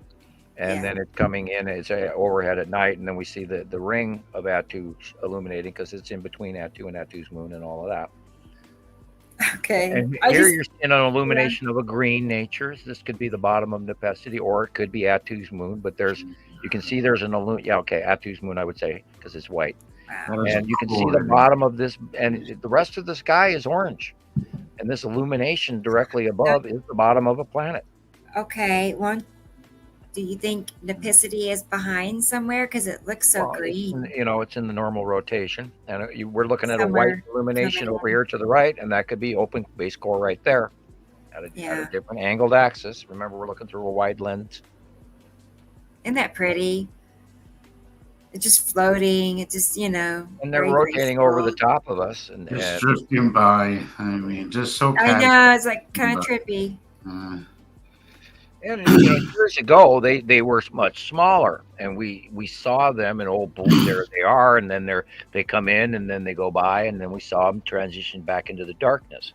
and then it's coming in. It's overhead at night, and then we see the ring of Attu illuminating because it's in between Attu and Attu's moon and all of that. Okay. And here you're seeing an illumination of a green nature. This could be the bottom of Nepenthe, or it could be Attu's moon. But you can see there's an Attu's moon, I would say, because it's white. Wow. And you can see the bottom of this, and the rest of the sky is orange. And this illumination directly above is the bottom of a planet. Okay. Do you think Nepenthe is behind somewhere? Because it looks so green. It's in the normal rotation. And we're looking at a white illumination over here to the right, and that could be open base core right there at a different angled axis. Remember, we're looking through a wide lens. Isn't that pretty? It's just floating. It's just, And they're rotating over the top of us. And just drifting by. I mean, just so I know. It's like kind of trippy. And years ago, they were much smaller, and we saw them, and boom, there they are, and then they come in, and then they go by, and then we saw them transition back into the darkness.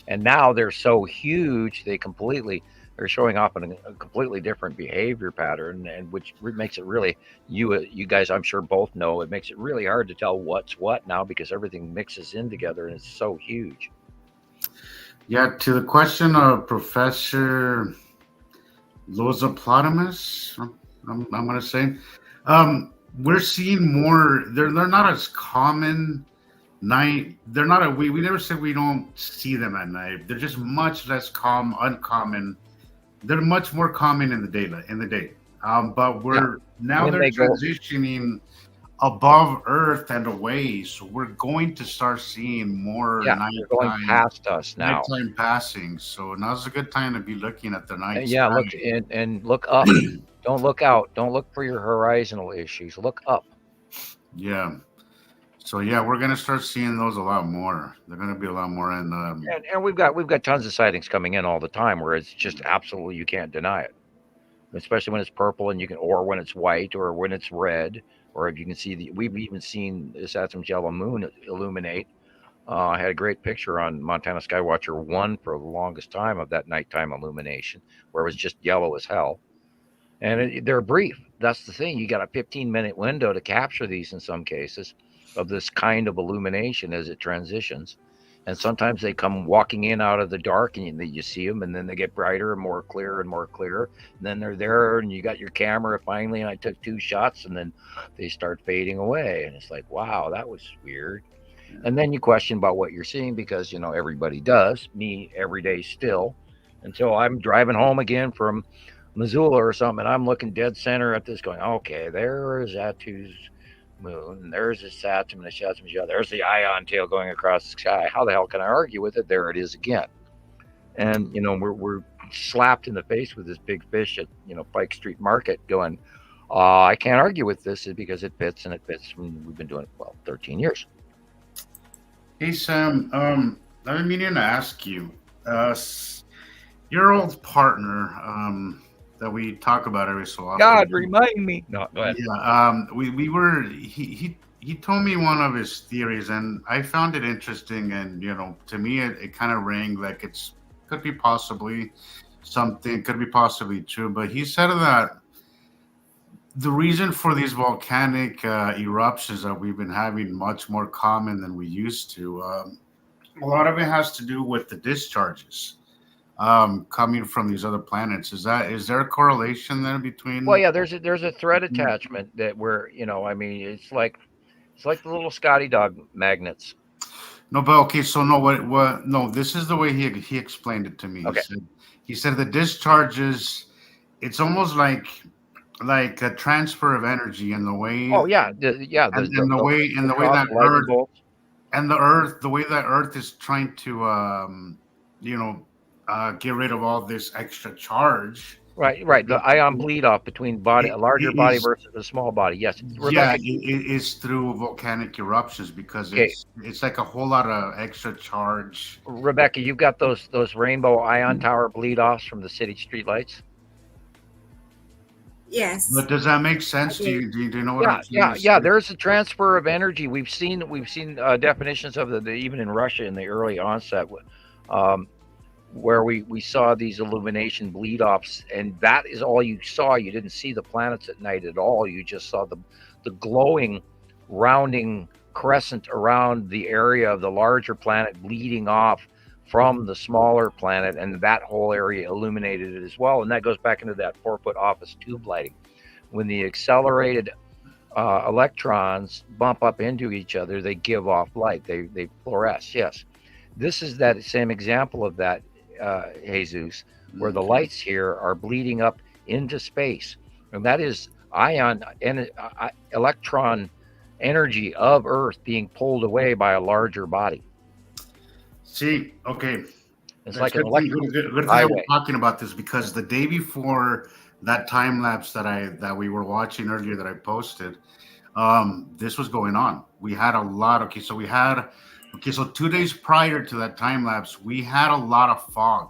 And now they're so huge, they're showing off in a completely different behavior pattern, and which makes it really, you guys, I'm sure both know, it makes it really hard to tell what's what now because everything mixes in together and it's so huge. Yeah, to the question of Professor Lozoplotimus, I'm going to say, we're seeing more. They're not as common night. They're not a we never said we don't see them at night. They're just much less uncommon. They're much more common in the daylight, in the day. But they're transitioning above Earth and away, so we're going to start seeing more they're going past us now. Nighttime passing. So now's a good time to be looking at the night. Yeah, look and look up. Don't look out. Don't look for your horizontal issues. Look up. Yeah. So yeah, we're gonna start seeing those a lot more. They're gonna be a lot more, and we've got tons of sightings coming in all the time where it's just absolutely you can't deny it, especially when it's purple and or when it's white, or when it's red, or if you can see we've even seen this Saturn's yellow moon illuminate. I had a great picture on Montana Skywatcher 1 for the longest time of that nighttime illumination, where it was just yellow as hell. And they're brief. That's the thing. You got a 15-minute window to capture these in some cases of this kind of illumination as it transitions. And sometimes they come walking in out of the dark and you see them, and then they get brighter and more clear and more clear. And then they're there and you got your camera finally, and I took 2 shots, and then they start fading away. And it's like, wow, that was weird. And then you question about what you're seeing because, everybody does. Me every day still, until I'm driving home again from Missoula or something, and I'm looking dead center at this going, okay, there is Atu's moon, there's the Saturn, there's the ion tail going across the sky. How the hell can I argue with it? There it is again. And, we're slapped in the face with this big fish at, Pike Street Market going, I can't argue with this because it fits, and it fits. We've been doing it, 13 years. Hey, Sam, I've been meaning to ask you, your old partner, that we talk about every so often. God, remind me. No, go ahead. Yeah, he told me one of his theories, and I found it interesting. And to me, it kind of rang like could be possibly true. But he said that the reason for these volcanic eruptions that we've been having much more common than we used to, a lot of it has to do with the discharges coming from these other planets. Is there a correlation there between? Well, yeah, there's a thread attachment that it's like the little Scotty dog magnets. No, but okay, so no, what? No, this is the way he explained it to me. Okay. He said the discharges, it's almost like a transfer of energy in the way. Oh yeah, the way that Earth and the Earth, the way that Earth is trying to get rid of all this extra charge. Right. The ion bleed off between a larger body versus a small body. Yes. Rebecca, it is through volcanic eruptions because it's like a whole lot of extra charge. Rebecca, you've got those rainbow ion tower bleed offs from the city streetlights. Yes. But does that make sense? Do you know what I'm saying? Yeah. There's a transfer of energy. We've seen definitions of the even in Russia in the early onset, where we saw these illumination bleed offs, and that is all you saw. You didn't see the planets at night at all. You just saw the glowing, rounding crescent around the area of the larger planet bleeding off from the smaller planet, and that whole area illuminated it as well. And that goes back into that 4-foot office tube lighting. When the accelerated electrons bump up into each other, they give off light. They fluoresce. Yes, this is that same example of that, Jesus, where the lights here are bleeding up into space, and that is ion and electron energy of Earth being pulled away by a larger body. See, okay, it's like an electron. Good thing we're talking about this, because the day before that time lapse that we were watching earlier that I posted, this was going on. We had a lot. So 2 days prior to that time lapse, we had a lot of fog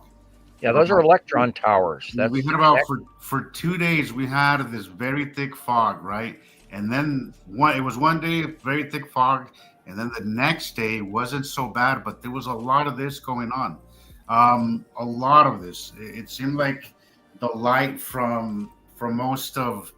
Yeah, those are electron towers. We had about for 2 days we had this very thick fog, right? And then it was one day very thick fog, and then the next day wasn't so bad, but there was a lot of this going on. A lot of this. It seemed like the light from most of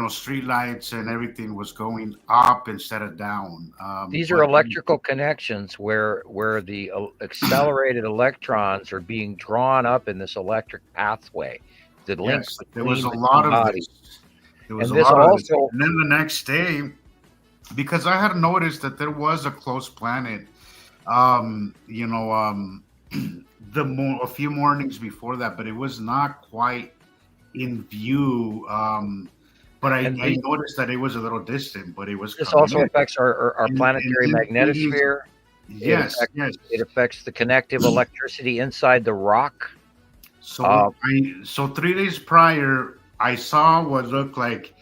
street lights and everything was going up instead of down. These are electrical connections where the accelerated electrons are being drawn up in this electric pathway that links between there was a lot of bodies. this. There was And a this lot of this. also, And then the next day, because I had noticed that there was a close planet, a few mornings before that, but it was not quite in view. But I noticed that it was a little distant, but it was. This also affects our planetary magnetosphere. Yes, it affects the connective electricity inside the rock. So 3 days prior, I saw what looked like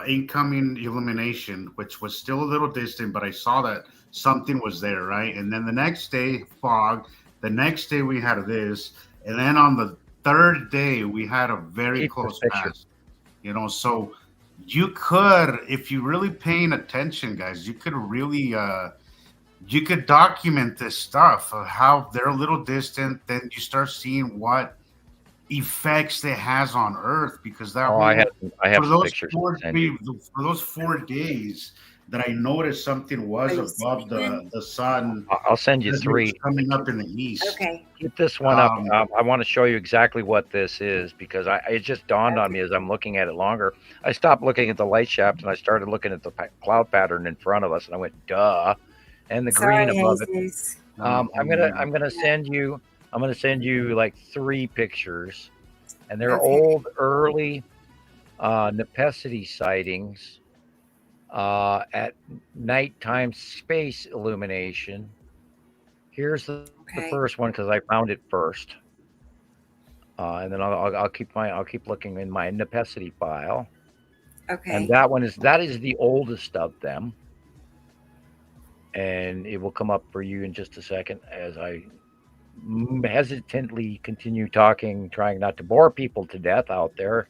incoming illumination, which was still a little distant, but I saw that something was there, right? And then the next day, fog. The next day we had this, and then on the third day we had a very close pass. So you could, if you really paying attention, guys, you could really you could document this stuff of how they're a little distant. Then you start seeing what effects it has on Earth, because that I have for pictures. For those 4 days that I noticed something was above the sun. I'll send you 3 coming up in the east. Okay, get this one up. I want to show you exactly what this is, because it just dawned on me as I'm looking at it longer. I stopped looking at the light shaft and I started looking at the cloud pattern in front of us, and I went, duh. And the green above it. I'm gonna send you like 3 pictures, and they're old, early Nepesity sightings at nighttime space illumination. Here's the first one, because I found it first, and then I'll keep looking in my Nepesity file. Okay. And that is the oldest of them. And it will come up for you in just a second as I hesitantly continue talking, trying not to bore people to death out there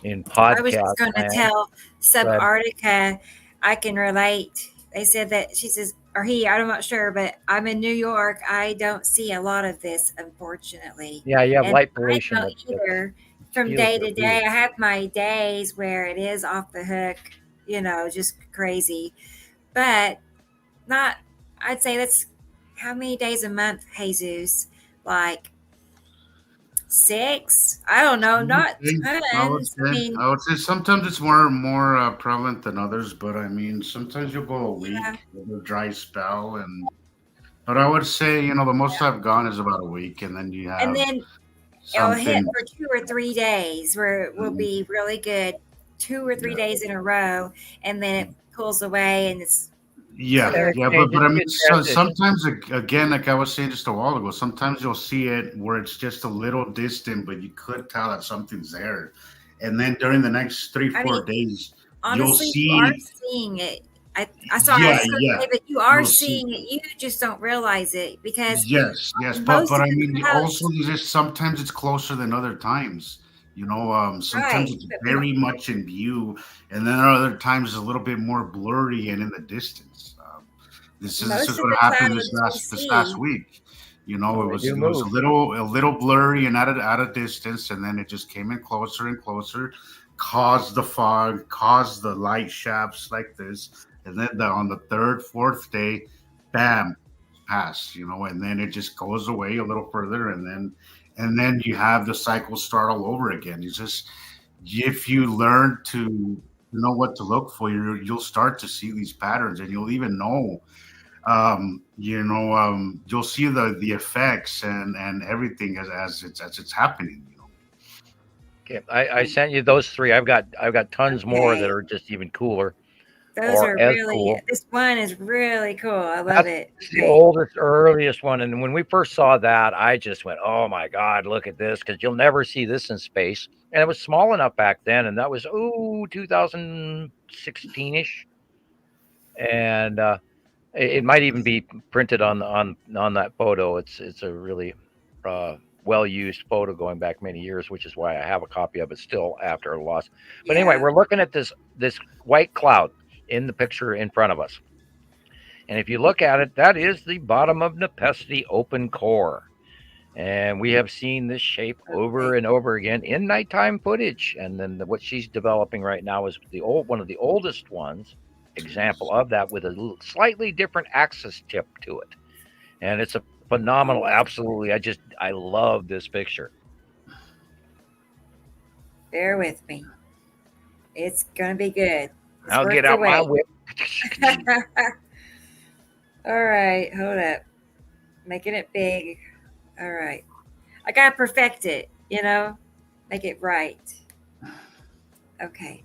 in podcast. I was just going to tell Subarctica, I can relate. They said that she says, or he, I'm not sure, but I'm in New York. I don't see a lot of this, unfortunately. Yeah, you have light pollution. I don't either. From day to day, I have my days where it is off the hook, just crazy. But I'd say that's how many days a month, Jesus? Like 6? I don't know, not tons. I would say sometimes it's more prevalent than others, but I mean, sometimes you'll go a week with a dry spell, but I would say, the most I've gone is about a week, and then you have. And then it'll hit for 2 or 3 days where it will be really good, 2 or 3 days in a row, and then it pulls away and it's. But I mean, sometimes, again, like I was saying just a while ago, sometimes you'll see it where it's just a little distant, but you could tell that something's there. And then during the next 3-4 days, honestly, you'll see. You are seeing it. I saw it, but you are seeing it. You just don't realize it because. Yes, but I mean, also just sometimes it's closer than other times. Sometimes it's very much in view, and then other times it's a little bit more blurry and in the distance. This is what happened this last week. It was a little blurry and at a distance, and then it just came in closer and closer, caused the fog, caused the light shafts like this, and then on the 3rd, 4th day, bam, pass. And then it just goes away a little further, and then you have the cycle start all over again. It's just, if you learn to know what to look for, you'll start to see these patterns, and you'll even know, you'll see the effects and everything as it's happening. Okay, I sent you those 3. I've got tons more that are just even cooler. Those are really cool. This one is really cool. I love it. It's the oldest, earliest one. And when we first saw that, I just went, oh my God, look at this, because you'll never see this in space. And it was small enough back then, and that was 2016-ish. And It might even be printed on that photo. It's a really well used photo going back many years, which is why I have a copy of it still after a loss. But anyway, we're looking at this white cloud in the picture in front of us, and if you look at it, that is the bottom of Nepesi open core. And we have seen this shape over and over again in nighttime footage. And then what she's developing right now is one of the oldest ones, example of that, with a slightly different axis tip to it. And it's a phenomenal, absolutely. I love this picture. Bear with me. It's going to be good. I'll get out my whip. All right, hold up. Making it big. All right. I got to perfect it, make it right. Okay.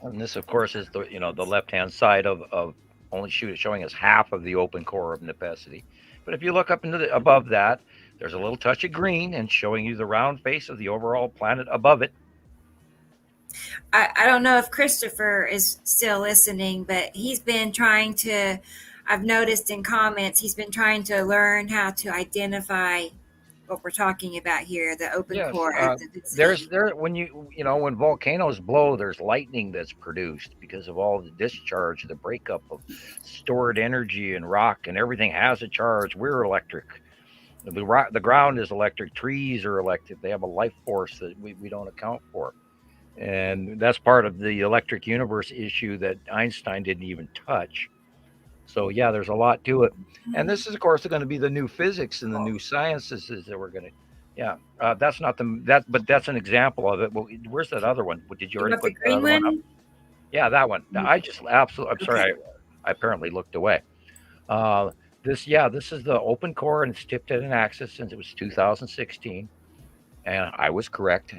And this, of course, is the left-hand side of only showing us half of the open core of Nepesi. But if you look up into above that, there's a little touch of green and showing you the round face of the overall planet above it. I don't know if Christopher is still listening, but he's been trying to, I've noticed in comments, he's been trying to learn how to identify what we're talking about here, the open core activity. When volcanoes blow, there's lightning that's produced because of all the discharge, the breakup of stored energy and rock, and everything has a charge. We're electric. The ground is electric. Trees are electric. They have a life force that we don't account for. And that's part of the electric universe issue that Einstein didn't even touch. So yeah, there's a lot to it. And this is, of course, going to be the new physics and the new sciences that we're going to. Yeah, that's not but that's an example of it. Well, where's that other one? Did you already put the green one up? Yeah, that one. I just absolutely. I'm sorry. I apparently looked away. This is the open core, and it's tipped at an axis since it was 2016. And I was correct.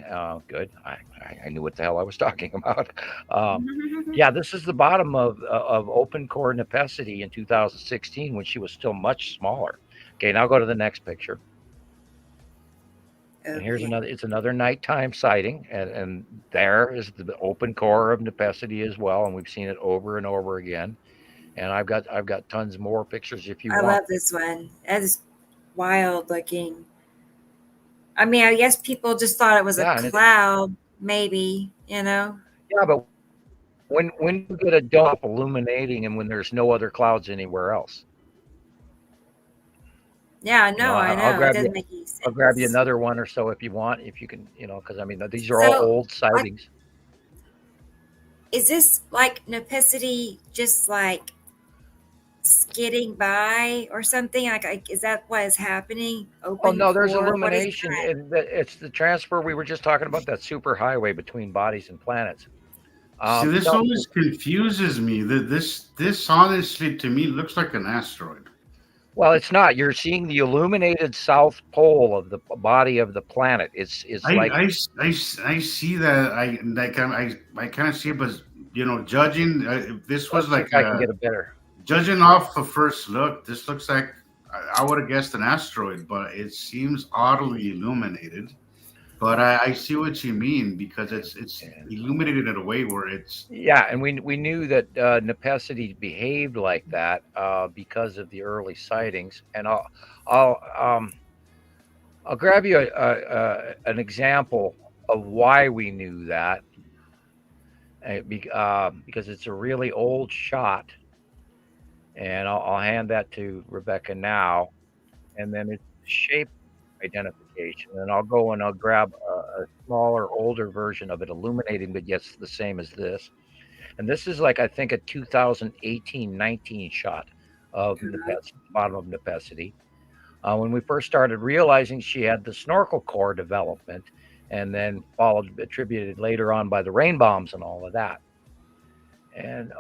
Good. I knew what the hell I was talking about. Yeah, this is the bottom of open core Nepesi in 2016 when she was still much smaller. Okay, now go to the next picture. And here's another. It's another nighttime sighting, and there is the open core of Nepesi as well, and we've seen it over and over again. And I've got tons more pictures if you want. I love this one. That is wild looking. I mean, I guess people just thought it was a cloud, maybe, Yeah, but when you get a dome illuminating and when there's no other clouds anywhere else. Yeah, I know. It doesn't make any sense. I'll grab you another one or so if you want, if you can, because I mean, these are all old sightings. Is this like Nepesi just like skidding by or something? Like, is that what is happening? There's illumination. It's the transfer we were just talking about, that super highway between bodies and planets. See, this always confuses me. This honestly, to me, looks like an asteroid. Well, it's not. You're seeing the illuminated south pole of the body of the planet. I see that. I kind of see it, but judging this was like I can get a better. Judging off the first look, this looks like I would have guessed an asteroid, but it seems oddly illuminated. But I see what you mean, because it's illuminated in a way where it's and we knew that Nepesi behaved like that because of the early sightings, and I'll grab you an example of why we knew that, because it's a really old shot. And I'll hand that to Rebecca now, and then it's shape identification. And I'll go and I'll grab a smaller, older version of it, illuminating, but yet the same as this. And this is like, I think, a 2018-19 shot of the bottom of Nepesi. When we first started realizing she had the snorkel core development, and then attributed later on by the rain bombs and all of that. And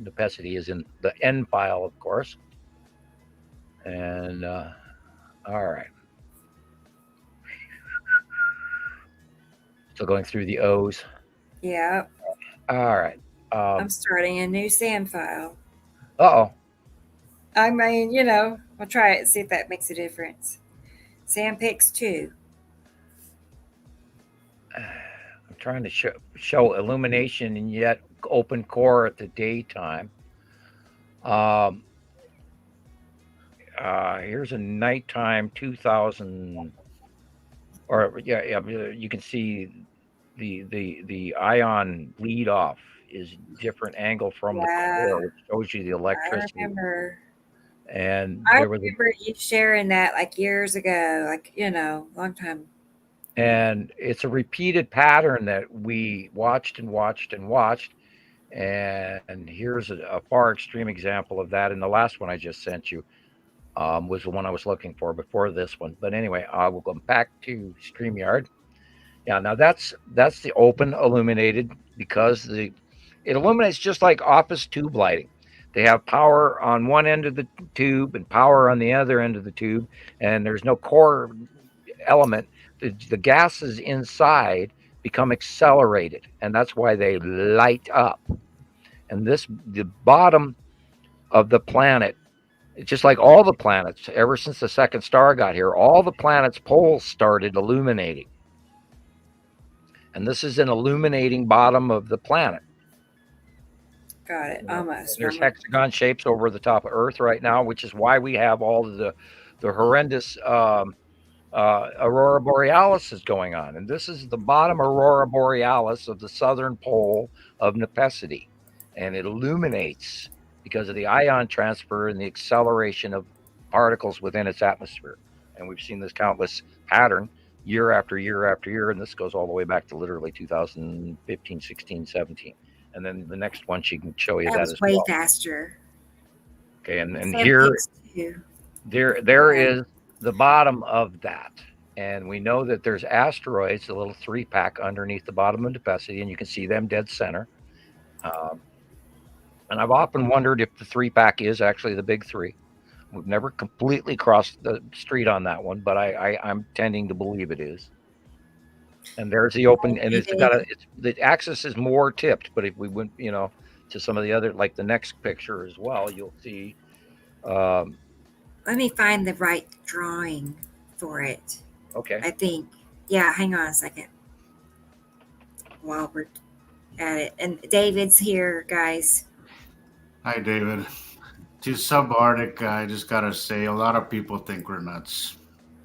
Nepesi is in the N file, of course. And all right. Still going through the O's. Yeah. All right. I'm starting a new SAM file. Uh-oh. I mean, I'll try it and see if that makes a difference. Sam picks 2. I'm trying to show illumination and yet open core at the daytime. Here's a nighttime 2000, or you can see the ion bleed off is different angle from the core, which shows you the electricity. I remember. And I remember you sharing that like years ago, like, long time. And it's a repeated pattern that we watched and watched and watched. And here's a far extreme example of that. And the last one I just sent you was the one I was looking for before this one. But anyway, I will go back to StreamYard. Yeah, now that's the open illuminated, because it illuminates just like office tube lighting. They have power on one end of the tube and power on the other end of the tube, and there's no core element. The gases inside become accelerated, and that's why they light up. And the bottom of the planet, just like all the planets, ever since the second star got here, all the planets' poles started illuminating. And this is an illuminating bottom of the planet. Got it. Almost. There's hexagon shapes over the top of Earth right now, which is why we have all of the horrendous aurora borealis is going on. And this is the bottom aurora borealis of the southern pole of Nepenthe. And it illuminates because of the ion transfer and the acceleration of particles within its atmosphere. And we've seen this countless pattern year after year after year, and this goes all the way back to literally 2015, 16, 17. And then the next one, she can show you that as well. Way faster. Okay, and here, there is the bottom of that. And we know that there's asteroids, a little 3-pack underneath the bottom of Nepenthe, and you can see them dead center. And I've often wondered if the 3-pack is actually the big 3. We've never completely crossed the street on that one, but I'm tending to believe it is. And there's the open, and the axis is more tipped. But if we went, to some of the other, like the next picture as well, you'll see. Let me find the right drawing for it. Okay. I think. Yeah, hang on a second. While we're at it, and David's here, guys. Hi, David. To subarctic, I just gotta say, a lot of people think we're nuts.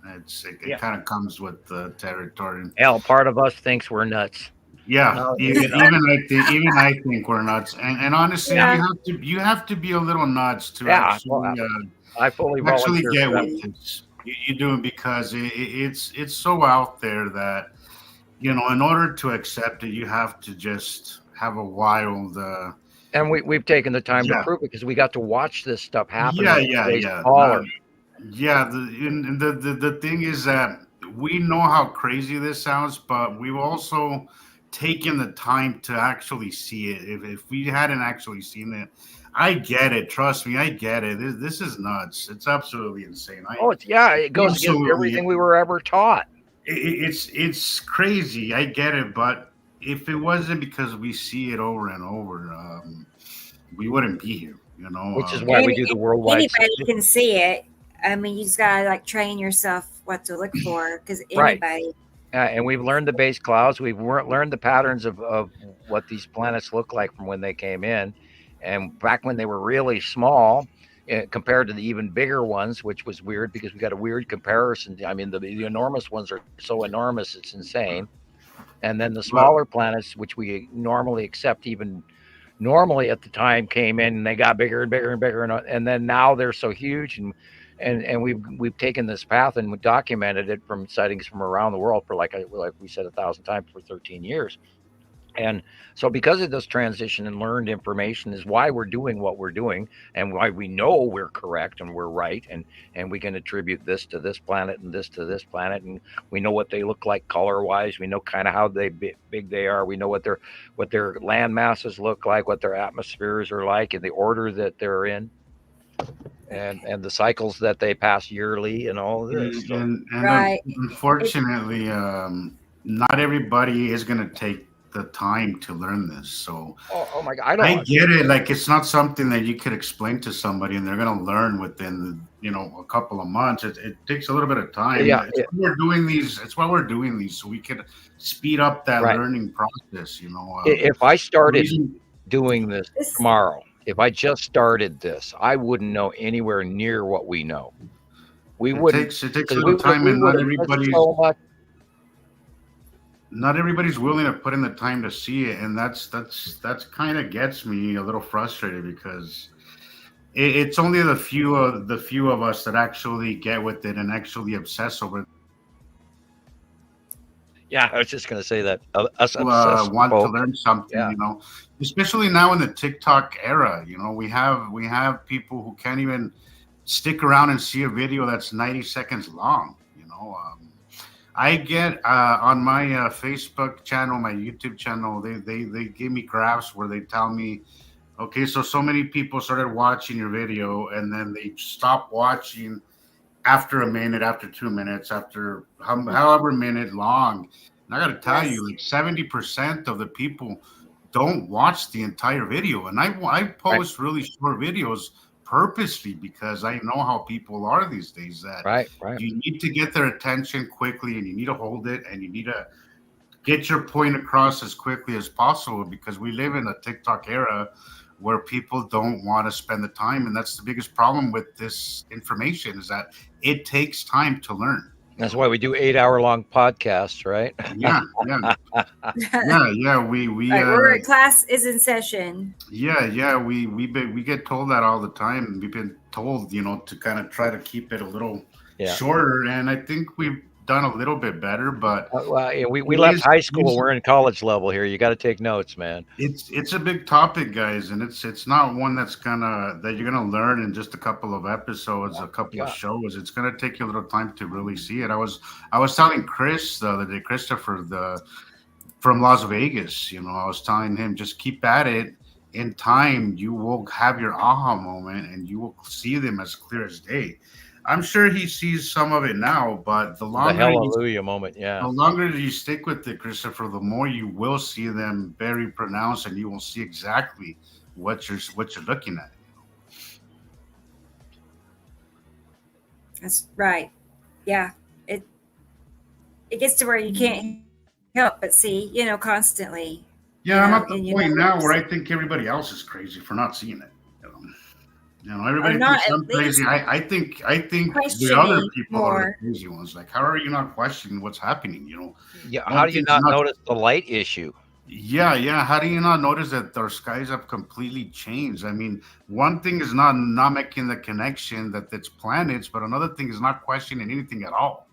It kind of comes with the territory. Hell, part of us thinks we're nuts. Yeah, even I think we're nuts. And honestly, you have to be a little nuts to I fully get with this. You do it because it's so out there that in order to accept it, you have to just have a wild. And we've taken the time to prove it because we got to watch this stuff happen. The thing is that we know how crazy this sounds, but we've also taken the time to actually see it. If we hadn't actually seen it, I get it. Trust me, I get it. This is nuts. It's absolutely insane. It goes against everything we were ever taught. It's crazy. I get it, but if it wasn't because we see it over and over, we wouldn't be here, Which is why we do the worldwide. Anybody can see it. I mean, you just gotta train yourself what to look for, because anybody. And we've learned the base clouds. We've learned the patterns of what these planets look like from when they came in, and back when they were really small. Compared to the even bigger ones, which was weird because we got a weird comparison. I mean, the enormous ones are so enormous, it's insane. And then the smaller planets, which we normally accept, even normally at the time, came in and they got bigger and bigger and bigger. And then now they're so huge. And we've taken this path and we documented it from sightings from around the world for, like we said 1,000 times, for 13 years. And so because of this transition and learned information is why we're doing what we're doing, and why we know we're correct and we're right, and we can attribute this to this planet and this to this planet, and we know what they look like color wise. We know kind of how big they are. We know what their land masses look like, what their atmospheres are like, and the order that they're in, and the cycles that they pass yearly, and all of this. And unfortunately, not everybody is going to take the time to learn this. So Oh my God, I get it. Like, it's not something that you could explain to somebody and they're going to learn within, a couple of months. It takes a little bit of time. Yeah, It's why we're doing these. It's why we're doing these, so we could speed up that right. learning process. If I started Reason, doing this tomorrow, if I just started this, I wouldn't know anywhere near what we know. We wouldn't, it takes a because little time, and not everybody's willing to put in the time to see it, and that's kind of gets me a little frustrated, because it's only the few of us that actually get with it and actually obsess over it. Yeah, I was just going to say that. Us obsessed Want folks. to learn something, Yeah. Especially now in the TikTok era. We have people who can't even stick around and see a video that's 90 seconds long. I get on my Facebook channel, my YouTube channel, they give me graphs where they tell me, okay, so many people started watching your video, and then they stop watching after a minute, after 2 minutes, after however minute long. And I got to tell you, like 70% of the people don't watch the entire video. And I post really short videos purposely, because I know how people are these days, that you need to get their attention quickly, and you need to hold it, and you need to get your point across as quickly as possible, because we live in a TikTok era where people don't want to spend the time. And that's the biggest problem with this information, is that it takes time to learn. That's why we do 8-hour-long podcasts, right? Yeah. We're class is in session. Yeah. We get told that all the time. We've been told, to kind of try to keep it a little shorter, and I think we've done a little bit better. But we left high school. We're in college level here. You got to take notes, man. It's a big topic, guys, and it's not one that you're gonna learn in just a couple of episodes, a couple of shows. It's gonna take you a little time to really see it. I was telling Chris the other day, Christopher, from Las Vegas. I was telling him, just keep at it. In time, you will have your aha moment, and you will see them as clear as day. I'm sure he sees some of it now, but the hallelujah moment, the longer you stick with it, Christopher, the more you will see them very pronounced, and you will see exactly what you're looking at. That's right. Yeah, it gets to where you can't help but see, constantly. Yeah, I'm at the point now where I think everybody else is crazy for not seeing it. Everybody thinks I'm crazy. I think the other people are the crazy ones. Like, how are you not questioning what's happening? Yeah. How do you not notice the light issue? Yeah. How do you not notice that our skies have completely changed? I mean, one thing is not making the connection that it's planets, but another thing is not questioning anything at all.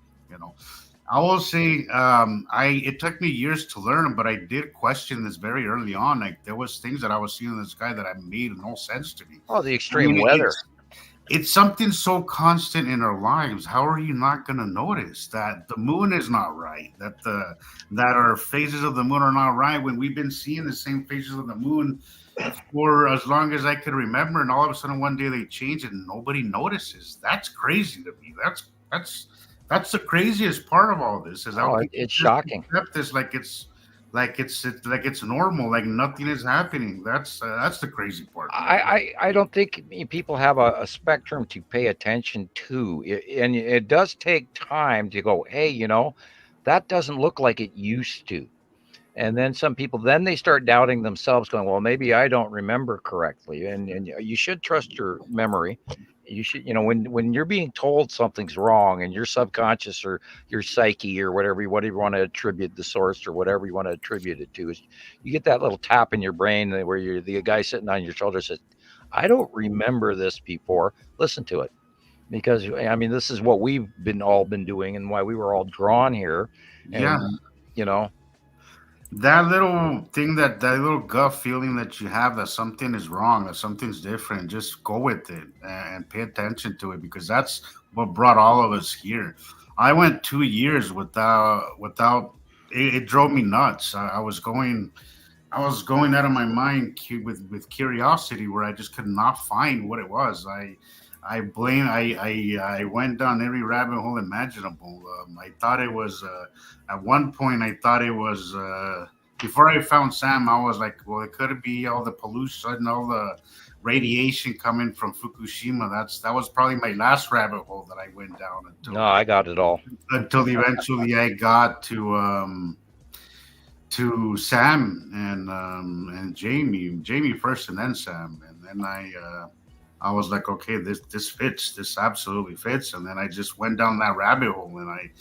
I will say, it took me years to learn, but I did question this very early on. Like, there was things that I was seeing in the sky that made no sense to me. Oh, the extreme weather. It's something so constant in our lives. How are you not going to notice that the moon is not right? That our phases of the moon are not right, when we've been seeing the same phases of the moon for as long as I could remember, and all of a sudden one day they change and nobody notices. That's crazy to me. That's the craziest part of all this. Is how it's shocking. Accept this like it's normal, like nothing is happening. That's the crazy part. I don't think people have a spectrum to pay attention to, and it does take time to go, hey, that doesn't look like it used to. And then some people, then they start doubting themselves, going, well, maybe I don't remember correctly. And you should trust your memory. You should, when you're being told something's wrong, and your subconscious or your psyche or whatever you want to attribute the source or whatever you want to attribute it to, is you get that little tap in your brain where the guy sitting on your shoulder says, I don't remember this before. Listen to it, because this is what we've all been doing, and why we were all drawn here. And, that little thing, that little gut feeling that you have that something is wrong, that something's different, just go with it and pay attention to it, because that's what brought all of us here. I went 2 years without it drove me nuts. I was going out of my mind with curiosity, where I just could not find what it was. I went down every rabbit hole imaginable. I thought it was at one point. I thought it was before I found Sam, I was like, well, it could be all the pollution, all the radiation coming from Fukushima. That was probably my last rabbit hole that I went down until No, I got it all. Until eventually I got to Sam and Jamie first, and then Sam, and then I was like, okay, this fits, this absolutely fits, and then I just went down that rabbit hole, and I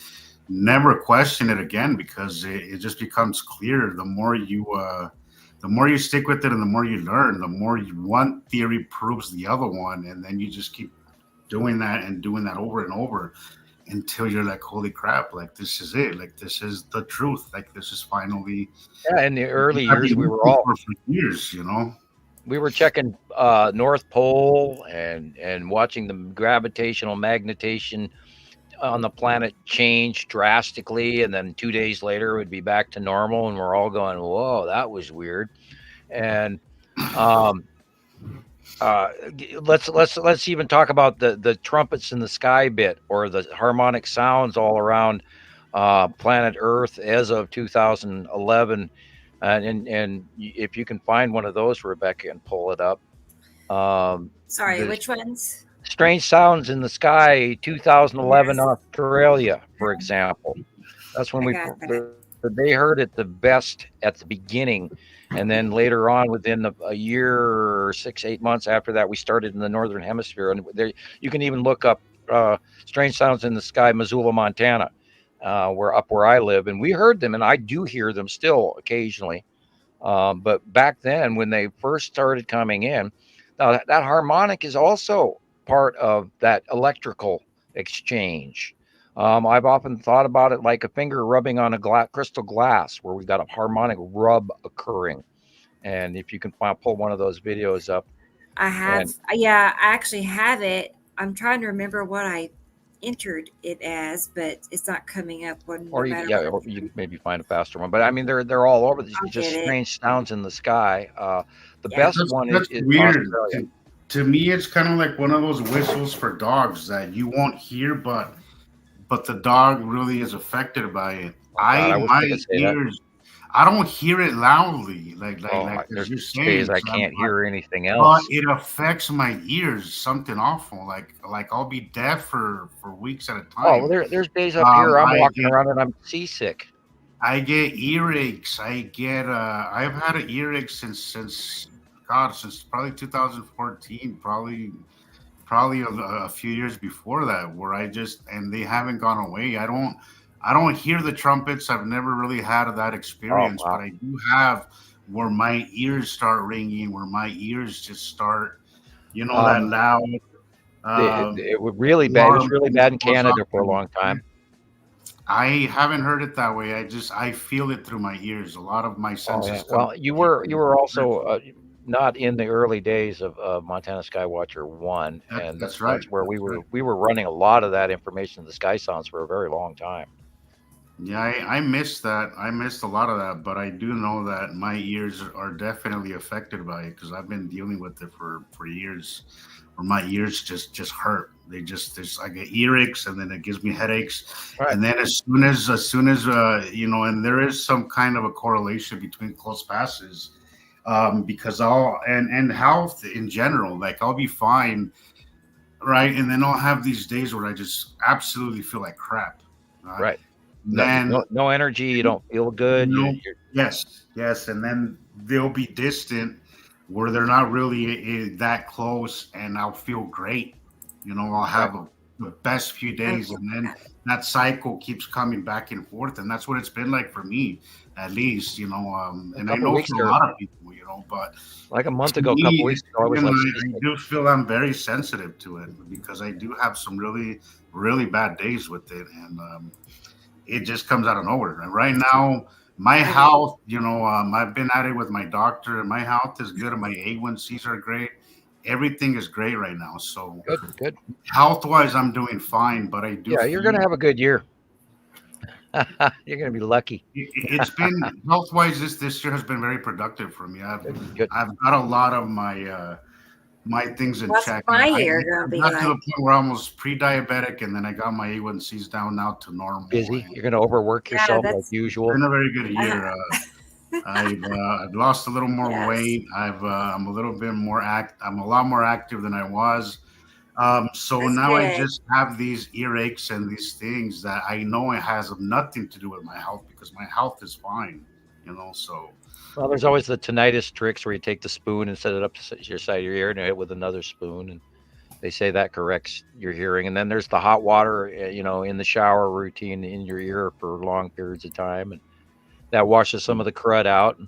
never questioned it again because it just becomes clear the more you stick with it and the more you learn, the more one theory proves the other one, and then you just keep doing that over and over until you're like, holy crap, like this is it, like this is the truth, like this is finally. Yeah, in the early years we were all for years, we were checking North Pole and watching the gravitational magnetation on the planet change drastically, and then 2 days later it would be back to normal, and we're all going, whoa, that was weird. And let's even talk about the trumpets in the sky bit, or the harmonic sounds all around planet Earth as of 2011. And if you can find one of those, Rebecca, and pull it up. Sorry, which ones? Strange sounds in the sky, 2011, yes. Australia, for example. That's when they heard it the best at the beginning, and then later on, within a year or 6-8 months after that, we started in the northern hemisphere. And there, you can even look up strange sounds in the sky, Missoula, Montana, where I live, and we heard them, and I do hear them still occasionally. But back then, when they first started coming in, now that harmonic is also part of that electrical exchange. I've often thought about it like a finger rubbing on a crystal glass, where we've got a harmonic rub occurring. And if you can pull one of those videos up. I have, I actually have it. I'm trying to remember what I entered it as, but it's not coming up. Or you maybe find a faster one. But I mean, they're all over. These just strange sounds in the sky. The best one is weird. To me, it's kind of like one of those whistles for dogs that you won't hear, but the dog really is affected by it. My ears, I don't hear it loudly, like there's days I can't hear anything else. But it affects my ears, something awful. Like I'll be deaf for weeks at a time. Oh, well, there's days up here I'm walking around and I'm seasick. I get earaches. I've had an earache since probably 2014, probably a few years before that, where and they haven't gone away. I don't hear the trumpets. I've never really had that experience, but I do have where my ears start ringing, where my ears just start, that loud. It was really bad. It was really bad in Canada for a long time. I haven't heard it that way. I feel it through my ears. A lot of my senses. Well, you were also not in the early days of Montana Skywatcher 1, and that's right. That's where we were running a lot of that information in the Sky Sounds for a very long time. Yeah, I missed that. I missed a lot of that, but I do know that my ears are definitely affected by it, because I've been dealing with it for years. Or my ears just hurt. I get earaches, and then it gives me headaches. Right. And then as soon as and there is some kind of a correlation between close passes. Because and health in general, like I'll be fine, right? And then I'll have these days where I just absolutely feel like crap. Right. No energy. You don't feel good. Yes. And then they'll be distant, where they're not really that close, and I'll feel great. I'll have the best few days, and then that cycle keeps coming back and forth, and that's what it's been like for me, at least. And I know for a lot of people, but like a month ago, a couple weeks ago, I do feel I'm very sensitive to it, because I do have some really, really bad days with it, and it just comes out of nowhere. And right now, my health, I've been at it with my doctor, and my health is good, and my A1Cs are great. Everything is great right now. So good. Health-wise, I'm doing fine, but I do. Yeah, you're going to have a good year. You're going to be lucky. It's been health-wise. This year has been very productive for me. I've got a lot of my things in check. My year going to be like? To the point where I'm almost pre-diabetic, and then I got my A1Cs down now to normal. Busy. You're going to overwork yourself like usual. It's been a very good year. I've lost a little more weight. I'm a little bit more I'm a lot more active than I was. So That's now I good. just have these earaches and these things that I know it has nothing to do with my health because my health is fine, So Well, there's always the tinnitus tricks where you take the spoon and set it up to your side of your ear and hit with another spoon, and they say that corrects your hearing. And then there's the hot water, in the shower routine in your ear for long periods of time, and that washes some of the crud out.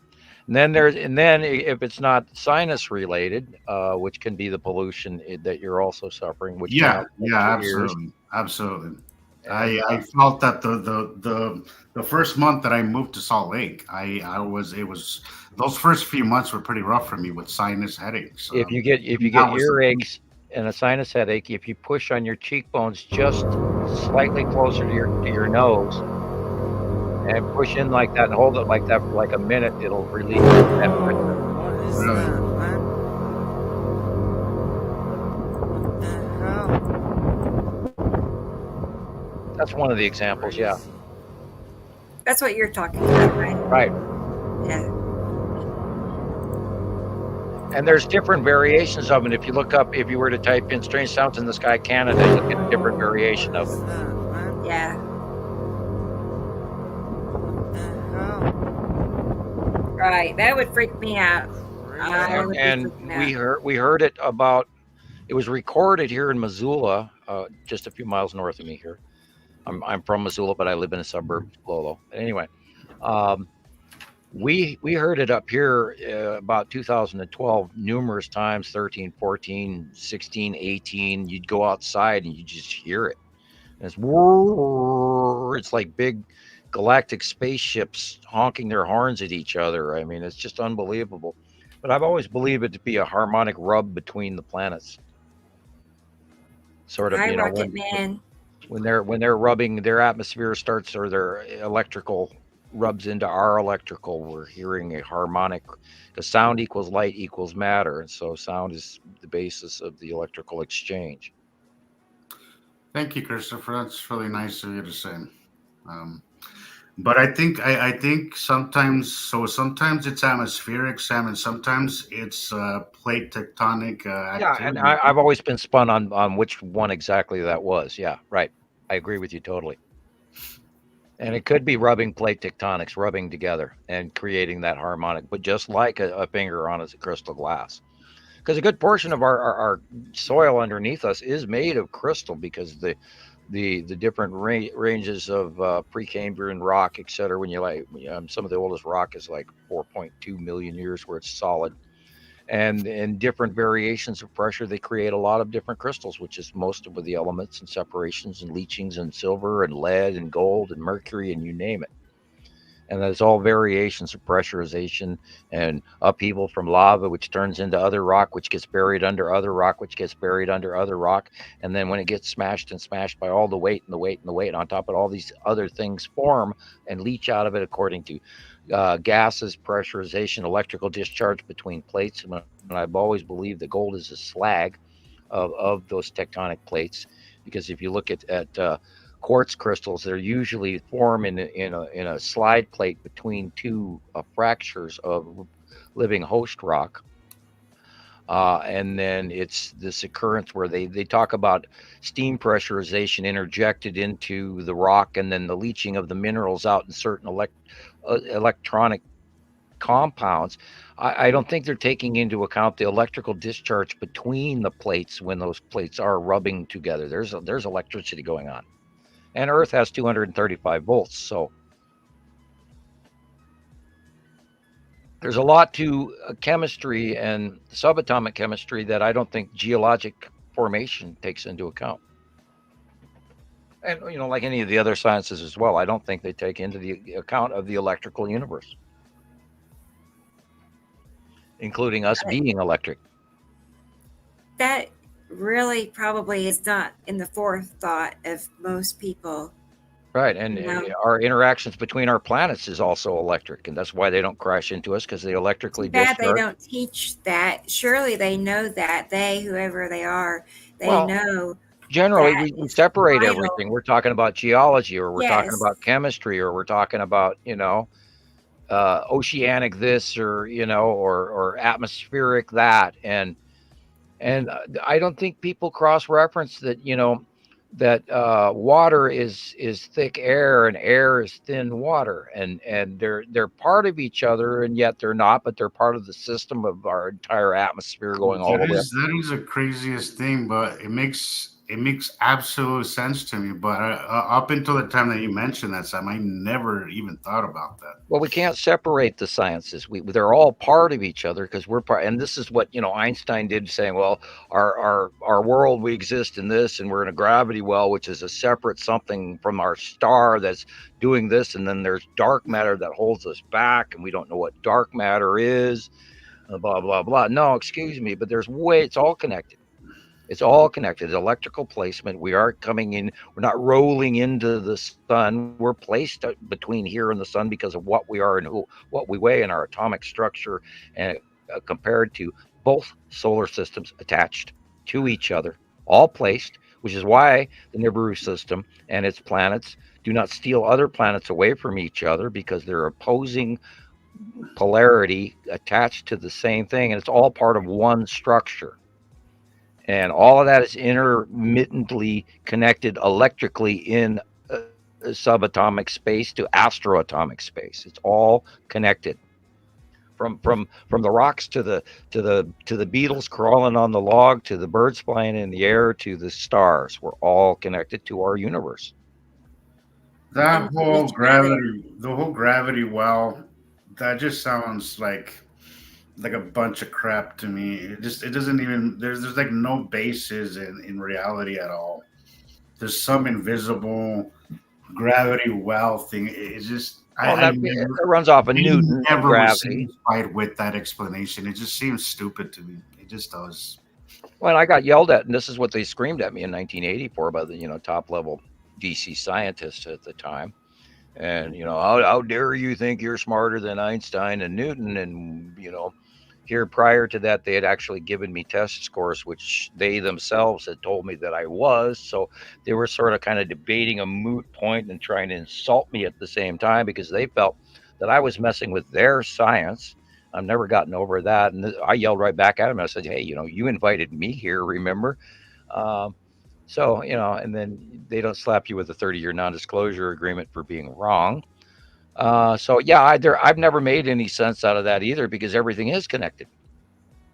And then if it's not sinus related, which can be the pollution that you're also suffering, which can yeah, affect yeah, your ears. absolutely. And I felt that the first month that I moved to Salt Lake, I was it was those first few months were pretty rough for me with sinus headaches. if you get That was the peak. earaches and a sinus headache, if you push on your cheekbones just slightly closer to your nose and push in like that and hold it like that for like a minute, it'll relieve some of that pressure. What is Really? that, man? What the hell? That's one of the examples, yeah. That's what you're talking about, right? Right. Yeah. And there's different variations of it. If you were to type in strange sounds in the sky Canada, you'll get a different variation of What's it. that, man? Yeah. What the hell? Right. That would freak me out. And we heard it about. It was recorded here in Missoula, just a few miles north of me here. I'm from Missoula, but I live in a suburb, Lolo. Anyway, we heard it up here about 2012 numerous times, 13, 14, 16, 18. You'd go outside and you just hear it. And it's like big galactic spaceships honking their horns at each other. I mean, it's just unbelievable. But I've always believed it to be a harmonic rub between the planets. Sort of, Hi, Rocket Man. when they're rubbing, their atmosphere starts, or their electrical rubs into our electrical, we're hearing a harmonic, because sound equals light equals matter, and so sound is the basis of the electrical exchange. Thank you, Christopher. That's really nice of you to say. But I think sometimes it's atmospheric, Sam, and sometimes it's plate tectonic Yeah, and activity. I've always been spun on which one exactly that was. Yeah, right. I agree with you totally. And it could be rubbing plate tectonics, rubbing together and creating that harmonic, but just like a finger on a crystal glass. Because a good portion of our soil underneath us is made of crystal, because the different ranges of Precambrian rock, et cetera. When some of the oldest rock is like 4.2 million years where it's solid. And in different variations of pressure, they create a lot of different crystals, which is most of the elements and separations and leachings and silver and lead and gold and mercury and you name it. And that's all variations of pressurization and upheaval from lava, which turns into other rock, which gets buried under other rock, which gets buried under other rock. And then when it gets smashed and smashed by all the weight and the weight and the weight on top of all these other things form and leach out of it according to gases, pressurization, electrical discharge between plates. And I've always believed that gold is a slag of those tectonic plates, because if you look at quartz crystals, they're usually form in a slide plate between two fractures of living host rock. And then it's this occurrence where they talk about steam pressurization interjected into the rock, and then the leaching of the minerals out in certain electronic compounds. I don't think they're taking into account the electrical discharge between the plates when those plates are rubbing together. There's electricity going on. And Earth has 235 volts. So there's a lot to chemistry and subatomic chemistry that I don't think geologic formation takes into account. And, like any of the other sciences as well, I don't think they take into the account of the electrical universe, including us being electric. That really probably is not in the forethought of most people. Right. And our interactions between our planets is also electric. And that's why they don't crash into us, because they electrically discharge. They don't teach that. Surely they know that. Whoever they are, know. Generally, we separate everything. We're talking about geology, or we're talking about chemistry, or we're talking about, oceanic this, or or atmospheric that. And I don't think people cross reference that, that water is thick air and air is thin water, and they're part of each other, and yet they're not, but they're part of the system of our entire atmosphere going all the way up. That is the craziest thing, but it makes absolute sense to me. But up until the time that you mentioned that, Sam, I never even thought about that. Well, we can't separate the sciences. They're all part of each other, because we're part. And this is what Einstein did, saying, "Well, our world, we exist in this, and we're in a gravity well, which is a separate something from our star that's doing this, and then there's dark matter that holds us back, and we don't know what dark matter is." Blah blah blah. No, excuse me, but it's all connected. It's all connected. Electrical placement. We aren't coming in. We're not rolling into the sun. We're placed between here and the sun because of what we are and what we weigh, and our atomic structure, and compared to both solar systems attached to each other, all placed. Which is why the Nibiru system and its planets do not steal other planets away from each other, because they're opposing polarity attached to the same thing, and it's all part of one structure. And all of that is intermittently connected electrically in subatomic space to astroatomic space. It's all connected, from the rocks to the beetles crawling on the log, to the birds flying in the air, to the stars. We're all connected to our universe. That whole gravity, the whole gravity well, that just sounds like a bunch of crap to me. It doesn't even there's like no basis in reality at all. There's some invisible gravity well thing. It's just Well, that runs off of Newton never gravity. was satisfied with that explanation. It just seems stupid to me. It just does. Well, I got yelled at, and this is what they screamed at me in 1984 by the top level DC scientists at the time. And how dare you think you're smarter than Einstein and Newton? And here prior to that, they had actually given me test scores, which they themselves had told me that I was. So they were sort of kind of debating a moot point and trying to insult me at the same time, because they felt that I was messing with their science. I've never gotten over that. And I yelled right back at them. I said, "Hey, you invited me here, remember?" So, and then they don't slap you with a 30-year non-disclosure agreement for being wrong. So yeah, I've never made any sense out of that either, because everything is connected.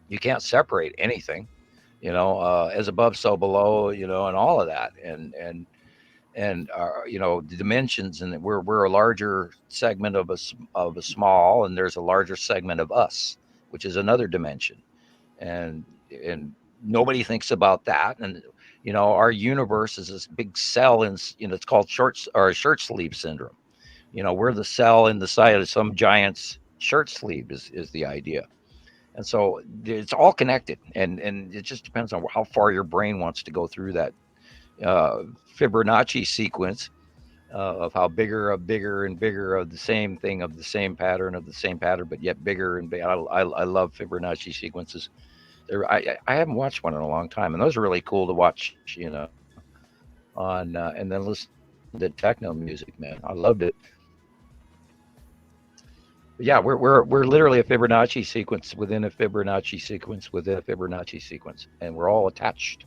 You can't separate anything, as above, so below, and all of that, and the dimensions, and we're a larger segment of a small, and there's a larger segment of us, which is another dimension, and nobody thinks about that. And our universe is this big cell, and it's called shirt sleeve syndrome. We're the cell in the side of some giant's shirt sleeve is the idea. And so it's all connected, and it just depends on how far your brain wants to go through that Fibonacci sequence of how bigger and bigger of the same thing, of the same pattern, but yet bigger and bigger. I love Fibonacci sequences. I haven't watched one in a long time, and those are really cool to watch, on and then listen to techno music, man. I loved it. But yeah, we're literally a Fibonacci sequence within a Fibonacci sequence within a Fibonacci sequence, and we're all attached.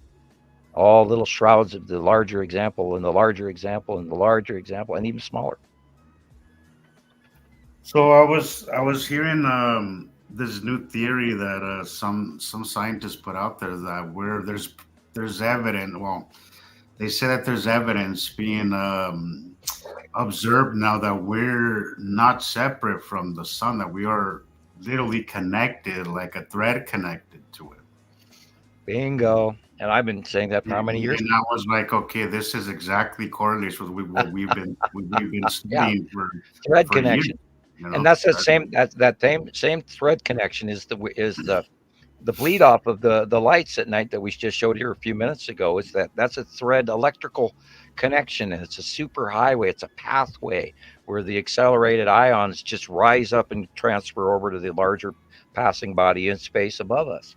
All little shrouds of the larger example, and the larger example, and the larger example, and even smaller. So I was hearing this new theory that some scientists put out there, that where there's evidence. Well, they say that there's evidence being observed now that we're not separate from the sun, that we are literally connected, like a thread connected to it. Bingo. And I've been saying that for how many years? And I was like, okay, this is exactly correlates with what we've been studying for thread connection. Years, and that's the same that same thread connection is the bleed off of the lights at night that we just showed here a few minutes ago. That's a thread electrical connection, and it's a super highway. It's a pathway where the accelerated ions just rise up and transfer over to the larger passing body in space above us.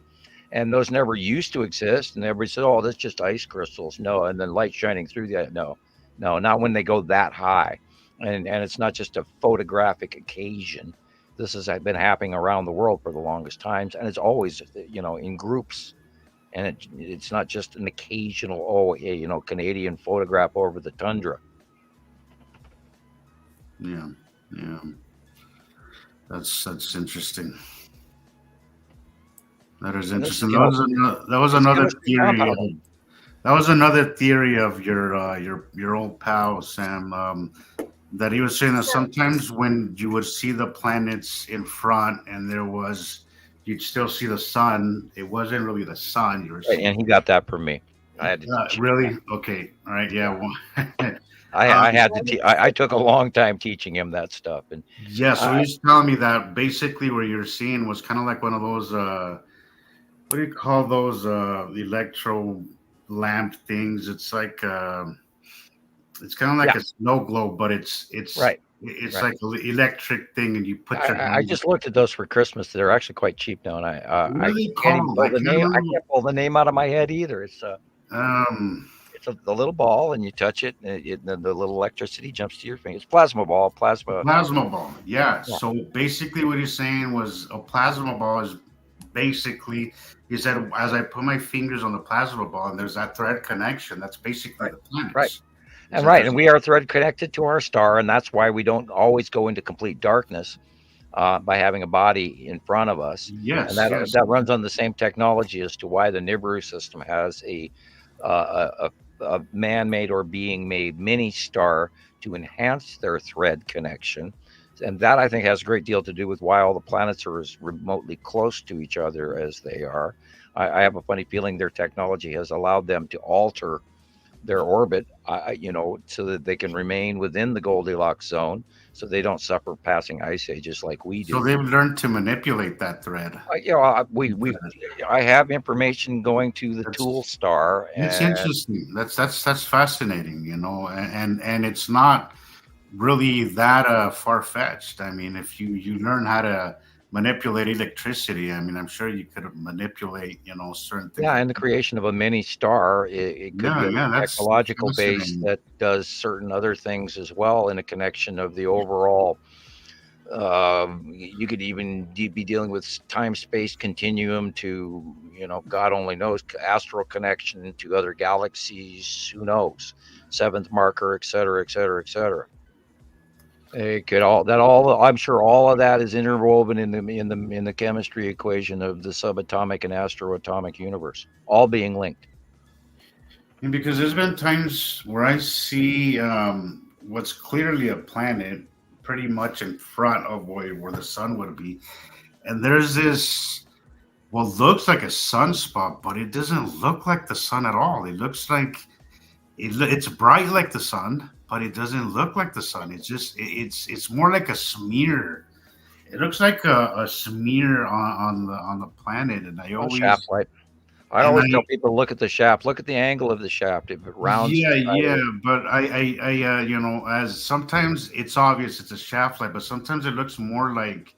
And those never used to exist. And everybody said, "Oh, that's just ice crystals." No, and then light shining through that. No, not when they go that high. and it's not just a photographic occasion. This has been happening around the world for the longest times, and it's always, in groups. And it's not just an occasional, Canadian photograph over the tundra. Yeah, yeah. That's interesting. That is interesting. That was another theory. That was another theory of your old pal Sam. That he was saying that sometimes when you would see the planets in front and you'd still see the sun. It wasn't really the sun you were seeing. And he got that from me. I had to really that. Okay. All right. Yeah. Well, I had to. I took a long time teaching him that stuff. And yeah. So he's telling me that basically what you're seeing was kind of like one of those. What do you call those electro lamp things? It's like it's kind of like a snow globe, but it's right. It's like an electric thing, and you put your. I just looked at those for Christmas. They're actually quite cheap now, and I can't pull the name out of my head either. It's the little ball, and you touch it, and the little electricity jumps to your finger. It's plasma ball. Yeah. So basically, what he's saying was a plasma ball is basically. He said, as I put my fingers on the plasma ball, and there's that thread connection. That's basically the planets. Right. And we are thread connected to our star, and that's why we don't always go into complete darkness by having a body in front of us. Yes, and that runs on the same technology as to why the Nibiru system has a man-made or being-made mini star to enhance their thread connection. And that, I think, has a great deal to do with why all the planets are as remotely close to each other as they are. I have a funny feeling their technology has allowed them to alter their orbit, so that they can remain within the Goldilocks zone, so they don't suffer passing ice ages like we do. So they've learned to manipulate that thread. I have information going to the Tool star. It's interesting. That's fascinating, and it's not really that far-fetched. I mean, if you learn how to manipulate electricity, I mean, I'm sure you could manipulate, certain things. Yeah, and the creation of a mini star, it could be a technological base that does certain other things as well in a connection of the overall. You could even be dealing with time-space continuum to, God only knows, astral connection to other galaxies. Who knows? Seventh marker, et cetera, et cetera, et cetera. It could I'm sure all of that is interwoven in the chemistry equation of the subatomic and astroatomic universe, all being linked. And because there's been times where I see what's clearly a planet pretty much in front of where the sun would be, and there's this looks like a sunspot, but it doesn't look like the sun at all. It looks like it's bright like the sun, but it doesn't look like the sun. It's just it's more like a smear. It looks like a smear on the planet, and I always shaft light. I always tell people, look at the shaft, look at the angle of the shaft. If it rounds, but I as sometimes it's obvious it's a shaft light, but sometimes it looks more like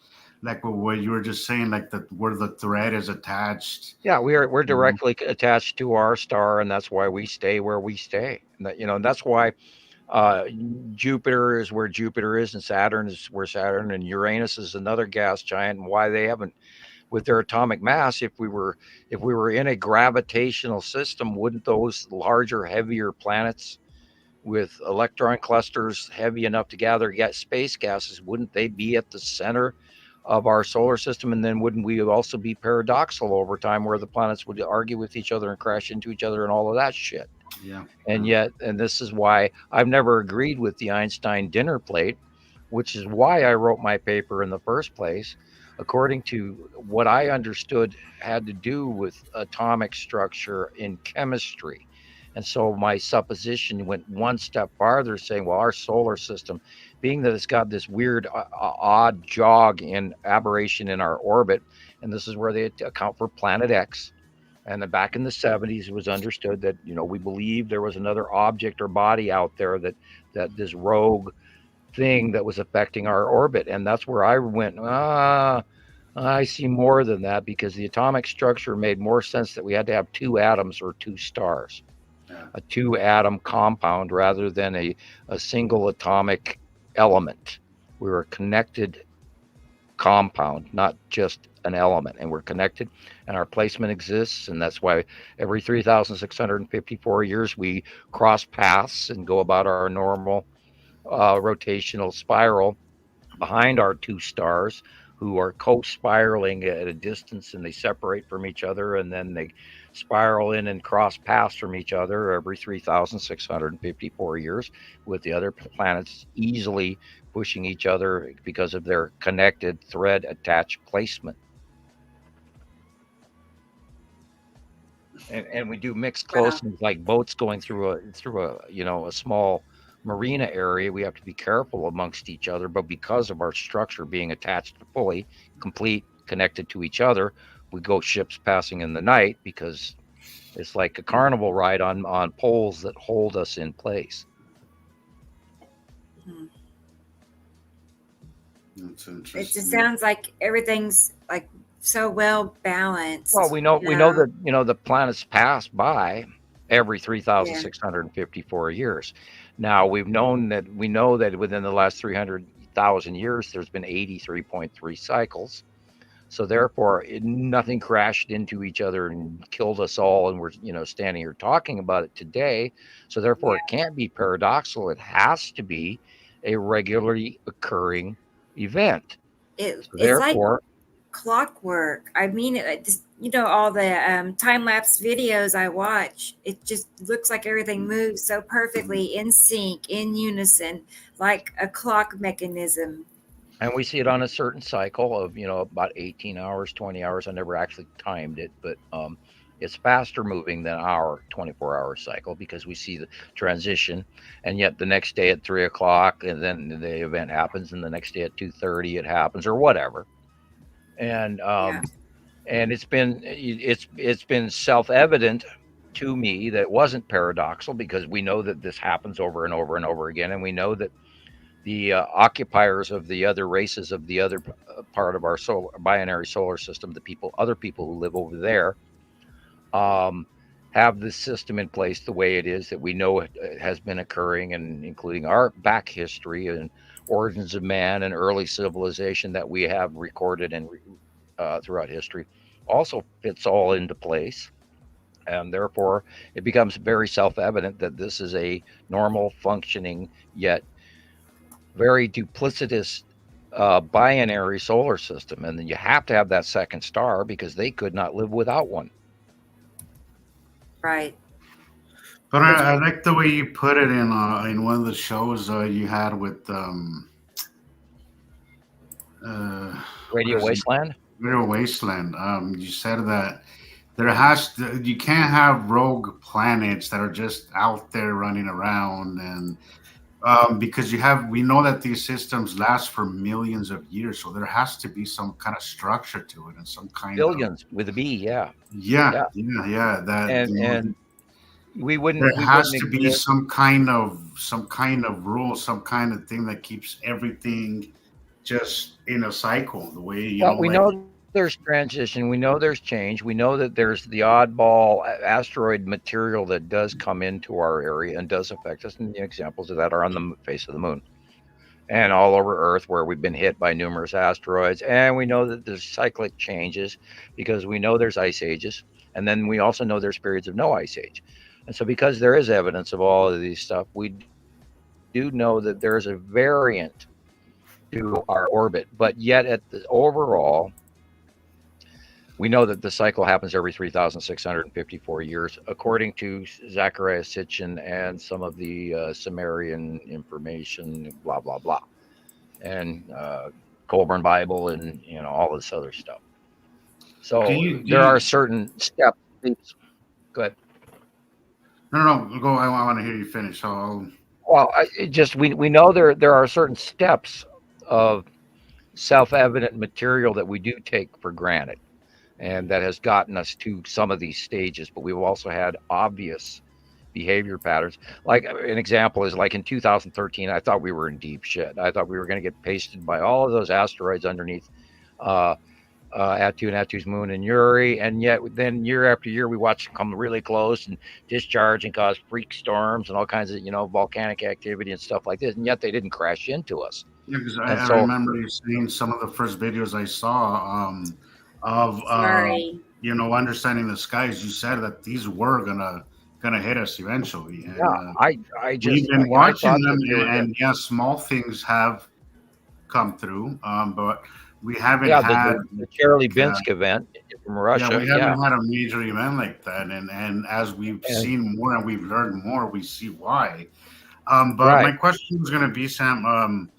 what you were just saying, like where the thread is attached. Yeah, we're directly attached to our star, and that's why we stay where we stay. And that's why Jupiter is where Jupiter is, and Saturn is where Saturn, and Uranus is another gas giant, and why they haven't, with their atomic mass, if we were in a gravitational system, wouldn't those larger, heavier planets with electron clusters heavy enough to gather space gases, wouldn't they be at the center of our solar system? And then wouldn't we also be paradoxical over time, where the planets would argue with each other and crash into each other and all of that shit? Yeah. And this is why I've never agreed with the Einstein dinner plate, which is why I wrote my paper in the first place, according to what I understood had to do with atomic structure in chemistry. And so my supposition went one step farther, saying, well, our solar system, being that it's got this weird, odd jog and aberration in our orbit, and this is where they account for Planet X. And then back in the 70s, it was understood that, we believed there was another object or body out there that this rogue thing that was affecting our orbit. And that's where I went, I see more than that, because the atomic structure made more sense that we had to have two atoms or two stars, a two-atom compound rather than a single atomic element. We're a connected compound, not just an element, and we're connected, and our placement exists, and that's why every 3,654 years we cross paths and go about our normal rotational spiral behind our two stars, who are co-spiraling at a distance, and they separate from each other, and then they spiral in and cross paths from each other every 3,654 years, with the other planets easily pushing each other because of their connected thread attached placement. And we do mixed closings, like boats going through a small marina area. We have to be careful amongst each other, but because of our structure being attached fully, complete, connected to each other, we go ships passing in the night, because it's like a carnival ride on poles that hold us in place. That's interesting. It just sounds like everything's like so well balanced. Well, we know that the planets pass by every 3,654 years. Now we know that within the last 300,000 years, there's been 83.3 cycles. So therefore, nothing crashed into each other and killed us all, and we're standing here talking about it today. So therefore, it can't be paradoxical. It has to be a regularly occurring event. It's therefore, like clockwork. I mean, all the time-lapse videos I watch, it just looks like everything moves so perfectly in sync, in unison, like a clock mechanism. And we see it on a certain cycle of about 18 hours, 20 hours. I never actually timed it, but it's faster moving than our 24-hour cycle, because we see the transition, and yet the next day at 3 o'clock, and then the event happens, and the next day at 2:30 it happens, or whatever. And and it's been self-evident to me that it wasn't paradoxical, because we know that this happens over and over and over again, and we know that the occupiers of the other races of the other part of our binary solar system, other people who live over there, have this system in place the way it is, that we know it has been occurring, and including our back history and origins of man and early civilization that we have recorded and throughout history, also fits all into place. And therefore, it becomes very self-evident that this is a normal, functioning, yet very duplicitous binary solar system. And then you have to have that second star, because they could not live without one. Right. But I like the way you put it in one of the shows you had with Radio Wasteland. Radio Wasteland. You said that you can't have rogue planets that are just out there running around, and because we know that these systems last for millions of years, so there has to be some kind of structure to it, and some kind billions with a B, yeah. That and we wouldn't. There has to be some kind of rule, some kind of thing that keeps everything just in a cycle. The way we know there's transition, we know there's change, we know that there's the oddball asteroid material that does come into our area and does affect us, and the examples of that are on the face of the moon and all over Earth, where we've been hit by numerous asteroids. And we know that there's cyclic changes, because we know there's ice ages, and then we also know there's periods of no ice age. And so because there is evidence of all of these stuff, we do know that there is a variant to our orbit, but yet at the overall, we know that the cycle happens every 3,654 years, according to Zachariah Sitchin and some of the Sumerian information, blah, blah, blah. And Colburn Bible, and all this other stuff. So there are certain steps. Go ahead. No, go. I want to hear you finish. Well, we know there are certain steps of self-evident material that we do take for granted, and that has gotten us to some of these stages. But we've also had obvious behavior patterns. Like an example is, like in 2013, I thought we were in deep shit. I thought we were going to get pasted by all of those asteroids underneath Atu and Atu's moon and Uri, and yet then year after year we watch them come really close and discharge and cause freak storms and all kinds of volcanic activity and stuff like this, and yet they didn't crash into us. Yeah, because And I so remember you seeing some of the first videos I saw of Sorry. understanding the skies. You said that these were gonna hit us eventually, and yeah, I we've just been I watching thought them, that they were and yeah, small things have come through, but we haven't yeah had the Charlie uh, Binsk event from yeah, Russia, we yeah, haven't had a major event like that, and as we've and seen more and we've learned more, we see why. But my right. question was going to be, Sam,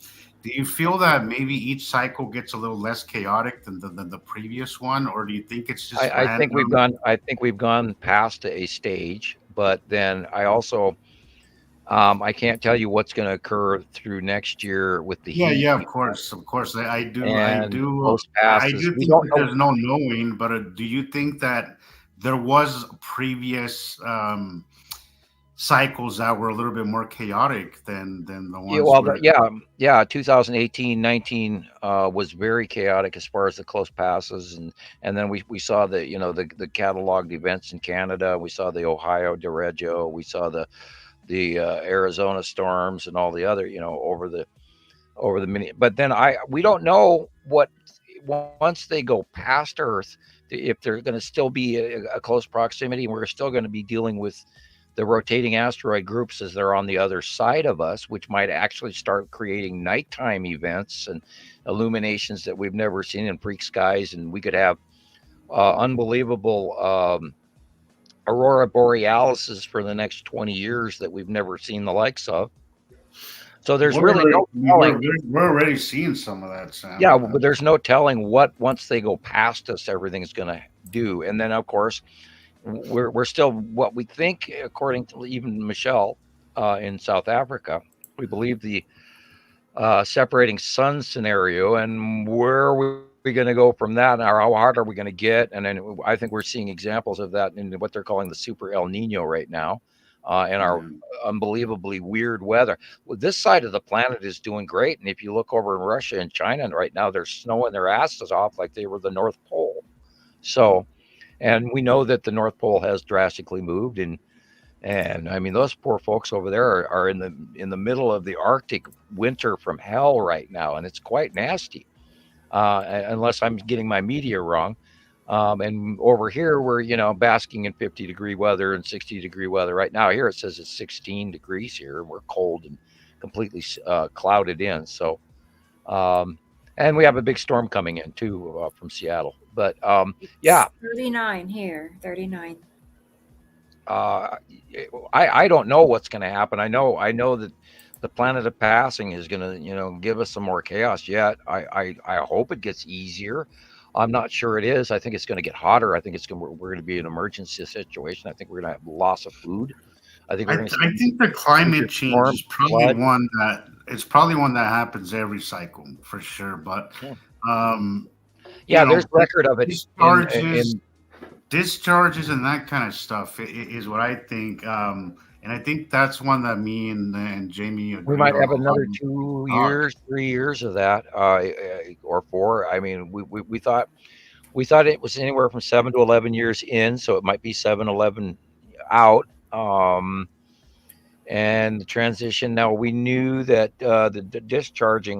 do you feel that maybe each cycle gets a little less chaotic than the previous one, or do you think it's just I think we've random? gone. I think we've gone past a stage, but then I also I can't tell you what's going to occur through next year with the Yeah, heat yeah, of course, of course. and close passes. I We think don't that know. there's no knowing, but do you think that there was previous cycles that were a little bit more chaotic than the Yeah, ones well, where? yeah. 2018, 19 was very chaotic as far as the close passes, and then we saw the cataloged events in Canada. We saw the Ohio derecho. We saw the Arizona storms and all the other over the mini. But then we don't know what once they go past Earth, if they're going to still be a close proximity. We're still going to be dealing with the rotating asteroid groups as they're on the other side of us, which might actually start creating nighttime events and illuminations that we've never seen in freak skies, and we could have unbelievable aurora borealises for the next 20 years that we've never seen the likes of. So there's really no telling. We're already seeing some of that, Sam. Yeah, but there's no telling what once they go past us, everything's going to do. And then, of course, we're still what we think, according to even Michelle in South Africa, we believe the separating sun scenario, and where are we going to go from that, or how hard are we going to get? And then I think we're seeing examples of that in what they're calling the super El Nino right now, and our unbelievably weird weather. Well, this side of the planet is doing great, and if you look over in Russia and China right now, they're snowing their asses off like they were the North Pole. So, and we know that the North Pole has drastically moved, and I mean those poor folks over there are in the middle of the Arctic winter from hell right now, and it's quite nasty. Unless I'm getting my media wrong. And over here, we're basking in 50-degree weather and 60-degree weather. Right now, here it says it's 16 degrees here, and we're cold and completely clouded in. So, and we have a big storm coming in too from Seattle. But yeah, 39 here, 39. I don't know what's going to happen. I know that the planet of passing is going to give us some more chaos. Yet I hope it gets easier. I'm not sure it is. I think it's going to get hotter. I think we're going to be in an emergency situation. I think we're going to have loss of food. I think we're going to I think the climate change is probably one that happens every cycle for sure. But there's record of it discharges and that kind of stuff is what I think. And I think that's one that me and Jamie we might have another 2 years, 3 years of that, or 4. I mean, we thought it was anywhere from 7 to 11 years in, so it might be 7, 11 out. And the transition. Now we knew that a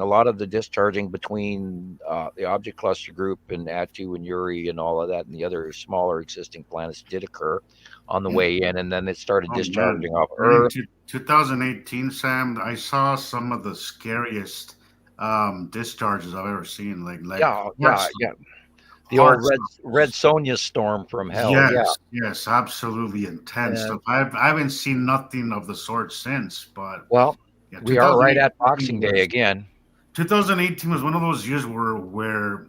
lot of the discharging between the object cluster group and Atu and Uri and all of that, and the other smaller existing planets did occur on the way in, and then it started discharging off Earth. 2018, Sam, I saw some of the scariest discharges I've ever seen. Yeah. The old Red Sonja storm from hell. Yes, absolutely intense stuff. I haven't seen nothing of the sort since. But we are right at Boxing Day again. 2018 was one of those years where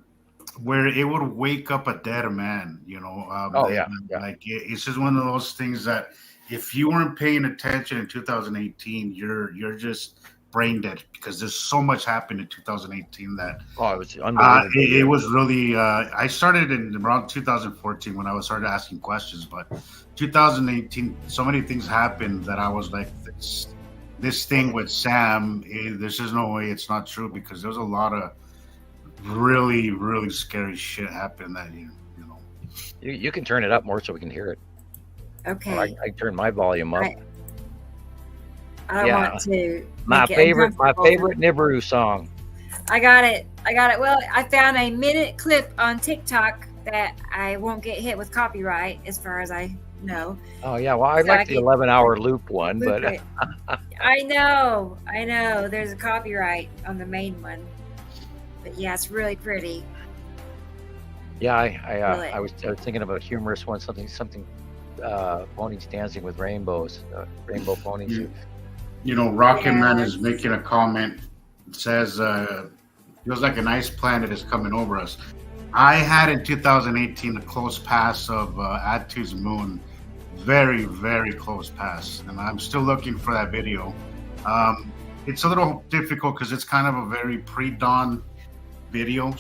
it would wake up a dead man. It's just one of those things that if you weren't paying attention in 2018, you're just brain dead, because there's so much happened in 2018 that it was unbelievable. It was really I started in around 2014 when I started asking questions, but 2018 so many things happened that I was like, this thing with Sam, there's just no way it's not true, because there's a lot of really, really scary shit happened that year. You know, You can turn it up more so we can hear it. Okay. Or I turn my volume up. I don't want to. My favorite Nibiru song. I got it. Well, I found a minute clip on TikTok that I won't get hit with copyright, as far as I know. Oh yeah, well I like the 11-hour loop one, but I know. There's a copyright on the main one, but yeah, it's really pretty. Yeah, I was thinking of a humorous one, something ponies dancing with rainbows, rainbow ponies. You know, Rocket Man is making a comment. It says, feels like an ice planet is coming over us. I had in 2018 a close pass of Attu's moon. Very, very close pass. And I'm still looking for that video. It's a little difficult because it's kind of a very pre-dawn video.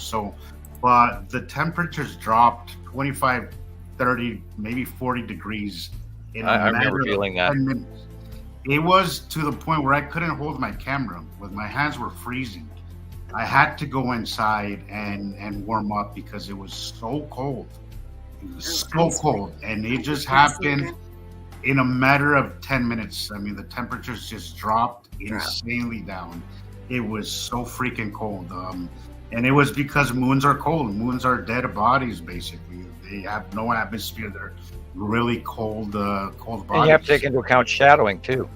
But the temperatures dropped 25, 30, maybe 40 degrees. I remember feeling that. It was to the point where I couldn't hold my camera. My hands were freezing. I had to go inside and warm up because it was so cold. It was so cold. And it just happened in a matter of 10 minutes. I mean, the temperatures just dropped insanely down. It was so freaking cold. And it was because moons are cold. Moons are dead bodies, basically. They have no atmosphere. They're really cold bodies. And you have to take into account shadowing too.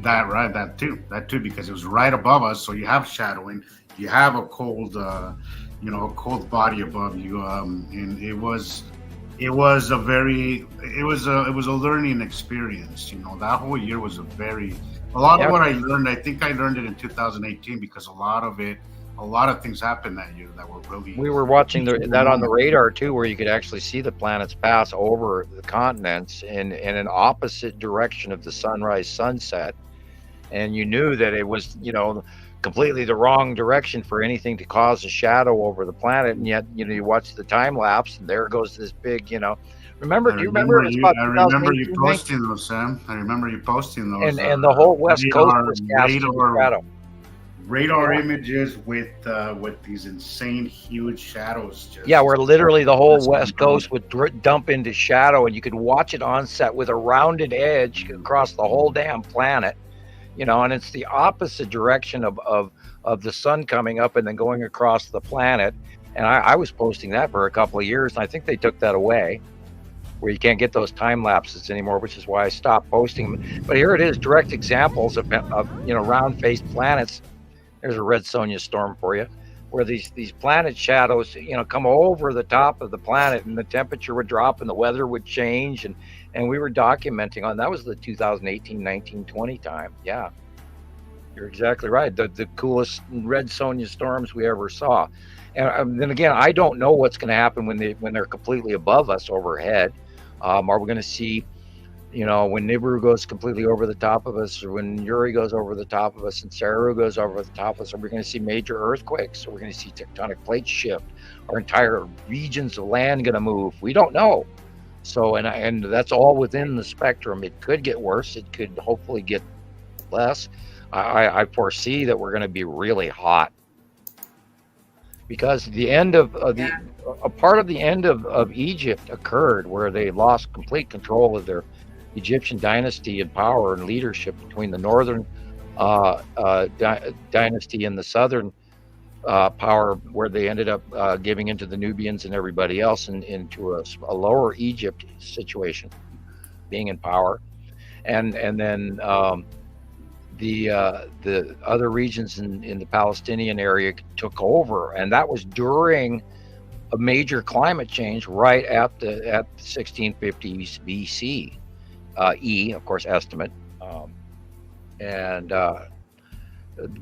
That too, because it was right above us. So you have shadowing. You have a cold, a cold body above you. And it was a learning experience. You know, that whole year was a lot of what I learned. I think I learned it in 2018 because a lot of things happened that year that were really. We were watching that on the radar too, where you could actually see the planets pass over the continents in an opposite direction of the sunrise sunset, and you knew that it was completely the wrong direction for anything to cause a shadow over the planet, and yet you watch the time lapse, and there goes this big. Do you remember you posting those, Sam. I remember you posting those. And the whole West Coast was cast in shadow. Radar images with these insane huge shadows. Where literally the whole West Coast would dump into shadow, and you could watch it on set with a rounded edge across the whole damn planet. And it's the opposite direction of the sun coming up and then going across the planet. And I was posting that for a couple of years, and I think they took that away, where you can't get those time lapses anymore, which is why I stopped posting them. But here it is, direct examples of round-faced planets. There's a red Sonja storm for you, where these planet shadows, come over the top of the planet, and the temperature would drop and the weather would change, and we were documenting on that was the 2018, 19, 20 time. Yeah, you're exactly right. The coolest red Sonja storms we ever saw. And then again, I don't know what's going to happen when they're completely above us overhead. Are we going to see? When Nibiru goes completely over the top of us, or when Uri goes over the top of us, and Saru goes over the top of us, are we going to see major earthquakes? Are we going to see tectonic plates shift? Are entire regions of land going to move? We don't know. So, and that's all within the spectrum. It could get worse. It could hopefully get less. I foresee that we're going to be really hot, because the end of a part of the end of Egypt occurred where they lost complete control of their Egyptian dynasty and power and leadership between the northern dynasty and the southern power, where they ended up giving into the Nubians and everybody else, and into a lower Egypt situation, being in power, and then the other regions in the Palestinian area took over, and that was during a major climate change right at the 1650s BC. Of course, estimate, and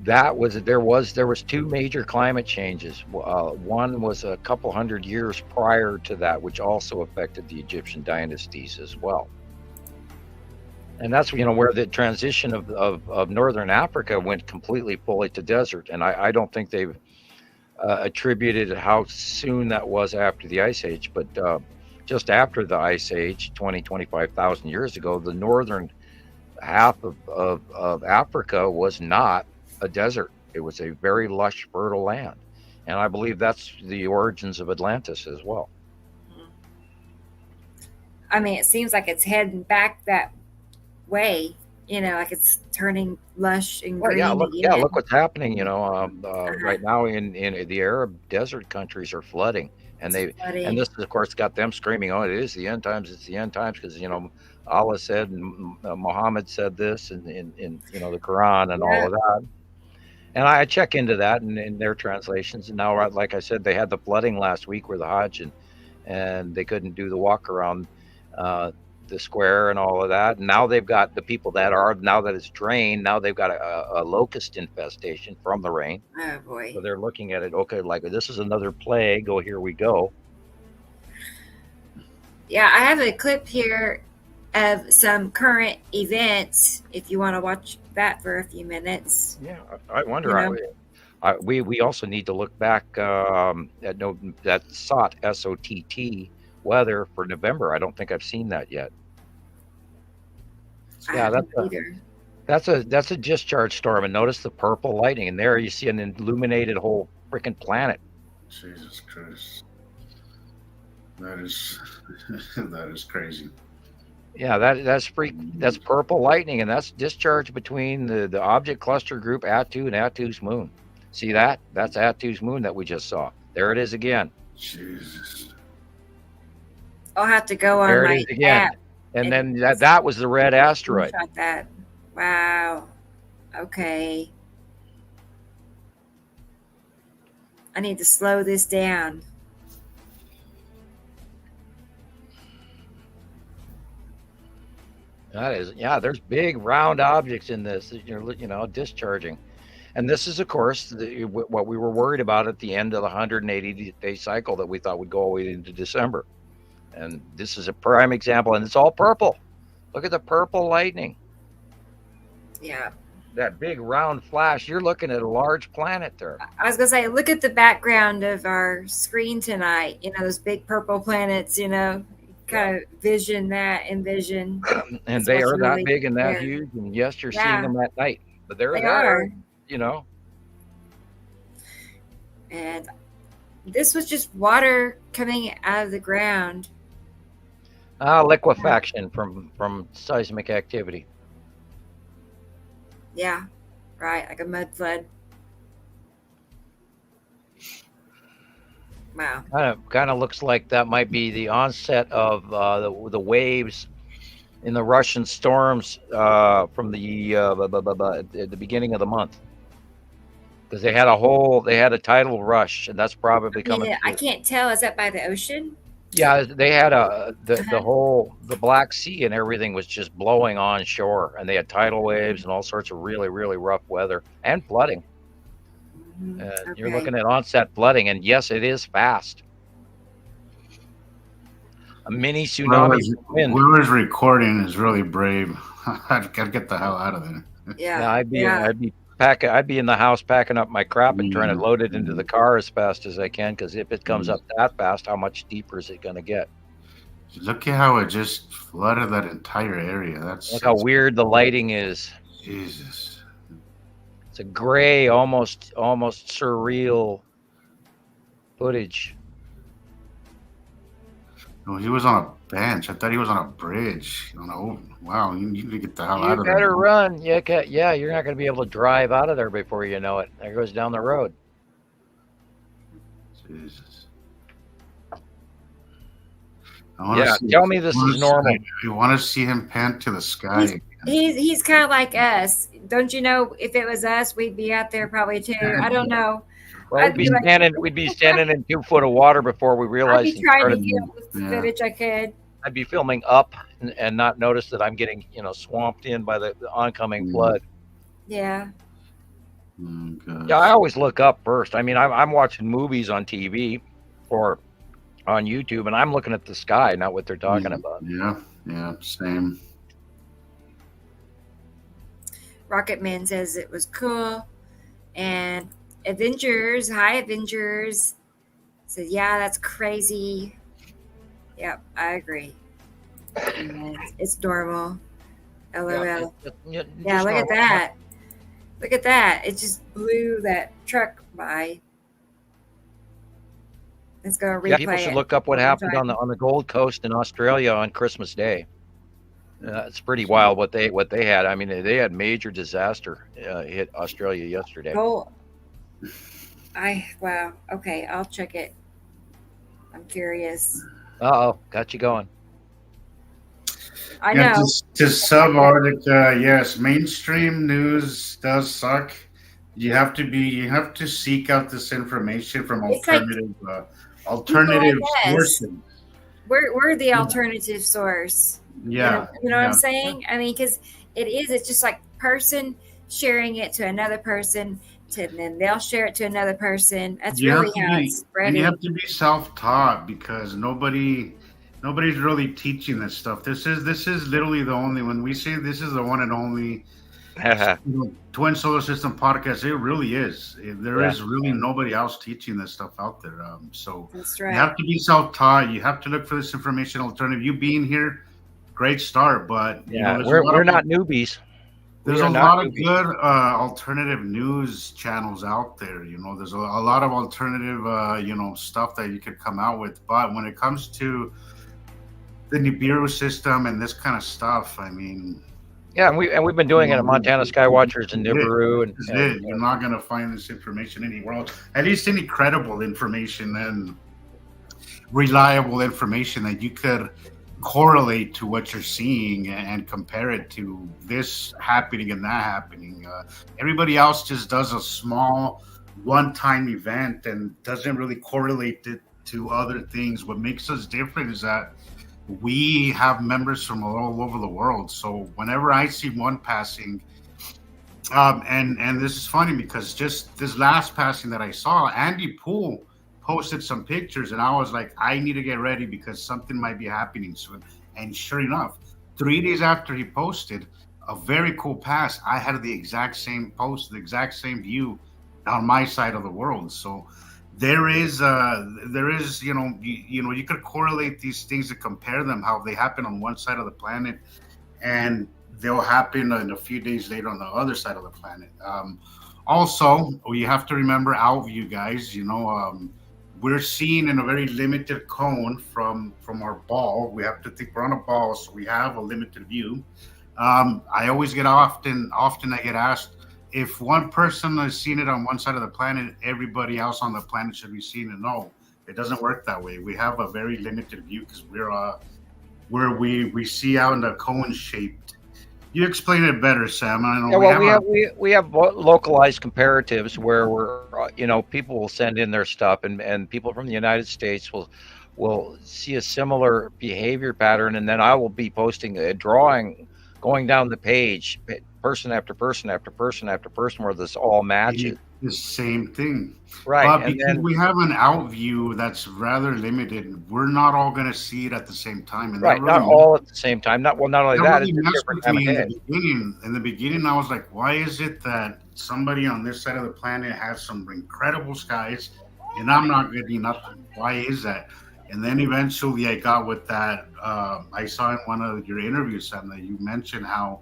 that was there was two major climate changes. One was a couple hundred years prior to that, which also affected the Egyptian dynasties as well. And that's where the transition of northern Africa went completely fully to desert, and I don't think they've attributed how soon that was after the Ice Age, but just after the Ice Age, 25,000 years ago, the northern half of Africa was not a desert. It was a very lush, fertile land. And I believe that's the origins of Atlantis as well. I mean, it seems like it's heading back that way, like it's turning lush and Well, green again. look what's happening. Right now in the Arab desert countries are flooding, and this of course got them screaming, "Oh, it is the end times! It's the end times!" Because Allah said, and Muhammad said this, in the Quran and all of that. And I check into that in their translations. And now, like I said, they had the flooding last week where the Hajj and they couldn't do the walk around the square and all of that. And now they've got the people now that it's drained, now they've got a locust infestation from the rain. Oh boy. So they're looking at it, okay, like this is another plague. Oh, here we go. Yeah, I have a clip here of some current events if you want to watch that for a few minutes. Yeah, I wonder. We also need to look back at that SOT, SOTT weather for November. I don't think I've seen that yet. Yeah, that's a discharge storm, and notice the purple lightning, and there you see an illuminated whole freaking planet. Jesus Christ, that is crazy. Yeah, that's purple lightning, and that's discharge between the object cluster group Attu and Attu's moon. See that? That's Attu's moon that we just saw. There it is again. Jesus. I'll have to go on my app. And then that was the red asteroid. That. Wow. Okay. I need to slow this down. That is, there's big round objects in this, discharging. And this is, of course, what we were worried about at the end of the 180-day cycle that we thought would go all the way into December. And this is a prime example, and it's all purple. Look at the purple lightning. Yeah. That big round flash. You're looking at a large planet there. I was going to say, look at the background of our screen tonight. Those big purple planets, kind of envision. And they are that big and that huge. And yes, you're seeing them at night. But they're there, And this was just water coming out of the ground. Liquefaction from seismic activity. Yeah, right, like a mud flood. Wow. Kind of looks like that might be the onset of the waves in the Russian storms from at the beginning of the month. Because they had a tidal rush, and that's probably coming. I can't tell. Is that by the ocean? Yeah, they had the Black Sea and everything was just blowing on shore, and they had tidal waves and all sorts of really, really rough weather and flooding. Okay. You're looking at onset flooding, and yes, it is fast. A mini tsunami. Whoever's recording is really brave. I've got to get the hell out of there. Yeah, I'd be in the house packing up my crap and trying to load it into the car as fast as I can, because if it comes up that fast, how much deeper is it going to get? Look at how it just flooded that entire area. Look how weird the lighting is. Jesus. It's a gray, almost surreal footage. No, he was on a bench. I thought he was on a bridge. Wow, you need to get the hell out of there. You better run. Yeah, you're not going to be able to drive out of there before you know it. There goes down the road. Jesus. Tell me this is normal. You want to see him pant to the sky. He's kind of like us. Don't you know? If it was us, we'd be out there probably too. I don't know. Well, we'd be standing in 2 foot of water before we realized. I'd be trying to get the footage I could. I'd be filming up and not notice that I'm getting, swamped in by the oncoming flood. Yeah. Yeah, I always look up first. I mean, I'm watching movies on TV or on YouTube, and I'm looking at the sky, not what they're talking about. Yeah, same. Rocketman says it was cool, and Avengers said, yeah, that's crazy. Yep, I agree. It's normal. LOL. Yeah, look at that. Look at that. It just blew that truck by. Let's go replay Yeah, people should look up what happened on the Gold Coast in Australia on Christmas Day. It's pretty wild what they had. I mean, they had major disaster hit Australia yesterday. Oh, wow. Okay, I'll check it. I'm curious. Got you going. I know. To sub-Arctica, yes, mainstream news does suck. You have to seek out this information from alternative sources. We're the alternative source. Yeah. You know what I'm saying? I mean, because it's just like person sharing it to another person, and then they'll share it to another person. That's really how it's spreading. You have to be self-taught because nobody's really teaching this stuff. This is literally the only, when we say this is the one and only Twin Solar System podcast, it really is. There is really nobody else teaching this stuff out there. So that's right. You have to be self-taught. You have to look for this information alternative. You being here, great start, but we're not newbies. There's a lot of good alternative news channels out there. There's a lot of alternative stuff that you could come out with. But when it comes to the Nibiru system and this kind of stuff, I mean, and we've been doing it at Montana Skywatchers and Nibiru, and you're not going to find this information anywhere else. At least any credible information and reliable information that you could correlate to what you're seeing and compare it to this happening and that happening. Everybody else just does a small one-time event and doesn't really correlate it to other things. What makes us different is that we have members from all over the world. So whenever I see one passing, and this is funny because just this last passing that I saw, Andy Poole posted some pictures, and I was like, I need to get ready because something might be happening soon. And sure enough, 3 days after he posted a very cool pass, I had the exact same post, the exact same view on my side of the world. So there is you could correlate these things and compare them, how they happen on one side of the planet and they'll happen in a few days later on the other side of the planet. Also, you have to remember Outview, guys. We're seeing in a very limited cone from our ball. We have to think we're on a ball, so we have a limited view. I always get often I get asked, if one person has seen it on one side of the planet, everybody else on the planet should be seeing it. No, it doesn't work that way. We have a very limited view because we see out in the cone shaped. You explain it better, Sam. I don't know. We have localized comparatives where people will send in their stuff, and people from the United States will see a similar behavior pattern, and then I will be posting a drawing going down the page, person after person after person after person, where this all matches. The same thing, right? But because we have an out view that's rather limited, we're not all going to see it at the same time. And right, not all at the same time. Not only that, it's a different time of day. In the beginning, I was like, why is it that somebody on this side of the planet has some incredible skies, and I'm not getting nothing? Why is that? And then eventually, I got with that. I saw in one of your interviews, Sam, that you mentioned how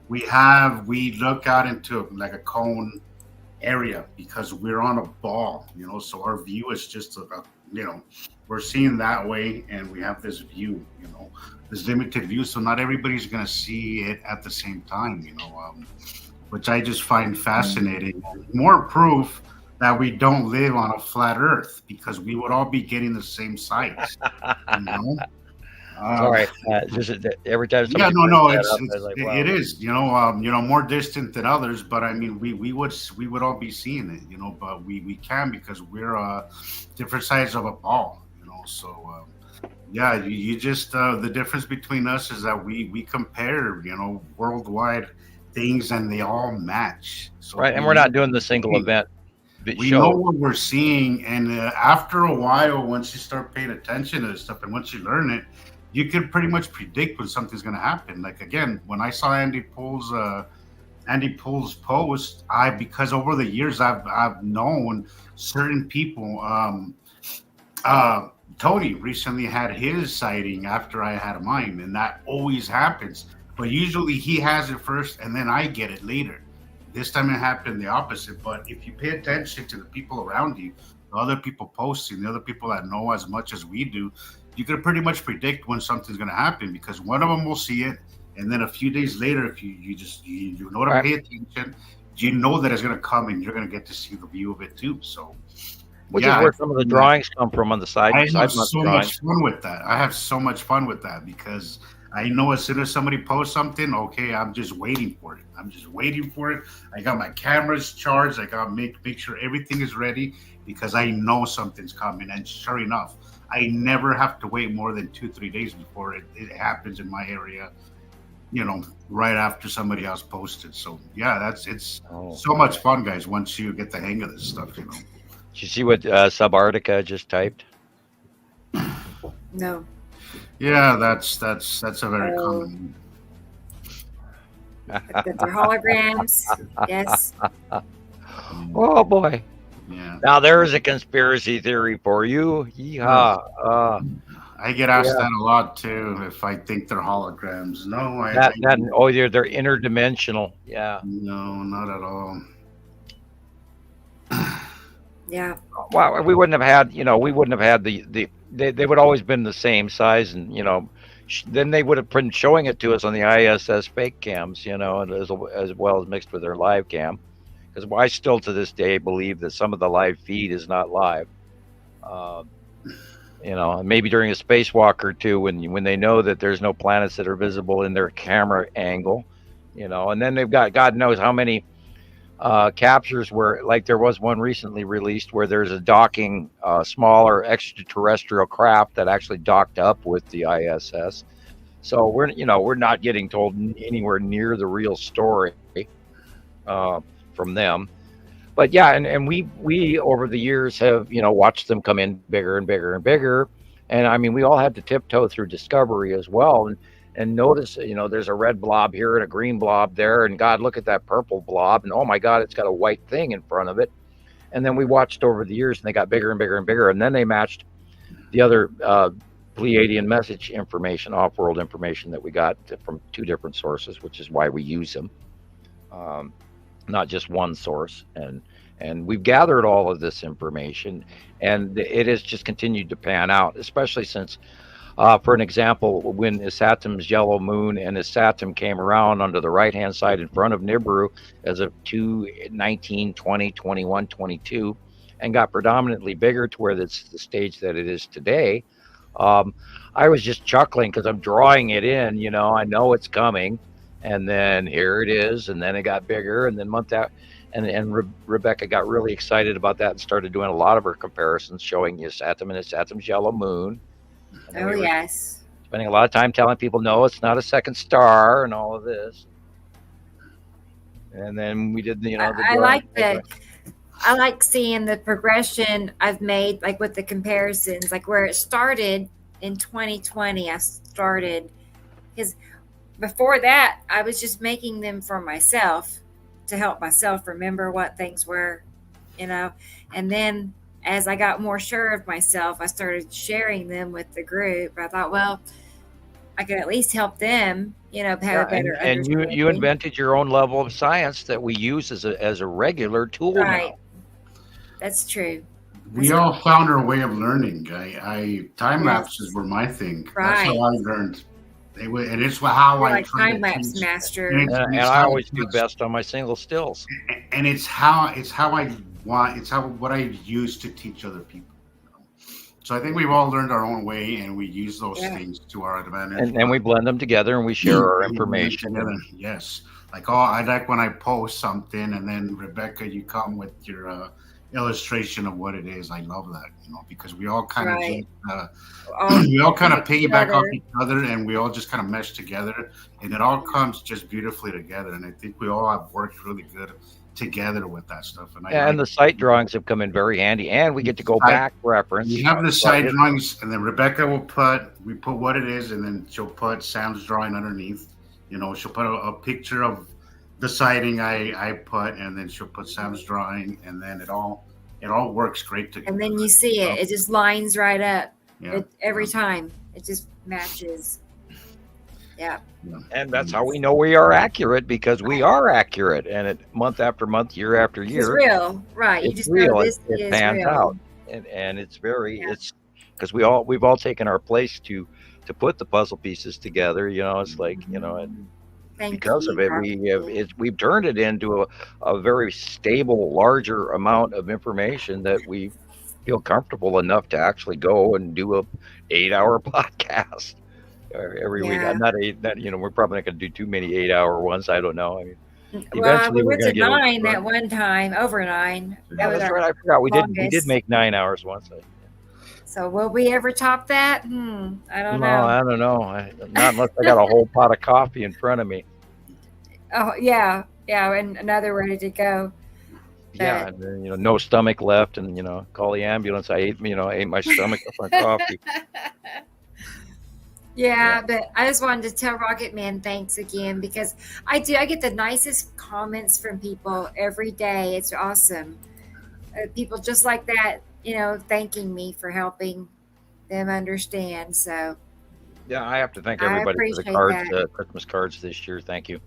we look out into like a cone area because we're on a ball, so our view is just we're seeing that way, and we have this view, this limited view, so not everybody's going to see it at the same time, which I just find fascinating. More proof that we don't live on a flat earth, because we would all be getting the same sights. Sorry, every time. It is. More distant than others, but I mean, we would all be seeing it. But we can because we're different sides of a ball. So you just the difference between us is that we compare worldwide things, and they all match. So right, and we're not doing the single event. We know what we're seeing, and after a while, once you start paying attention to this stuff, and once you learn it, you can pretty much predict when something's going to happen. Like again, when I saw Andy Poole's post, because over the years I've known certain people. Tony recently had his sighting after I had mine, and that always happens. But usually he has it first, and then I get it later. This time it happened the opposite. But if you pay attention to the people around you, the other people posting, the other people that know as much as we do, you can pretty much predict when something's going to happen, because one of them will see it, and then a few days later, if you know to pay attention, you know that it's going to come, and you're going to get to see the view of it too. So, which is where some of the drawings come from on the side. I have so much fun with that. I have so much fun with that because I know as soon as somebody posts something, okay, I'm just waiting for it. I got my cameras charged. I got to make sure everything is ready because I know something's coming. And sure enough, I never have to wait more than 2-3 days before it happens in my area, right after somebody else posted. So yeah, it's so much fun, guys, once you get the hang of this stuff. Did you see what Subarctica just typed? No. Yeah, that's a very common. The holograms, yes. Oh boy. Yeah. Now there is a conspiracy theory for you. Yeehaw. I get asked that a lot too. If I think they're holograms, no. They're interdimensional. Yeah. No, not at all. Yeah. Well, we wouldn't have had. We wouldn't have had They would always been the same size, and then they would have been showing it to us on the ISS fake cams, and as well as mixed with their live cam. Because I still to this day believe that some of the live feed is not live. Maybe during a spacewalk or two, when they know that there's no planets that are visible in their camera angle, and then they've got God knows how many captures where, like there was one recently released where there's a docking smaller extraterrestrial craft that actually docked up with the ISS. So we're not getting told anywhere near the real story from them. But yeah, and we over the years have watched them come in bigger and bigger and bigger, and I mean we all had to tiptoe through discovery as well, and notice there's a red blob here and a green blob there, and God, look at that purple blob, and oh my God, it's got a white thing in front of it. And then we watched over the years, and they got bigger and bigger and bigger, and then they matched the other Pleiadian message information, off-world information that we got from 2 different sources, which is why we use them. Not just one source, and we've gathered all of this information, and it has just continued to pan out, especially since, for an example, when Isatim's yellow moon and Isatim came around under the right-hand side in front of Nibiru as of 19, 20, 21, 22, and got predominantly bigger to where it's the stage that it is today, I was just chuckling because I'm drawing it in, I know it's coming. And then here it is, and then it got bigger, and then month out, and Rebecca got really excited about that and started doing a lot of her comparisons, showing Isatim and Isatim's yellow moon. Yes. Spending a lot of time telling people, no, it's not a second star, and all of this. And then we did I like seeing the progression I've made, like with the comparisons, like where it started in 2020. I started because. Before that, I was just making them for myself to help myself remember what things were, and then as I got more sure of myself, I started sharing them with the group. I thought, well, I could at least help them, have a better understanding. And you invented your own level of science that we use as a regular tool now. That's true. We all found our way of learning. Time lapses were my thing. Right. That's how I learned. And it's how I try time lapse master. And I always do best on my single stills. And it's how I want. It's what I use to teach other people. So I think we've all learned our own way, and we use those things to our advantage. And we blend them together, and we share our information. Yes. I like when I post something, and then Rebecca, you come with your illustration of what it is. I love that, because we all kind of piggyback off each other, and we all just kind of mesh together, and it all comes just beautifully together. And I think we all have worked really good together with that stuff. And the site drawings have come in very handy, and we get to go back reference. We have the site drawings, and then Rebecca will put what it is, and then she'll put Sam's drawing underneath. She'll put a picture of the sighting I put, and then she'll put Sam's drawing, and then it all works great together. And then you see it just lines right up. Every time it just matches. Yeah. And that's how we know we are accurate, because we are accurate, and month after month, year after year. It's real, right? You just real. know this it is pans real. out. and it's it's because we've all taken our place to put the puzzle pieces together. It's like, and because of it, we've turned it into a very stable, larger amount of information that we feel comfortable enough to actually go and do a 8-hour podcast every week. I'm not we're probably not going to do too many 8-hour ones. I don't know. I mean, eventually we went to 9 at one time, over 9. Yeah, that's right. I forgot we did make 9 hours once. So will we ever top that? I don't know. No, I don't know. Not unless I got a whole pot of coffee in front of me. Oh yeah, and another ready to go. Yeah, and then, no stomach left, and call the ambulance. I ate my stomach up on coffee. Yeah, but I just wanted to tell Rocket Man thanks again, because I get the nicest comments from people every day. It's awesome. People just like that, thanking me for helping them understand. So yeah, I have to thank everybody for the cards, Christmas cards this year. Thank you.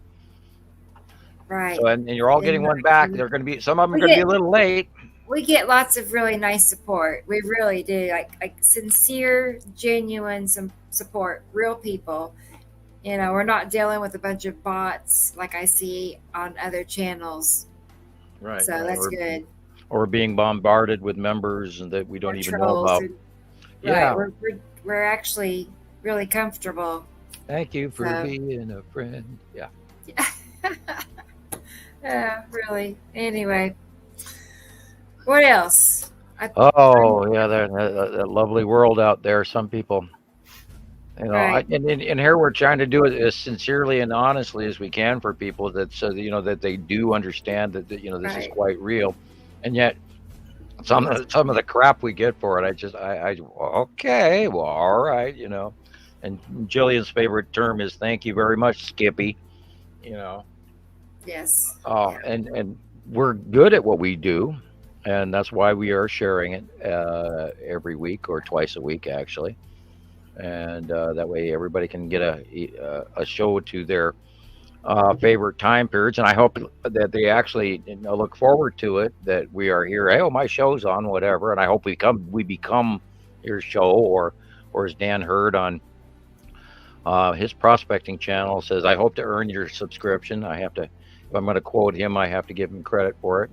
Right. So, and you're all getting one back. They're going to be, some of them are going to be a little late. We get lots of really nice support. We really do, like sincere, genuine support, real people. We're not dealing with a bunch of bots like I see on other channels. Right. So that's good. Or being bombarded with members and that we don't even know about. Yeah. Right. We're actually really comfortable. Thank you for being a friend. Yeah. Yeah, really. Anyway, what else? That lovely world out there. Some people, right. and here we're trying to do it as sincerely and honestly as we can for people, that so that they do understand that this is quite real, and yet some of the crap we get for it, okay, well, all right, and Jillian's favorite term is "thank you very much, Skippy," Yes. Oh, yeah. And we're good at what we do, and that's why we are sharing it every week or twice a week, actually. And that way everybody can get a show to their favorite time periods. And I hope that they actually look forward to it, that we are here. Hey, my show's on, whatever. And I hope we become your show, or as Dan heard on his prospecting channel says, I hope to earn your subscription. If I'm going to quote him, I have to give him credit for it.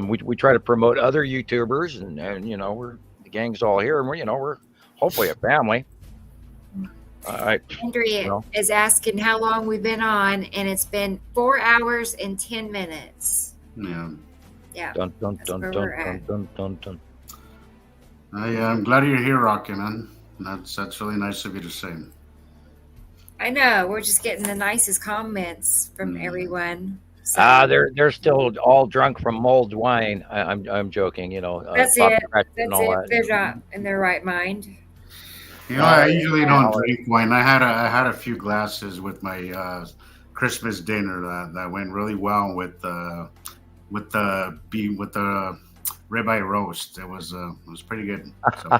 We try to promote other YouTubers, and the gang's all here, and we're hopefully a family. Andrea is asking how long we've been on, and it's been 4 hours and 10 minutes. Yeah. Yeah. Dun, dun, dun, dun, dun, dun, dun, dun. I'm glad you're here, Rocky, man. That's really nice of you to say. I know, we're just getting the nicest comments from everyone. So. They're still all drunk from mulled wine. I'm joking, That's it. They're not in their right mind. I usually don't drink wine. I had a few glasses with my Christmas dinner that went really well with the ribeye roast. It was pretty good. So.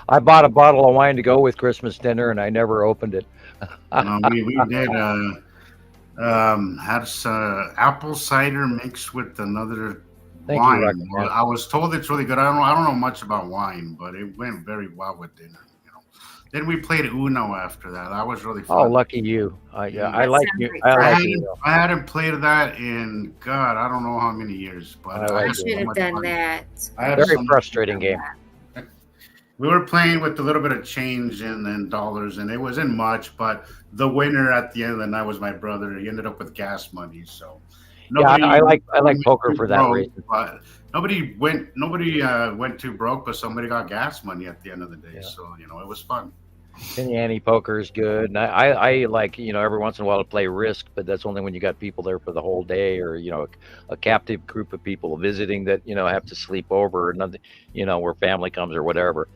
I bought a bottle of wine to go with Christmas dinner, and I never opened it. We did had apple cider mixed with another wine. I was told it's really good. I don't know much about wine, but it went very well with dinner. Then we played Uno after that. That was really fun. Oh, lucky you! I like you. I hadn't played that in God, I don't know how many years. But I should have done that. Very frustrating game. We were playing with a little bit of change and dollars, and it wasn't much. But the winner at the end of the night was my brother. He ended up with gas money. So I like poker for that reason. But nobody went too broke, but somebody got gas money at the end of the day. Yeah. So it was fun. Penny poker is good, and I like every once in a while to play Risk, but that's only when you got people there for the whole day, or a captive group of people visiting that have to sleep over, or nothing, where family comes or whatever.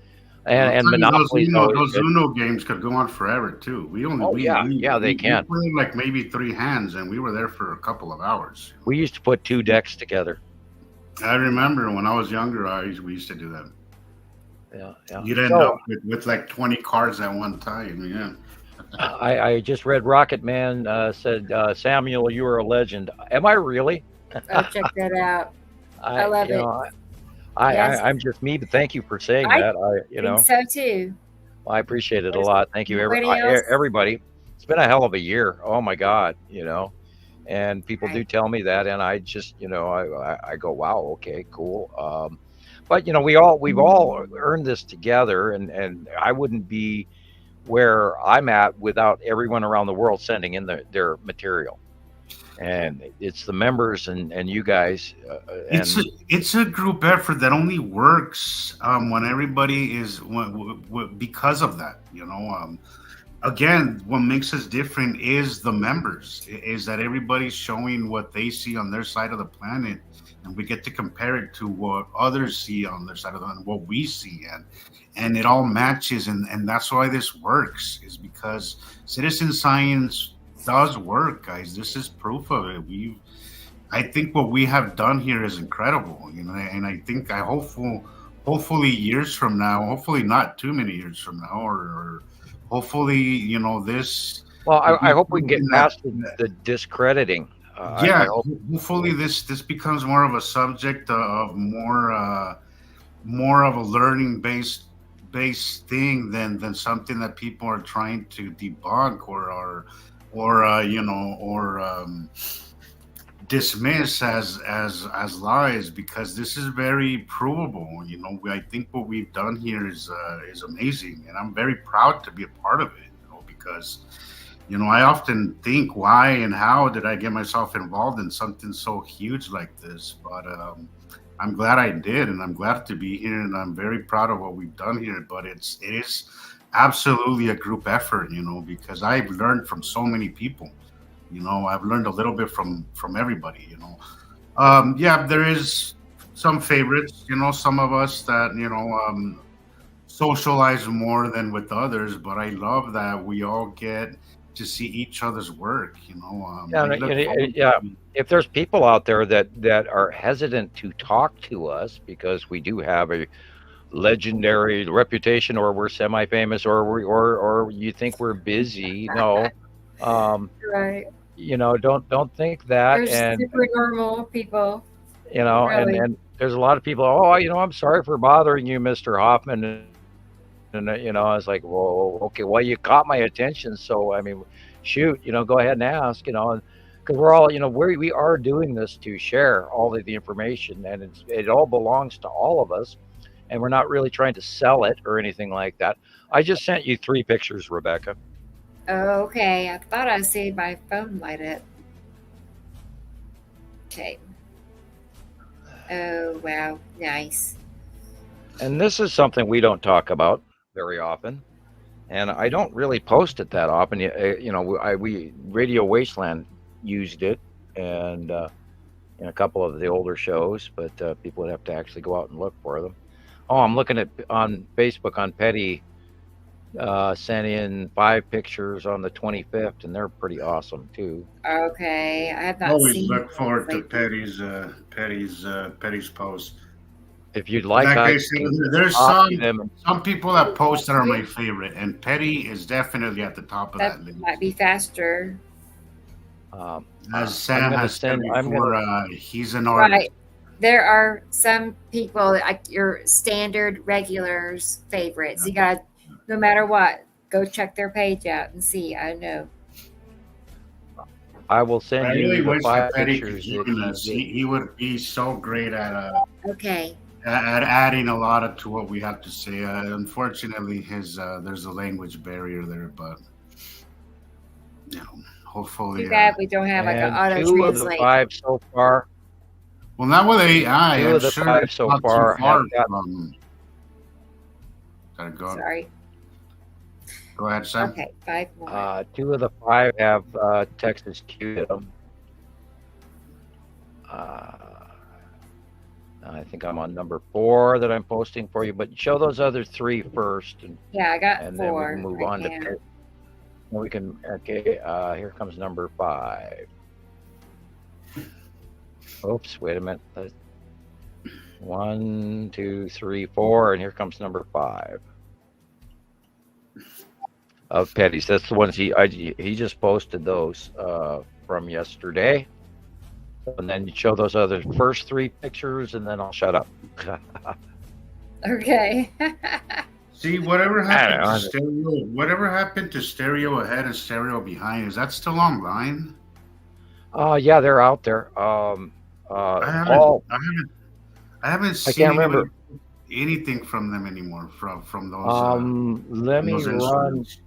And Monopoly. Those Uno games could go on forever too. They can. We played like maybe 3 hands, and we were there for a couple of hours. We used to put 2 decks together. I remember when I was younger, we used to do that. Yeah. You'd end up with like 20 cards at one time. Yeah. I just read Rocket Man said, Samuel, you are a legend. Am I really? Oh, check that out. I love it. I'm just me, but thank you for saying I that. think so too. I appreciate it a There's lot. Thank you, nobody else. everybody. It's been a hell of a year. Oh my God, and people do Right. tell me that, and I just, I go, wow, okay, cool. But we've all earned this together, and I wouldn't be where I'm at without everyone around the world sending in their material. And it's the members and you guys, It's a group effort that only works when everybody is because of that. Again, what makes us different is the members. Is that everybody's showing what they see on their side of the planet, and we get to compare it to what others see on their side of the and what we see, and it all matches, and that's why this works. Is because citizen science does work, guys. This is proof of it. I think what we have done here is incredible, and I think hopefully years from now, hopefully not too many years from now, or hopefully, this. well, I hope we can get past the discrediting. Yeah, I hope, hopefully this becomes more of a subject of more of a learning based thing than something that people are trying to debunk or dismiss as lies, because this is very provable. I think what we've done here is amazing, and I'm very proud to be a part of it. Because I often think, why and how did I get myself involved in something so huge like this? But I'm glad I did, and I'm glad to be here, and I'm very proud of what we've done here. But it is absolutely a group effort, because I've learned from so many people. I've learned a little bit from everybody. Yeah, there is some favorites. Some of us that socialize more than with others, but I love that we all get to see each other's work. If there's people out there that are hesitant to talk to us because we do have a legendary reputation, or we're semi-famous, or you think we're busy, no. Right. Don't think that. There's and super normal people. Really. and there's a lot of people. Oh, I'm sorry for bothering you, Mr. Hofman. And I was like, well, okay, well, you caught my attention, so I mean, shoot, go ahead and ask, because we're all, we are doing this to share all of the information, and it all belongs to all of us, and we're not really trying to sell it or anything like that. I just sent you 3 pictures, Rebecca. Oh, okay. I thought I see my phone light up. Okay. Oh, wow. Nice. And this is something we don't talk about very often, and I don't really post it that often. We Radio Wasteland used it, and in a couple of the older shows, but people would have to actually go out and look for them. Oh, I'm looking at on Facebook on Petty. Sent in 5 pictures on the 25th, and they're pretty awesome too. Okay, I have not always seen. Look forward to Petty's post. If you'd like, there's some people that post that are my favorite, and Petty is definitely at the top of that list. Might be faster. As Sam has said before, he's an artist. Right. There are some people like your standard regulars favorites. You got, no matter what, go check their page out and see. I know. I will send you really the 5 pictures. He would be so great at okay. At adding a lot to what we have to say. Unfortunately, there's a language barrier there, but hopefully. Too bad we don't have like an auto 2 of the 5 so far. Well, not with AI. 2 of the 5 so far have got. Sorry. Go ahead, Sam. Okay, 5 more. 2 of the 5 have Texas queued them. I think I'm on number 4 that I'm posting for you, but show those other 3 first. Yeah, I got 4. And then we can move on to. We can. Okay, here comes number 5. Oops, wait a minute. 1, 2, 3, 4, and here comes number 5 of Petty's. That's the ones he just posted those from yesterday. And then you show those other first 3 pictures, and then I'll shut up. Okay. See, whatever happened to stereo ahead and stereo behind? Is that still online? Yeah, they're out there. I haven't I seen can't remember. anything from them anymore. From those. Let me those run. instruments.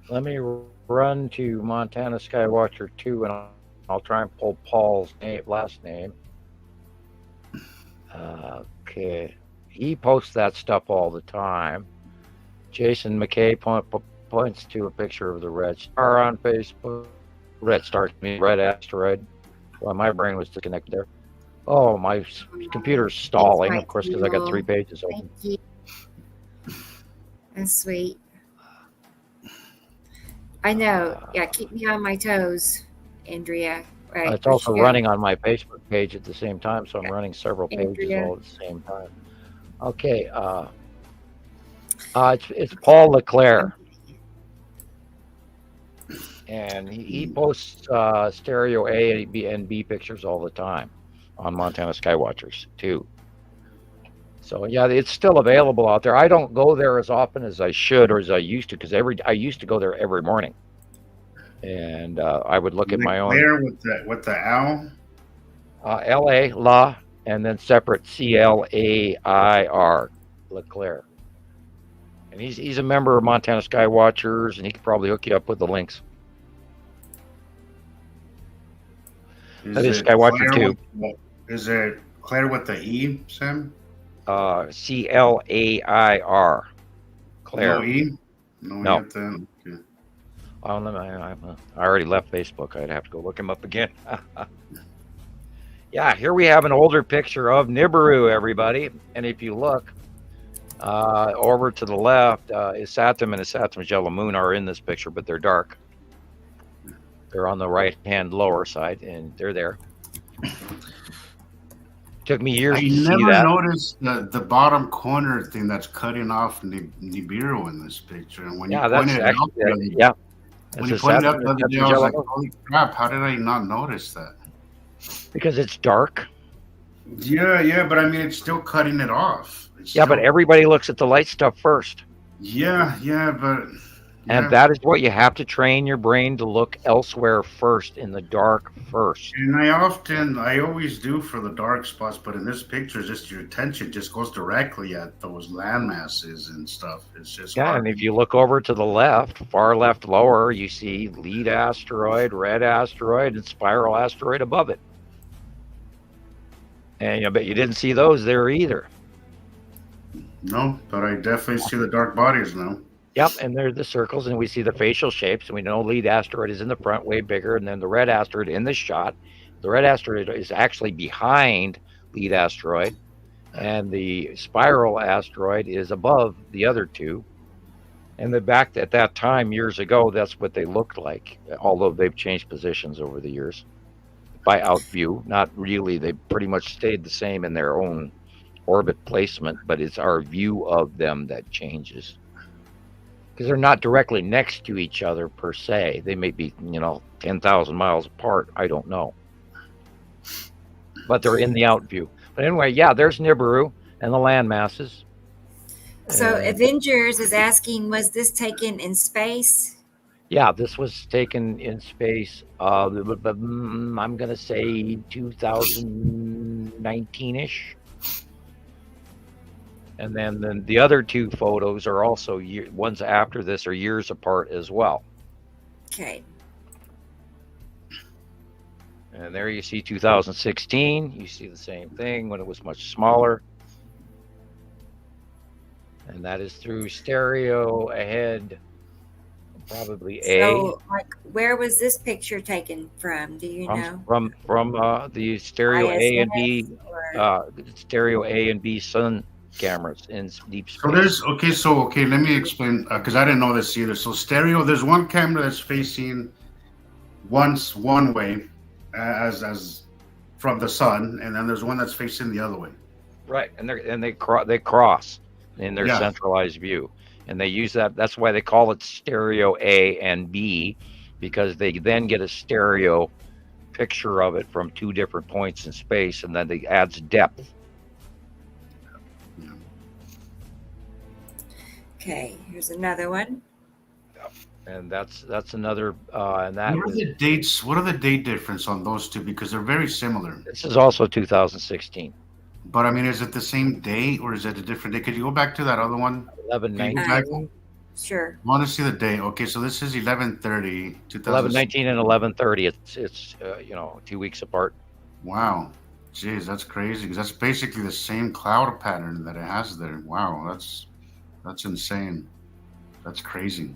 Let me run to Montana Skywatcher 2, and I'll try and pull Paul's last name. Okay, he posts that stuff all the time. Jason McKay points to a picture of the red star on Facebook. Red star, red asteroid. Well, my brain was disconnected there. Oh, my computer's stalling, of course, because I got 3 pages open. Thank you. That's sweet. I know. Yeah, keep me on my toes, Andrea. Right. It's also running on my Facebook page at the same time, so I'm running several pages Andrea. all at the same time. Okay. It's Paul Leclerc, and he posts stereo A and B pictures all the time on Montana Skywatchers too. So yeah, it's still available out there. I don't go there as often as I should or as I used to, because I used to go there every morning, and I would look at my own. There with the owl. L-A, La, and then separate C-L-A-I-R, Leclerc. And he's a member of Montana Skywatchers, and he could probably hook you up with the links. That is Skywatcher 2. Is it Claire with the E, Sam? C-L-A-I-R. Claire. No E? No. E at the end? Okay. I already left Facebook. I'd have to go look him up again. Yeah, here we have an older picture of Nibiru, everybody. And if you look over to the left, Isatum and Isatum's yellow moon are in this picture, but they're dark. They're on the right-hand lower side, and they're there. Took me years to see that. I never noticed the bottom corner thing that's cutting off Nibiru in this picture. And when you pointed it out, when you pointed it out the other day, I was like, holy crap, how did I not notice that? Because it's dark. Yeah, but I mean, it's still cutting it off. But everybody looks at the light stuff first. Yeah, but... And that is what you have to train your brain to look elsewhere first, in the dark first. And I always do for the dark spots, but in this picture, just your attention just goes directly at those land masses and stuff. It's just hard. And if you look over to the left, far left lower, you see lead asteroid, red asteroid, and spiral asteroid above it. And I bet you didn't see those there either. No, but I definitely see the dark bodies now. Yep, and they're the circles, and we see the facial shapes, and we know lead asteroid is in the front, way bigger, and then the red asteroid in this shot. The red asteroid is actually behind lead asteroid, and the spiral asteroid is above the other two. And back at that time, years ago, that's what they looked like, although they've changed positions over the years by out view. Not really, they pretty much stayed the same in their own orbit placement, but it's our view of them that changes. Because they're not directly next to each other per se. They may be, 10,000 miles apart. I don't know. But they're in the out view. But anyway, yeah, there's Nibiru and the land masses. So Avengers is asking, was this taken in space? Yeah, this was taken in space. I'm going to say 2019-ish. And then the other two photos are also ones after this are years apart as well. Okay. And there you see 2016. You see the same thing when it was much smaller. And that is through stereo ahead, probably A. So, where was this picture taken from? Do you know? From the stereo A and B, stereo A and B sun cameras in deep space. So let me explain, because I didn't know this either. So stereo, there's one camera that's facing one way as from the sun, and then there's one that's facing the other way. Right, and they cross in their centralized view, and they use that. That's why they call it stereo A and B, because they then get a stereo picture of it from two different points in space, and then it adds depth. Yeah. Okay, here's another one. And that's another, and that What are the dates? What are the date difference on those two? Because they're very similar. this is also 2016. But I mean, is it the same day or is it a different day? Could you go back to that other one? 11/19. Sure. I want to see the day. Okay, so this is 11/30, 11/19 and 11/30. It's 2 weeks apart. Wow, jeez, that's crazy. Because that's basically the same cloud pattern that it has there. Wow, that's insane. That's crazy.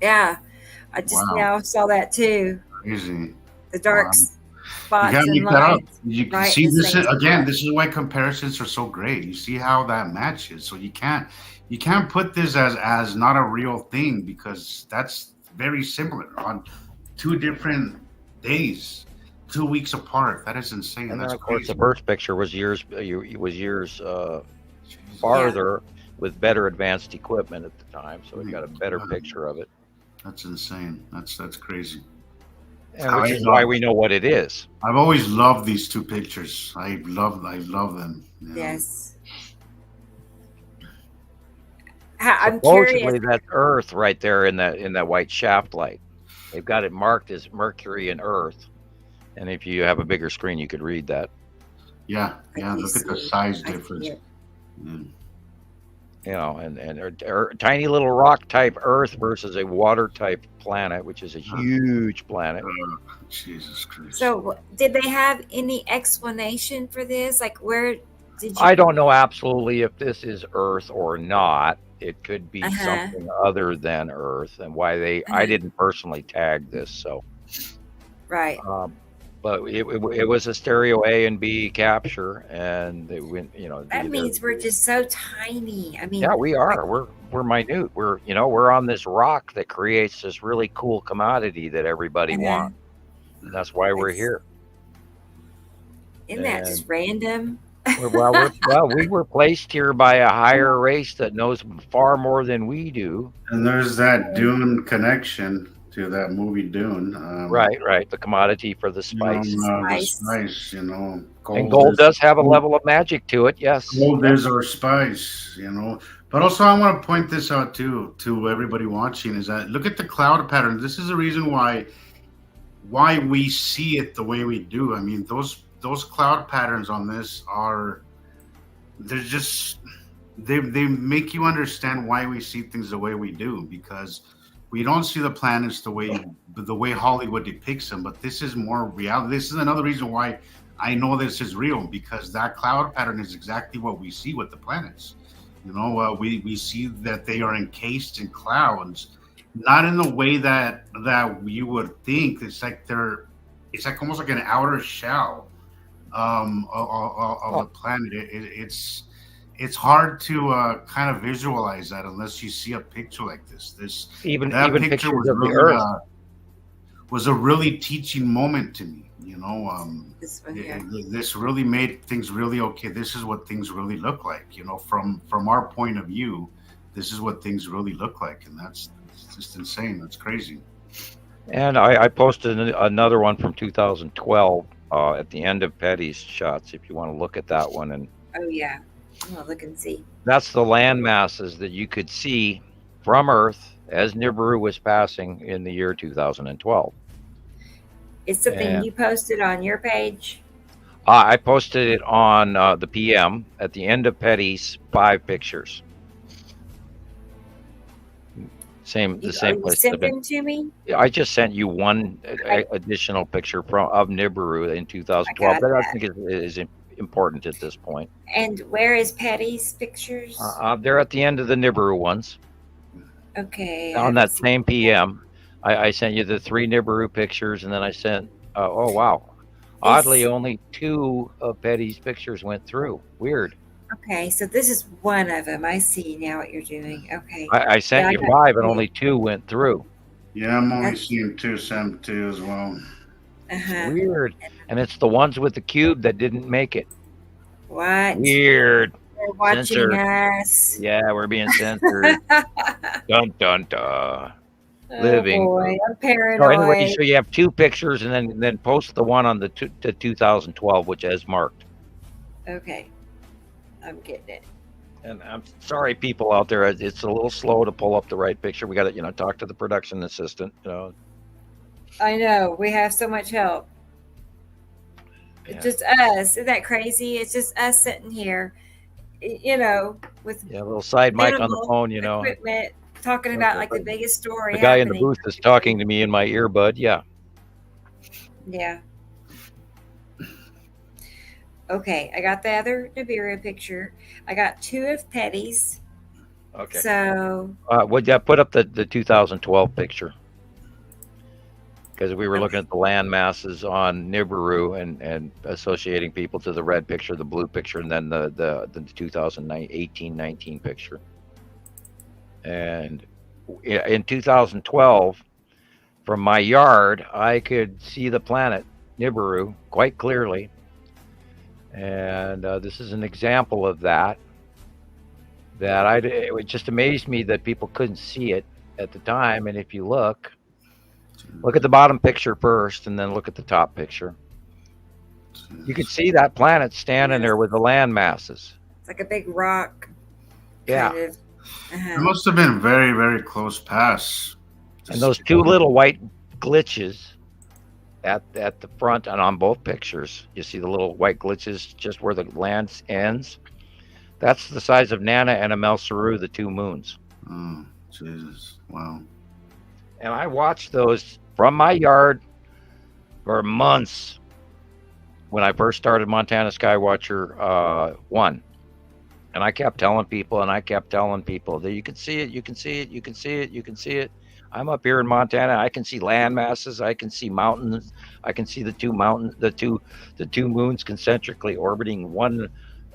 Yeah, I just now saw that too. Crazy. The dark spots You gotta and make that up. lines. You can right see in the this same again. spot. This is why comparisons are so great. You see how that matches. So you can't put this as not a real thing because that's very similar on two different days, 2 weeks apart. That is insane. And That's then, of course, crazy. the first picture was years farther with better advanced equipment at the time, so we got a better picture of it. That's insane. That's crazy. And which is why we know what it is. I've always loved these two pictures. I love them. You know? Yes. I'm Supposedly curious. that's Earth right there in that white shaft light. They've got it marked as Mercury and Earth. And if you have a bigger screen, you could read that. Yeah. Look at the size difference. Yeah. And tiny little rock type Earth versus a water type planet, which is a huge planet. Jesus Christ. So, did they have any explanation for this? Like, where did you? I don't know absolutely if this is Earth or not. It could be something other than Earth, and why I didn't personally tag this, so. Right. But it was a stereo A and B capture, and they went. That means we're just so tiny. I mean. Yeah, we are. We're minute. We're on this rock that creates this really cool commodity that everybody wants. And that's why we're here. Isn't that just random? We were placed here by a higher race that knows far more than we do. And there's that Dune connection to that movie Dune. Right. The commodity for the spice. The spice, gold and gold does have a level of magic to it, yes. Gold is our spice, But also I want to point this out too to everybody watching is that look at the cloud pattern. This is the reason why we see it the way we do. I mean, those cloud patterns on this they make you understand why we see things the way we do, because we don't see the planets the way Hollywood depicts them, but this is more reality. This is another reason why I know this is real, because that cloud pattern is exactly what we see with the planets. We see that they are encased in clouds, not in the way that you would think. It's like almost like an outer shell of the planet. It's hard to kind of visualize that unless you see a picture like this. Even picture was really, of the Earth was a really teaching moment to me. This really made things really okay. This is what things really look like. From our point of view, this is what things really look like, and it's just insane. That's crazy. And I posted another one from 2012 at the end of Petty's shots. If you want to look at that one, and I'll look and see. That's the land masses that you could see from Earth as Nibiru was passing in the year 2012. It's something you posted on your page? I posted it on the PM at the end of Petty's 5 pictures. The same place. You sent them to me? I just sent you one additional picture of Nibiru in 2012. That I think is important at this point. And where is Petty's pictures? They're at the end of the Nibiru ones. Okay. On that same PM, I sent you the 3 Nibiru pictures, and then I sent. Oh wow! Oddly, only 2 of Petty's pictures went through. Weird. Okay, so this is one of them. I see now what you're doing. Okay. I sent you 5, and only 2 went through. Yeah, I'm only seeing 2, Sam, 2 as well. Weird. And it's the ones with the cube that didn't make it. What? Weird. They're watching us. Yeah, we're being censored. Dun dun dun. living. boy, I'm So anyway, paranoid. so you have 2 pictures, and then post the one on the 2012, which is marked. Okay, I'm getting it. And I'm sorry, people out there, it's a little slow to pull up the right picture. We got to, talk to the production assistant. I know, we have so much help. Yeah. It's just us. Isn't that crazy? It's just us sitting here, with a little side mic on the minimal phone, equipment, talking about like the biggest story The guy in the happening. booth is talking to me in my earbud. Yeah. Yeah. Okay, I got the other Nibiru picture. I got 2 of Petty's. Okay. So would you put up the 2012 picture? Because we were looking at the land masses on Nibiru and associating people to the red picture, the blue picture, and then the 2018-19 picture. And in 2012, from my yard, I could see the planet Nibiru quite clearly. And this is an example of that. It just amazed me that people couldn't see it at the time. And if you look at the bottom picture first, and then look at the top picture. You could see that planet standing there with the land masses. It's like a big rock. Yeah. Kind of. It must have been very, very close pass. And those 2 little white glitches at the front and on both pictures, you see the little white glitches just where the land ends. That's the size of Nana and Amel Saru, the 2 moons. Oh, Jesus. Wow. And I watched those from my yard for months when I first started Montana Skywatcher 1. And I kept telling people that you can see it, you can see it, you can see it, you can see it. I'm up here in Montana. I can see land masses. I can see mountains. I can see the 2 mountains, the two moons concentrically orbiting. One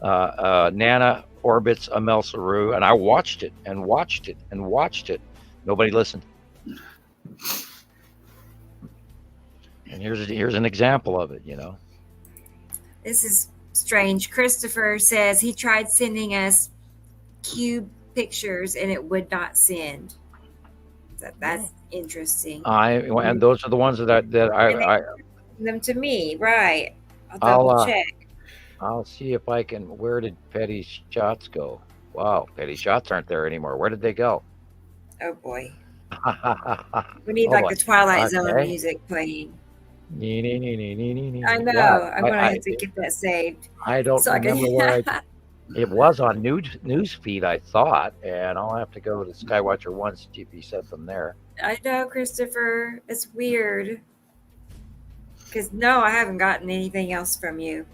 Nana orbits Amel Saru, and I watched it and watched it and watched it. Nobody listened. And here's an example of it. This is strange. Christopher says he tried sending us cube pictures and it would not send. That's interesting. And those are the ones that I them to me, right? I'll double check. I'll see if I can. Where did Petty's shots go? Wow, Petty's shots aren't there anymore. Where did they go? Oh boy. We need the Twilight Zone music playing. I know. Yeah, I'm gonna have to get that saved. I don't remember where it was on news feed, I thought, and I'll have to go to Skywatcher 1 see if he set them there. I know, Christopher. It's weird. Because no, I haven't gotten anything else from you.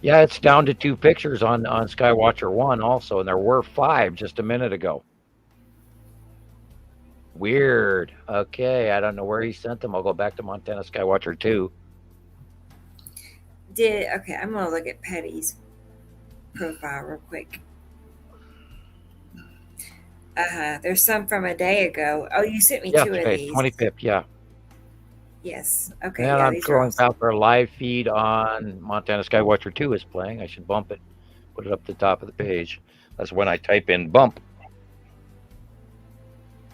Yeah, it's down to 2 pictures on Skywatcher 1 also, and there were 5 just a minute ago. Weird. Okay, I don't know where he sent them. I'll go back to Montana Skywatcher 2. Okay, I'm gonna look at Petty's profile real quick. There's some from a day ago. Oh, you sent me 2 of these. 25th, yeah. Yes. Okay. And I'm scrolling past our live feed on Montana Skywatcher 2 is playing. I should bump it, put it up to the top of the page. That's when I type in bump.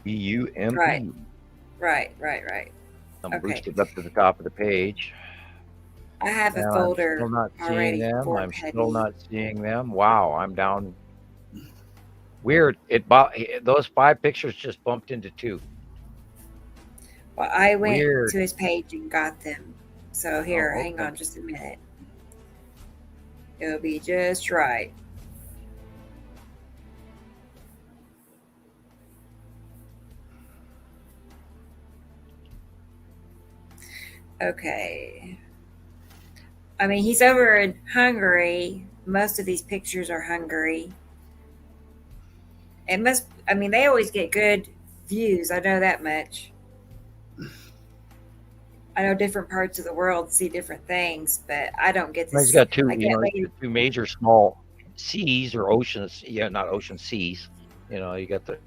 B-U-M-P. Right. I'm boosted up to the top of the page. I have a folder. I'm still not seeing them. I'm still not seeing them. Wow, I'm down. Weird. Those 5 pictures just bumped into 2. Well, I went to his page and got them. So here, hang on just a minute. It'll be just right. Okay. I mean, he's over in Hungary. Most of these pictures are Hungary. They always get good views. I know that much. I know different parts of the world see different things, but I don't get this. He's got 2, 2 major small seas or oceans. Yeah, not ocean, seas. You got the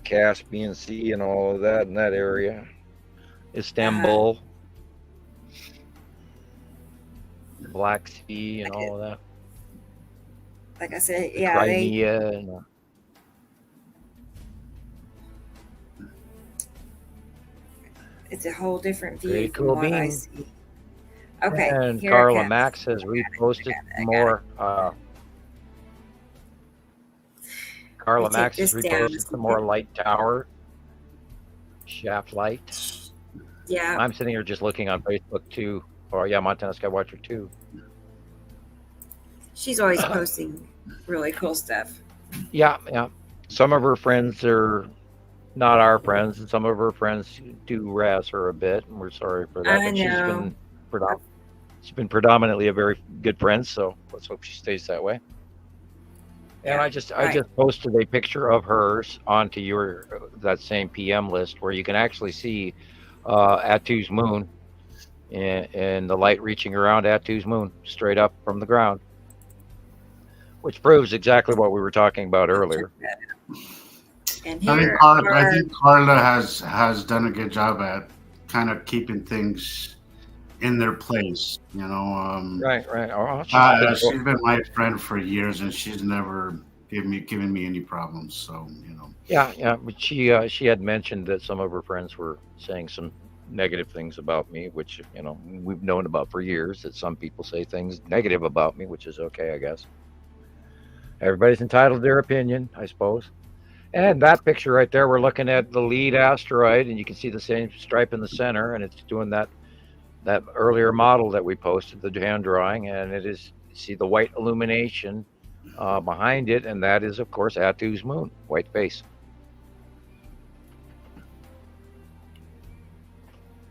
Caspian Sea and all of that in that area. Istanbul, Black Sea, and all of that. like I said, the yeah, Crimea. And, it's a whole different view very from cool what I beam. see. Okay, And here it Carla comes. Max has reposted I got it. more. Carla Let me Max take has this down. reposted some more light tower shaft light. Yeah. I'm sitting here just looking on Facebook too. Or yeah, Montana Skywatcher 2. She's always posting really cool stuff. Yeah. Some of her friends are not our friends, and some of her friends do razz her a bit, and we're sorry for that. I But know. she's been predominantly a very good friend, so let's hope she stays that way. And I just posted a picture of hers onto that same PM list where you can actually see Atu's moon and the light reaching around Atu's moon straight up from the ground, which proves exactly what we were talking about earlier. And I think Carla has done a good job at kind of keeping things in their place, you know. Right. Oh, she's been my friend for years, and she's never given me any problems. So, you know. Yeah. But she had mentioned that some of her friends were saying some negative things about me, which, you know, we've known about for years, that some people say things negative about me, which is okay, I guess. Everybody's entitled to their opinion, I suppose. And that picture right there, we're looking at the lead asteroid, and you can see the same stripe in the center, and it's doing that earlier model that we posted, the hand drawing, and it is, you see the white illumination behind it, and that is, of course, Atu's moon, white face.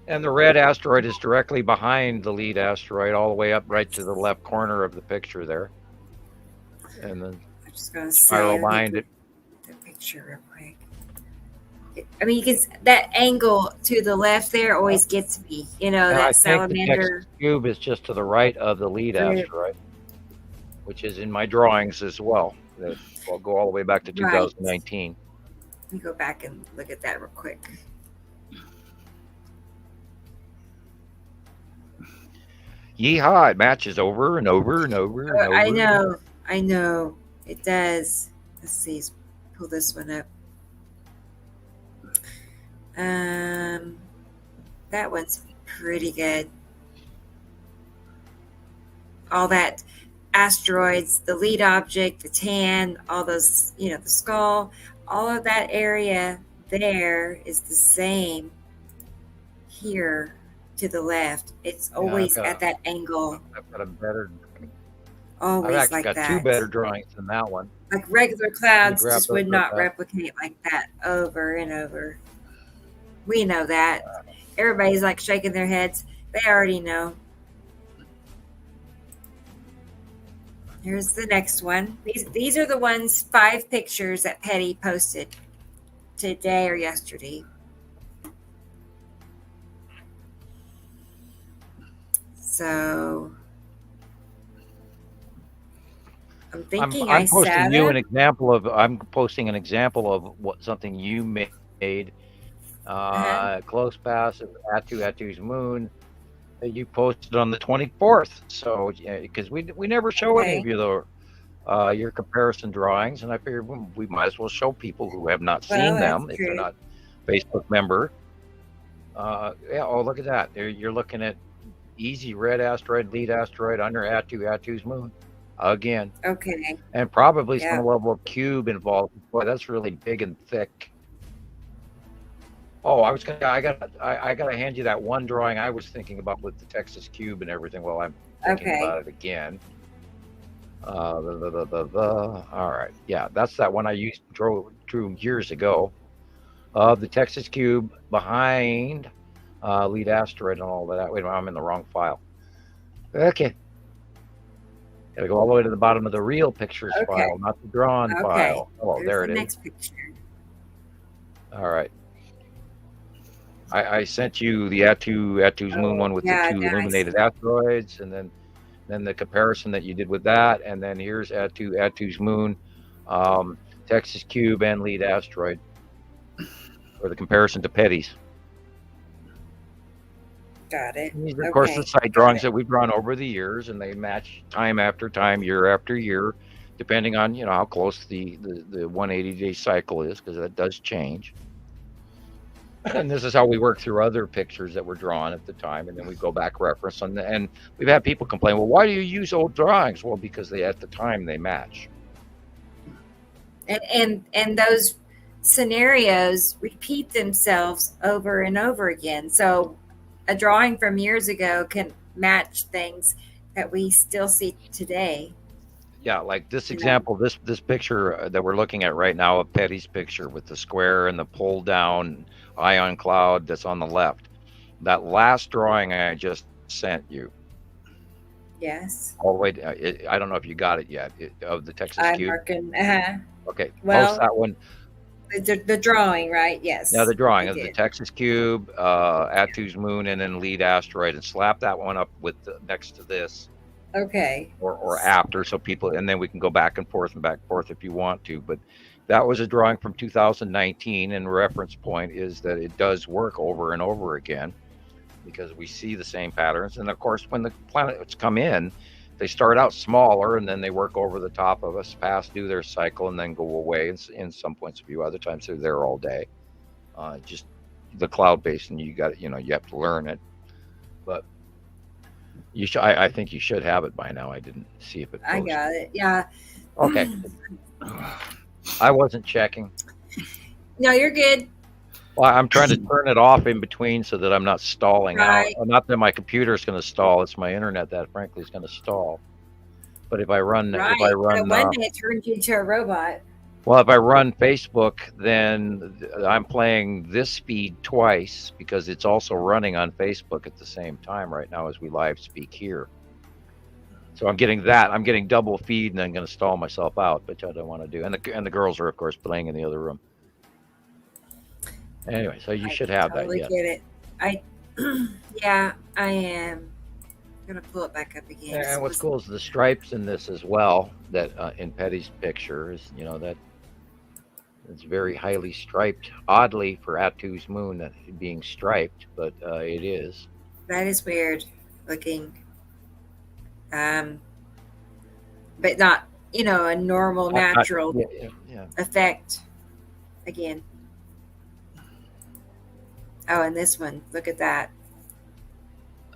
And the red asteroid is directly behind the lead asteroid, all the way up right to the left corner of the picture there. And then I'm just going to spiral behind it. The picture real quick. I mean, you can, that angle to the left there always gets me. You know, that salamander. The Texas cube is just to the right of the lead asteroid, which is in my drawings as well. I'll go all the way back to 2019. Let me go back and look at that real quick. Yeehaw, it matches over and over and over and over. I know. It does. Let's see. Let's pull this one up. That one's pretty good. All that asteroids, the lead object, the tan, all those, you know, the skull, all of that area there is the same here to the left. It's always at that angle. I've got a better. Always I've actually like got that. 2 better drawings than that one. Like regular clouds just would not replicate like that over and over. We know that. Everybody's like shaking their heads. They already know. Here's the next one. These are the ones, 5 pictures that Petty posted today or yesterday. So I'm thinking I'm posting you an example of. I'm posting an example of what something you made. Close pass of Atu's moon that you posted on the 24th. So because we never show any of you your comparison drawings, and I figured we might as well show people who have not seen them if they're not Facebook member. Oh, look at that! You're looking at easy red asteroid, lead asteroid under Atu's moon again. Okay. And probably some level of cube involved. Boy, that's really big and thick. Oh, I gotta hand you that one drawing I was thinking about with the Texas cube and everything while I'm thinking about it again. All right. Yeah, that's that one I drew years ago of the Texas cube behind lead asteroid and all that. Wait a minute, I'm in the wrong file. Okay. Gotta go all the way to the bottom of the real pictures file, not the drawn file. Oh, there it is. Next picture. All right. I sent you the Atu's moon one with the 2 illuminated asteroids, and then the comparison that you did with that, and then here's Atu's moon, Texas cube, and lead asteroid, or the comparison to Petty's. Got it. These are, of course, the site drawings that we've drawn over the years, and they match time after time, year after year. depending on how close the 180-day cycle is, because that does change. And this is how we work through other pictures that were drawn at the time, and then we go back reference on and we've had people complain, well, why do you use old drawings? Well, because at the time they match. And those scenarios repeat themselves over and over again. So a drawing from years ago can match things that we still see today. Yeah, like this example, this picture that we're looking at right now, of Petty's picture with the square and the pull down ion cloud that's on the left. That last drawing I just sent you. Yes. All the way. I don't know if you got it yet, of the Texas I'm cube. marking. Okay. Well, post that one. The drawing, right? Yes. Yeah, the drawing of the Texas cube, Atu's moon, and then lead asteroid, and slap that one up with next to this. Okay. Or after, so people, and then we can go back and forth if you want to. But that was a drawing from 2019, and reference point is that it does work over and over again because we see the same patterns. And of course, when the planets come in, they start out smaller, and then they work over the top of us, do their cycle, and then go away in some points of view. Other times they're there all day. Just the cloud basin, you got you have to learn it. But you should. I think you should have it by now. I didn't see if it posted. I got it. Yeah. Okay. I wasn't checking. No, you're good. Well, I'm trying to turn it off in between so that I'm not stalling out. Not that my computer is going to stall. It's my internet that, frankly, is going to stall. But if I run, one day it turns you into a robot. Well, if I run Facebook, then I'm playing this speed twice because it's also running on Facebook at the same time right now as we live speak here. So I'm getting that. I'm getting double feed, and I'm going to stall myself out, which I don't want to do. And the girls are, of course, playing in the other room. Anyway, so you should have that. Yeah. Get it. Yeah, I am going to pull it back up again. And what's cool is the stripes in this as well. That in Petty's picture is, that it's very highly striped. Oddly for Atu's moon, that being striped, but it is. That is weird looking. But not, a normal, natural effect. Again. Oh, and this one, look at that.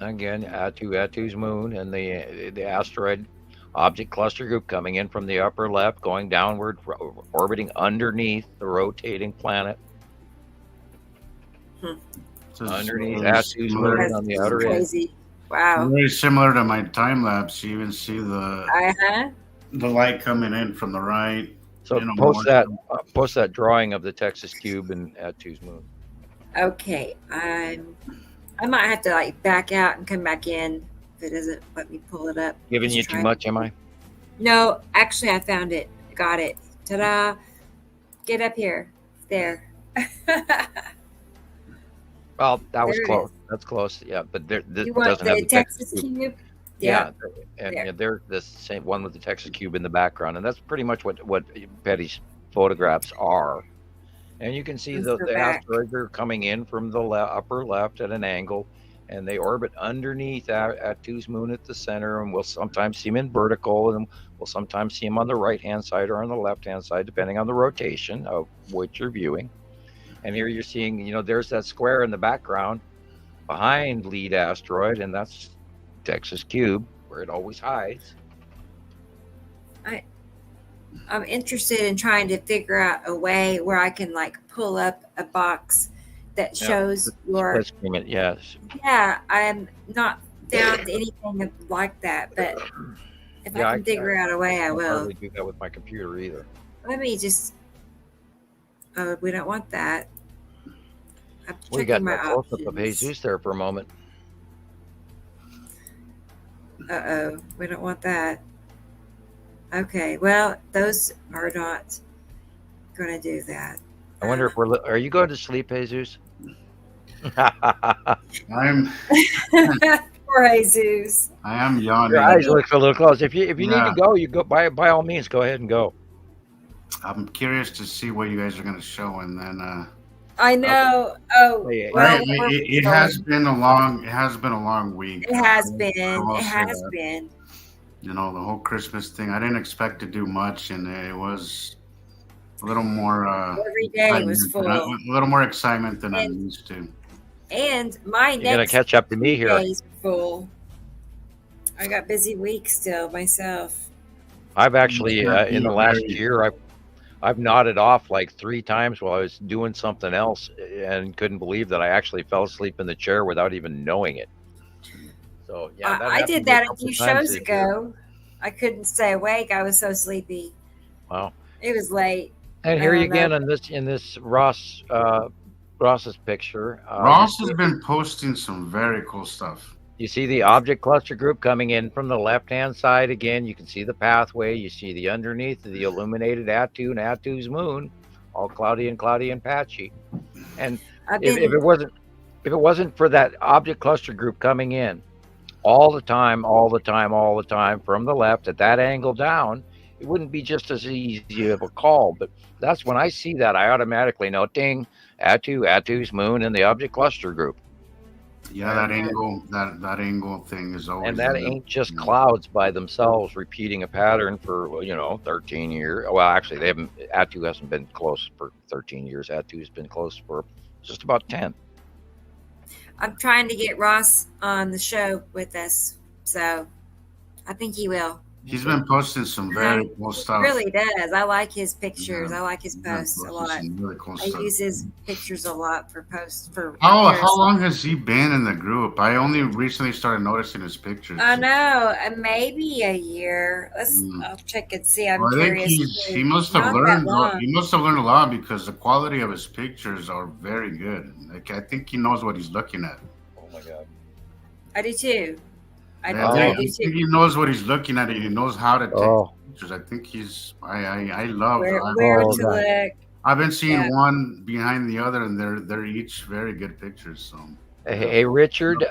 Again, Atu's moon and the asteroid object cluster group coming in from the upper left, going downward, orbiting underneath the rotating planet. Underneath Atu's moon on the outer edge. Wow. Very similar to my time lapse. You even see the light coming in from the right. So post that drawing of the Texas cube and Atu's moon. Okay, I might have to back out and come back in if it doesn't let me pull it up. Giving you too much, am I? No, actually, I found it. Got it. Ta-da! Get up here. There. Well, that was close. That's close. Yeah, but there you want doesn't have the Texas cube. Yeah, and they're the same one with the Texas cube in the background, and that's pretty much what Petty's photographs are. And you can see the asteroids are coming in from the upper left at an angle, and they orbit underneath Atu's moon at the center, and we'll sometimes see them in vertical, and we'll sometimes see them on the right-hand side or on the left-hand side, depending on the rotation of which you're viewing. And here you're seeing, there's that square in the background behind lead asteroid, and that's Texas cube, where it always hides. I'm interested in trying to figure out a way where I can pull up a box that shows your. Yes. Yeah, I'm not found anything like that, but if I can figure out a way, I will. I can't do that with my computer either. Let me just. Oh, we don't want that. We got my close up of Jesus there for a moment. Uh-oh, we don't want that. Okay, well, those are not going to do that. I wonder if are you going to sleep, Jesus? I'm. Poor Jesus. I am yawning. Your eyes look a little close. If you need to go, you go. By all means, go ahead and go. I'm curious to see what you guys are going to show, and then. I know. Oh, well, it has been a long. It has been a long week. It has been. It has been. You know, the whole Christmas thing. I didn't expect to do much, and it was a little more Every day was excitement, full. a little more excitement than I'm And used to. and my You're gonna next catch up to me 2 here. days are full. I got busy weeks still myself. I've actually in the last year I've nodded off like 3 times while I was doing something else and couldn't believe that I actually fell asleep in the chair without even knowing it. So yeah, I did that that a few shows ago. I couldn't stay awake. I was so sleepy. Wow. It was late. And here you again in this Ross's picture. Ross has been posting some very cool stuff. You see the object cluster group coming in from the left-hand side again. You can see the pathway. You see the underneath of the illuminated Attu and Attu's moon, all cloudy and patchy. And if it wasn't for that object cluster group coming in all the time from the left at that angle down, it wouldn't be just as easy of a call. But that's when I see that, I automatically know, ding, Attu's moon and the object cluster group. Yeah, that angle thing is always. And that ain't just clouds by themselves repeating a pattern for 13 years. Well, actually, Attu hasn't been close for 13 years. Attu's been close for just about 10. I'm trying to get Ross on the show with us, so I think he will. He's been posting some very cool stuff. He really does. I like his pictures. I like his posts a lot. Really cool I use his pictures a lot for posts. How long has he been in the group? I only recently started noticing his pictures. I know, maybe a year. I'll check and see. I'm curious. He must have learned. He must have learned a lot because the quality of his pictures are very good. Like I think he knows what he's looking at. Oh my god! I do too. I think he knows what he's looking at. He knows how to take pictures. I think he's. I love where to look. I've been seeing one behind the other, and they're each very good pictures. So. Hey Richard,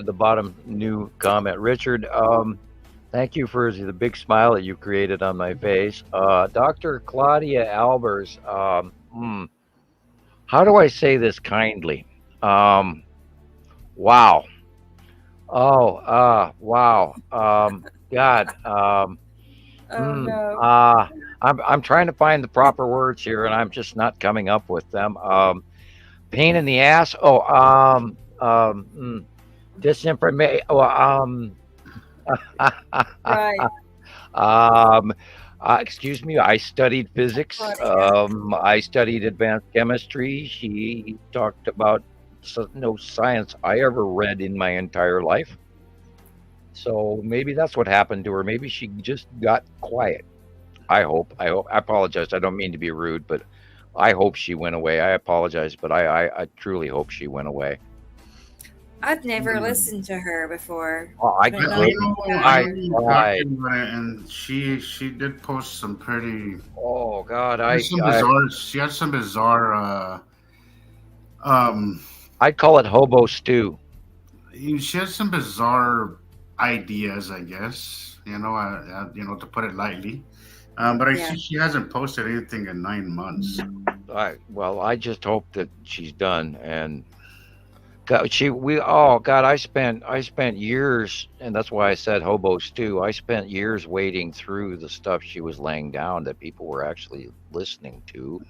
the bottom new comment, Richard. Thank you for the big smile that you created on my face. Dr. Claudia Albers. How do I say this kindly? Wow. Wow. God. No. I'm trying to find the proper words here, and I'm just not coming up with them. Pain in the ass. Disinformation. Right. Excuse me. I studied physics. I studied advanced chemistry. She talked about no science I ever read in my entire life. So maybe that's what happened to her. Maybe she just got quiet. I hope. I apologize. I don't mean to be rude, but I hope she went away. I apologize, but I truly hope she went away. I've never listened to her before. I and she did post some pretty. Oh God, she had some bizarre. I'd call it hobo stew. She has some bizarre ideas, I guess. To put it lightly. But I see she hasn't posted anything in 9 months. I just hope that she's done. And I spent years, and that's why I said hobo stew. I spent years wading through the stuff she was laying down that people were actually listening to.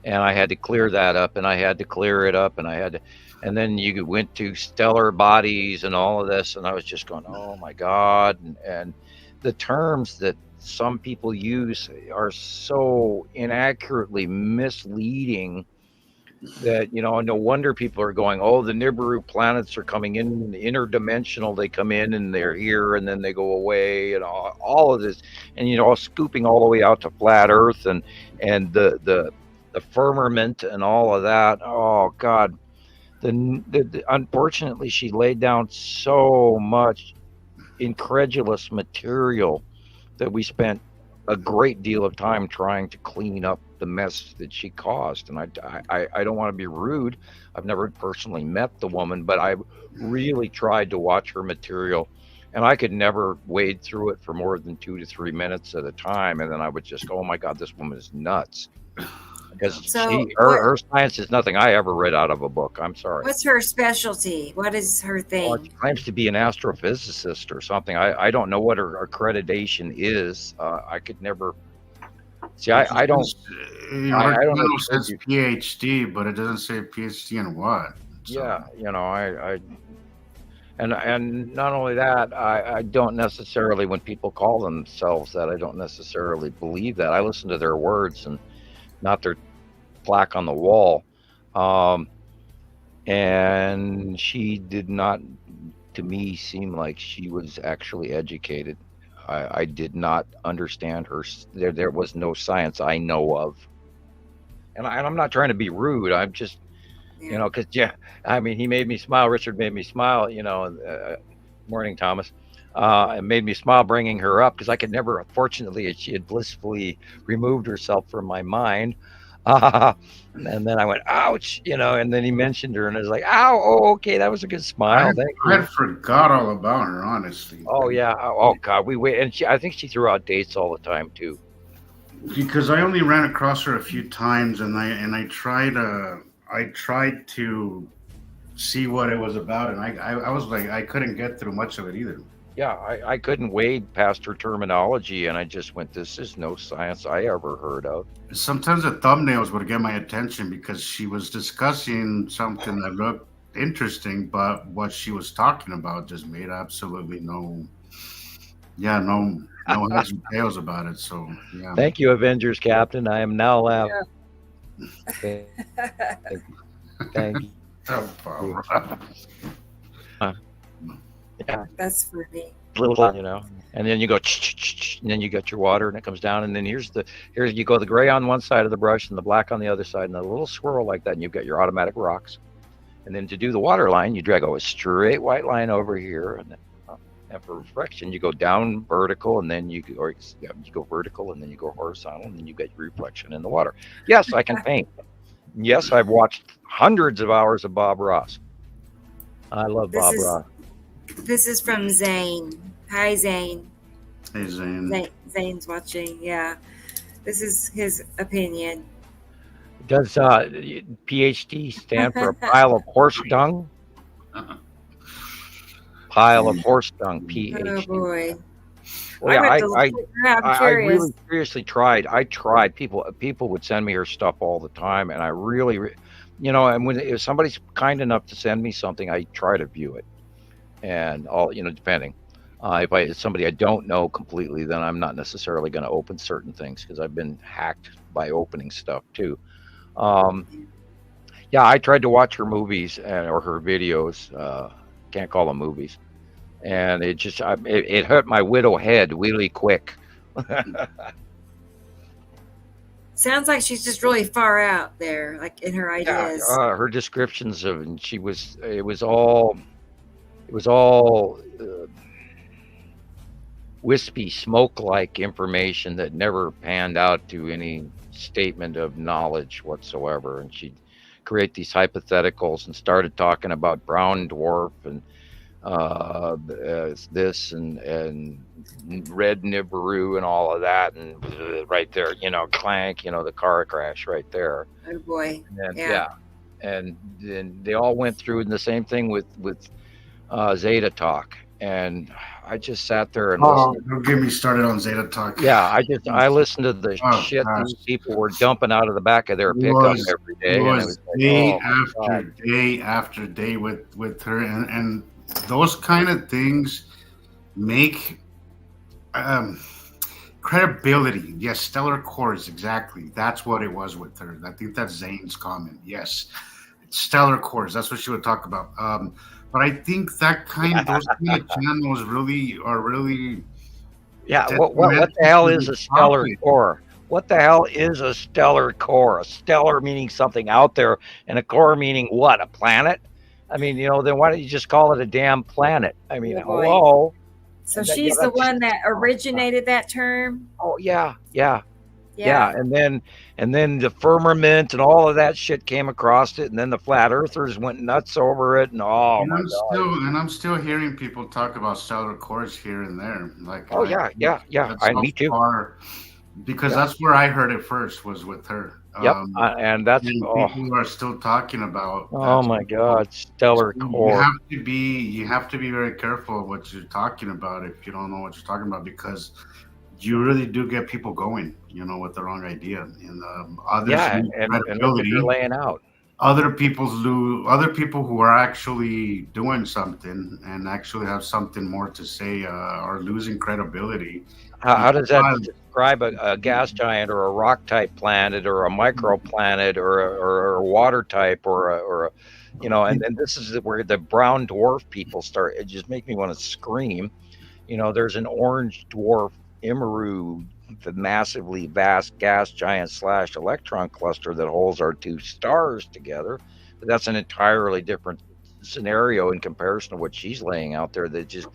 And I had to clear that up, and I had to clear it up, and then you went to stellar bodies and all of this, and I was just going, oh my God. And the terms that some people use are so inaccurately misleading that, no wonder people are going, oh, the Nibiru planets are coming in, interdimensional, they come in and they're here and then they go away, and all of this, and, scooping all the way out to flat Earth and the firmament and all of that. Oh God. Unfortunately, she laid down so much incredulous material that we spent a great deal of time trying to clean up the mess that she caused. And I don't want to be rude. I've never personally met the woman, but I really tried to watch her material, and I could never wade through it for more than 2 to 3 minutes at a time. And then I would just go, oh my God, this woman is nuts. because So her science is nothing I ever read out of a book. I'm sorry. What's her specialty? What is her thing? Well, she claims to be an astrophysicist or something. I don't know what her accreditation is. I could never see. I don't. I don't know. It says PhD, but it doesn't say PhD in what. So. Yeah, and not only that, I don't necessarily, when people call themselves that, I don't necessarily believe that. I listen to their words and not their plaque on the wall. And she did not, to me, seem like she was actually educated. I did not understand her. There was no science I know of. And I'm not trying to be rude. I'm just, because, I mean, he made me smile. Richard made me smile, morning, Thomas. It made me smile bringing her up because I could never, fortunately, she had blissfully removed herself from my mind. And then I went, ouch, and then he mentioned her and I was like, ow, oh, okay, that was a good smile. I forgot all about her, honestly. Oh, yeah. Oh, God. And I think she threw out dates all the time, too. Because I only ran across her a few times and I tried to see what it was about, and I was like, I couldn't get through much of it either. Yeah, I couldn't wade past her terminology, and I just went, this is no science I ever heard of. Sometimes the thumbnails would get my attention because she was discussing something that looked interesting, but what she was talking about just made absolutely no heads and tails about it. So, yeah. Thank you, Avengers Captain. I am now laughing. Yeah. Thank you. Yeah, that's funny. Little, and then you go, and then you got your water, and it comes down, and then here you go the gray on one side of the brush and the black on the other side, and a little swirl like that, and you've got your automatic rocks. And then to do the water line, you drag a straight white line over here, and then and for reflection, you go down vertical, and then you go vertical, and then you go horizontal, and then you get your reflection in the water. Yes, I can paint. Yes, I've watched hundreds of hours of Bob Ross. I love Bob Ross. This is from Zane. Hi, Zane. Hey, Zane. Zane's watching. Yeah, this is his opinion. Does PhD stand for a pile of horse dung? Pile of horse dung. PhD. Oh boy. Well, I really seriously tried. People would send me her stuff all the time, and I really, and if somebody's kind enough to send me something, I try to view it, and all, depending. If it's somebody I don't know completely, then I'm not necessarily going to open certain things because I've been hacked by opening stuff too. I tried to watch her movies or her videos. Can't call them movies. And it just it hurt my widow head really quick. Sounds like she's just really far out there, like in her ideas. Yeah, her descriptions of, and it was all wispy smoke-like information that never panned out to any statement of knowledge whatsoever. And she'd create these hypotheticals and started talking about brown dwarf and this and red Nibiru and all of that, and right there, clank, the car crash right there. Oh boy. And, and then they all went through, and the same thing with Zeta Talk. And I just sat there and listened. Don't get me started on Zeta Talk. Yeah, I listened to the shit these people were dumping out of the back of their pickup every day. It was day after day with her, and those kind of things make credibility. Yes, stellar cores, exactly. That's what it was with her. I think that's Zane's comment. Yes, stellar cores. That's what she would talk about. But I think those kind of channels are really. Yeah. What the hell is a stellar core? What the hell is a stellar core? A stellar meaning something out there, and a core meaning what? A planet? I mean, then why don't you just call it a damn planet? I mean, hello. So she's the one that originated that term. Oh yeah. And then the firmament and all of that shit came across it, and then the flat earthers went nuts over it, and I'm still hearing people talk about stellar cores here and there. Like, me too. Because that's where I heard it first, was with her. Yep. And that's people are still talking about that. Oh my God, stellar core. You have to be very careful of what you're talking about if you don't know what you're talking about, because you really do get people going, with the wrong idea, and others lose and look what credibility. you're laying out. Other people who are actually doing something and actually have something more to say are losing credibility. How does that describe a gas giant or a rock type planet or a microplanet or a water type or and this is where the brown dwarf people start. It just makes me want to scream. There's an orange dwarf Nibiru, the massively vast gas giant / electron cluster that holds our two stars together. But that's an entirely different scenario in comparison to what she's laying out there, that just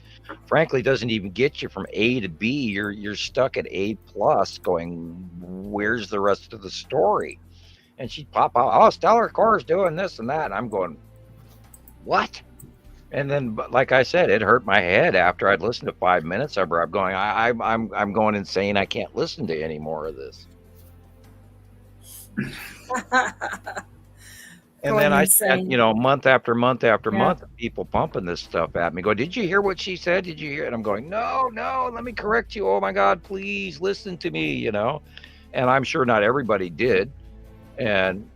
frankly doesn't even get you from A to B. You're stuck at A plus going, where's the rest of the story? And she'd pop out, oh, stellar core is doing this and that, and I'm going, what? And then, like I said, it hurt my head after I'd listened to 5 minutes of her. I'm going, I'm going insane. I can't listen to any more of this. And then I spent, month after month after month of people pumping this stuff at me. Go, did you hear what she said? Did you hear it? I'm going, no, let me correct you. Oh my God, please listen to me, And I'm sure not everybody did. And,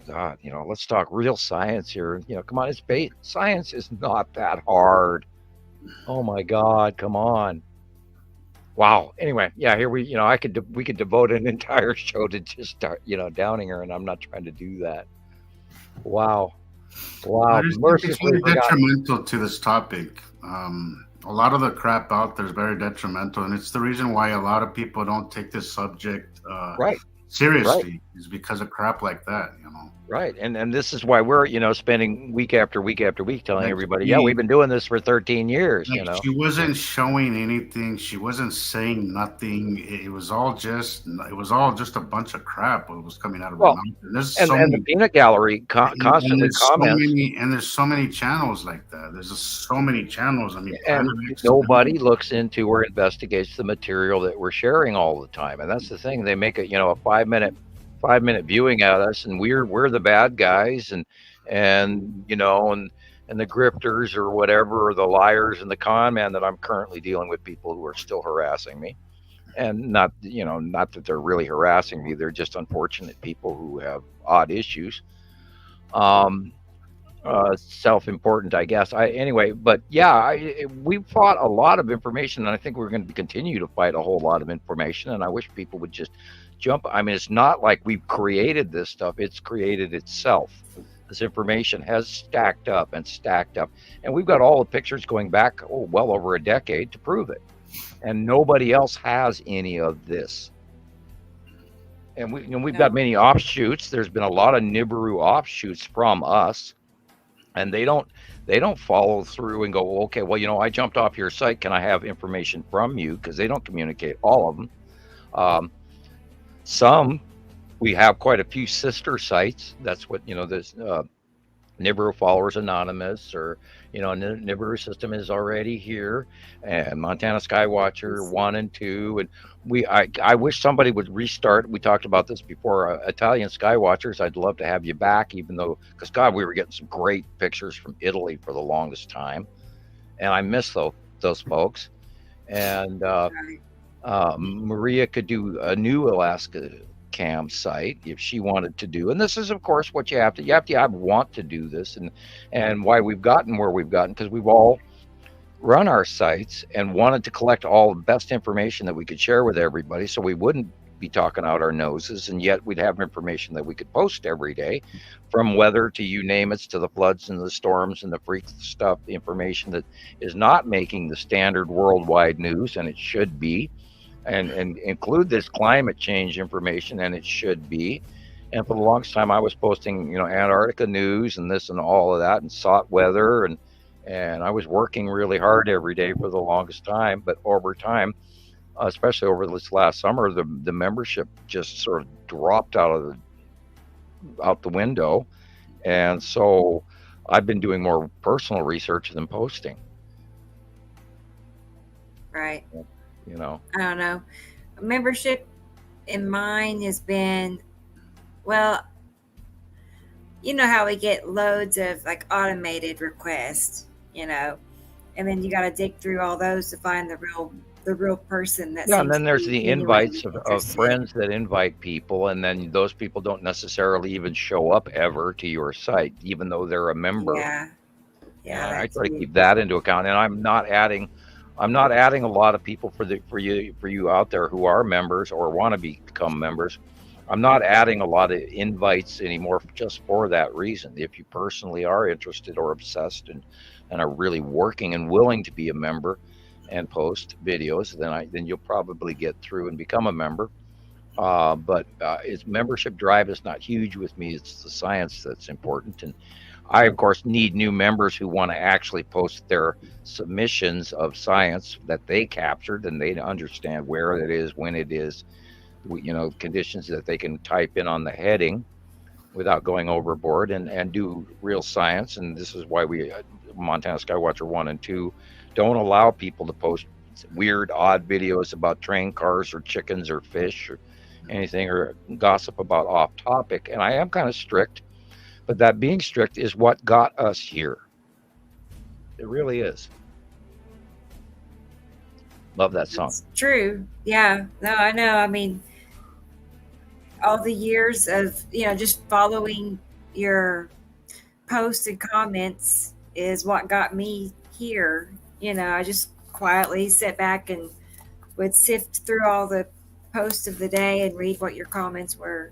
God, let's talk real science here. Come on, science is not that hard. Oh my God, come on. Wow. Anyway, here we could devote an entire show to just start, downing her, and I'm not trying to do that. Wow. It's very detrimental to this topic. A lot of the crap out there is very detrimental, and it's the reason why a lot of people don't take this subject seriously, is because of crap like that, Right. And this is why we're, spending week after week after week telling everybody, we've been doing this for 13 years, She wasn't showing anything. She wasn't saying nothing. It was all just a bunch of crap that was coming out of her mouth. And the peanut gallery constantly comments. There's so many channels like that. There's just so many channels. I mean, and nobody looks into or investigates the material that we're sharing all the time. And that's the thing. They make it, a 5-minute viewing at us, and we're the bad guys, and the grifters or whatever, or the liars and the con man that I'm currently dealing with, people who are still harassing me. And not that they're really harassing me, they're just unfortunate people who have odd issues. Self-important, I guess. We fought a lot of information, and I think we're going to continue to fight a whole lot of information, and I wish people would just jump. I mean, it's not like we've created this stuff, it's created itself. This information has stacked up, and we've got all the pictures going back well over a decade to prove it, and nobody else has any of this. And we've got many offshoots. There's been a lot of Nibiru offshoots from us, and they don't follow through and go, okay, well, I jumped off your site, can I have information from you? Because they don't communicate all of them. Some, we have quite a few sister sites. That's what, this Nibiru Followers Anonymous, or, Nibiru System is already here, and Montana Skywatcher 1 and 2. And I wish somebody would restart. We talked about this before. Italian Skywatchers, I'd love to have you back, even though, because God, we were getting some great pictures from Italy for the longest time. And I miss those folks. And Maria could do a new Alaska cam site if she wanted to do, and this is of course what you have to want to do this, and why we've gotten where we've gotten, because we've all run our sites and wanted to collect all the best information that we could share with everybody, so we wouldn't be talking out our noses, and yet we'd have information that we could post every day, from weather to you name it, to the floods and the storms and the freak stuff, the information that is not making the standard worldwide news, and it should be. And include this climate change information, and it should be. And for the longest time, I was posting, Antarctica news and this and all of that, and sought weather, and I was working really hard every day for the longest time. But over time, especially over this last summer, the membership just sort of dropped out the window, and so I've been doing more personal research than posting. Right. I don't know. Membership in mine has been Well, you know how we get loads of like automated requests, and then you got to dig through all those to find the real person that Yeah, and seems then to there's be the genuinely invites of interested. friends that invite people, and then those people don't necessarily even show up ever to your site, even though they're a member. Yeah, yeah, And I that try to too. keep that into account. And I'm not adding a lot of people for you out there who are members or want to become members. I'm not adding a lot of invites anymore just for that reason. If you personally are interested or obsessed and are really working and willing to be a member and post videos, then you'll probably get through and become a member. But its membership drive is not huge with me. It's the science that's important. And I, of course, need new members who want to actually post their submissions of science that they captured and they understand where it is, when it is, conditions that they can type in on the heading without going overboard and do real science. And this is why we, Montana Skywatcher 1 and 2, don't allow people to post weird, odd videos about train cars or chickens or fish or anything, or gossip about off topic. And I am kind of strict, but that being strict is what got us here. It really is. Love that song. It's true. Yeah. No, I know. I mean, all the years of, just following your posts and comments is what got me here. I just quietly sit back and would sift through all the posts of the day and read what your comments were.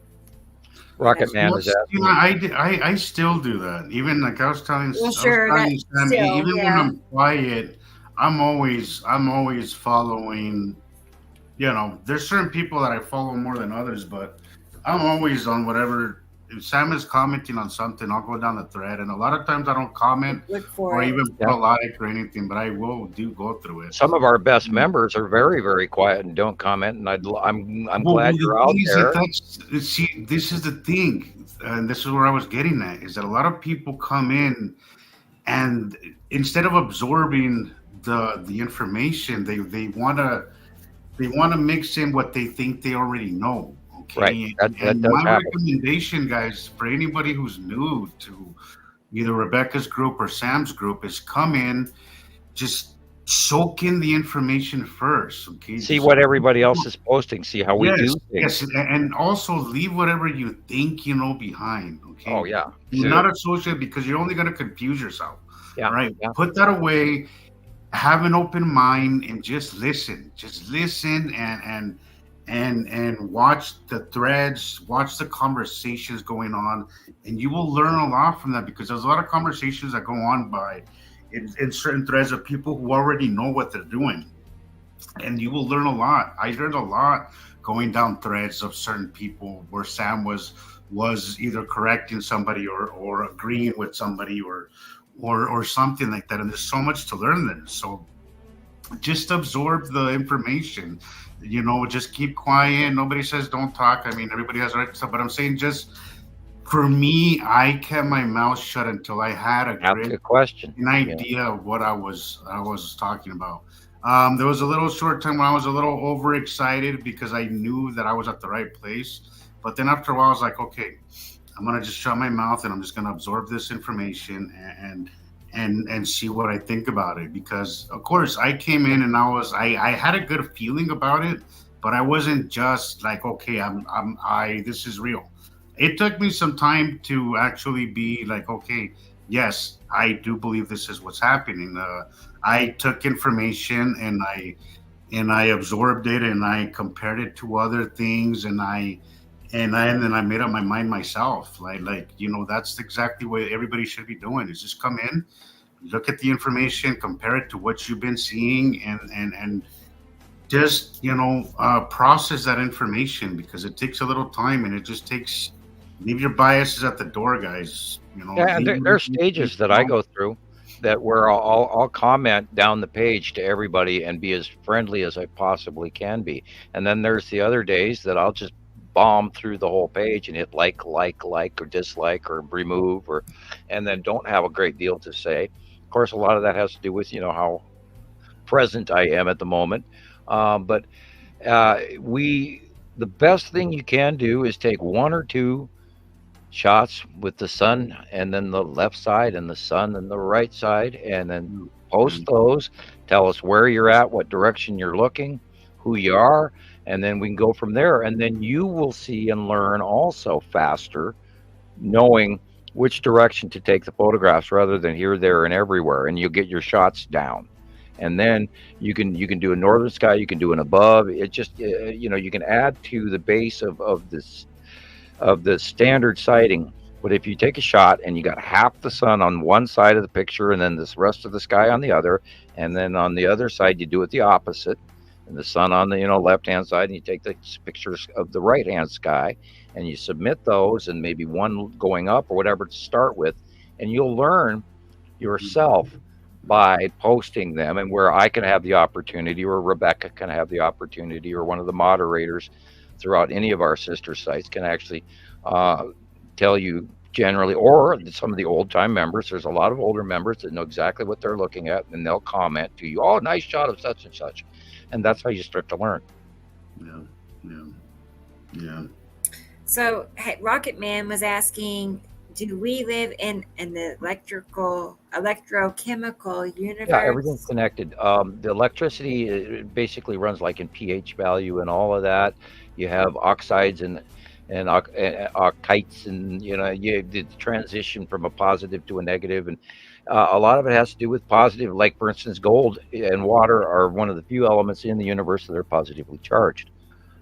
Rocket Man is asking. I still do that. Even like I was telling, Well, sure, Sam, still, even when I'm quiet, I'm always following. There's certain people that I follow more than others, but I'm always on whatever. If Sam is commenting on something, I'll go down the thread, and a lot of times I don't comment or even put a like or anything, but I will go through it. Some of our best members are very, very quiet and don't comment, and I'm glad you're out there. See, this is the thing, and this is where I was getting at, is that a lot of people come in, and instead of absorbing the information, they want to mix in what they think they already know. Okay. Right. And my recommendation, guys, for anybody who's new to either Rebecca's group or Sam's group, is come in, just soak in the information first. Okay. See what everybody else is posting. See how we do things. Yes, and also leave whatever you think you know behind. Okay. Oh yeah. Do not associate, because you're only going to confuse yourself. Yeah. All right. Yeah. Put that away. Have an open mind and just listen. Just listen and watch the threads, watch the conversations going on, and you will learn a lot from that, because there's a lot of conversations that go on in certain threads of people who already know what they're doing, and you will learn a lot. I learned a lot going down threads of certain people where Sam was either correcting somebody or agreeing with somebody or something like that, and there's so much to learn there. So just absorb the information. Just keep quiet. Nobody says don't talk. I mean, everybody has right to stuff, but I'm saying, just for me, I kept my mouth shut until I had an idea of what I was talking about. There was a little short time when I was a little overexcited because I knew that I was at the right place, but then after a while I was like, okay, I'm gonna just shut my mouth and I'm just gonna absorb this information and see what I think about it, because of course I came in and I had a good feeling about it, but I wasn't just like, okay, this is real. It took me some time to actually be like, okay, yes, I do believe this is what's happening. I took information and I absorbed it and I compared it to other things, and then I made up my mind myself. That's exactly what everybody should be doing, is just come in, look at the information, compare it to what you've been seeing, and just, process that information, because it takes a little time, and it just takes, leave your biases at the door, guys. Yeah, and there are stages that I go through where I'll comment down the page to everybody and be as friendly as I possibly can be. And then there's the other days that I'll just bomb through the whole page and hit like or dislike or remove, and then don't have a great deal to say. Of course, a lot of that has to do with how present I am at the moment. But the best thing you can do is take one or two shots with the sun and then the left side and the sun and the right side, and then post those, tell us where you're at, what direction you're looking, who you are, and then we can go from there. And then you will see and learn also faster, knowing which direction to take the photographs rather than here, there, and everywhere, and you'll get your shots down. And then you can do a northern sky, you can do an above. It just you can add to the base of this of the standard sighting. But if you take a shot and you got half the sun on one side of the picture and then this rest of the sky on the other, and then on the other side you do it the opposite, and the sun on the left hand side, and you take the pictures of the right hand sky and you submit those, and maybe one going up or whatever to start with, and you'll learn yourself by posting them, and where I can have the opportunity, or Rebecca can have the opportunity, or one of the moderators throughout any of our sister sites can actually tell you generally, or some of the old time members. There's a lot of older members that know exactly what they're looking at, and they'll comment to you, "Oh, nice shot of such and such," and that's how you start to learn. Yeah. So, hey, Rocket Man was asking, do we live in the electrochemical universe? Yeah, everything's connected. The electricity basically runs like in pH value and all of that. You have oxides and oxides, and the transition from a positive to a negative, and a lot of it has to do with positive. Like, for instance, gold and water are one of the few elements in the universe that are positively charged,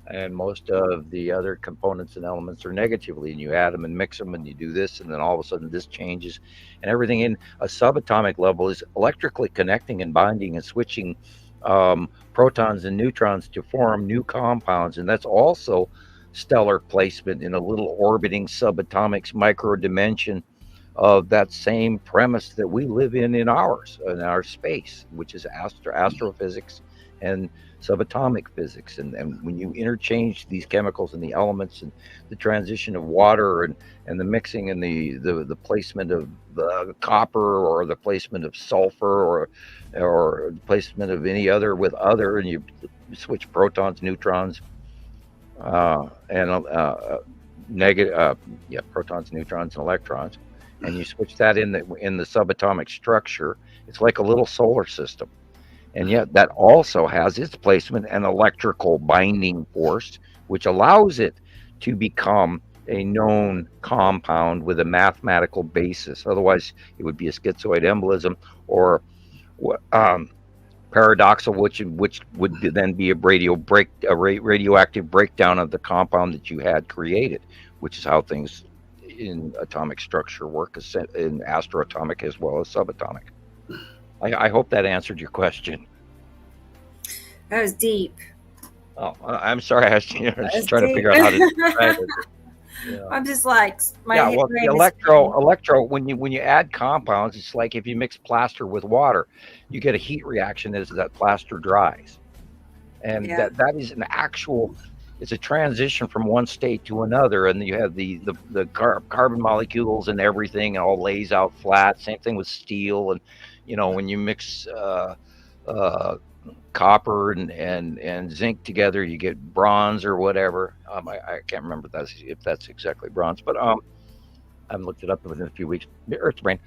and most of the other components and elements are negatively, and you add them and mix them and you do this, and then all of a sudden this changes, and everything in a subatomic level is electrically connecting and binding and switching protons and neutrons to form new compounds. And that's also stellar placement in a little orbiting subatomic micro dimension of that same premise that we live in our space, which is astrophysics and subatomic physics. And when you interchange these chemicals and the elements and the transition of water and the mixing and the placement of the copper, or the placement of sulfur, or the placement of any other with other, and you switch protons, neutrons, protons, neutrons, and electrons, and you switch that in the subatomic structure, it's like a little solar system. And yet that also has its placement and electrical binding force, which allows it to become a known compound with a mathematical basis. Otherwise, it would be a schizoid embolism, or paradoxal, which would then be a radioactive breakdown of the compound that you had created, which is how things in atomic structure work, in astroatomic as well as subatomic. I hope that answered your question. That was deep. Oh, I'm sorry. I was just trying to figure out how to describe it. Yeah. I'm just like, the electro. When you add compounds, it's like if you mix plaster with water, you get a heat reaction as that plaster dries, and that is an actual. It's a transition from one state to another, and you have the carbon molecules and everything, and all lays out flat. Same thing with steel, and when you mix copper and zinc together, you get bronze or whatever. I can't remember if that's exactly bronze, but I haven't looked it up within a few weeks. Earth's brain.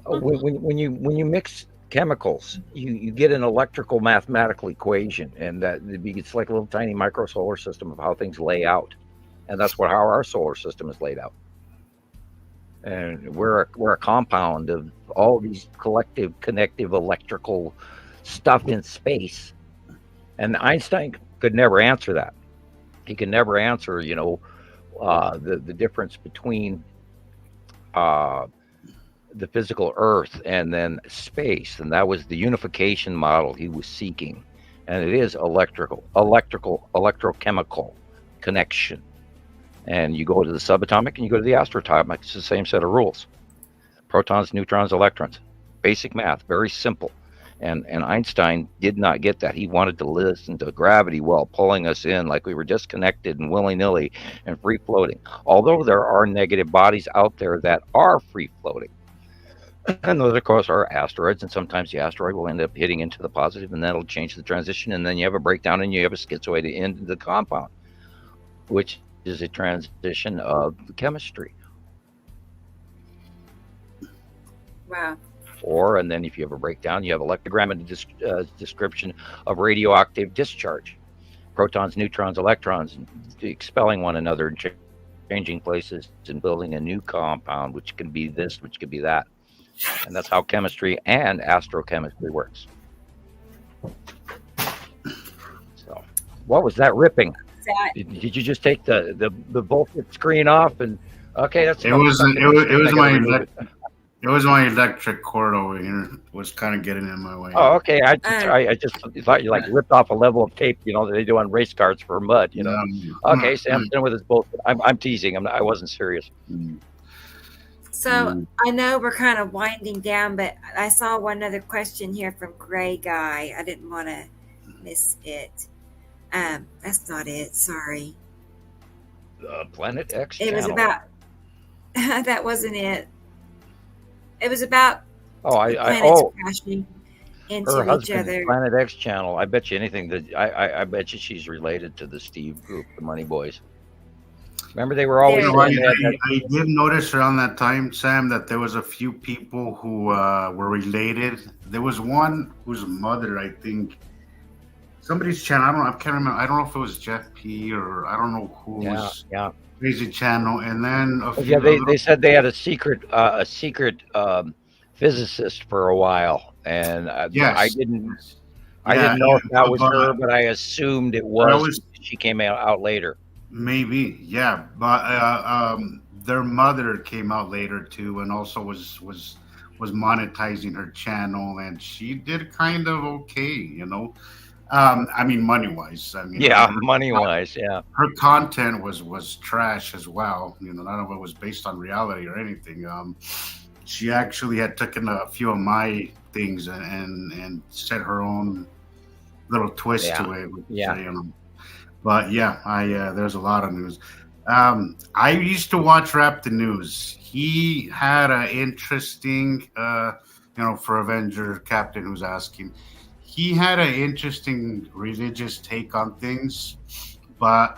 When you mix chemicals, you get an electrical mathematical equation, and that it's like a little tiny micro solar system of how things lay out, and that's how our solar system is laid out. And we're a compound of all these collective, connective electrical stuff in space. And Einstein could never answer that. He could never answer, the difference between the physical Earth and then space. And that was the unification model he was seeking. And it is electrochemical connection. And you go to the subatomic and you go to the astroatomic. It's the same set of rules. Protons, neutrons, electrons. Basic math, very simple. And Einstein did not get that. He wanted to listen to gravity while pulling us in like we were disconnected and willy-nilly and free-floating. Although there are negative bodies out there that are free-floating. And those, of course, are asteroids. And sometimes the asteroid will end up hitting into the positive, and that'll change the transition. And then you have a breakdown and you have a schizoid into the compound, which is a transition of chemistry. Wow. And then if you have a breakdown, you have electrogram and a description of radioactive discharge, protons, neutrons, electrons, expelling one another and changing places and building a new compound, which can be this, which could be that. And that's how chemistry and astrochemistry works. So, what was that ripping? Did you just take the bullshit screen off and okay? That's it was my electric cord over here was kind of getting in my way. Oh, okay. I just thought you like ripped off a level of tape, that they do on race cars for mud, Okay, Sam's done with his bullshit. I'm teasing. I wasn't serious. So I know we're kind of winding down, but I saw one other question here from Gray Guy. I didn't want to miss it. That's not it. Sorry. Planet X. It was about. That wasn't it. It was about planets crashing into each other. Planet X channel. I bet you anything that I bet you she's related to the Steve group, the Money Boys. Remember, they were always. I did notice around that time, Sam, that there was a few people who were related. There was one whose mother, I think, somebody's channel. I can't remember. I don't know if it was Jeff P. or I don't know who was. Yeah. Crazy channel, and then they said they had a secret physicist for a while, and yes. I didn't know if that was her, but I assumed it was. She came out later. Maybe, yeah, but their mother came out later too, and also was monetizing her channel, and she did kind of okay, I mean, money-wise. Money-wise, yeah. Her content was trash as well. None of it was based on reality or anything. She actually had taken a few of my things and set her own little twist to it. But yeah, there's a lot of news. I used to watch Rap the News. He had an interesting, for Avenger Captain who's asking. He had an interesting religious take on things, but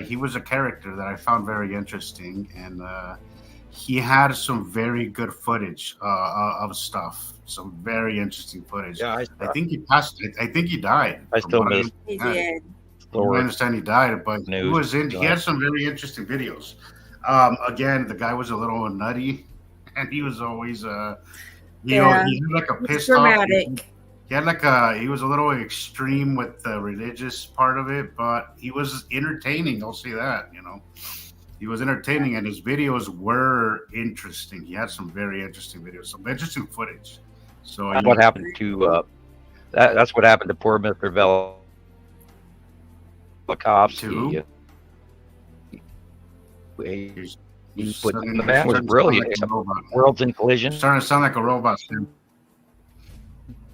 he was a character that I found very interesting, and he had some very good footage of stuff, some very interesting footage. Yeah, I think he passed. I think he died. I still miss. He did. I understand he died, but he had some very interesting videos. Again, the guy was a little nutty, and he was always he had like a pissed off. He was a little extreme with the religious part of it, but he was entertaining. I'll say that, he was entertaining, and his videos were interesting. He had some very interesting videos, some interesting footage. So that's what happened to that's what happened to poor Mr. Velikovsky. The man was brilliant. Worlds in Collision. Starting to sound like a robot.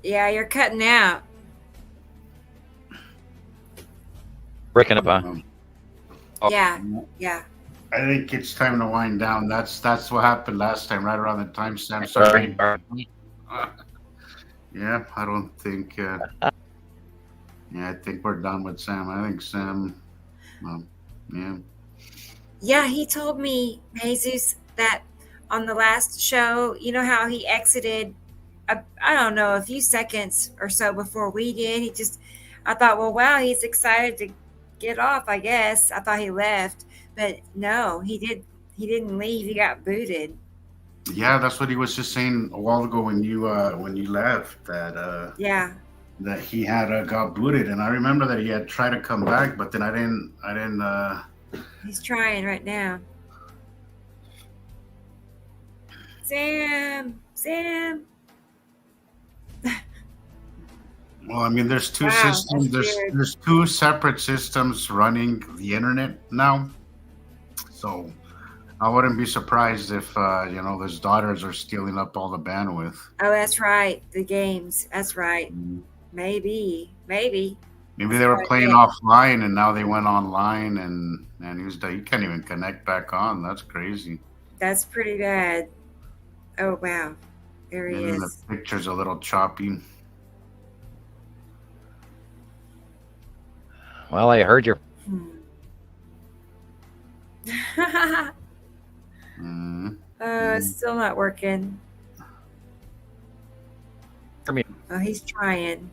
Yeah, you're cutting out. Breaking up, huh? Yeah. I think it's time to wind down. That's what happened last time, right around the time. Sam, sorry. Yeah, I don't think. I think we're done with Sam. I think Sam. Yeah, he told me, Jesus, that on the last show, you know how he exited. I don't know, a few seconds or so before we did. I thought, well, wow, he's excited to get off, I guess. I thought he left, but no, he didn't leave. He got booted. Yeah, that's what he was just saying a while ago when you left, that that he had got booted, and I remember that he had tried to come back, but then I didn't. He's trying right now. Sam. Well, I mean, there's two systems. There's two separate systems running the internet now. So I wouldn't be surprised if those daughters are stealing up all the bandwidth. Oh, that's right. The games. That's right. Maybe. Maybe they were playing offline and now they went online and you can't even connect back on. That's crazy. That's pretty bad. Oh wow, there he is. The picture's a little choppy. Well, I heard your It's still not working. For me. Oh, he's trying.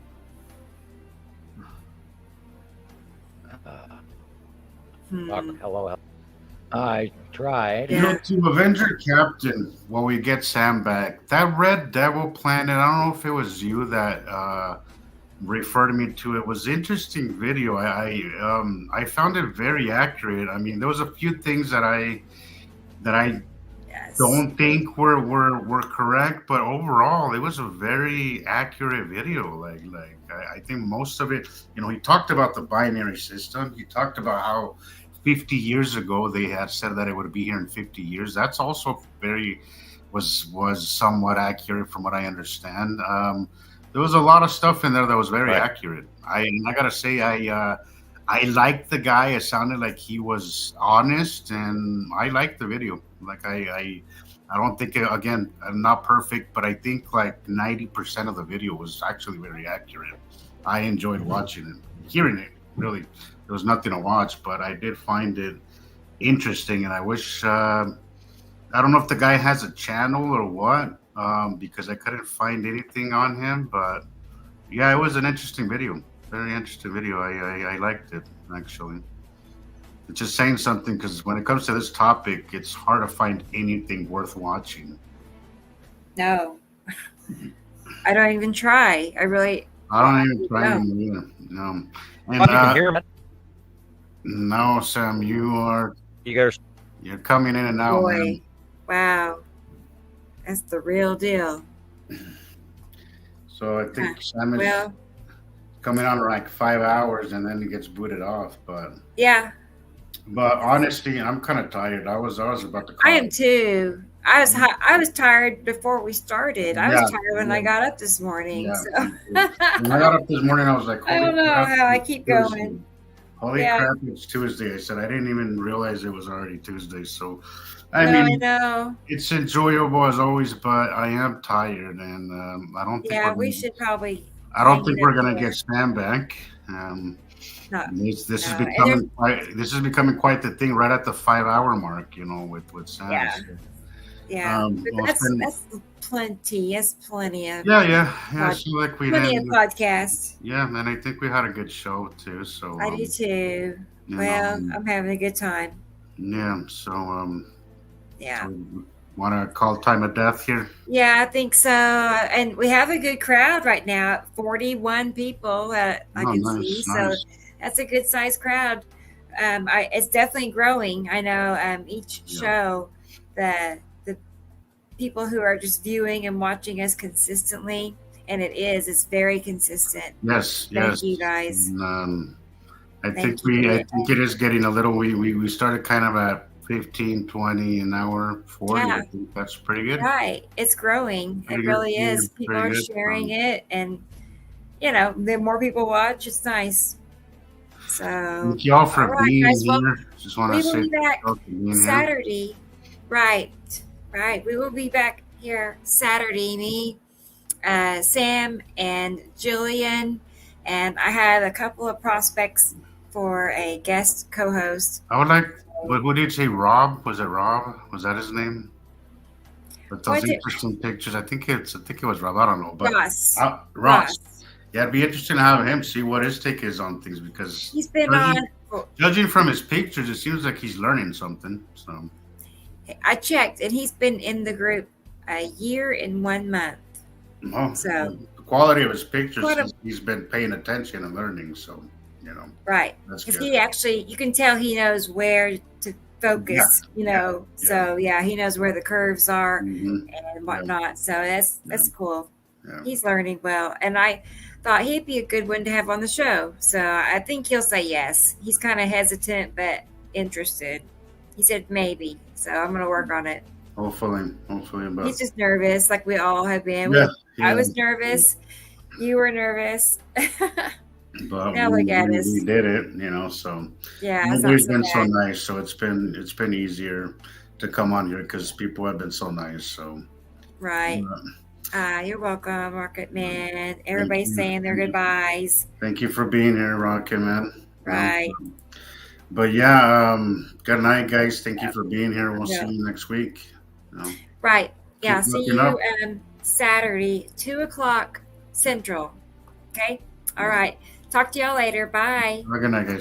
Hello. I tried. To Avenger Captain, while we get Sam back, that Red Devil planet, I don't know if it was you that referred me to it. Was interesting video. I found it very accurate. I mean, there was a few things that I don't think were correct, but overall it was a very accurate video. Like I think most of it, he talked about the binary system. He talked about how 50 years ago they had said that it would be here in 50 years. That's also was somewhat accurate from what I understand. There was a lot of stuff in there that was very accurate. I gotta say, I liked the guy. It sounded like he was honest, and I liked the video. Like I don't think again, I'm not perfect, but I think like 90% of the video was actually very accurate. I enjoyed watching it, hearing it. Really, there was nothing to watch, but I did find it interesting, and I wish. I don't know if the guy has a channel or what, because I couldn't find anything on him. But yeah, it was an interesting video. Very interesting video. I liked it, actually. It's just saying something, because when it comes to this topic, it's hard to find anything worth watching. No. I don't even try. I don't even try anymore. No. And, you can hear me. No, Sam, you're coming in and out. Boy. Man. Wow. That's the real deal. So I think Sam is coming on like 5 hours, and then he gets booted off. But yeah. But honestly, I'm kind of tired. I was about to call. I am too. I was tired before we started. I was tired when I got up this morning. Yeah, so. When I got up this morning, I was like, I don't know how I keep going. Holy crap, it's Tuesday. I said, I didn't even realize it was already Tuesday. So, I know. It's enjoyable as always, but I am tired, and I don't think. Yeah, we should probably. I don't think we're gonna get Sam back. No, this is becoming quite the thing right at the 5 hour mark, with Sam. Yeah. So. Yeah, that's plenty. That's plenty of. Yeah. So like plenty of podcasts. Yeah, and I think we had a good show too. So I do too. Well, I'm having a good time. Yeah. So yeah. So want to call time of death here? Yeah, I think so. And we have a good crowd right now. 41 people I can see. Nice. So that's a good sized crowd. It's definitely growing. I know each show the people who are just viewing and watching us consistently, and it's very consistent. Yes. Thank you guys. And, I think it is getting a little. We started kind of at 15, 20 an hour, 40. I think that's pretty good. Right, it's growing. It really is. People are sharing it, and the more people watch, it's nice. So thank you all for being here. Just want to say, we will be back Saturday. Right. We will be back here Saturday. Me, Sam, and Jillian, and I have a couple of prospects for a guest co-host. I would like. What did you say? Rob? Was it Rob? Was that his name? With those interesting pictures, I think it was Rob. I don't know, but Ross. Ross. Yeah, it'd be interesting to have him see what his take is on things, because he's been judging from his pictures, it seems like he's learning something. So I checked, and he's been in the group a year and 1 month. Oh, so the quality of his pictures, he's been paying attention and learning. So right, because he actually, you can tell he knows where to focus. So he knows where the curves are and whatnot. So that's cool. Yeah. He's learning well, and I thought he'd be a good one to have on the show. So I think he'll say yes. He's kind of hesitant but interested. He said maybe. So I'm going to work on it. Hopefully. He's just nervous, like we all have been. I was nervous. You were nervous. But now look at us. We did it, so it's been so nice. So it's been easier to come on here because people have been so nice. So right. You're welcome, Rocket Man. Everybody's saying their goodbyes. Thank you for being here, Rocket Man. Right. But yeah, good night, guys. Thank you for being here. We'll see you next week. Right. Yeah. Keep See looking up. you Saturday, 2:00 Central. Okay. All right. Talk to y'all later. Bye. Good night, guys.